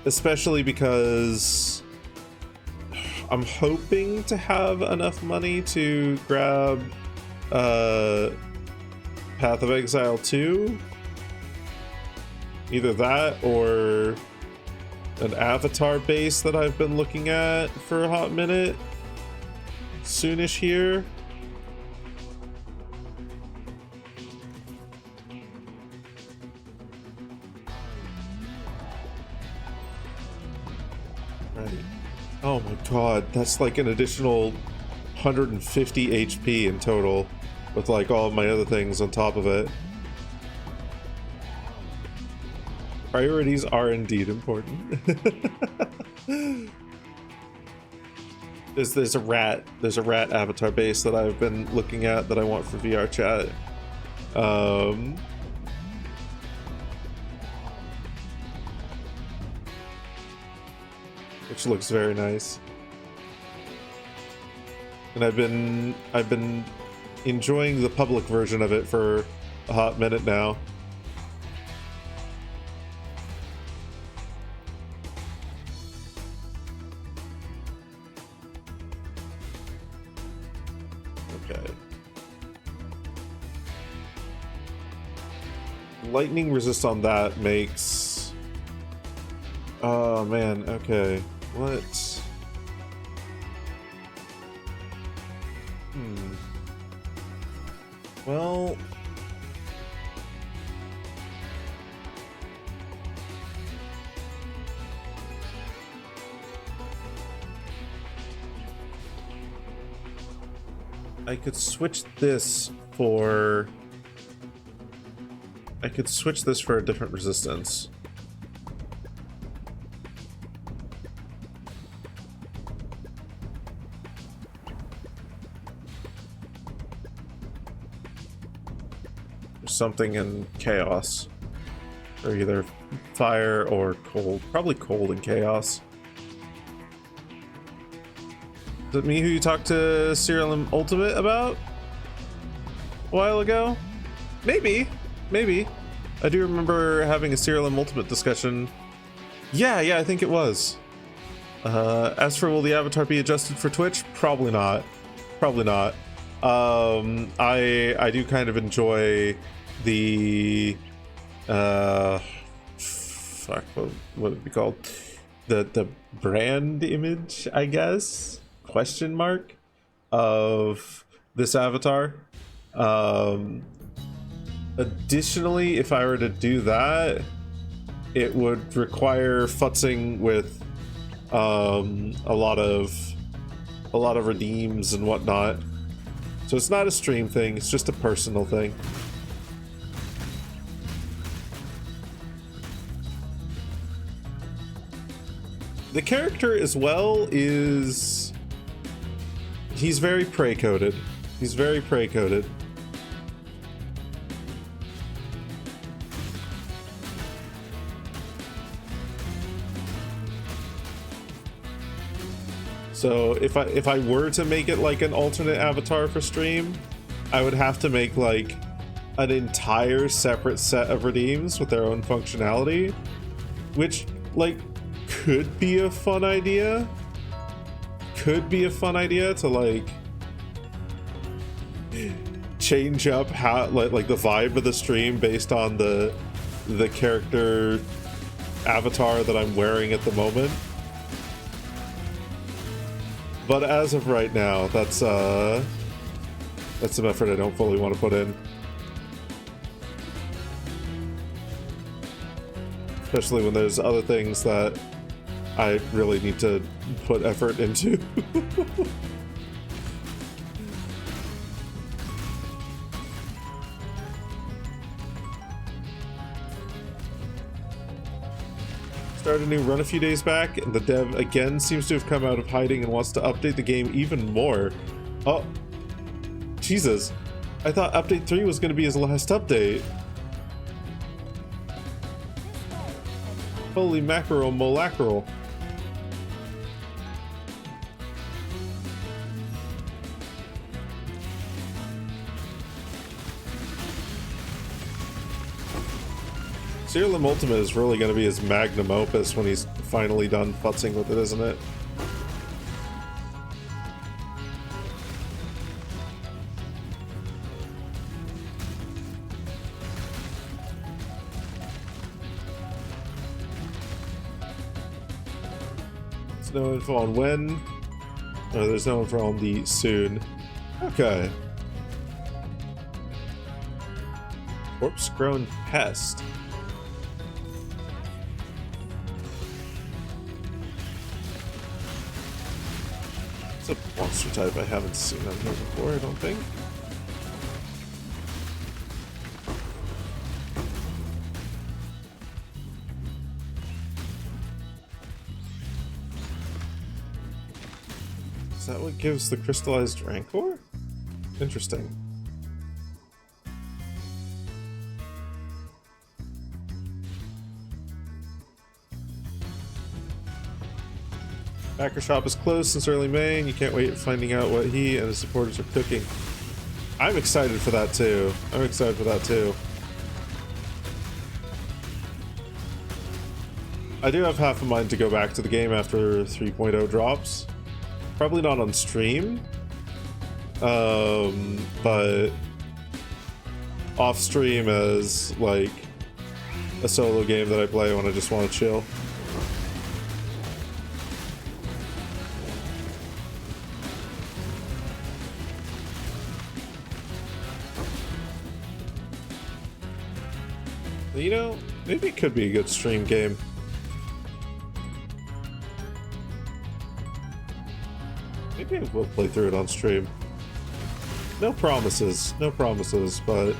S2: Especially because I'm hoping to have enough money to grab Path of Exile 2. Either that or an Avatar base that I've been looking at for a hot minute. Soonish here. Right. Oh my god, that's like an additional 150 HP in total with like all of my other things on top of it. Priorities are indeed important. There's a rat avatar base that I've been looking at that I want for VR chat. Which looks very nice. And I've been enjoying the public version of it for a hot minute now. Lightning resist on that makes... Oh man, okay. What? Well... I could switch this for... I could switch this for a different resistance. There's something in chaos. Or either fire or cold. Probably cold in chaos. Is it me who you talked to Serial Ultimate about a while ago? Maybe. I do remember having a Serial Ultimate discussion. Yeah, I think it was. As for will the avatar be adjusted for Twitch? Probably not. I do kind of enjoy the fuck, what would it be called? The brand image, I guess, question mark, of this avatar. Additionally, if I were to do that, it would require futzing with a lot of redeems and whatnot. So it's not a stream thing, it's just a personal thing. The character as well is... he's very prey-coded. So if I were to make it like an alternate avatar for stream, I would have to make like an entire separate set of redeems with their own functionality, which like could be a fun idea. To like change up how like the vibe of the stream based on the character avatar that I'm wearing at the moment. But as of right now, that's some effort I don't fully want to put in. Especially when there's other things that I really need to put effort into. Started a new run a few days back, and the dev again seems to have come out of hiding and wants to update the game even more. Oh, Jesus. I thought update 3 was going to be his last update. Holy mackerel molackerel. Serial Ultimate is really going to be his magnum opus when he's finally done futzing with it, isn't it? There's no info on when. No, there's no info on the soon. Okay. Corpse-grown pest. It's a monster type I haven't seen on here before, I don't think. Is that what gives the crystallized rancor? Interesting. Backer shop is closed since early May, and you can't wait finding out what he and his supporters are cooking. I'm excited for that too. I do have half a mind to go back to the game after 3.0 drops. Probably not on stream, but off stream as like a solo game that I play when I just want to chill. You know, maybe it could be a good stream game. Maybe I will play through it on stream. No promises, but...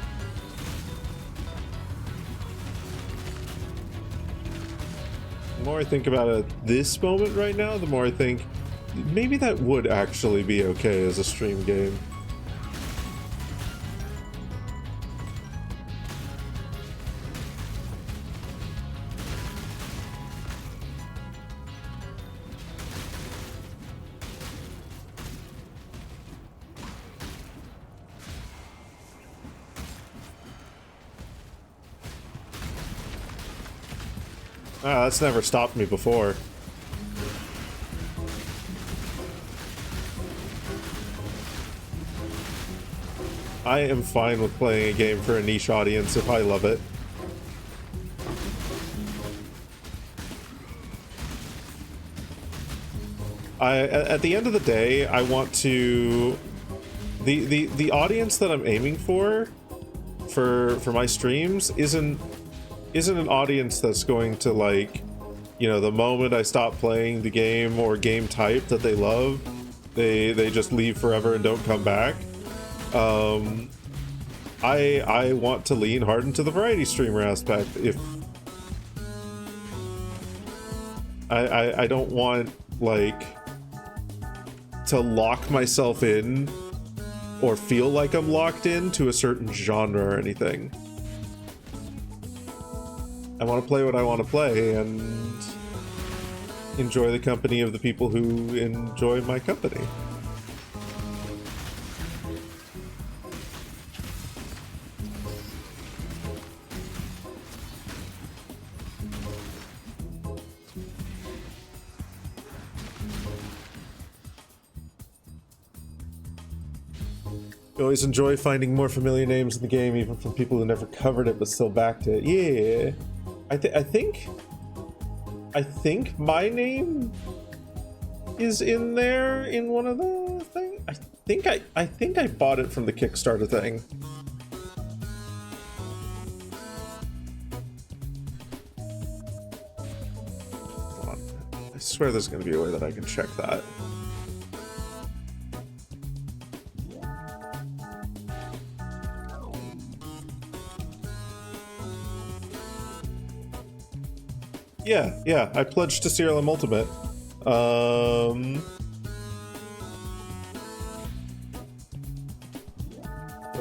S2: the more I think about it at this moment right now, the more I think maybe that would actually be okay as a stream game. Ah, that's never stopped me before. I am fine with playing a game for a niche audience if I love it. At the end of the day, I want to... The audience that I'm aiming for my streams isn't an audience that's going to, like, you know, the moment I stop playing the game or game type that they love, they just leave forever and don't come back. I want to lean hard into the variety streamer aspect. If I don't want, like, to lock myself in or feel like I'm locked in to a certain genre or anything. I want to play what I want to play and enjoy the company of the people who enjoy my company. I always enjoy finding more familiar names in the game, even from people who never covered it but still backed it. Yeah, I think my name is in there in one of the things. I think I bought it from the Kickstarter thing. Hold on. I swear there's going to be a way that I can check that. Yeah, I pledged to CRLM Ultimate.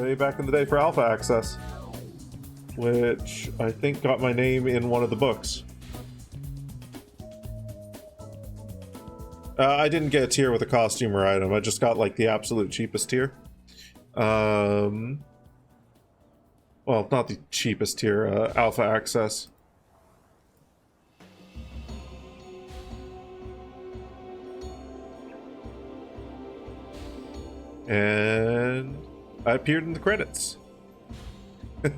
S2: Way back in the day for Alpha Access, which I think got my name in one of the books. I didn't get a tier with a costume or item, I just got, like, the absolute cheapest tier. Well, not the cheapest tier, Alpha Access. And I appeared in the credits. I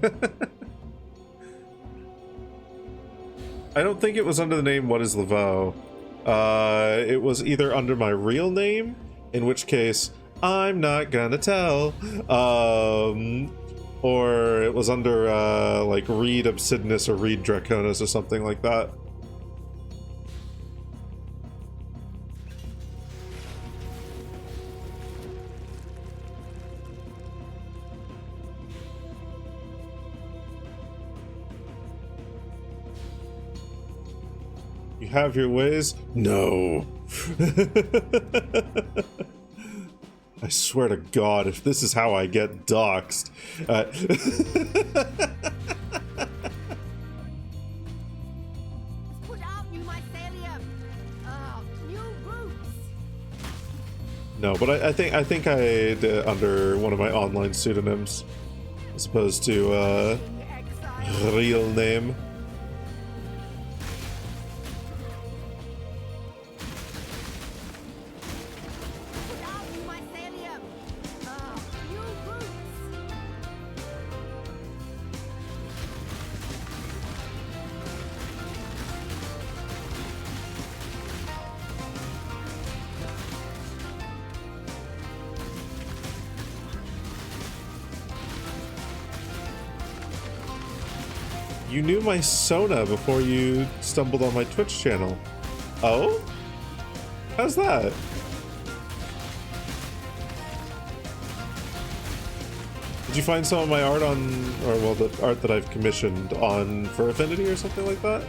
S2: don't think it was under the name What is Laveau. It was either under my real name, in which case I'm not gonna tell, or it was under like Reed Obsidianus or Reed Draconis or something like that. You have your ways? No. I swear to God, if this is how I get doxxed.
S8: Put out new mycelium. New roots.
S2: No, but I think I did under one of my online pseudonyms, as opposed to real name. You knew my Sona before you stumbled on my Twitch channel. Oh? How's that? Did you find some of my art on, or well, the art that I've commissioned on Fur Affinity or something like that?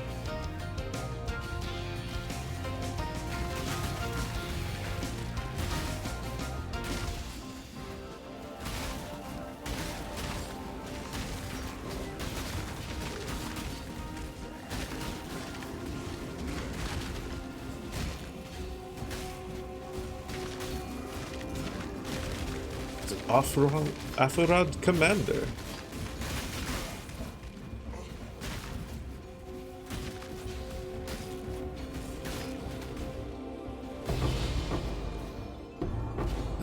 S2: Afurad Commander.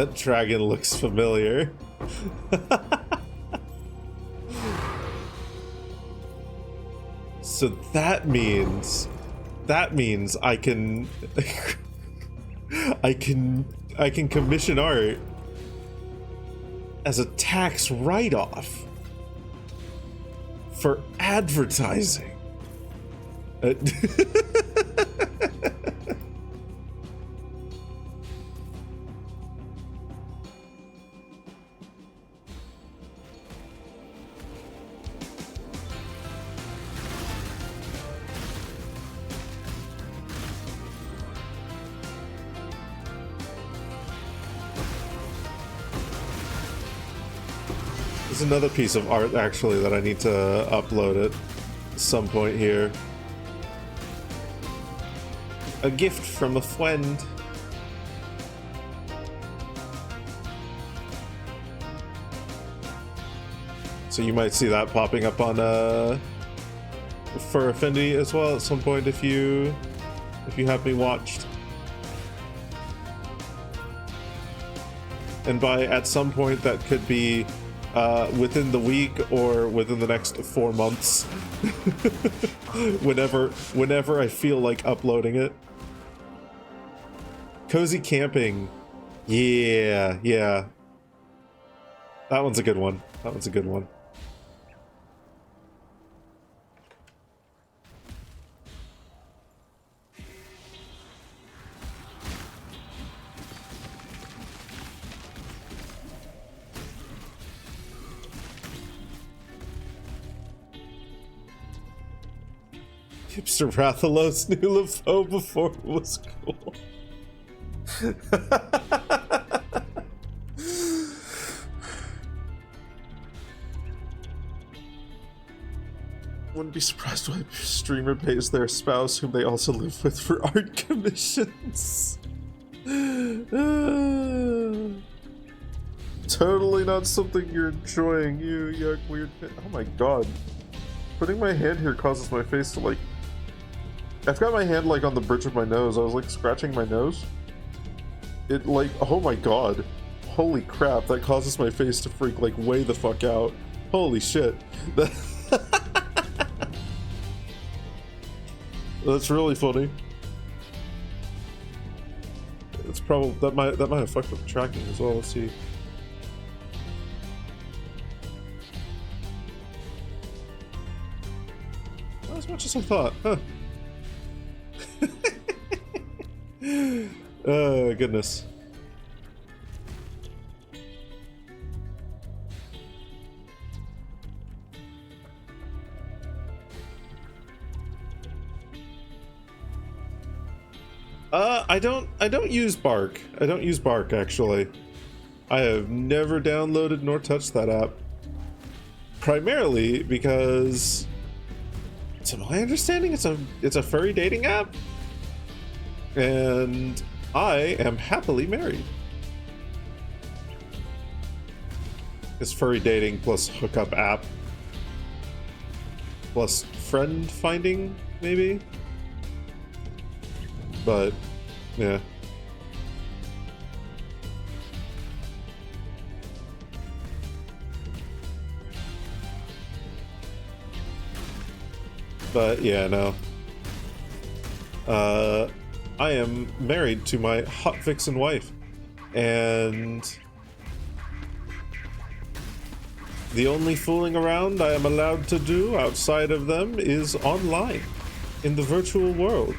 S2: That dragon looks familiar. So that means I can I can commission art as a tax write-off for advertising. There's another piece of art actually that I need to upload at some point here. A gift from a friend. So you might see that popping up on Fur Affinity as well at some point if you have me watched. And by at some point that could be within the week or within the next 4 months. whenever I feel like uploading it. Cozy camping. Yeah. That one's a good one. Hipster Rathalos knew LeFaux before it was cool. Wouldn't be surprised when a streamer pays their spouse, whom they also live with, for art commissions. Totally not something you're enjoying, you yuck weird. Oh my god. Putting my hand here causes my face to like... I've got my hand like on the bridge of my nose. I was like scratching my nose. It like, oh my god. Holy crap, that causes my face to freak like way the fuck out. Holy shit. That's really funny. It's probably that might have fucked with the tracking as well. Let's see. Not as much as I thought, huh? Oh goodness. I don't use Bark. I don't use Bark actually. I have never downloaded nor touched that app. Primarily because, to my understanding, it's a furry dating app, and I am happily married. It's furry dating plus hookup app plus friend finding maybe, but yeah. But yeah, no. I am married to my hot vixen wife, and the only fooling around I am allowed to do outside of them is online, in the virtual world.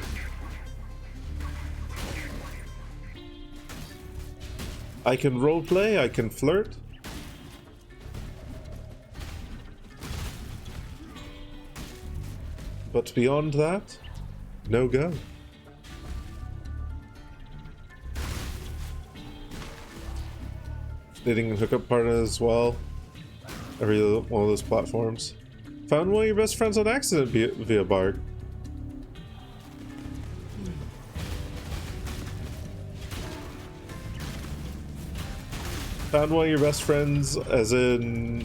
S2: I can roleplay, I can flirt. But beyond that, no go. Dating and hookup partner as well. Every one of those platforms. Found one of your best friends on accident via Bark. Found one of your best friends as in,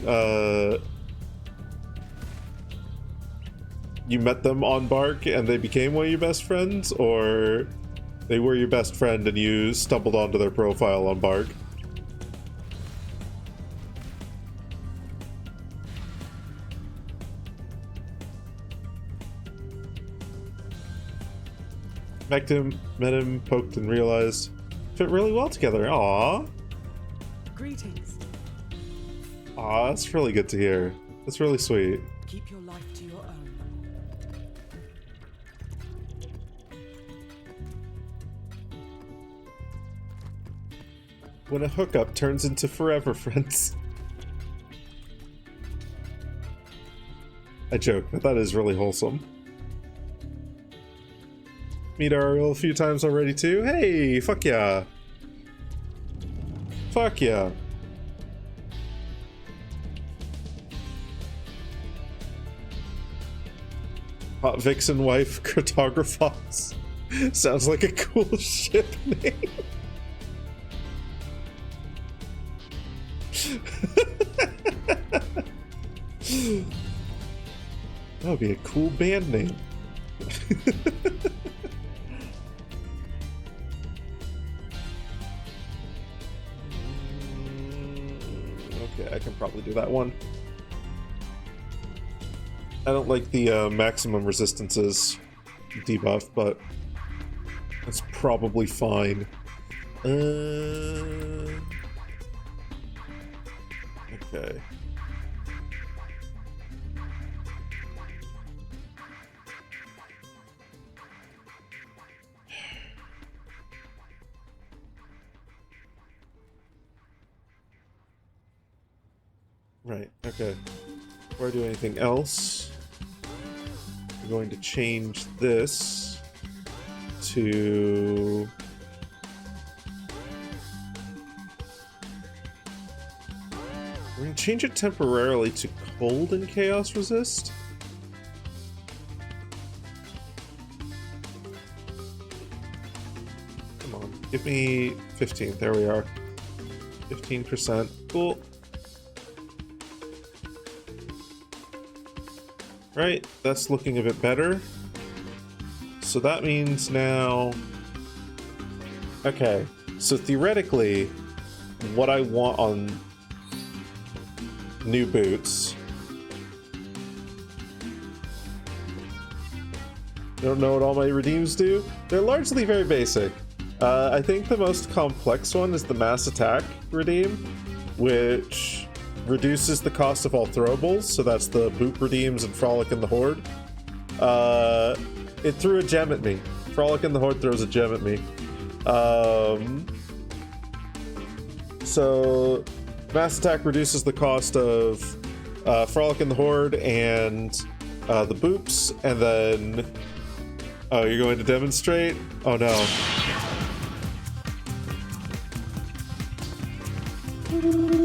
S2: you met them on Bark and they became one of your best friends, or they were your best friend and you stumbled onto their profile on Bark? Met him, poked, and realized fit really well together. Aww.
S6: Greetings.
S2: Aw, that's really good to hear. That's really sweet.
S6: Keep your life to your own.
S2: When a hookup turns into forever friends. I joke, but that is really wholesome. Meet Ariel a few times already too. Hey, fuck yeah. Fuck yeah. Hot Vixen wife, Cartographox. Sounds like a cool ship name. That would be a cool band name. Okay, I can probably do that one. I don't like the maximum resistances debuff, but that's probably fine. Okay. Right, okay. Before I do anything else, I'm going to change this to... We're going to change it temporarily to cold and chaos resist. Come on, give me 15. There we are. 15%. Cool. Right, that's looking a bit better. So that means now... Okay, so theoretically, what I want on new boots... Don't know what all my redeems do? They're largely very basic. I think the most complex one is the mass attack redeem, which reduces the cost of all throwables, so that's the boot redeems and Frolic and the Horde. It threw a gem at me. Frolic and the Horde throws a gem at me. So mass attack reduces the cost of Frolic and the Horde and the boops, and then... Oh, you're going to demonstrate? Oh no.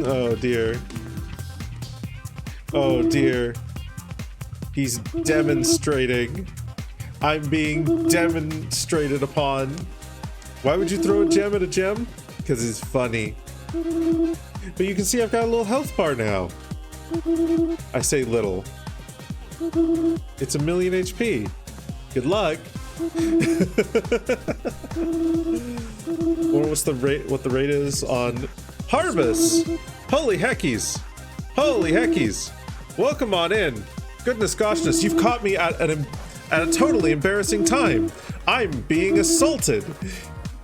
S2: Oh dear. Oh dear. He's demonstrating. I'm being demonstrated upon. Why would you throw a gem at a gem? Because it's funny. But you can see I've got a little health bar now. I say little. It's 1,000,000 HP. Good luck. Or what's the rate? What the rate is on Harvest? Holy heckies! Holy heckies! Welcome on in. Goodness goshness, you've caught me at a totally embarrassing time. I'm being assaulted.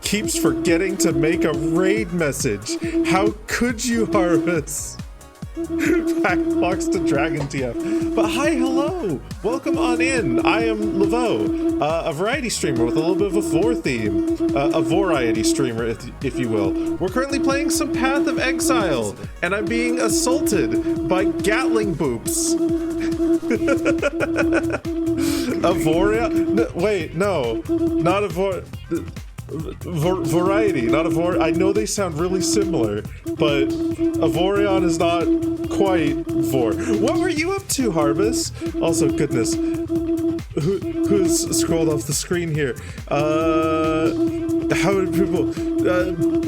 S2: Keeps forgetting to make a raid message. How could you, Harvest? Backbox to Dragon TF. But hi, hello! Welcome on in. I am Laveau, a variety streamer with a little bit of a vor theme. A variety streamer, if you will. We're currently playing some Path of Exile, and I'm being assaulted by Gatling boops. Avoria? No, wait, no. Not a variety, not a vor. I know they sound really similar, but Avorion is not quite vor. What were you up to, Harvest? Also, goodness, who's scrolled off the screen here? How many people?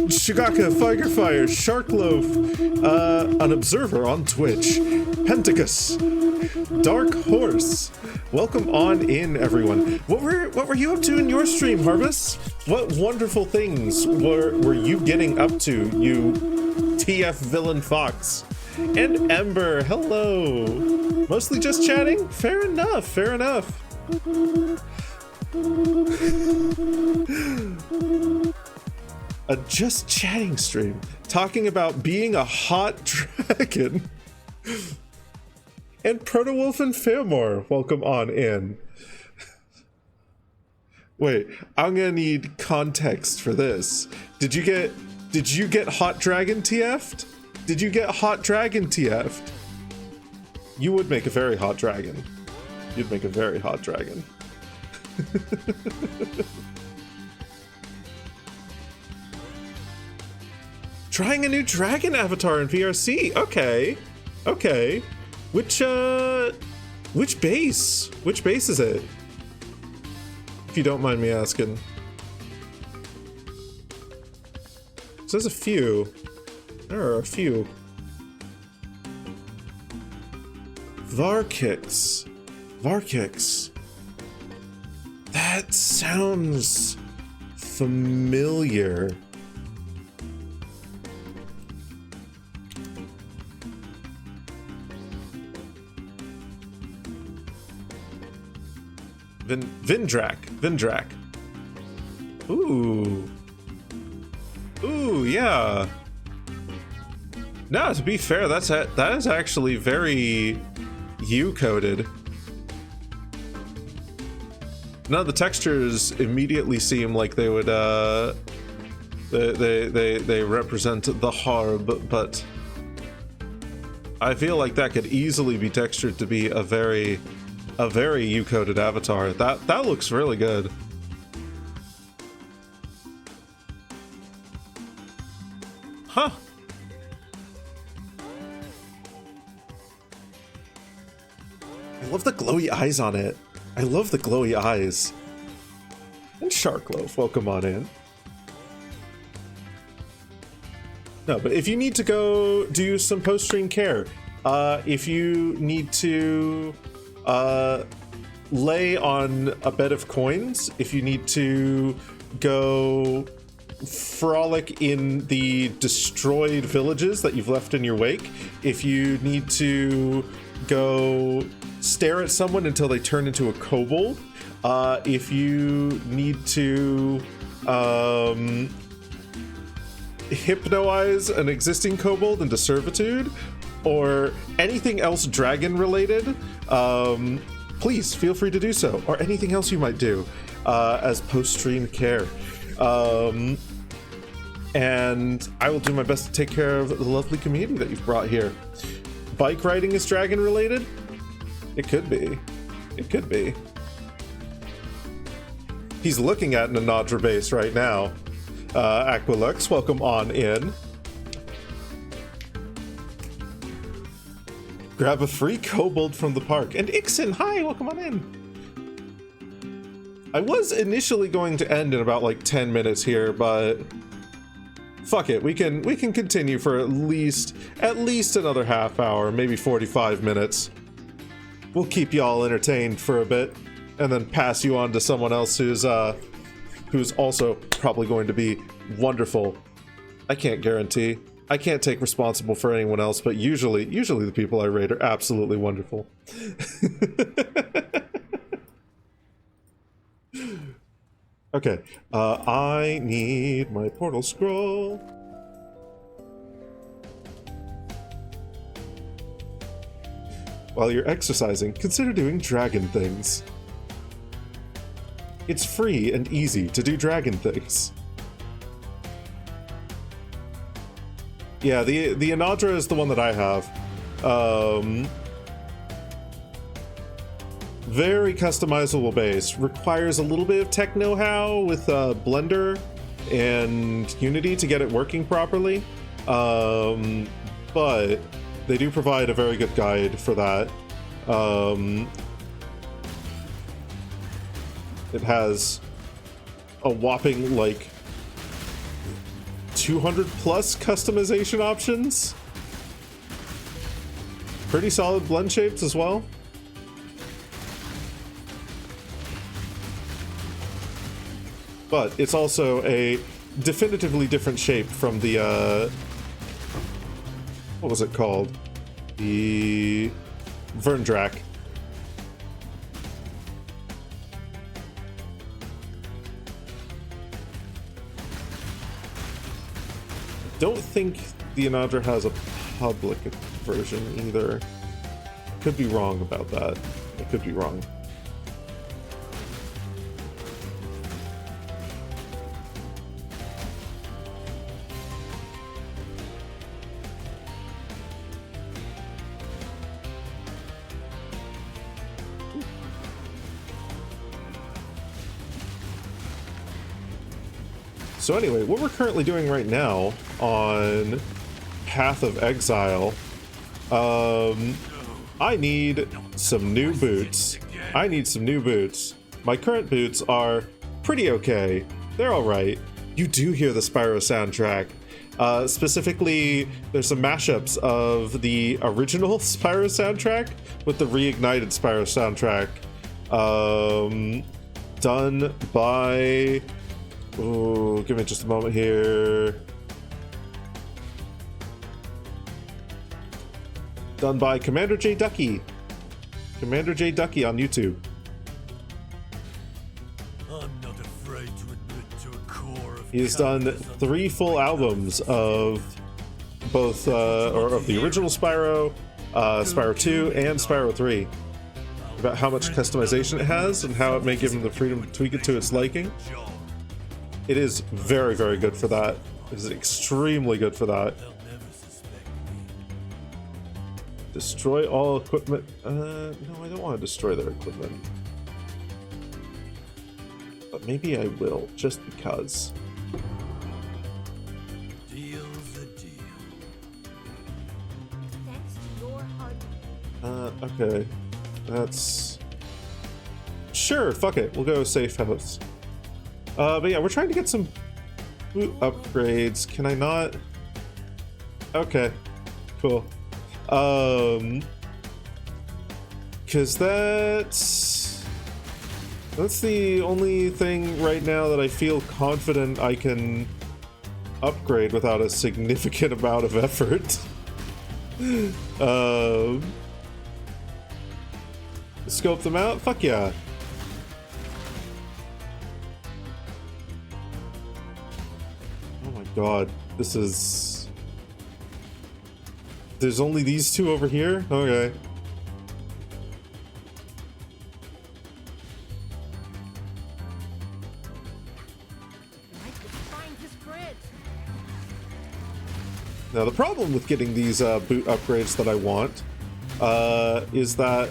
S2: Shigaka, Fire, Sharkloaf, an observer on Twitch, Pentacus, Dark Horse. Welcome on in, everyone. What were you up to in your stream, Harvest? What wonderful things were you getting up to, you TF villain fox? And Ember, hello. Mostly just chatting? Fair enough, fair enough. A just chatting stream talking about being a hot dragon. And Protowolf and Fairmore, welcome on in. Wait, I'm gonna need context for this. Did you get hot dragon TF'd? Did you get hot dragon TF'd? You would make a very hot dragon. You'd make a very hot dragon. Trying a new dragon avatar in VRC. Okay. Okay. Which base? Which base is it? If you don't mind me asking. So there's a few. There are a few. Varkix. Varkix. That sounds familiar. Vindrak. Ooh. Ooh, yeah. No, to be fair, that is actually very U-coded. No, the textures immediately seem like they would they represent the Harb, but I feel like that could easily be textured to be a very U-coded avatar. That looks really good. Huh. I love the glowy eyes on it. I love the glowy eyes. And Sharkloaf, welcome on in. No, but if you need to go do some post-stream care, if you need to lay on a bed of coins, if you need to go frolic in the destroyed villages that you've left in your wake, if you need to go stare at someone until they turn into a kobold, if you need to hypnotize an existing kobold into servitude, or anything else dragon related, please feel free to do so, or anything else you might do as post-stream care. And I will do my best to take care of the lovely community that you've brought here. Bike riding is dragon related? It could be. It could be. He's looking at an Anadra base right now. Aquilux, welcome on in. Grab a free kobold from the park. And Ixen, hi, welcome on in. I was initially going to end in about like 10 minutes here, but fuck it. We can continue for at least another half hour, maybe 45 minutes. We'll keep y'all entertained for a bit, and then pass you on to someone else who's also probably going to be wonderful. I can't guarantee. I can't take responsible for anyone else, but usually the people I rate are absolutely wonderful. Okay, I need my portal scroll. While you're exercising, consider doing dragon things. It's free and easy to do dragon things. Yeah, the Anadra is the one that I have. Very customizable base. Requires a little bit of tech know-how with Blender and Unity to get it working properly. But they do provide a very good guide for that. It has a whopping, like, 200 plus customization options. Pretty solid blend shapes as well. But it's also a definitively different shape from the, what was it called? The Verndrak. don't think the Anadra has a public version either. Could be wrong about that. I could be wrong. So anyway, what we're currently doing right now on Path of Exile, I need some new boots. I need some new boots. My current boots are pretty okay. They're alright. You do hear the Spyro soundtrack. Specifically, there's some mashups of the original Spyro soundtrack with the reignited Spyro soundtrack. Done by... Ooh, give me just a moment here. Done by Commander J. Ducky. Commander J. Ducky on YouTube.
S11: I'm not afraid to admit to a core of
S2: He's done 3 full albums of both, or of the original Spyro, Spyro 2, and Spyro 3. About how much customization it has and how it may give him the freedom to tweak it to its liking. It is very, very good for that. It is extremely good for that. Destroy all equipment. No, I don't want to destroy their equipment. But maybe I will, just because.
S11: Deal's a deal.
S8: Thanks to your hard work.
S2: Okay. That's... Sure, fuck it. We'll go safe house. But yeah, we're trying to get some boot upgrades. Can I not? Okay. Cool. Because that's the only thing right now that I feel confident I can upgrade without a significant amount of effort. Scope them out? Fuck yeah. Oh my god, this is... There's only these 2 over here? Okay. Now the problem with getting these boot upgrades that I want is that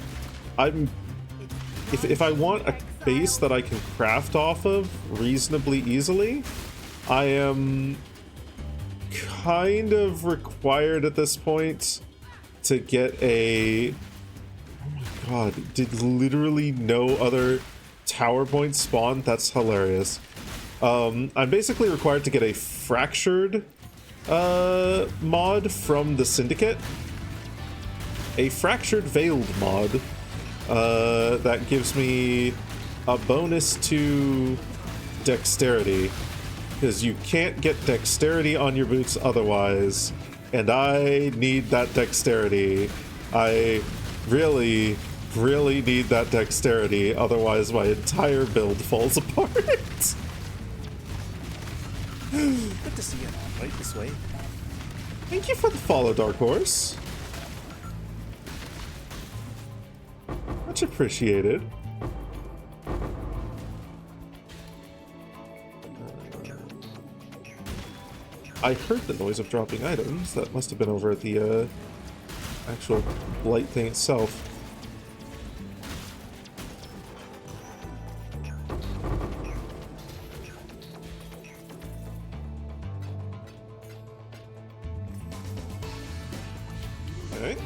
S2: if I want a base that I can craft off of reasonably easily, I am kind of required at this point to get a... Oh my god, did literally no other tower points spawn? That's hilarious. I'm basically required to get a fractured mod from the Syndicate. A fractured veiled mod that gives me a bonus to dexterity, because you can't get dexterity on your boots otherwise, and I need that dexterity. I really, really need that dexterity, otherwise my entire build falls apart.
S13: Good to see you. Right this way.
S2: Thank you for the follow, Dark Horse. Much appreciated. I heard the noise of dropping items. That must have been over at the actual blight thing itself. Okay.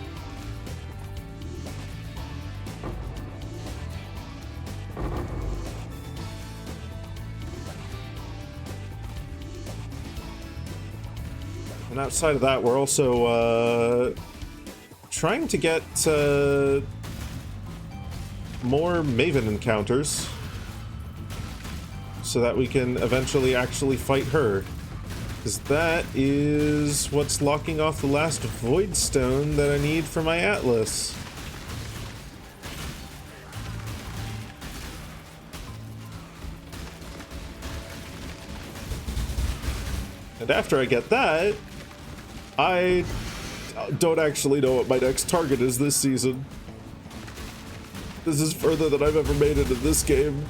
S2: And outside of that, we're also trying to get more Maven encounters so that we can eventually actually fight her. Because that is what's locking off the last Void Stone that I need for my Atlas. And after I get that, I don't actually know what my next target is this season. This is further than I've ever made it in this game.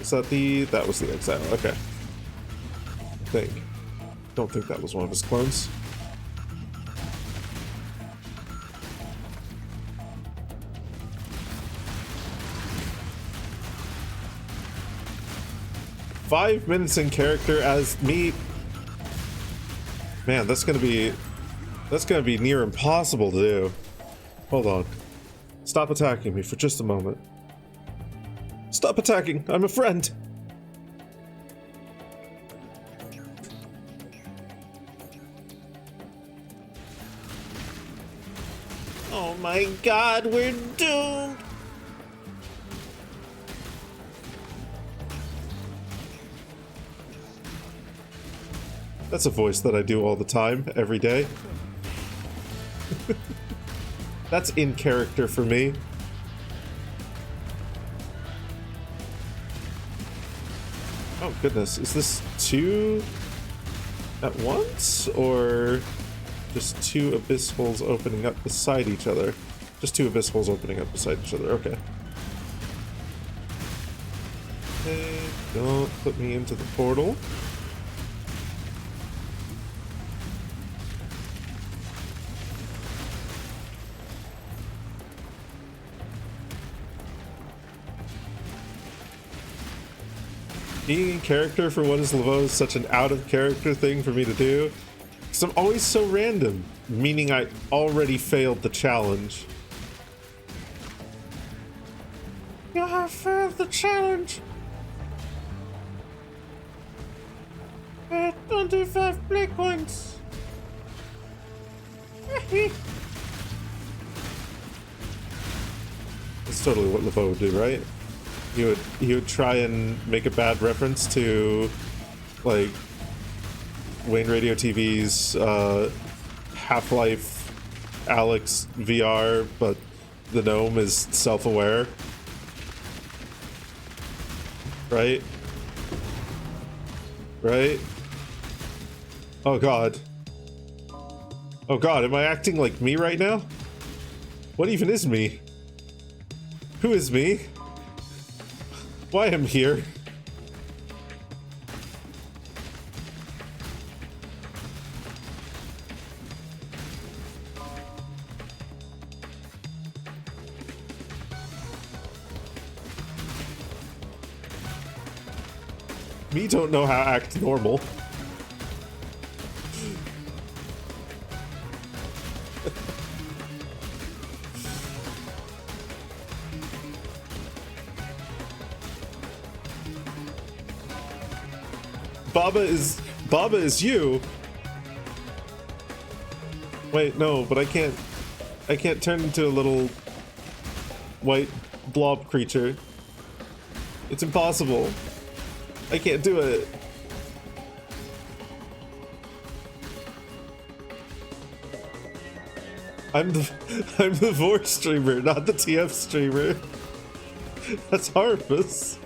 S2: Is that was the exile, okay. Don't think that was one of his clones. "5 minutes in character as me." Man, that's gonna be near impossible to do. Hold on. Stop attacking me for just a moment. Stop attacking! I'm a friend! Oh my god, we're doomed! That's a voice that I do all the time, every day. That's in character for me. Oh goodness, is this 2 at once, or just 2 abyss holes opening up beside each other? Just 2 abyss holes opening up beside each other, okay. Okay, don't put me into the portal. Being in character for what is Laveau is such an out-of-character thing for me to do. Because I'm always so random, meaning I already failed the challenge. You have failed the challenge! At 25 play points! That's totally what Laveau would do, right? He would try and make a bad reference to, like, Wayne Radio TV's Half-Life Alyx VR, but the gnome is self-aware. Right? Right? Oh god. Oh god, am I acting like me right now? What even is me? Who is me? Why I'm here? Me don't know how to act normal. Baba is you. Wait, no, but I can't turn into a little white blob creature. It's impossible. I can't do it. I'm the Vor streamer, not the TF streamer. That's Harvest.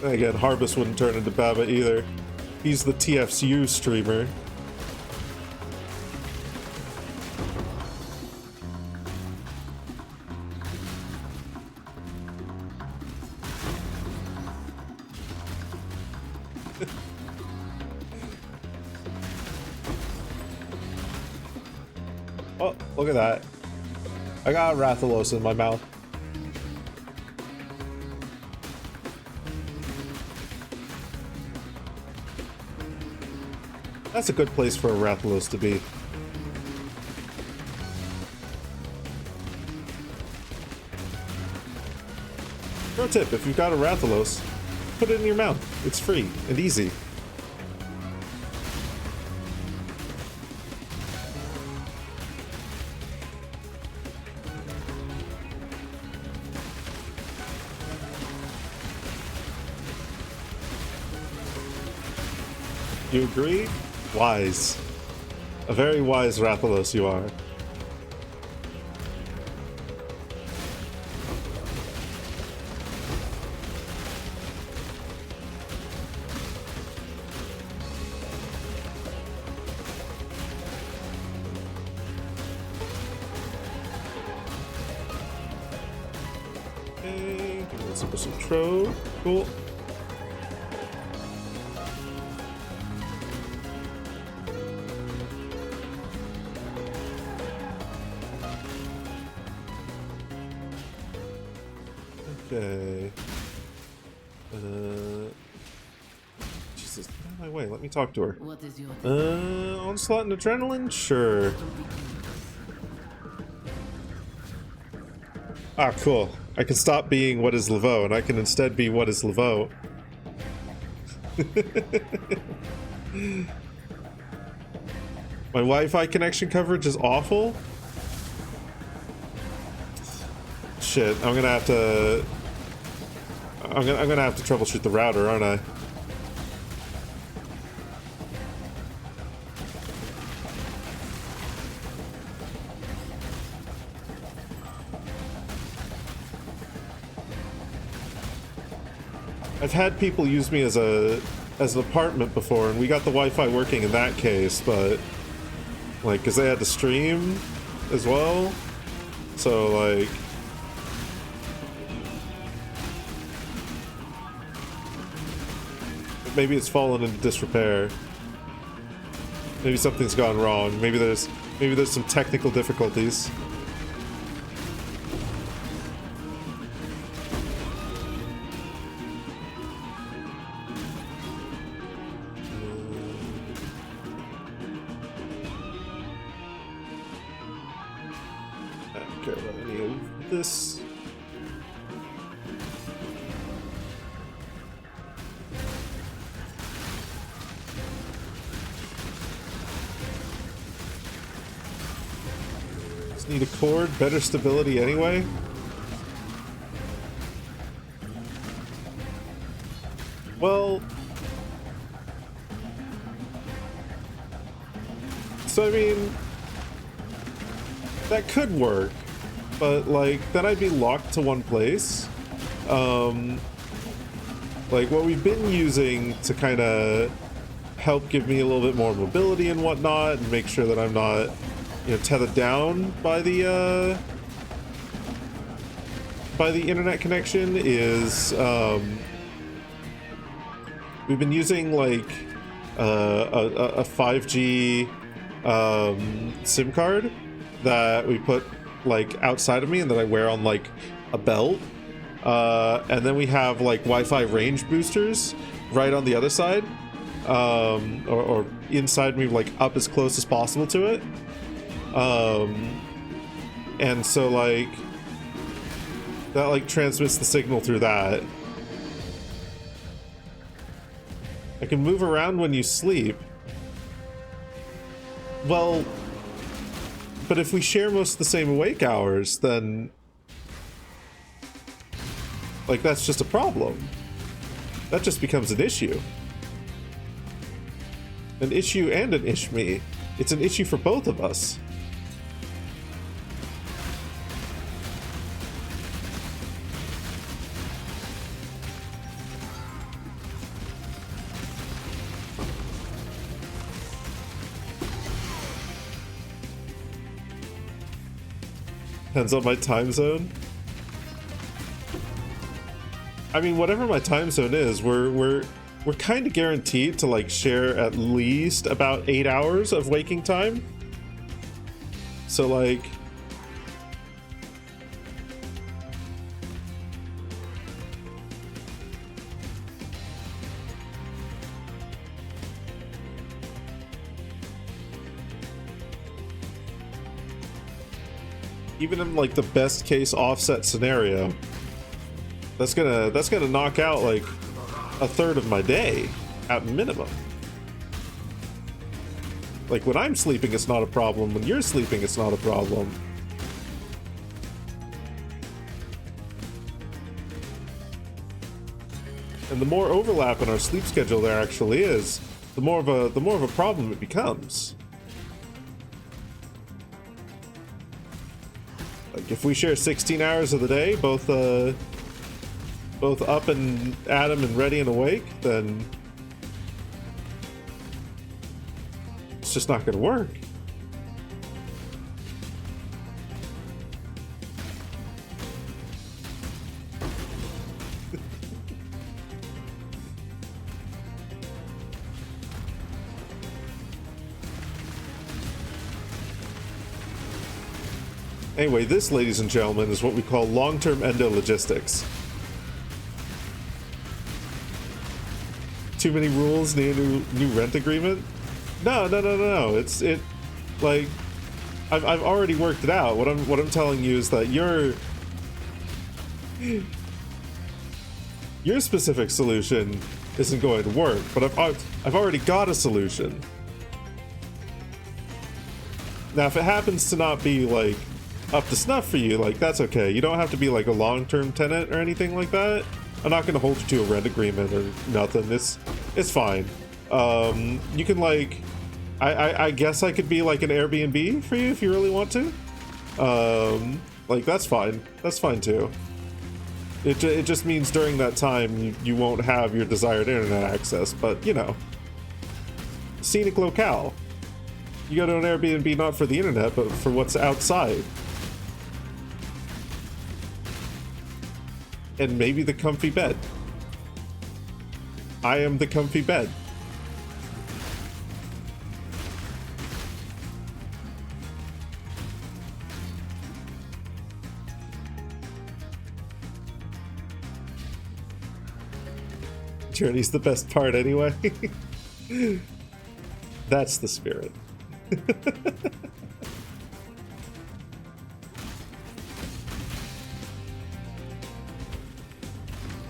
S2: Again, Harvest wouldn't turn into Baba either. He's the TFU streamer. Oh, look at that. I got Rathalos in my mouth. That's a good place for a Rathalos to be. Pro tip, if you've got a Rathalos, put it in your mouth. It's free and easy. You agree? Wise. A very wise Rathalos you are. Okay, give me some trove. Cool. Okay. Jesus, get out of my way. Let me talk to her.
S7: What is your
S2: Onslaught and adrenaline? Sure. Ah, cool. I can stop being what is Laveau, and I can instead be what is Laveau. My Wi-Fi connection coverage is awful. Shit, I'm gonna have to troubleshoot the router, aren't I? I've had people use me as an apartment before, and we got the Wi-Fi working in that case, but like, cause they had to stream as well, so like. Maybe it's fallen into disrepair. Maybe something's gone wrong. Maybe there's some technical difficulties. I don't care about any of this. Need a cord, better stability anyway. Well, so I mean, that could work, but like then I'd be locked to one place. Like what we've been using to kind of help give me a little bit more mobility and whatnot, and make sure that I'm not, you know, tethered down by the internet connection is we've been using like a 5G SIM card that we put like outside of me and that I wear on like a belt, and then we have like Wi-Fi range boosters right on the other side, or inside me, like up as close as possible to it. And so like that like transmits the signal through that. I can move around when you sleep. Well, but if we share most of the same awake hours, then like that's just a problem. That just becomes an issue. An issue and an ishme. It's an issue for both of us. Depends on my time zone. I mean, whatever my time zone is, we're kind of guaranteed to like share at least about 8 hours of waking time. So like, even in like the best case offset scenario, that's gonna knock out like a third of my day at minimum. Like when I'm sleeping, it's not a problem. When you're sleeping, it's not a problem. And the more overlap in our sleep schedule there actually is, the more of a problem it becomes. Like if we share 16 hours of the day, both up and at 'em and ready and awake, then it's just not gonna work. Anyway, this, ladies and gentlemen, is what we call long-term endo logistics. Too many rules, need a new rent agreement? No. Like, I've already worked it out. What I'm telling you is that your specific solution isn't going to work, but I've already got a solution. Now, if it happens to not be like up to snuff for you, like that's okay. You don't have to be like a long-term tenant or anything like that. I'm not gonna hold you to a rent agreement or nothing. It's fine. You can like, I guess I could be like an Airbnb for you if you really want to. Like that's fine. That's fine too. It just means during that time you won't have your desired internet access, but you know, scenic locale. You go to an Airbnb not for the internet, but for what's outside. And maybe the comfy bed. I am the comfy bed. Journey's the best part anyway. That's the spirit.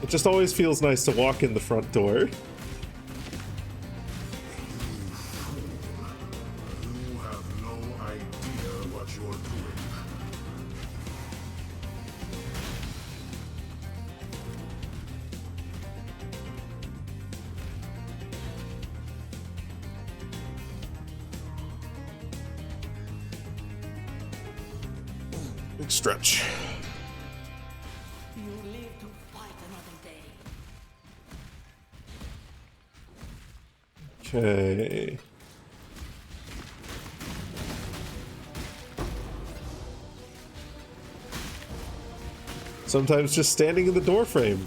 S2: It just always feels nice to walk in the front door.
S9: You have no idea what you're doing.
S2: Big stretch.
S7: You live to fight another day.
S2: Okay. Sometimes just standing in the doorframe,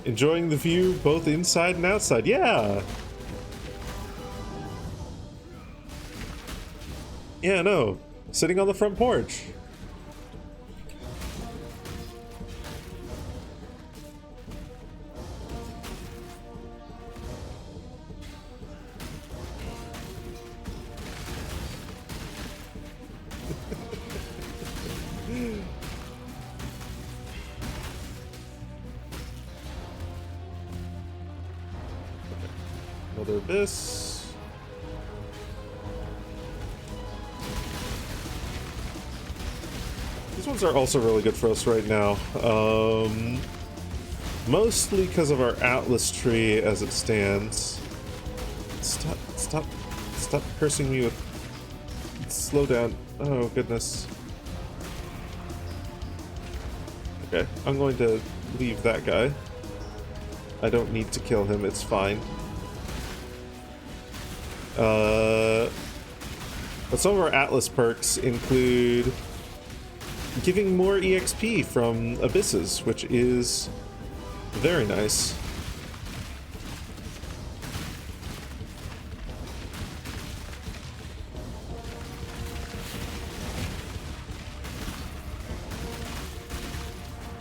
S2: enjoying the view both inside and outside. Yeah. Yeah, no. Sitting on the front porch. Another abyss. These ones are also really good for us right now. Mostly because of our Atlas tree as it stands. Stop cursing me with... Slow down. Oh, goodness. Okay, I'm going to leave that guy. I don't need to kill him, it's fine. But some of our Atlas perks include giving more EXP from abysses, which is very nice.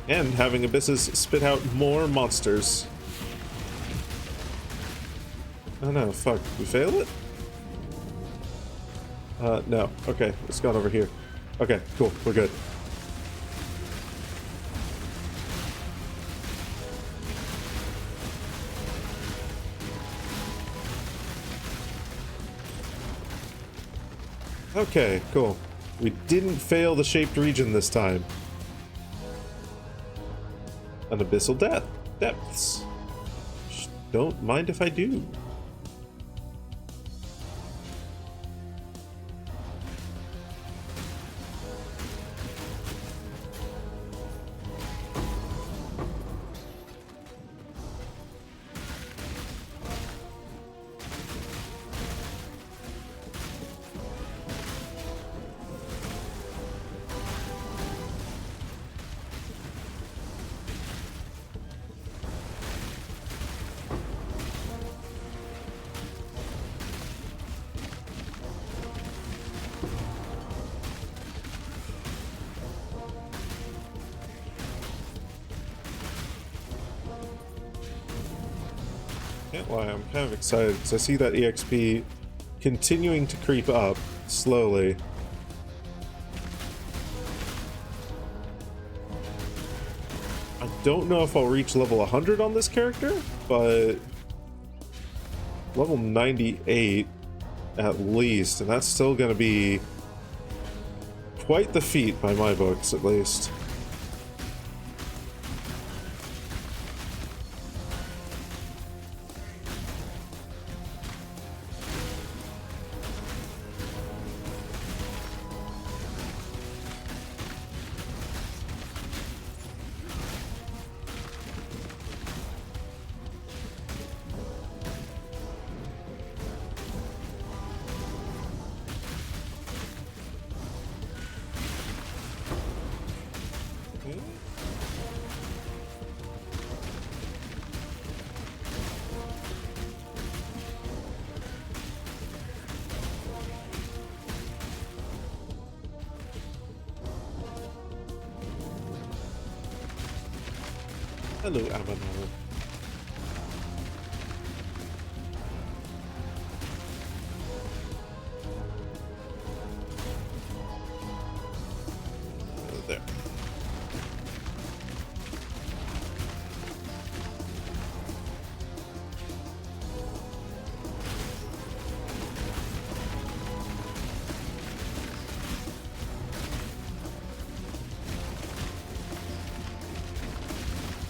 S2: And having abysses spit out more monsters. Oh no, fuck. We fail it? No. Okay, it's gone over here. Okay, cool. We're good. Okay, cool. We didn't fail the shaped region this time. An abyssal depths. Don't mind if I do. Can't lie, I'm kind of excited because I see that EXP continuing to creep up slowly. I don't know if I'll reach level 100 on this character, but level 98 at least, and that's still going to be quite the feat by my books, at least. Hello, Amano. There.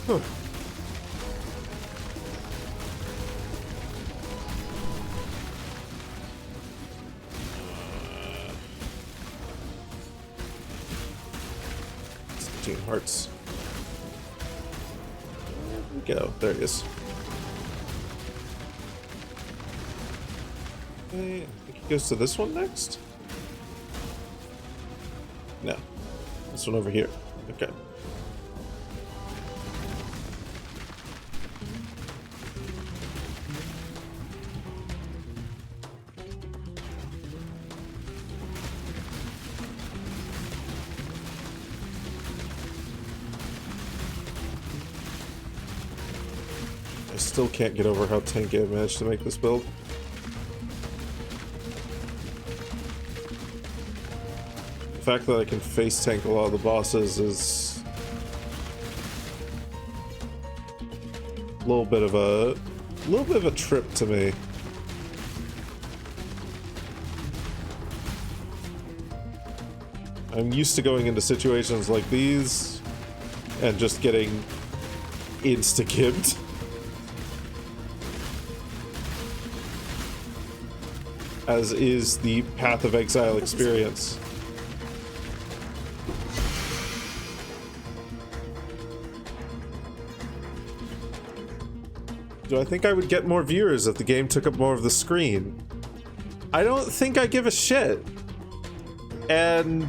S2: Huh. Hearts. There we go. There he is. Okay, I think he goes to this one next. No, this one over here. Okay. I still can't get over how tanky I managed to make this build. The fact that I can face tank a lot of the bosses is a little bit of a trip to me. I'm used to going into situations like these and just getting insta-gibbed. As is the Path of Exile experience. Do I think I would get more viewers if the game took up more of the screen? I don't think I give a shit. And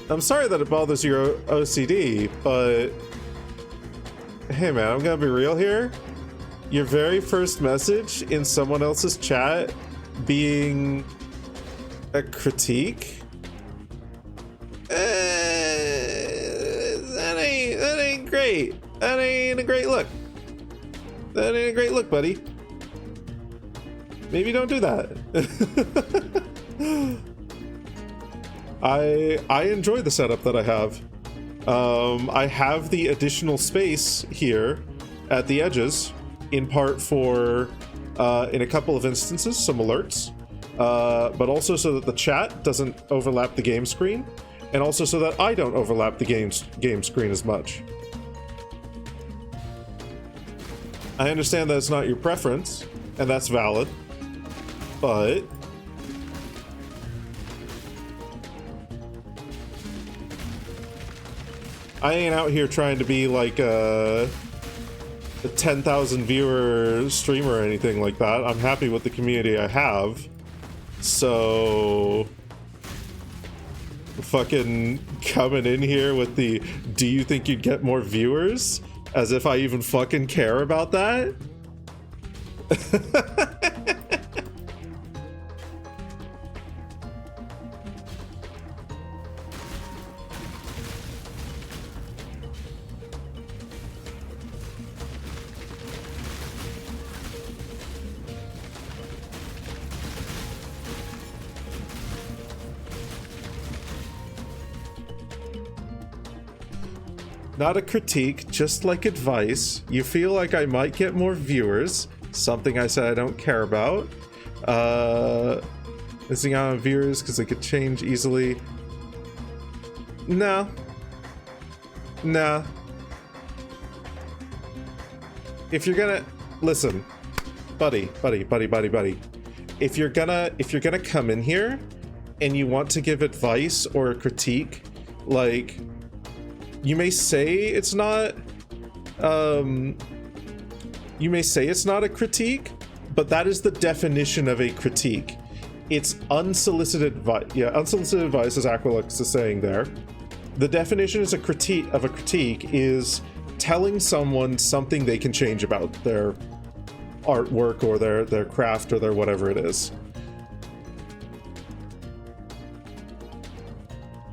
S2: I'm sorry that it bothers your OCD, but hey man, I'm gonna be real here. Your very first message in someone else's chat being a critique? That ain't great. That ain't a great look. That ain't a great look, buddy. Maybe don't do that. I enjoy the setup that I have. I have the additional space here at the edges, in part for, in a couple of instances, some alerts, but also so that the chat doesn't overlap the game screen, and also so that I don't overlap the game screen as much. I understand that it's not your preference, and that's valid, but I ain't out here trying to be like a 10,000 viewer streamer or anything like that. I'm happy with the community I have. So fucking coming in here with the "do you think you'd get more viewers?" as if I even fucking care about that. Not a critique, just like advice. You feel like I might get more viewers. Something I said I don't care about. Missing out on viewers because they could change easily. No. Nah. If you're gonna listen, buddy. If you're gonna come in here and you want to give advice or a critique, like, you may say it's not a critique, but that is the definition of a critique. It's unsolicited advice. Yeah, unsolicited advice, as Aquilux is saying there. The definition is a critique is telling someone something they can change about their artwork or their craft or their whatever it is.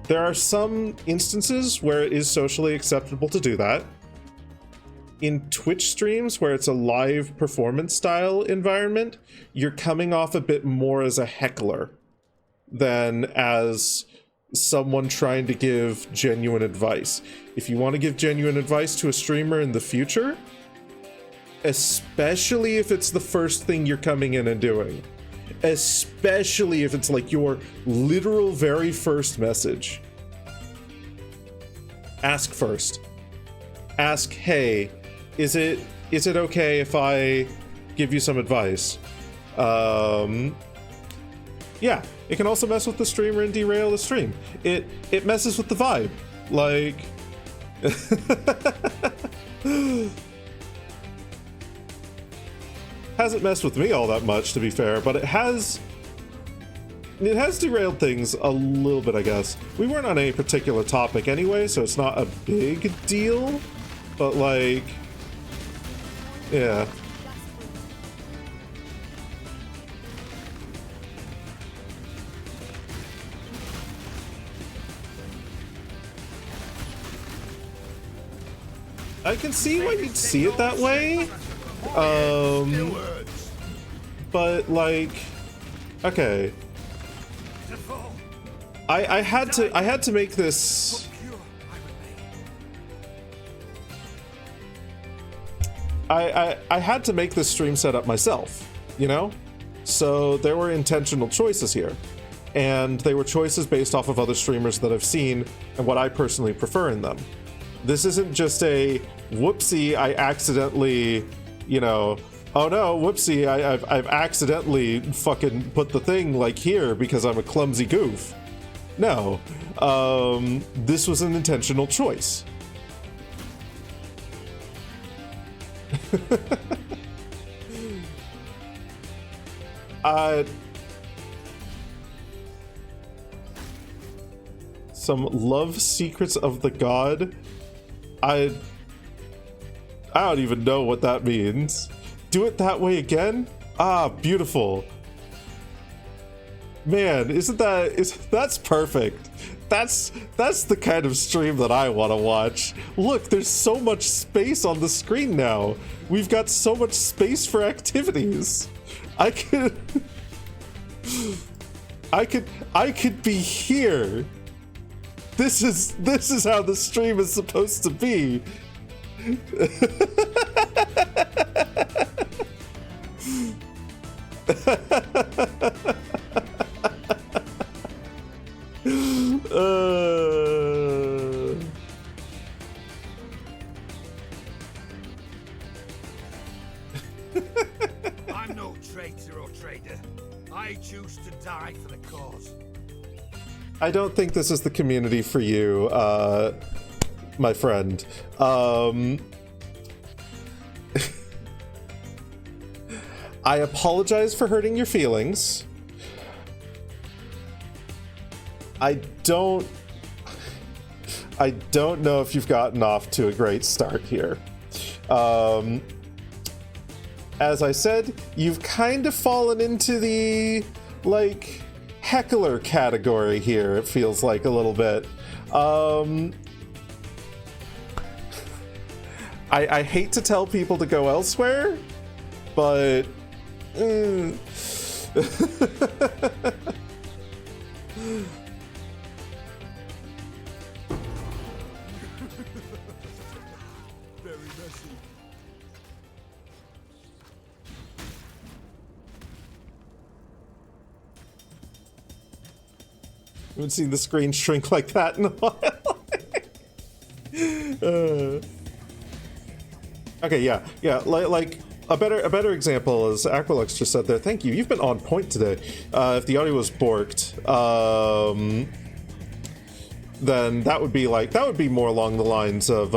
S2: There are some instances where it is socially acceptable to do that. In Twitch streams where it's a live performance style environment, you're coming off a bit more as a heckler than as someone trying to give genuine advice. If you want to give genuine advice to a streamer in the future, especially if it's the first thing you're coming in and doing, especially if it's like your literal very first message, ask first. Ask, hey, is it okay if I give you some advice? Yeah, it can also mess with the streamer and derail the stream. It messes with the vibe. Like, hasn't messed with me all that much, to be fair, but it has derailed things a little bit, I guess. We weren't on any particular topic anyway, so it's not a big deal, but like, yeah. I can see why you'd see it that way. But like, okay. I had to make this. I had to make this stream setup myself, you know? So there were intentional choices here. And they were choices based off of other streamers that I've seen and what I personally prefer in them. This isn't just a whoopsie, I accidentally, you know, oh no, whoopsie, I've accidentally fucking put the thing like here because I'm a clumsy goof. No, this was an intentional choice. Some love secrets of the god. I don't even know what that means. Do it that way again? Ah, beautiful. Man, that's perfect. That's the kind of stream that I want to watch. Look, there's so much space on the screen now. We've got so much space for activities. I could be here. This is how the stream is supposed to be.
S11: I'm no traitor or trader. I choose to die for the cause.
S2: I don't think this is the community for you, my friend. I apologize for hurting your feelings. I don't know if you've gotten off to a great start here. As I said, you've kind of fallen into the, like, heckler category here, it feels like a little bit. I hate to tell people to go elsewhere, but
S11: Very messy.
S2: I haven't seen the screen shrink like that in a while. Okay, yeah. Like a better example is Aquilux just said there. Thank you. You've been on point today. If the audio was borked, then that would be more along the lines of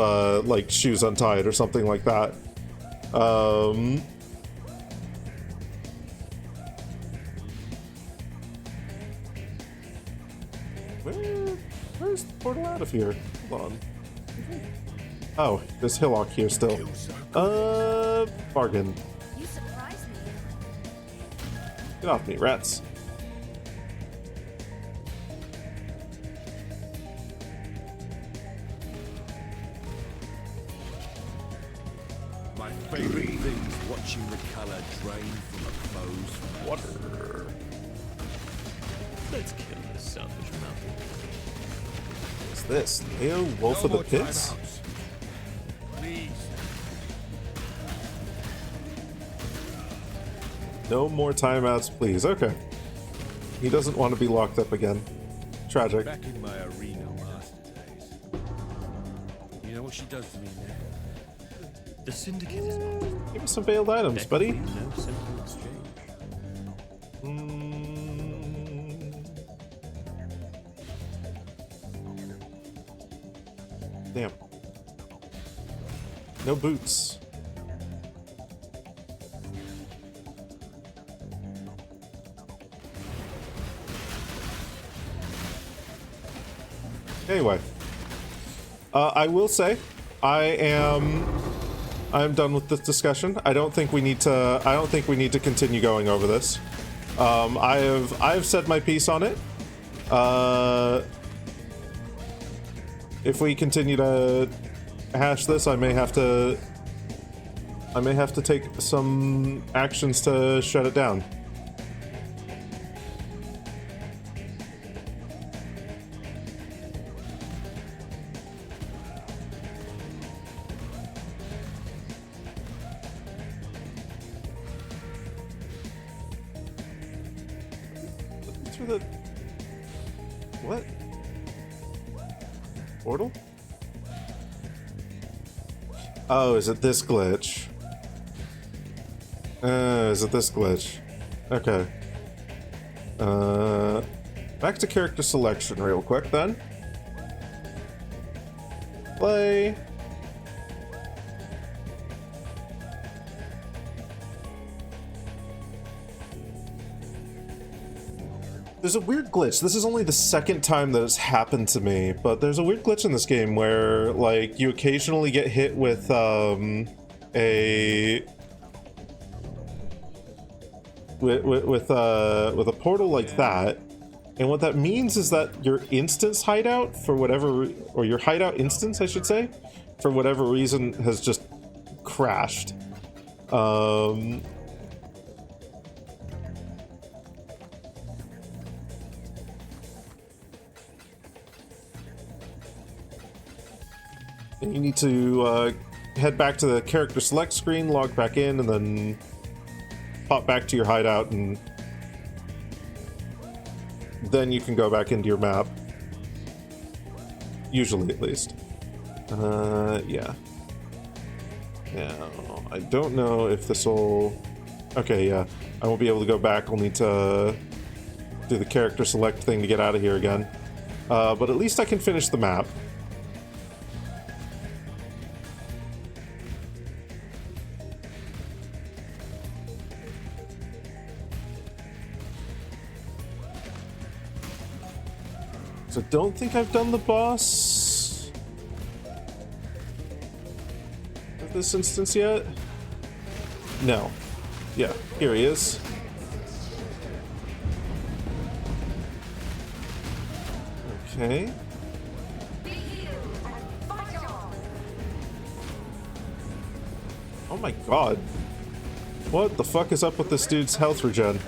S2: like shoes untied or something like that. Where's the portal out of here? Hold on. Oh, there's Hillock here still. Bargain.
S8: You surprised me.
S2: Get off me, rats.
S12: My favorite thing's watching the color drain from a foe's
S13: Water. Let's kill this selfish mountain.
S2: What's this? Leo, Wolf of the Pits?
S11: Please.
S2: No more timeouts, please. Okay. He doesn't want to be locked up again. Tragic.
S12: Back in my arena master days. You know what she does to me now?
S13: The Syndicate is not.
S2: Give me some veiled items, buddy.
S13: No simple exchange.
S2: Damn. No boots. Anyway, I will say, I'm done with this discussion. I don't think we need to continue going over this. I have said my piece on it. If we continue to hash this, I may have to take some actions to shut it down. Through the what? Portal? Oh, is it this glitch? Is it this glitch? Okay. Back to character selection real quick then. Play. There's a weird glitch. This is only the second time that it's happened to me, but there's a weird glitch in this game where, like, you occasionally get hit with, a portal like that, and what that means is that your instance hideout, or your hideout instance, I should say, for whatever reason, has just crashed. And you need to head back to the character select screen, log back in, and then pop back to your hideout, and then you can go back into your map. Usually, at least. Yeah. Now, I don't know if this will... Okay, yeah. I won't be able to go back. I'll need to do the character select thing to get out of here again. But at least I can finish the map. I don't think I've done the boss of this instance yet. No. Yeah, here he is. Okay. Oh my god. What the fuck is up with this dude's health regen?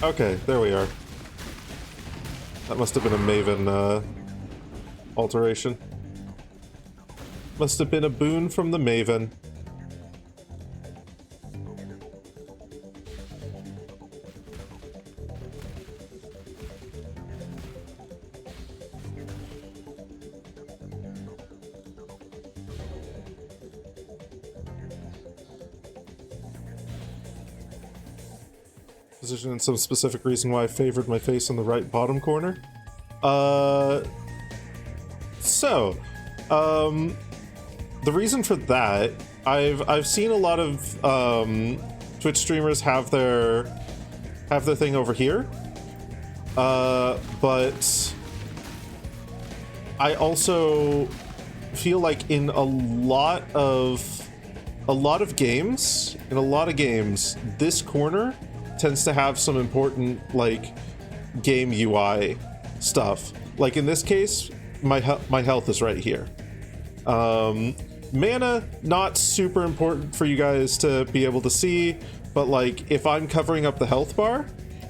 S2: Okay, there we are. That must have been a Maven alteration. Must have been a boon from the Maven. Position and some specific reason why I favored my face in the right bottom corner. The reason for that, I've seen a lot of Twitch streamers have their thing over here, but I also feel like in a lot of games, this corner tends to have some important like game UI stuff. Like in this case, my health is right here. Mana, not super important for you guys to be able to see, but like if I'm covering up the health bar,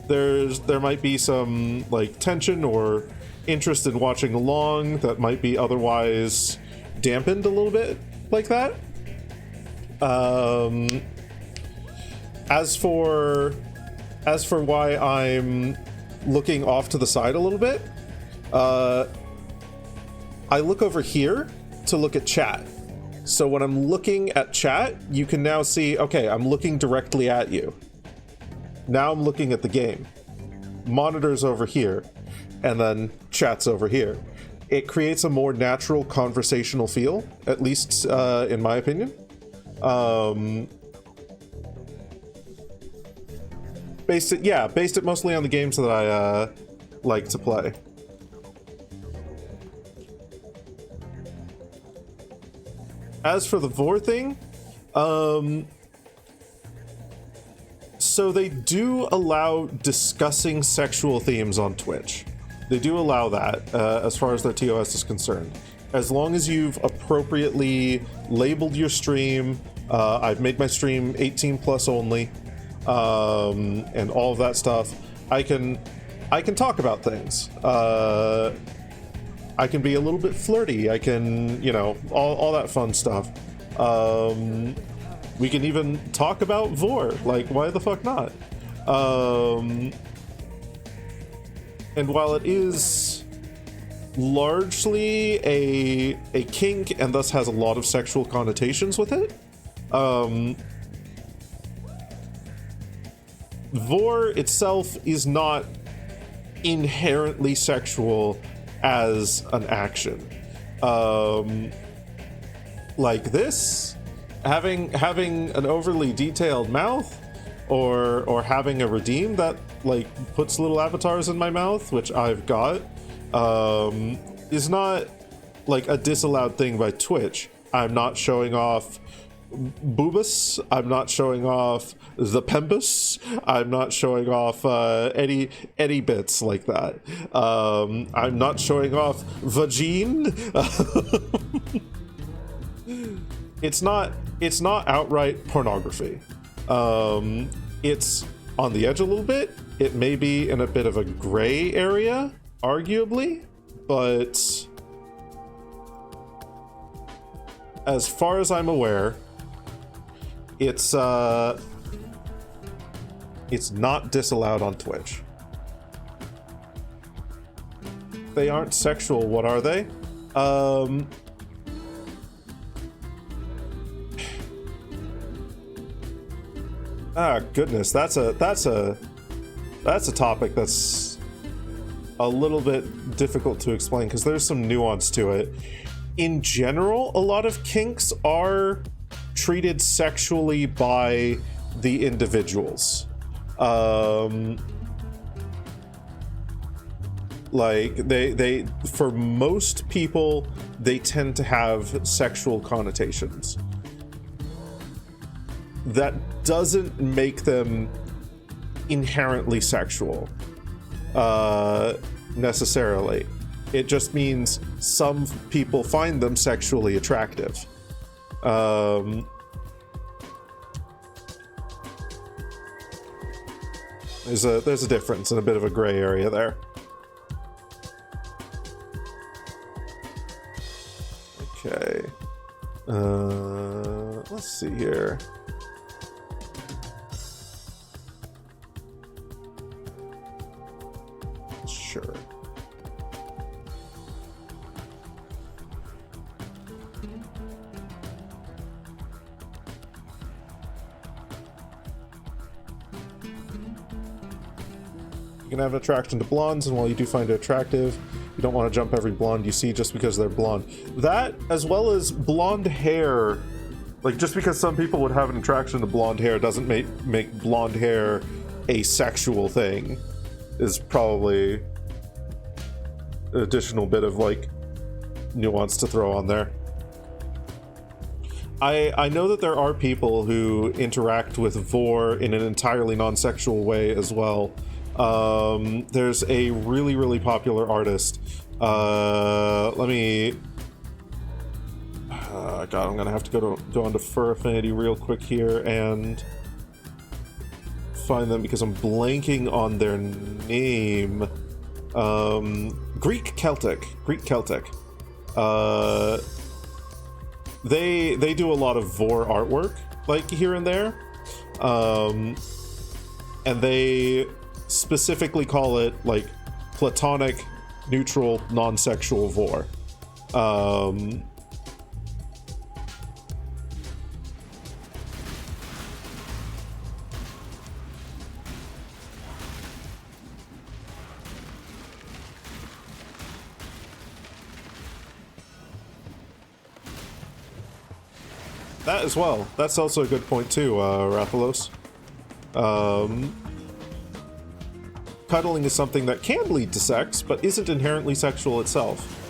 S2: there might be some like tension or interest in watching along that might be otherwise dampened a little bit like that. As for why I'm looking off to the side a little bit, I look over here to look at chat. So when I'm looking at chat, you can now see, okay, I'm looking directly at you. Now I'm looking at the game. Monitor's over here, and then chat's over here. It creates a more natural conversational feel, at least in my opinion. Based it mostly on the games that I like to play. As for the Vor thing, so they do allow discussing sexual themes on Twitch. They do allow that as far as their TOS is concerned. As long as you've appropriately labeled your stream, I've made my stream 18 plus only, and all of that stuff, I can talk about things. I can be a little bit flirty. I can, all that fun stuff. We can even talk about Vor. Like, why the fuck not? And while it is largely a kink and thus has a lot of sexual connotations with it, Vor itself is not inherently sexual as an action. Like this, having an overly detailed mouth, or having a redeem that like puts little avatars in my mouth, which I've got, is not like a disallowed thing by Twitch. I'm not showing off boobus. I'm not showing off the pembus. I'm not showing off any bits like that. I'm not showing off vagine. It's not outright pornography. It's on the edge a little bit. It may be in a bit of a gray area, arguably, but as far as I'm aware, it's not disallowed on Twitch. They aren't sexual. What are they? Goodness, that's a topic that's a little bit difficult to explain because there's some nuance to it. In general, a lot of kinks are treated sexually by the individuals. Like they for most people, they tend to have sexual connotations. That doesn't make them inherently sexual, necessarily. It just means some people find them sexually attractive. There's a difference and a bit of a gray area there. Okay. Let's see here. Sure. You can have an attraction to blondes, and while you do find it attractive, you don't want to jump every blonde you see just because they're blonde. That, as well as blonde hair, like just because some people would have an attraction to blonde hair doesn't make blonde hair a sexual thing, is probably an additional bit of like nuance to throw on there. I know that there are people who interact with Vor in an entirely non-sexual way as well. There's a really, really popular artist. Let me... God, I'm gonna have to go onto Fur Affinity real quick here and find them because I'm blanking on their name. Greek Celtic. They do a lot of Vor artwork, like here and there. And they specifically call it like platonic, neutral, non-sexual Vor. That as well. That's also a good point too, Rathalos. Cuddling is something that can lead to sex, but isn't inherently sexual itself.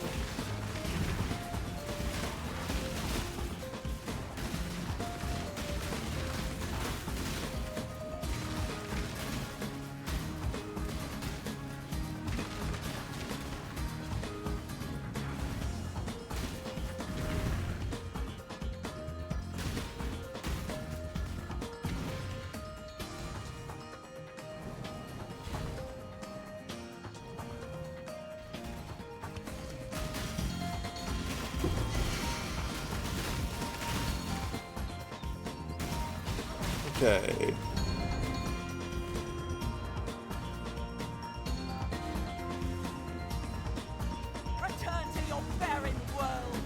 S2: Okay.
S7: Return to your barren world.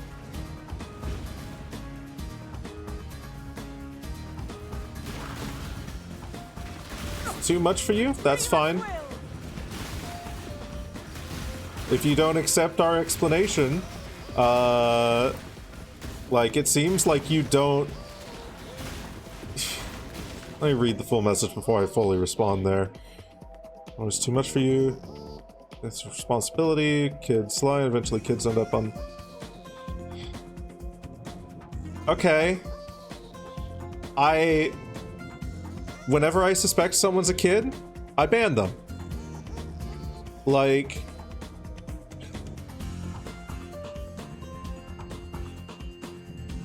S2: Too much for you? That's fine. If you don't accept our explanation, like, it seems like you don't... Let me read the full message before I fully respond there. What is too much for you? It's a responsibility. Kids lie. Eventually kids end up on... Okay. Whenever I suspect someone's a kid, I ban them. Like...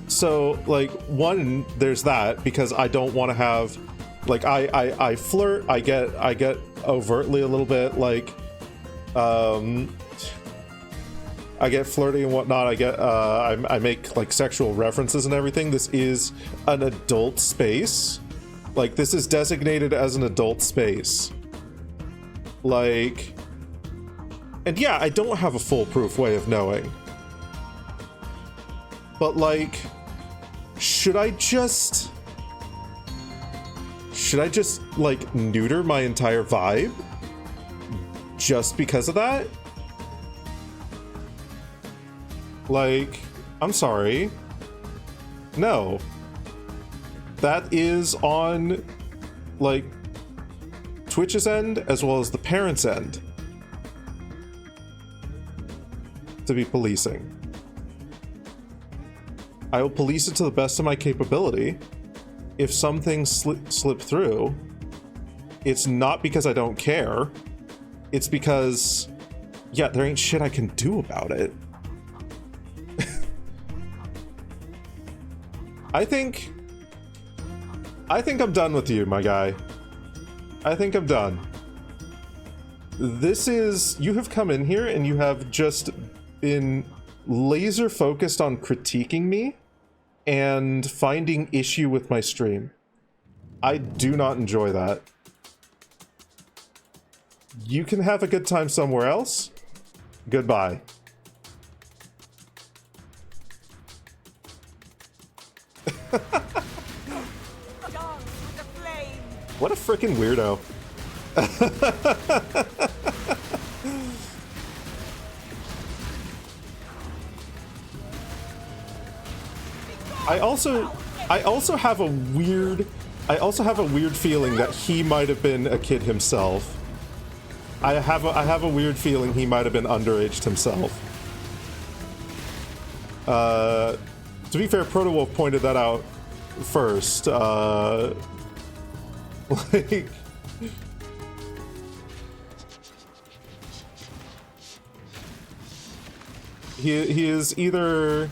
S2: So, like, one, there's that, because I don't want to have, like, I flirt, I get overtly a little bit, like, I get flirty and whatnot, I make, like, sexual references and everything. This is an adult space. Like, this is designated as an adult space. Like, and yeah, I don't have a foolproof way of knowing. But, like... Should I just, like, neuter my entire vibe? Just because of that? Like, I'm sorry. No. That is on, like, Twitch's end as well as the parents' end to be policing. I will police it to the best of my capability. If some things slip through, it's not because I don't care. It's because, yeah, there ain't shit I can do about it. I think I'm done with you, my guy. I think I'm done. You have come in here and you have just been laser focused on critiquing me and finding issue with my stream. I do not enjoy that. You can have a good time somewhere else. Goodbye. What a freaking weirdo. I also have a weird feeling that he might have been a kid himself. I have a weird feeling he might have been underaged himself. To be fair, Protowolf pointed that out first. Like, he is either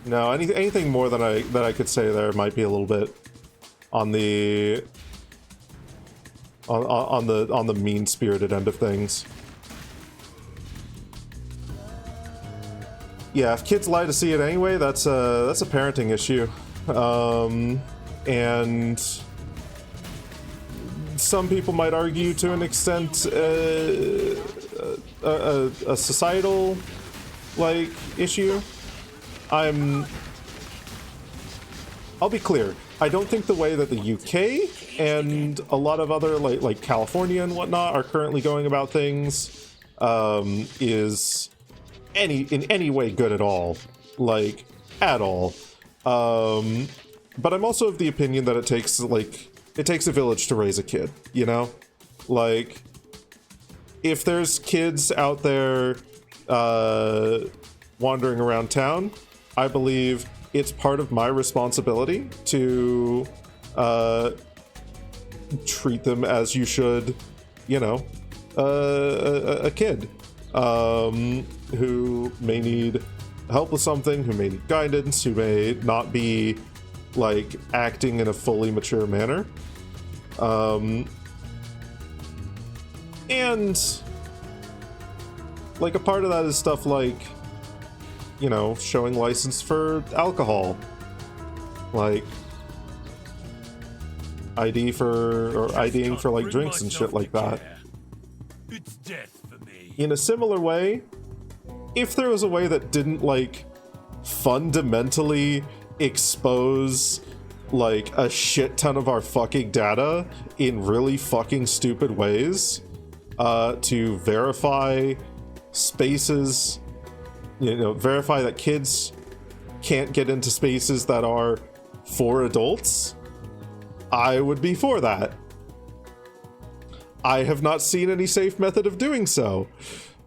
S2: no anything more than I could say there might be a little bit on the on the mean-spirited end of things. Yeah, if kids lie to see it anyway, that's a parenting issue, and some people might argue to an extent a societal like issue. I'll be clear. I don't think the way that the UK and a lot of other like California and whatnot are currently going about things is in any way good at all, like at all. But I'm also of the opinion that it takes a village to raise a kid, you know? Like, if there's kids out there wandering around town, I believe it's part of my responsibility to treat them as you should, you know, a kid who may need help with something, who may need guidance, who may not be like acting in a fully mature manner. And like a part of that is stuff like, you know, showing license for alcohol, like IDing for like drinks and shit like that.
S11: It's death for me.
S2: In a similar way, if there was a way that didn't like fundamentally expose like a shit ton of our fucking data in really fucking stupid ways, to verify spaces, you know, verify that kids can't get into spaces that are for adults, I would be for that. I have not seen any safe method of doing so.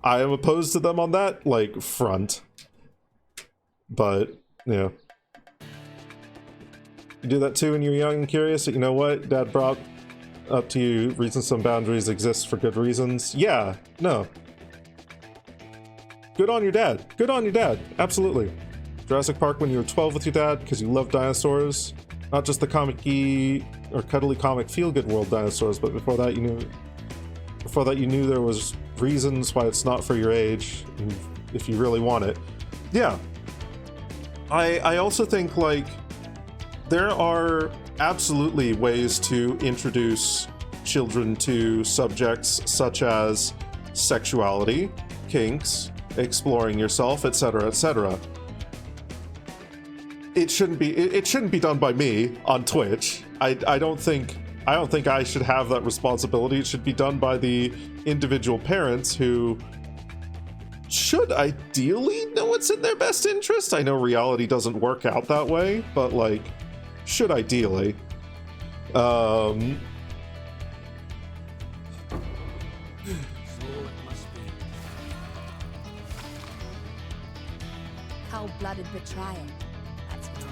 S2: I am opposed to them on that, like, front. But, yeah. You do that too when you're young and curious, you know what, Dad brought up to you reasons some boundaries exist for good reasons. Yeah, no. Good on your dad. Good on your dad. Absolutely. Jurassic Park when you were 12 with your dad because you loved dinosaurs. Not just the comic-y or cuddly comic feel-good world dinosaurs, but before that you knew there was reasons why it's not for your age, if you really want it. Yeah. I also think, like, there are absolutely ways to introduce children to subjects such as sexuality, kinks, exploring yourself, etc., etc. It shouldn't be done by me on Twitch. I don't think I should have that responsibility. It should be done by the individual parents who should ideally know what's in their best interest. I know reality doesn't work out that way, but like, should ideally.
S8: Cold-blooded betrayal. That's what I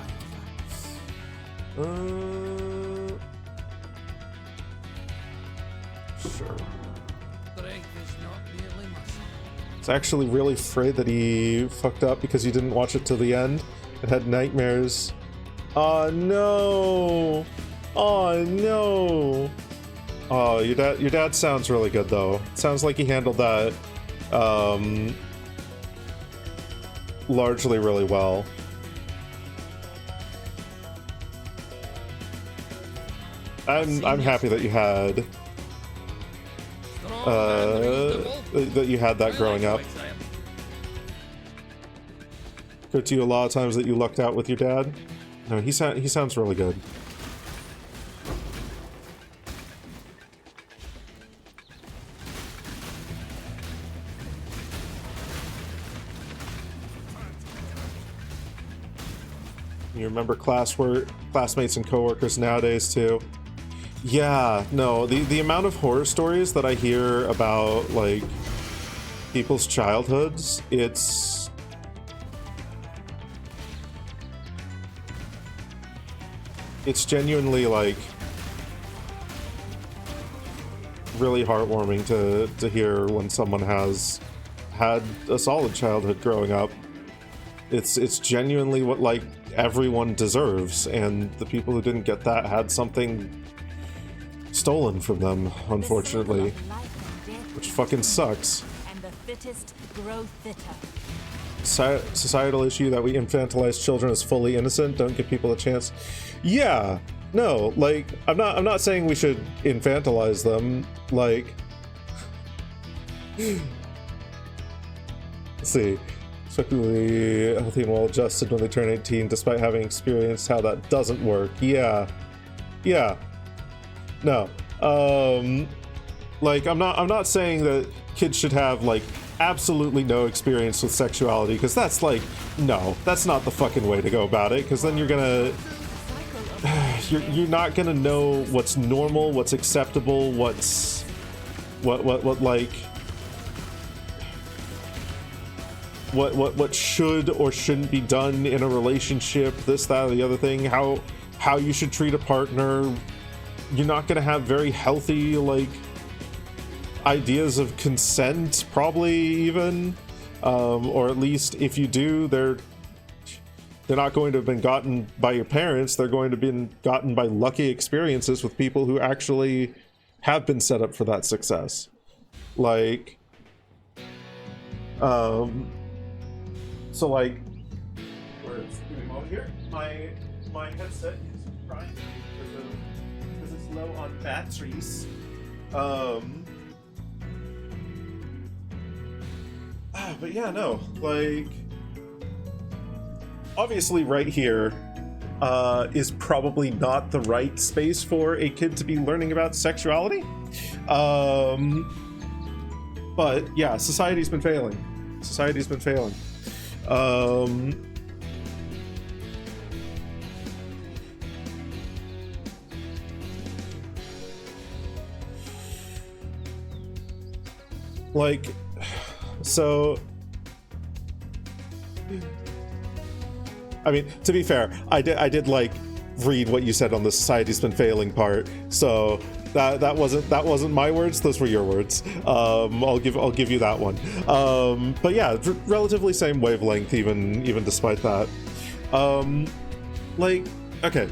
S8: offer.
S2: Sure.
S10: Strength is not merely muscle.
S2: I was actually really afraid that he fucked up because he didn't watch it till the end and had nightmares. Oh no! Oh no! Oh, your dad sounds really good though. Sounds like he handled that largely really well. I'm happy that you had that growing up. Occurred to you a lot of times that you lucked out with your dad? No, he sounds really good. You remember classmates and coworkers nowadays too. Yeah, no, the amount of horror stories that I hear about like people's childhoods, it's genuinely like really heartwarming to hear when someone has had a solid childhood growing up. It's genuinely what like everyone deserves, and the people who didn't get that had something stolen from them, unfortunately, which fucking sucks.
S7: And the fittest grow fitter.
S2: Societal issue that we infantilize children as fully innocent, don't give people a chance. Yeah, no, like I'm not saying we should infantilize them, like let's see, strictly healthy and well adjusted when they turn 18 despite having experienced how that doesn't work. Yeah, no, like I'm not saying that kids should have like absolutely no experience with sexuality, because that's like, no, that's not the fucking way to go about it, because then you're gonna you're not gonna know what's normal, what's acceptable, what like what should or shouldn't be done in a relationship, this, that, or the other thing, how you should treat a partner. You're not gonna have very healthy like ideas of consent, probably even, or at least if you do, they're not going to have been gotten by your parents. They're going to have been gotten by lucky experiences with people who actually have been set up for that success. Like, so like, give me a moment here. My headset is crying because it's low on batteries. But yeah, no, like, obviously right here is probably not the right space for a kid to be learning about sexuality. But yeah, society's been failing. Like, so, I mean, to be fair, I did like read what you said on the society's been failing part, so that wasn't my words, those were your words. I'll give you that one. But yeah, relatively same wavelength, even despite that. Like, okay,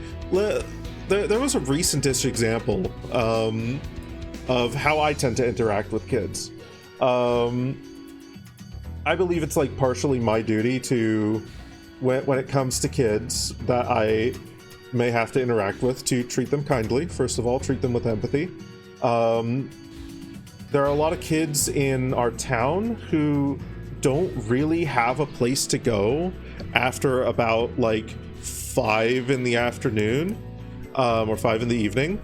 S2: there was a recent-ish example of how I tend to interact with kids. I believe it's like partially my duty to, when it comes to kids that I may have to interact with, to treat them kindly. First of all, treat them with empathy. There are a lot of kids in our town who don't really have a place to go after about like 5 in the afternoon, or 5 in the evening.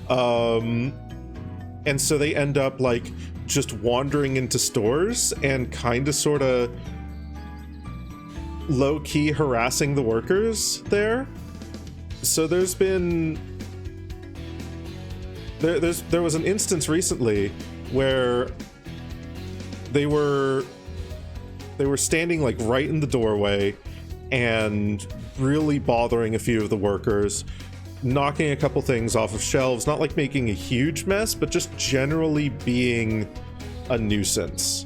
S2: And so they end up like just wandering into stores and kind of sort of low-key harassing the workers there. So there was an instance recently where they were standing like right in the doorway and really bothering a few of the workers, knocking a couple things off of shelves, not like making a huge mess, but just generally being a nuisance.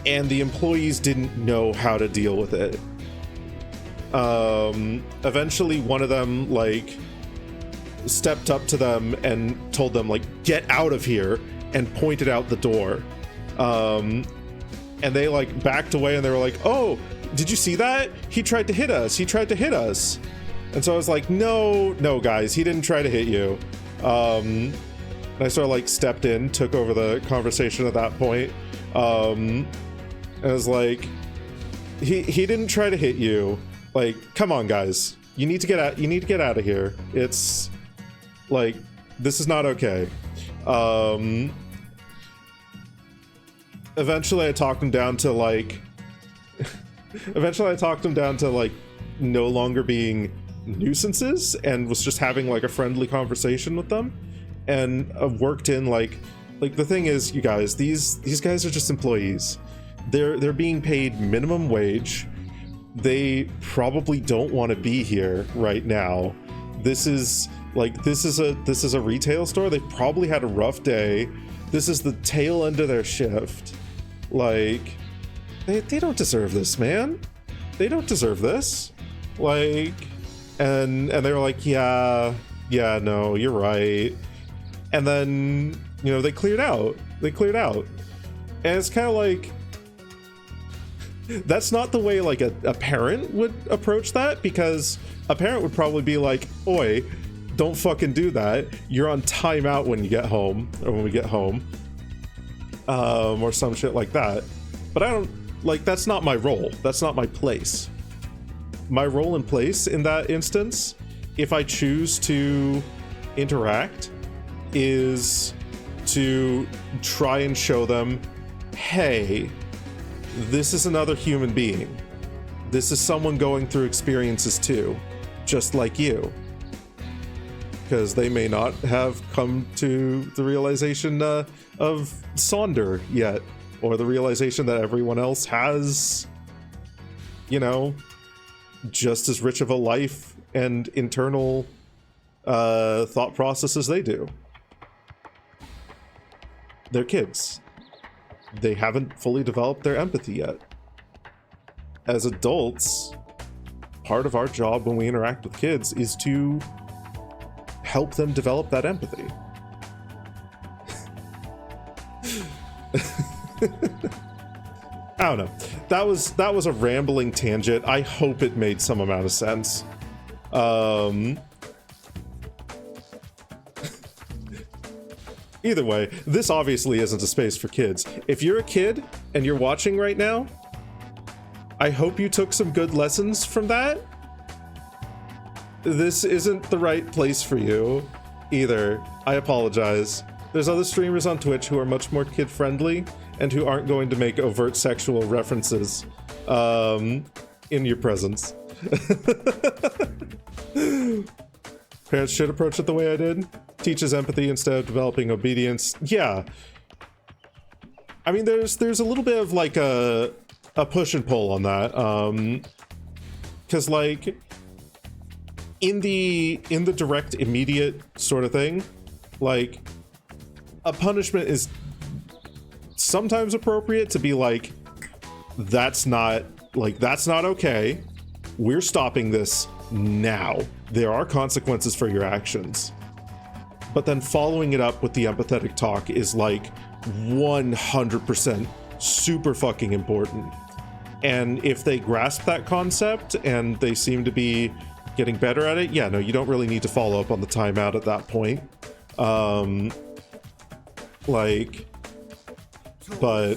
S2: And the employees didn't know how to deal with it. Eventually one of them like stepped up to them and told them like, get out of here, and pointed out the door. and they like backed away and they were like, oh, did you see that? He tried to hit us. He tried to hit us. And so I was like, no, guys, he didn't try to hit you. And I sort of like stepped in, took over the conversation at that point. I was like, he didn't try to hit you. Like, come on, guys, you need to get out of here. It's like, this is not okay. Eventually I talked him down to like no longer being nuisances and was just having like a friendly conversation with them, and worked in like the thing is, you guys, these guys are just employees. They're being paid minimum wage. They probably don't want to be here right now. This is a retail store. They probably had a rough day. This is the tail end of their shift. Like, they don't deserve this, man. They don't deserve this. Like, and they were like, yeah, no, you're right. And then, you know, they cleared out. And it's kind of like, that's not the way like a parent would approach that, because a parent would probably be like, oi, don't fucking do that. You're on timeout when you get home, or when we get home. Or some shit like that. But I don't, like, that's not my role. That's not my place. My role and place in that instance, if I choose to interact, is to try and show them, hey, this is another human being. This is someone going through experiences too, just like you. Because they may not have come to the realization of Sonder yet, or the realization that everyone else has, you know, just as rich of a life and internal thought process as they do. They're kids. They haven't fully developed their empathy yet. As adults, part of our job when we interact with kids is to help them develop that empathy. I don't know. That was a rambling tangent. I hope it made some amount of sense. Either way, this obviously isn't a space for kids. If you're a kid and you're watching right now, I hope you took some good lessons from that. This isn't the right place for you either. I apologize. There's other streamers on Twitch who are much more kid-friendly and who aren't going to make overt sexual references in your presence. Parents should approach it the way I did. Teaches empathy instead of developing obedience. Yeah. I mean, there's a little bit of like a push and pull on that. Because like in the direct immediate sort of thing, like a punishment is sometimes appropriate to be like, that's not okay. We're stopping this now. There are consequences for your actions. But then following it up with the empathetic talk is like 100% super fucking important. And if they grasp that concept and they seem to be getting better at it, yeah, no, you don't really need to follow up on the timeout at that point. But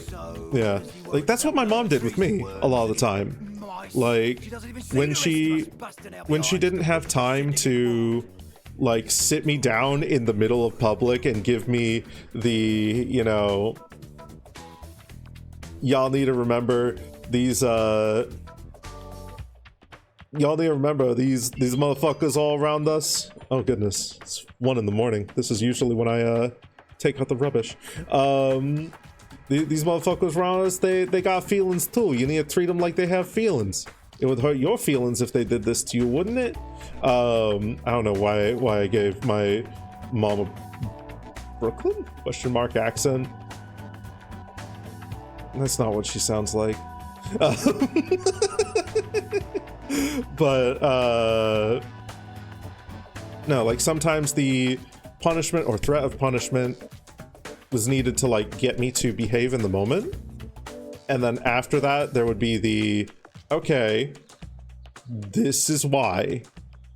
S2: yeah, like that's what my mom did with me a lot of the time. Like when she didn't have time to like sit me down in the middle of public and give me the, you know, y'all need to remember these motherfuckers all around us. Oh goodness, it's 1 a.m. This is usually when I take out the rubbish. These motherfuckers around us, they got feelings too. You need to treat them like they have feelings. It would hurt your feelings if they did this to you, wouldn't it? I don't know why I gave my mom a Brooklyn ? Accent. That's not what she sounds like. But no, like sometimes the punishment or threat of punishment was needed to like get me to behave in the moment. And then after that, there would be the, okay, this is why.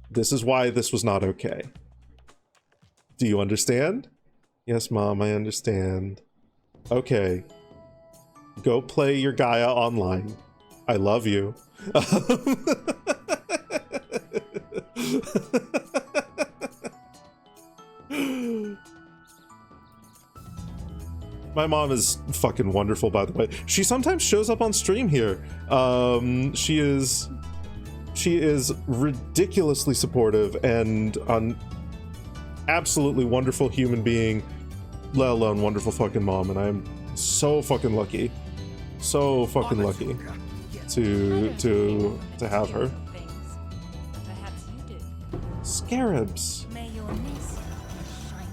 S2: This is why this was not okay. Do you understand? Yes, Mom, I understand. Okay. Go play your Gaia online. I love you. My mom is fucking wonderful, by the way. She sometimes shows up on stream here. She is ridiculously supportive and an absolutely wonderful human being, let alone wonderful fucking mom. And I'm so fucking lucky, so fucking lucky to have her.
S8: Perhaps you do.
S2: Scarabs.
S8: May your niece shine.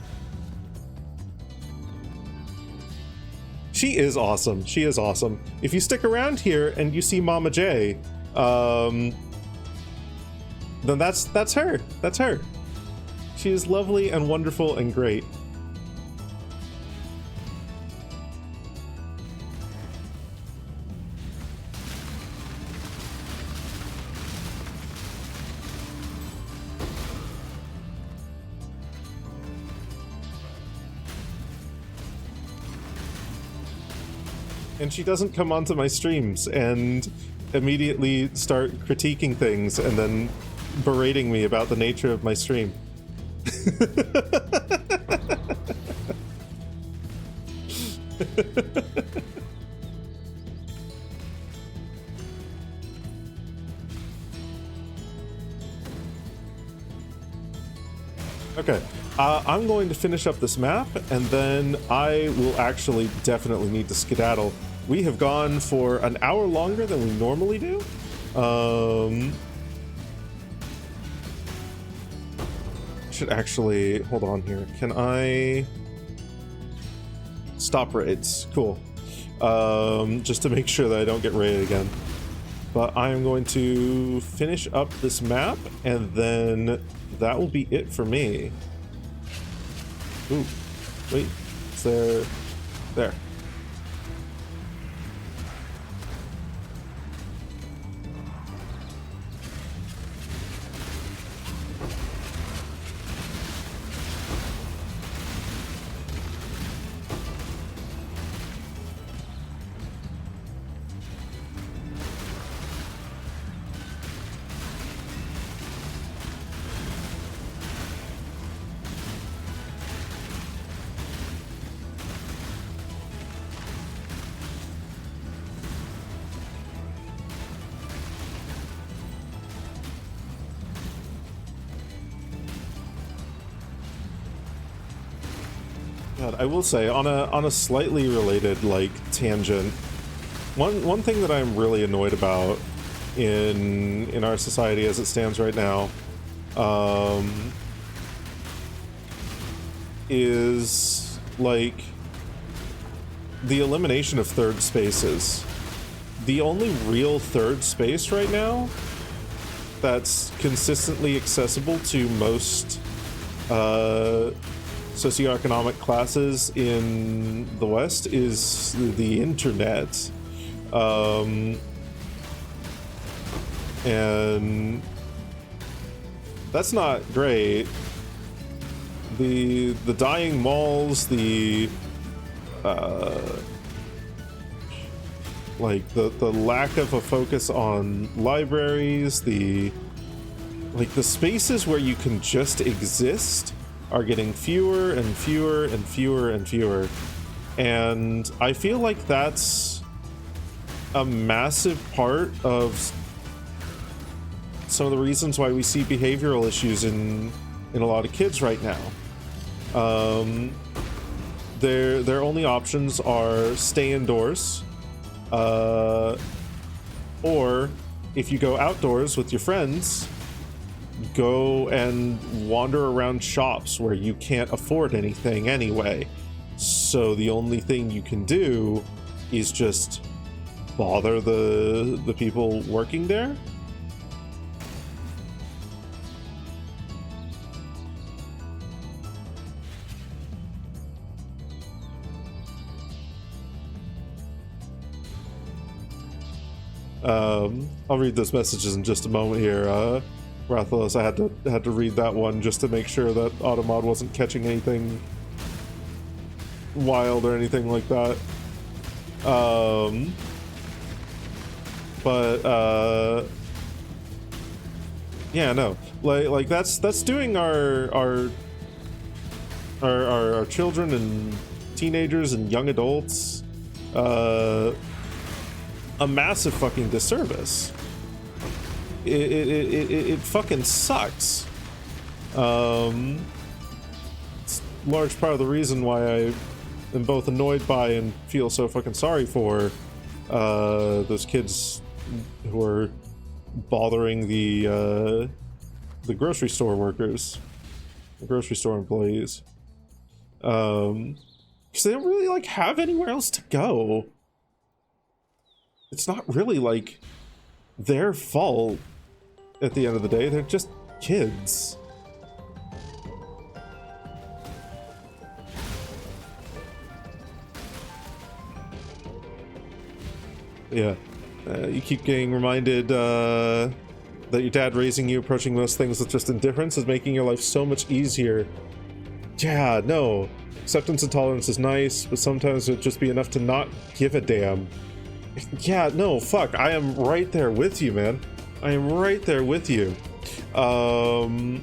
S2: She is awesome. She is awesome. If you stick around here and you see Mama J, then that's her. That's her. She is lovely and wonderful and great. And she doesn't come onto my streams and immediately start critiquing things and then berating me about the nature of my stream. Okay, I'm going to finish up this map, and then I will actually definitely need to skedaddle. We have gone for an hour longer than we normally do. Should actually hold on here. Can I stop raids? Cool. Just to make sure that I don't get raided again. But I am going to finish up this map, and then that will be it for me. Ooh, wait, is there? There. God, I will say, on a slightly related like tangent, one thing that I'm really annoyed about in our society as it stands right now, is like the elimination of third spaces. The only real third space right now that's consistently accessible to most socioeconomic classes in the West is the internet. And that's not great. The dying malls, the like the lack of a focus on libraries, the spaces where you can just exist are getting fewer and fewer and fewer and fewer. And I feel like that's a massive part of some of the reasons why we see behavioral issues in a lot of kids right now. Their only options are stay indoors, or if you go outdoors with your friends, go and wander around shops where you can't afford anything anyway. So the only thing you can do is just bother the people working there. I'll read those messages in just a moment here. Rathalos, I had to read that one just to make sure that Automod wasn't catching anything wild or anything like that. Yeah, no, like that's doing our children and teenagers and young adults a massive fucking disservice. It fucking sucks. It's a large part of the reason why I am both annoyed by and feel so fucking sorry for those kids who are bothering the grocery store workers, the grocery store employees, because they don't really like have anywhere else to go. It's not really like their fault at the end of the day. They're just kids. Yeah, you keep getting reminded that your dad raising you, approaching most things with just indifference, is making your life so much easier. Yeah, no. Acceptance and tolerance is nice, but sometimes it'd just be enough to not give a damn. Yeah, no, fuck. I am right there with you, man. I am right there with you. Ask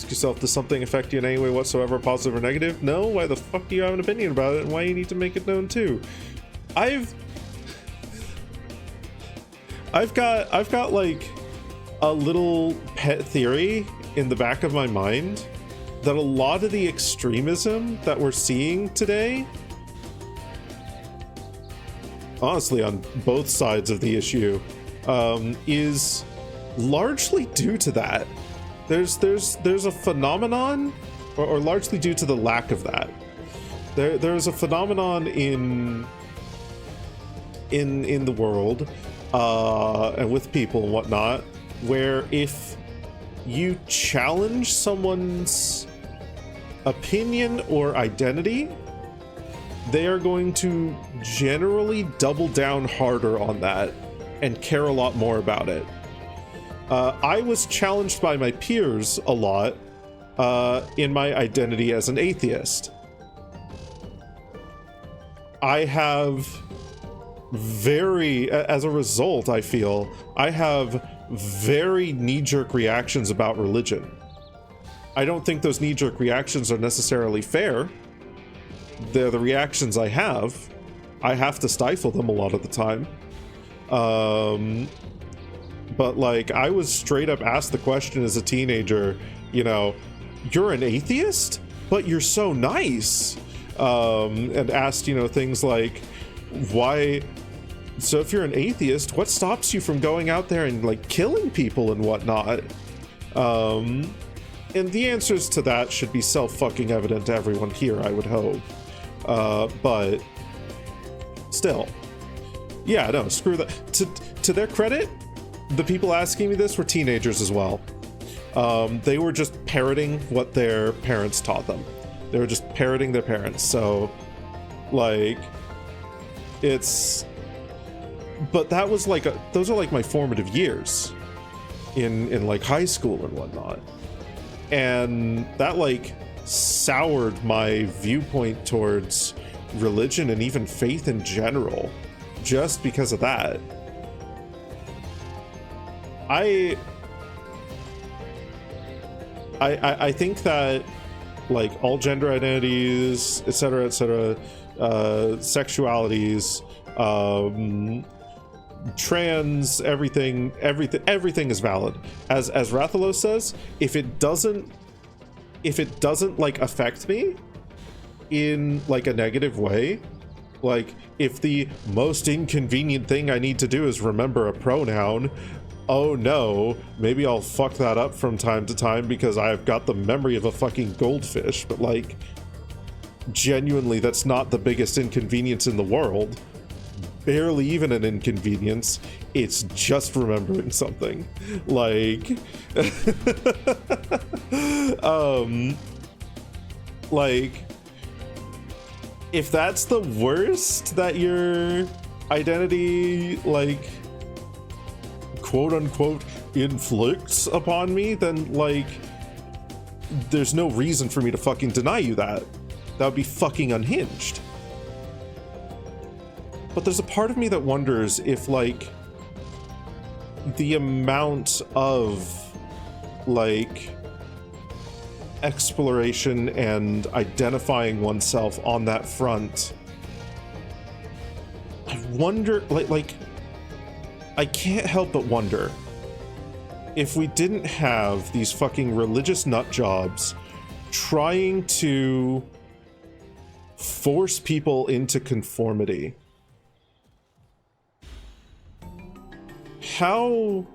S2: yourself, does something affect you in any way whatsoever, positive or negative? No? Why the fuck do you have an opinion about it, and why you need to make it known too? I've got like a little pet theory in the back of my mind that a lot of the extremism that we're seeing today, honestly on both sides of the issue, is largely due to that. There's a phenomenon, or largely due to the lack of that. There's a phenomenon in the world, and with people and whatnot, where if you challenge someone's opinion or identity, they are going to generally double down harder on that and care a lot more about it. I was challenged by my peers a lot in my identity as an atheist. I have as a result, I feel, I have very knee-jerk reactions about religion. I don't think those knee-jerk reactions are necessarily fair. They're the reactions I have. I have to stifle them a lot of the time. But like, I was straight up asked the question as a teenager, you know, you're an atheist, but you're so nice. And asked, you know, things like, why? So if you're an atheist, what stops you from going out there and like killing people and whatnot? And the answers to that should be self-fucking evident to everyone here, I would hope. But still, yeah, no, screw that. To their credit, the people asking me this were teenagers as well. They were just parroting what their parents taught them. They were just parroting their parents. So, like, but that was like those are like my formative years in like high school and whatnot. And that like soured my viewpoint towards religion and even faith in general, just because of that. I think that like all gender identities, etc., sexualities, trans, everything is valid. As Rathalos says, if it doesn't like affect me in like a negative way, like if the most inconvenient thing I need to do is remember a pronoun, oh no, maybe I'll fuck that up from time to time because I've got the memory of a fucking goldfish. But like, genuinely, that's not the biggest inconvenience in the world. Barely even an inconvenience. It's just remembering something. Like, like, if that's the worst that you're identity, like, quote unquote, inflicts upon me, then, like, there's no reason for me to fucking deny you that. That would be fucking unhinged. But there's a part of me that wonders if, like, the amount of, like, exploration and identifying oneself on that front, I wonder, like, I can't help but wonder if we didn't have these fucking religious nut jobs trying to force people into conformity, how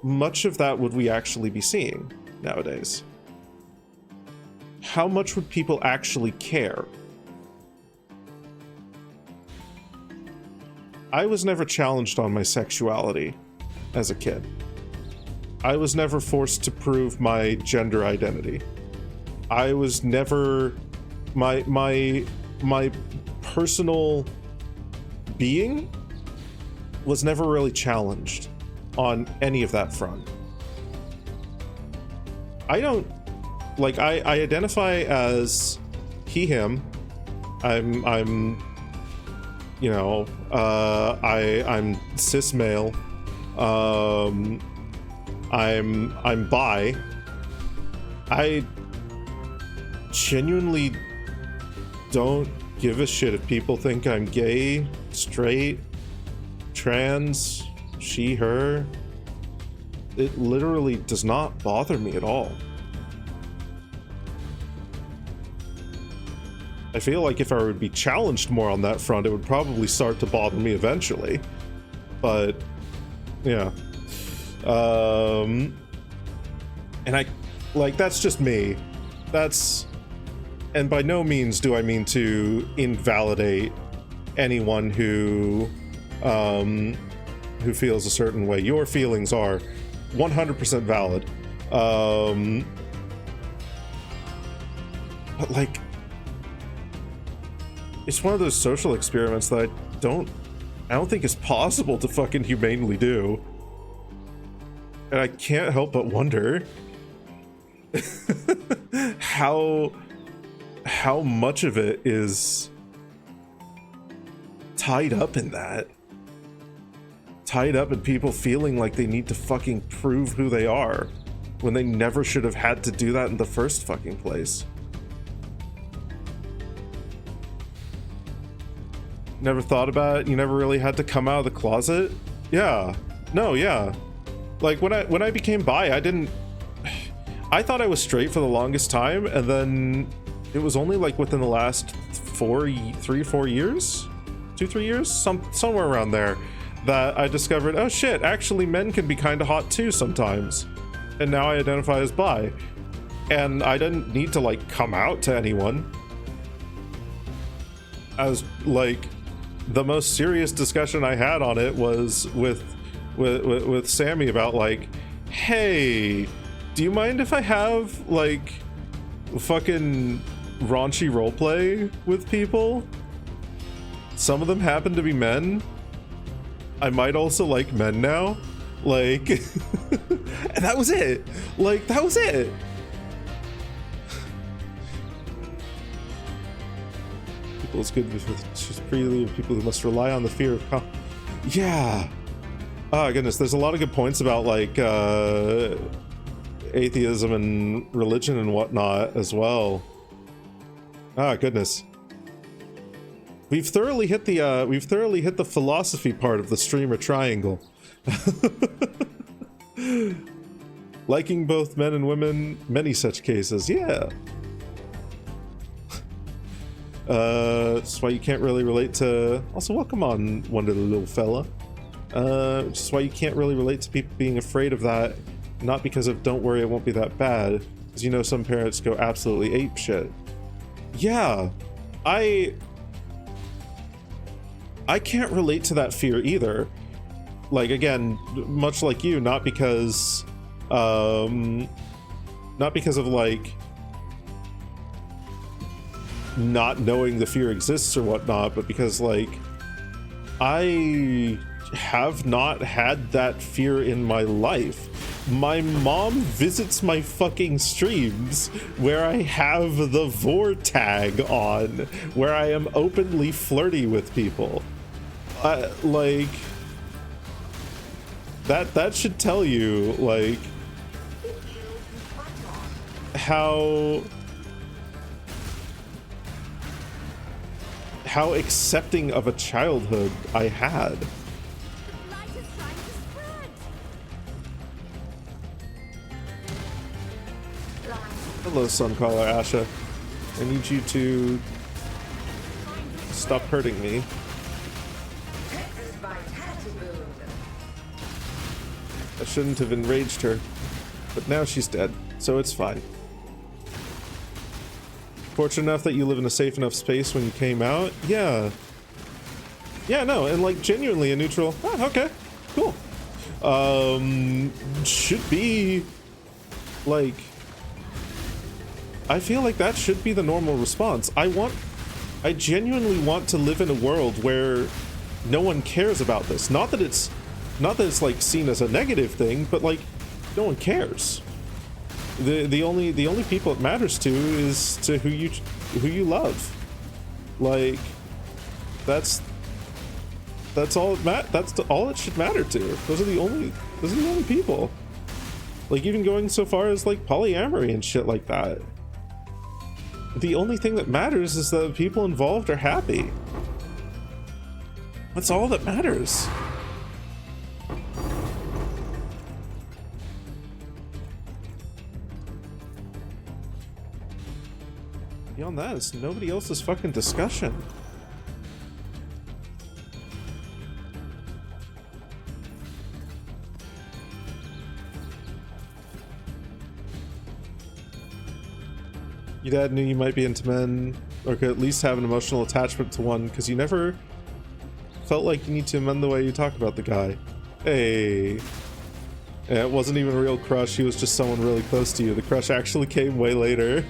S2: much of that would we actually be seeing nowadays? How much would people actually care? I was never challenged on my sexuality as a kid. I was never forced to prove my gender identity. I was never... My personal being was never really challenged on any of that front. I don't... Like, I identify as he, him. I'm you know, I'm cis male. I'm bi. I genuinely don't give a shit if people think I'm gay, straight, trans, she, her. It literally does not bother me at all. I feel like if I would be challenged more on that front, it would probably start to bother me eventually. But, yeah. And I, like, that's just me. That's, and by no means do I mean to invalidate anyone who feels a certain way. Your feelings are 100% valid. But, like, it's one of those social experiments that I don't think it's possible to fucking humanely do. And I can't help but wonder how much of it is tied up in that. Tied up in people feeling like they need to fucking prove who they are when they never should have had to do that in the first fucking place. Never thought about it? You never really had to come out of the closet? Yeah. No, yeah. Like, when I became bi, I thought I was straight for the longest time, and then it was only like within the last 4 years? 2-3 years? Somewhere around there, that I discovered, oh shit, actually men can be kind of hot too sometimes. And now I identify as bi. And I didn't need to, like, come out to anyone. As, like, the most serious discussion I had on it was with Sammy about, like, hey, do you mind if I have, like, fucking raunchy roleplay with people? Some of them happen to be men. I might also like men now. Like, and that was it. Like, that was it. People is good with just freely of people who must rely on the fear of yeah. Oh goodness, there's a lot of good points about, like, atheism and religion and whatnot as well. Ah, goodness. We've thoroughly hit the philosophy part of the streamer triangle. Liking both men and women, many such cases, yeah. That's why you can't really relate to... Also, welcome on, Wonder Little Fella. Just why you can't really relate to people being afraid of that. Not because of don't worry, it won't be that bad. Because, you know, some parents go absolutely apeshit. Yeah, I can't relate to that fear either. Like, again, much like you, not because of, like, not knowing the fear exists or whatnot, but because, like, I have not had that fear in my life. My mom visits my fucking streams where I have the Vor tag on, where I am openly flirty with people. Like, that should tell you, like, how accepting of a childhood I had. Hello, Suncaller Asha. I need you to stop hurting me. I shouldn't have enraged her, but now she's dead, so it's fine. Fortunate enough that you live in a safe enough space when you came out. Yeah. Yeah, no, and like genuinely a neutral. Oh, okay, cool. Should be like, I feel like that should be the normal response. I genuinely want to live in a world where no one cares about this. Not that it's like seen as a negative thing, but like no one cares. The only people it matters to is to who you love. Like that's all all it should matter to. Those are the only people. Like even going so far as like polyamory and shit like that. The only thing that matters is that the people involved are happy. That's all that matters. Beyond that, it's nobody else's fucking discussion. Your dad knew you might be into men, or could at least have an emotional attachment to one, because you never felt like you need to amend the way you talk about the guy. Hey. Yeah, it wasn't even a real crush, he was just someone really close to you. The crush actually came way later.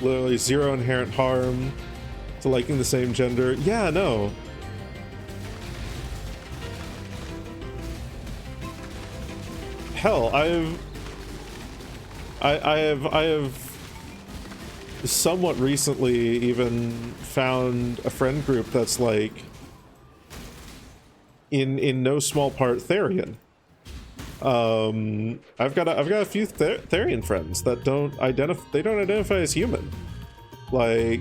S2: Literally zero inherent harm to liking the same gender. Yeah, no. Hell, I have somewhat recently even found a friend group that's like in no small part Therian. I've got a few Therian friends that don't identify as human. Like,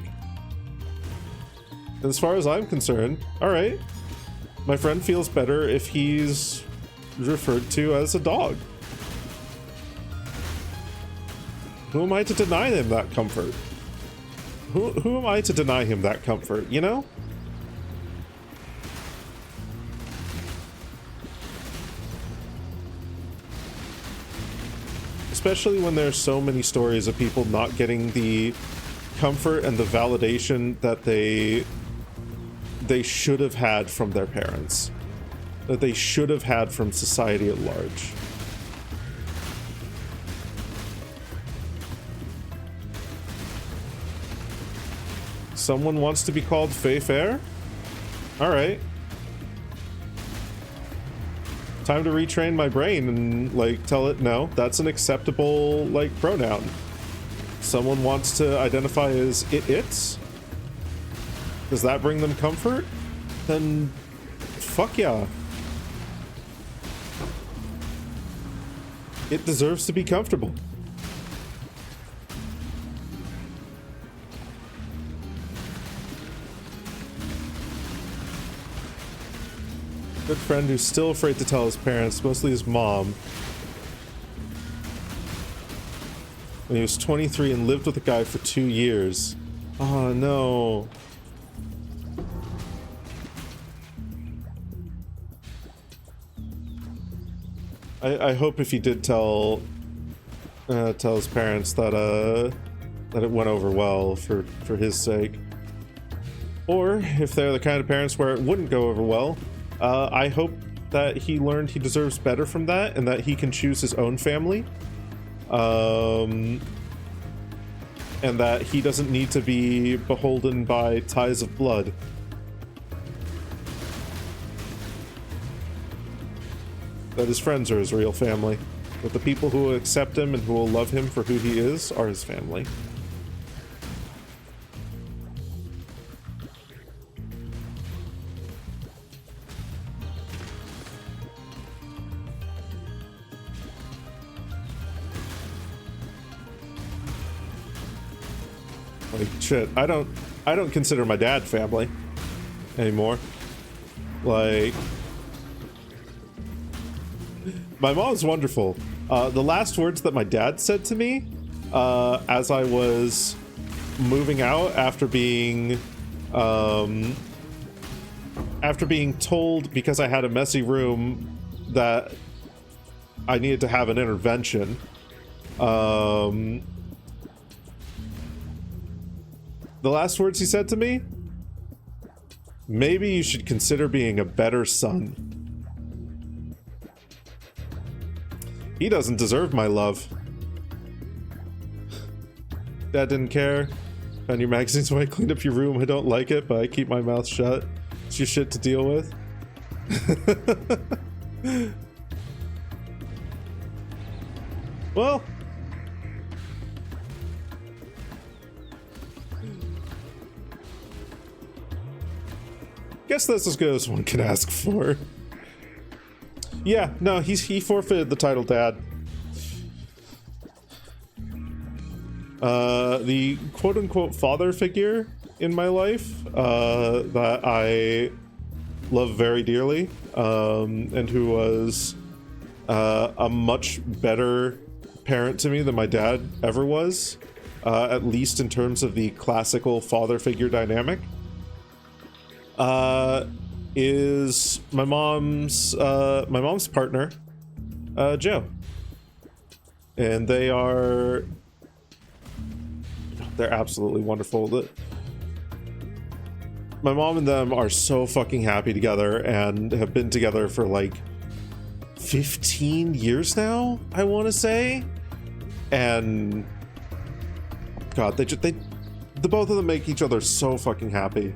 S2: as far as I'm concerned, all right, my friend feels better if he's referred to as a dog. Who am I to deny him that comfort? Who am I to deny him that comfort, you know? Especially when there's so many stories of people not getting the comfort and the validation that they should have had from their parents, that they should have had from society at large. Someone wants to be called Fae Fair? Alright. Time to retrain my brain and, like, tell it, no, that's an acceptable, like, pronoun. Someone wants to identify as its? Does that bring them comfort? Then, fuck yeah. It deserves to be comfortable. Good friend who's still afraid to tell his parents, mostly his mom. When he was 23 and lived with a guy for 2 years. Oh no. I hope if he did tell his parents that it went over well for his sake. Or if they're the kind of parents where it wouldn't go over well, I hope that he learned he deserves better from that and that he can choose his own family. And that he doesn't need to be beholden by ties of blood. That his friends are his real family. That the people who will accept him and who will love him for who he is are his family. Like, shit, I don't consider my dad family anymore. Like, my mom's wonderful. The last words that my dad said to me as I was moving out after being told, because I had a messy room, that I needed to have an intervention. The last words he said to me: maybe you should consider being a better son. He doesn't deserve my love. Dad didn't care. Found your magazines while I cleaned up your room. I don't like it, but I keep my mouth shut. It's your shit to deal with. Well, guess that's as good as one can ask for. Yeah, no, he forfeited the title dad. The quote-unquote father figure in my life that I love very dearly, and who was a much better parent to me than my dad ever was, at least in terms of the classical father figure dynamic, is my mom's partner, Joe. And they're absolutely wonderful. My mom and them are so fucking happy together and have been together for like 15 years now, I want to say. And God, the both of them make each other so fucking happy.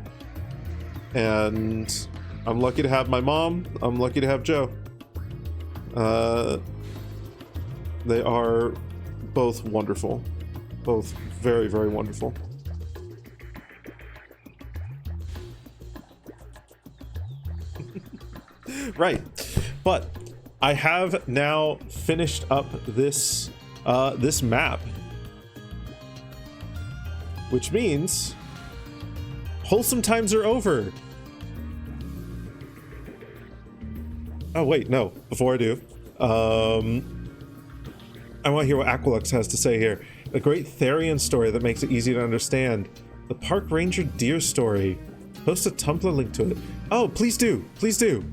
S2: And I'm lucky to have my mom. I'm lucky to have Joe. They are both wonderful. Both very, very wonderful. Right. But I have now finished up this this map. Which means wholesome times are over. Oh wait, no. Before I do, I want to hear what Aquilux has to say here. A great Therian story that makes it easy to understand. The Park Ranger Deer story. Post a Tumblr link to it. Oh, please do. Please do.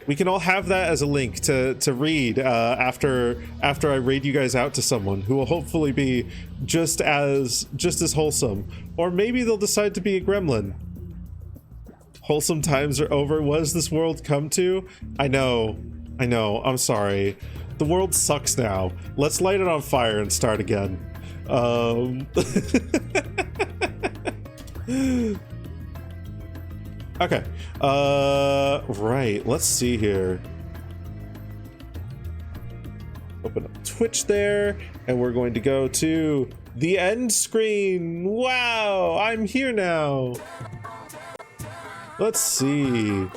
S2: We can all have that as a link to read after I raid you guys out to someone who will hopefully be just as wholesome. Or maybe they'll decide to be a gremlin. Wholesome times are over. What does this world come to? I know. I'm sorry. The world sucks now. Let's light it on fire and start again. Okay. Right. Let's see here. Open up Twitch there, and we're going to go to the end screen. Wow, I'm here now. Let's see.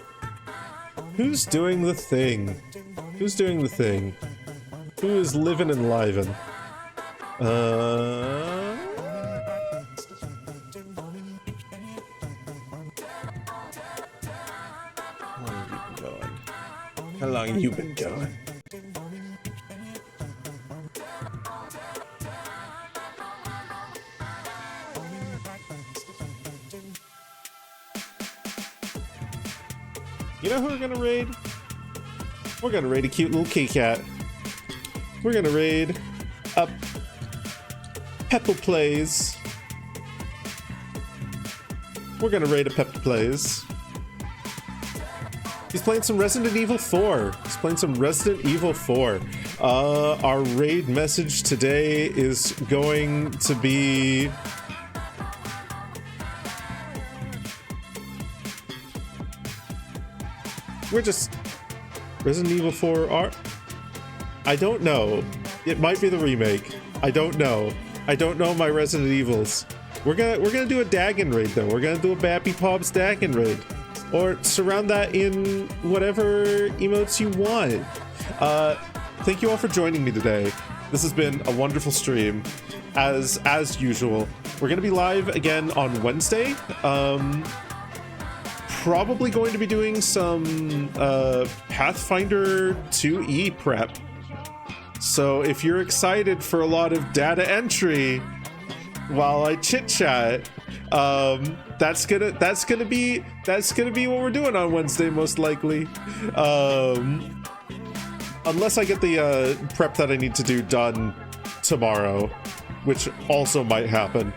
S2: Who's doing the thing? Who's doing the thing? Who is living and livin'? How long have you been going? You know who we're gonna raid? We're gonna raid a cute little kitty cat. We're gonna raid up Peppa Plays. We're gonna raid a Pep Plays. He's playing some Resident Evil 4. He's playing some Resident Evil 4. Our raid message today is going to be... We're just... Resident Evil 4 are... I don't know. It might be the remake. I don't know. I don't know my Resident Evils. We're gonna do a Dagon raid though. We're gonna do a Bappy Pobs Dagon raid. Or surround that in whatever emotes you want. Thank you all for joining me today. This has been a wonderful stream, as usual. We're gonna be live again on Wednesday. Probably going to be doing some Pathfinder 2E prep. So if you're excited for a lot of data entry while I chit chat, that's gonna be what we're doing on Wednesday, most likely. Unless I get the prep that I need to do done tomorrow, which also might happen.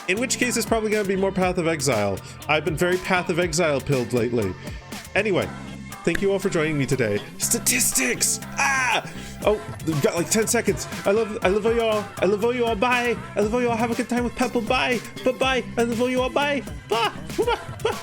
S2: In which case, it's probably gonna be more Path of Exile. I've been very Path of Exile pilled lately. Anyway, thank you all for joining me today. Statistics! Ah! Oh, we've got like 10 seconds. I love all y'all. I love all y'all. Bye. I love all y'all. Have a good time with Pepple. Bye. Bye-bye. I love all y'all. Bye. Bye. Bye. Bye.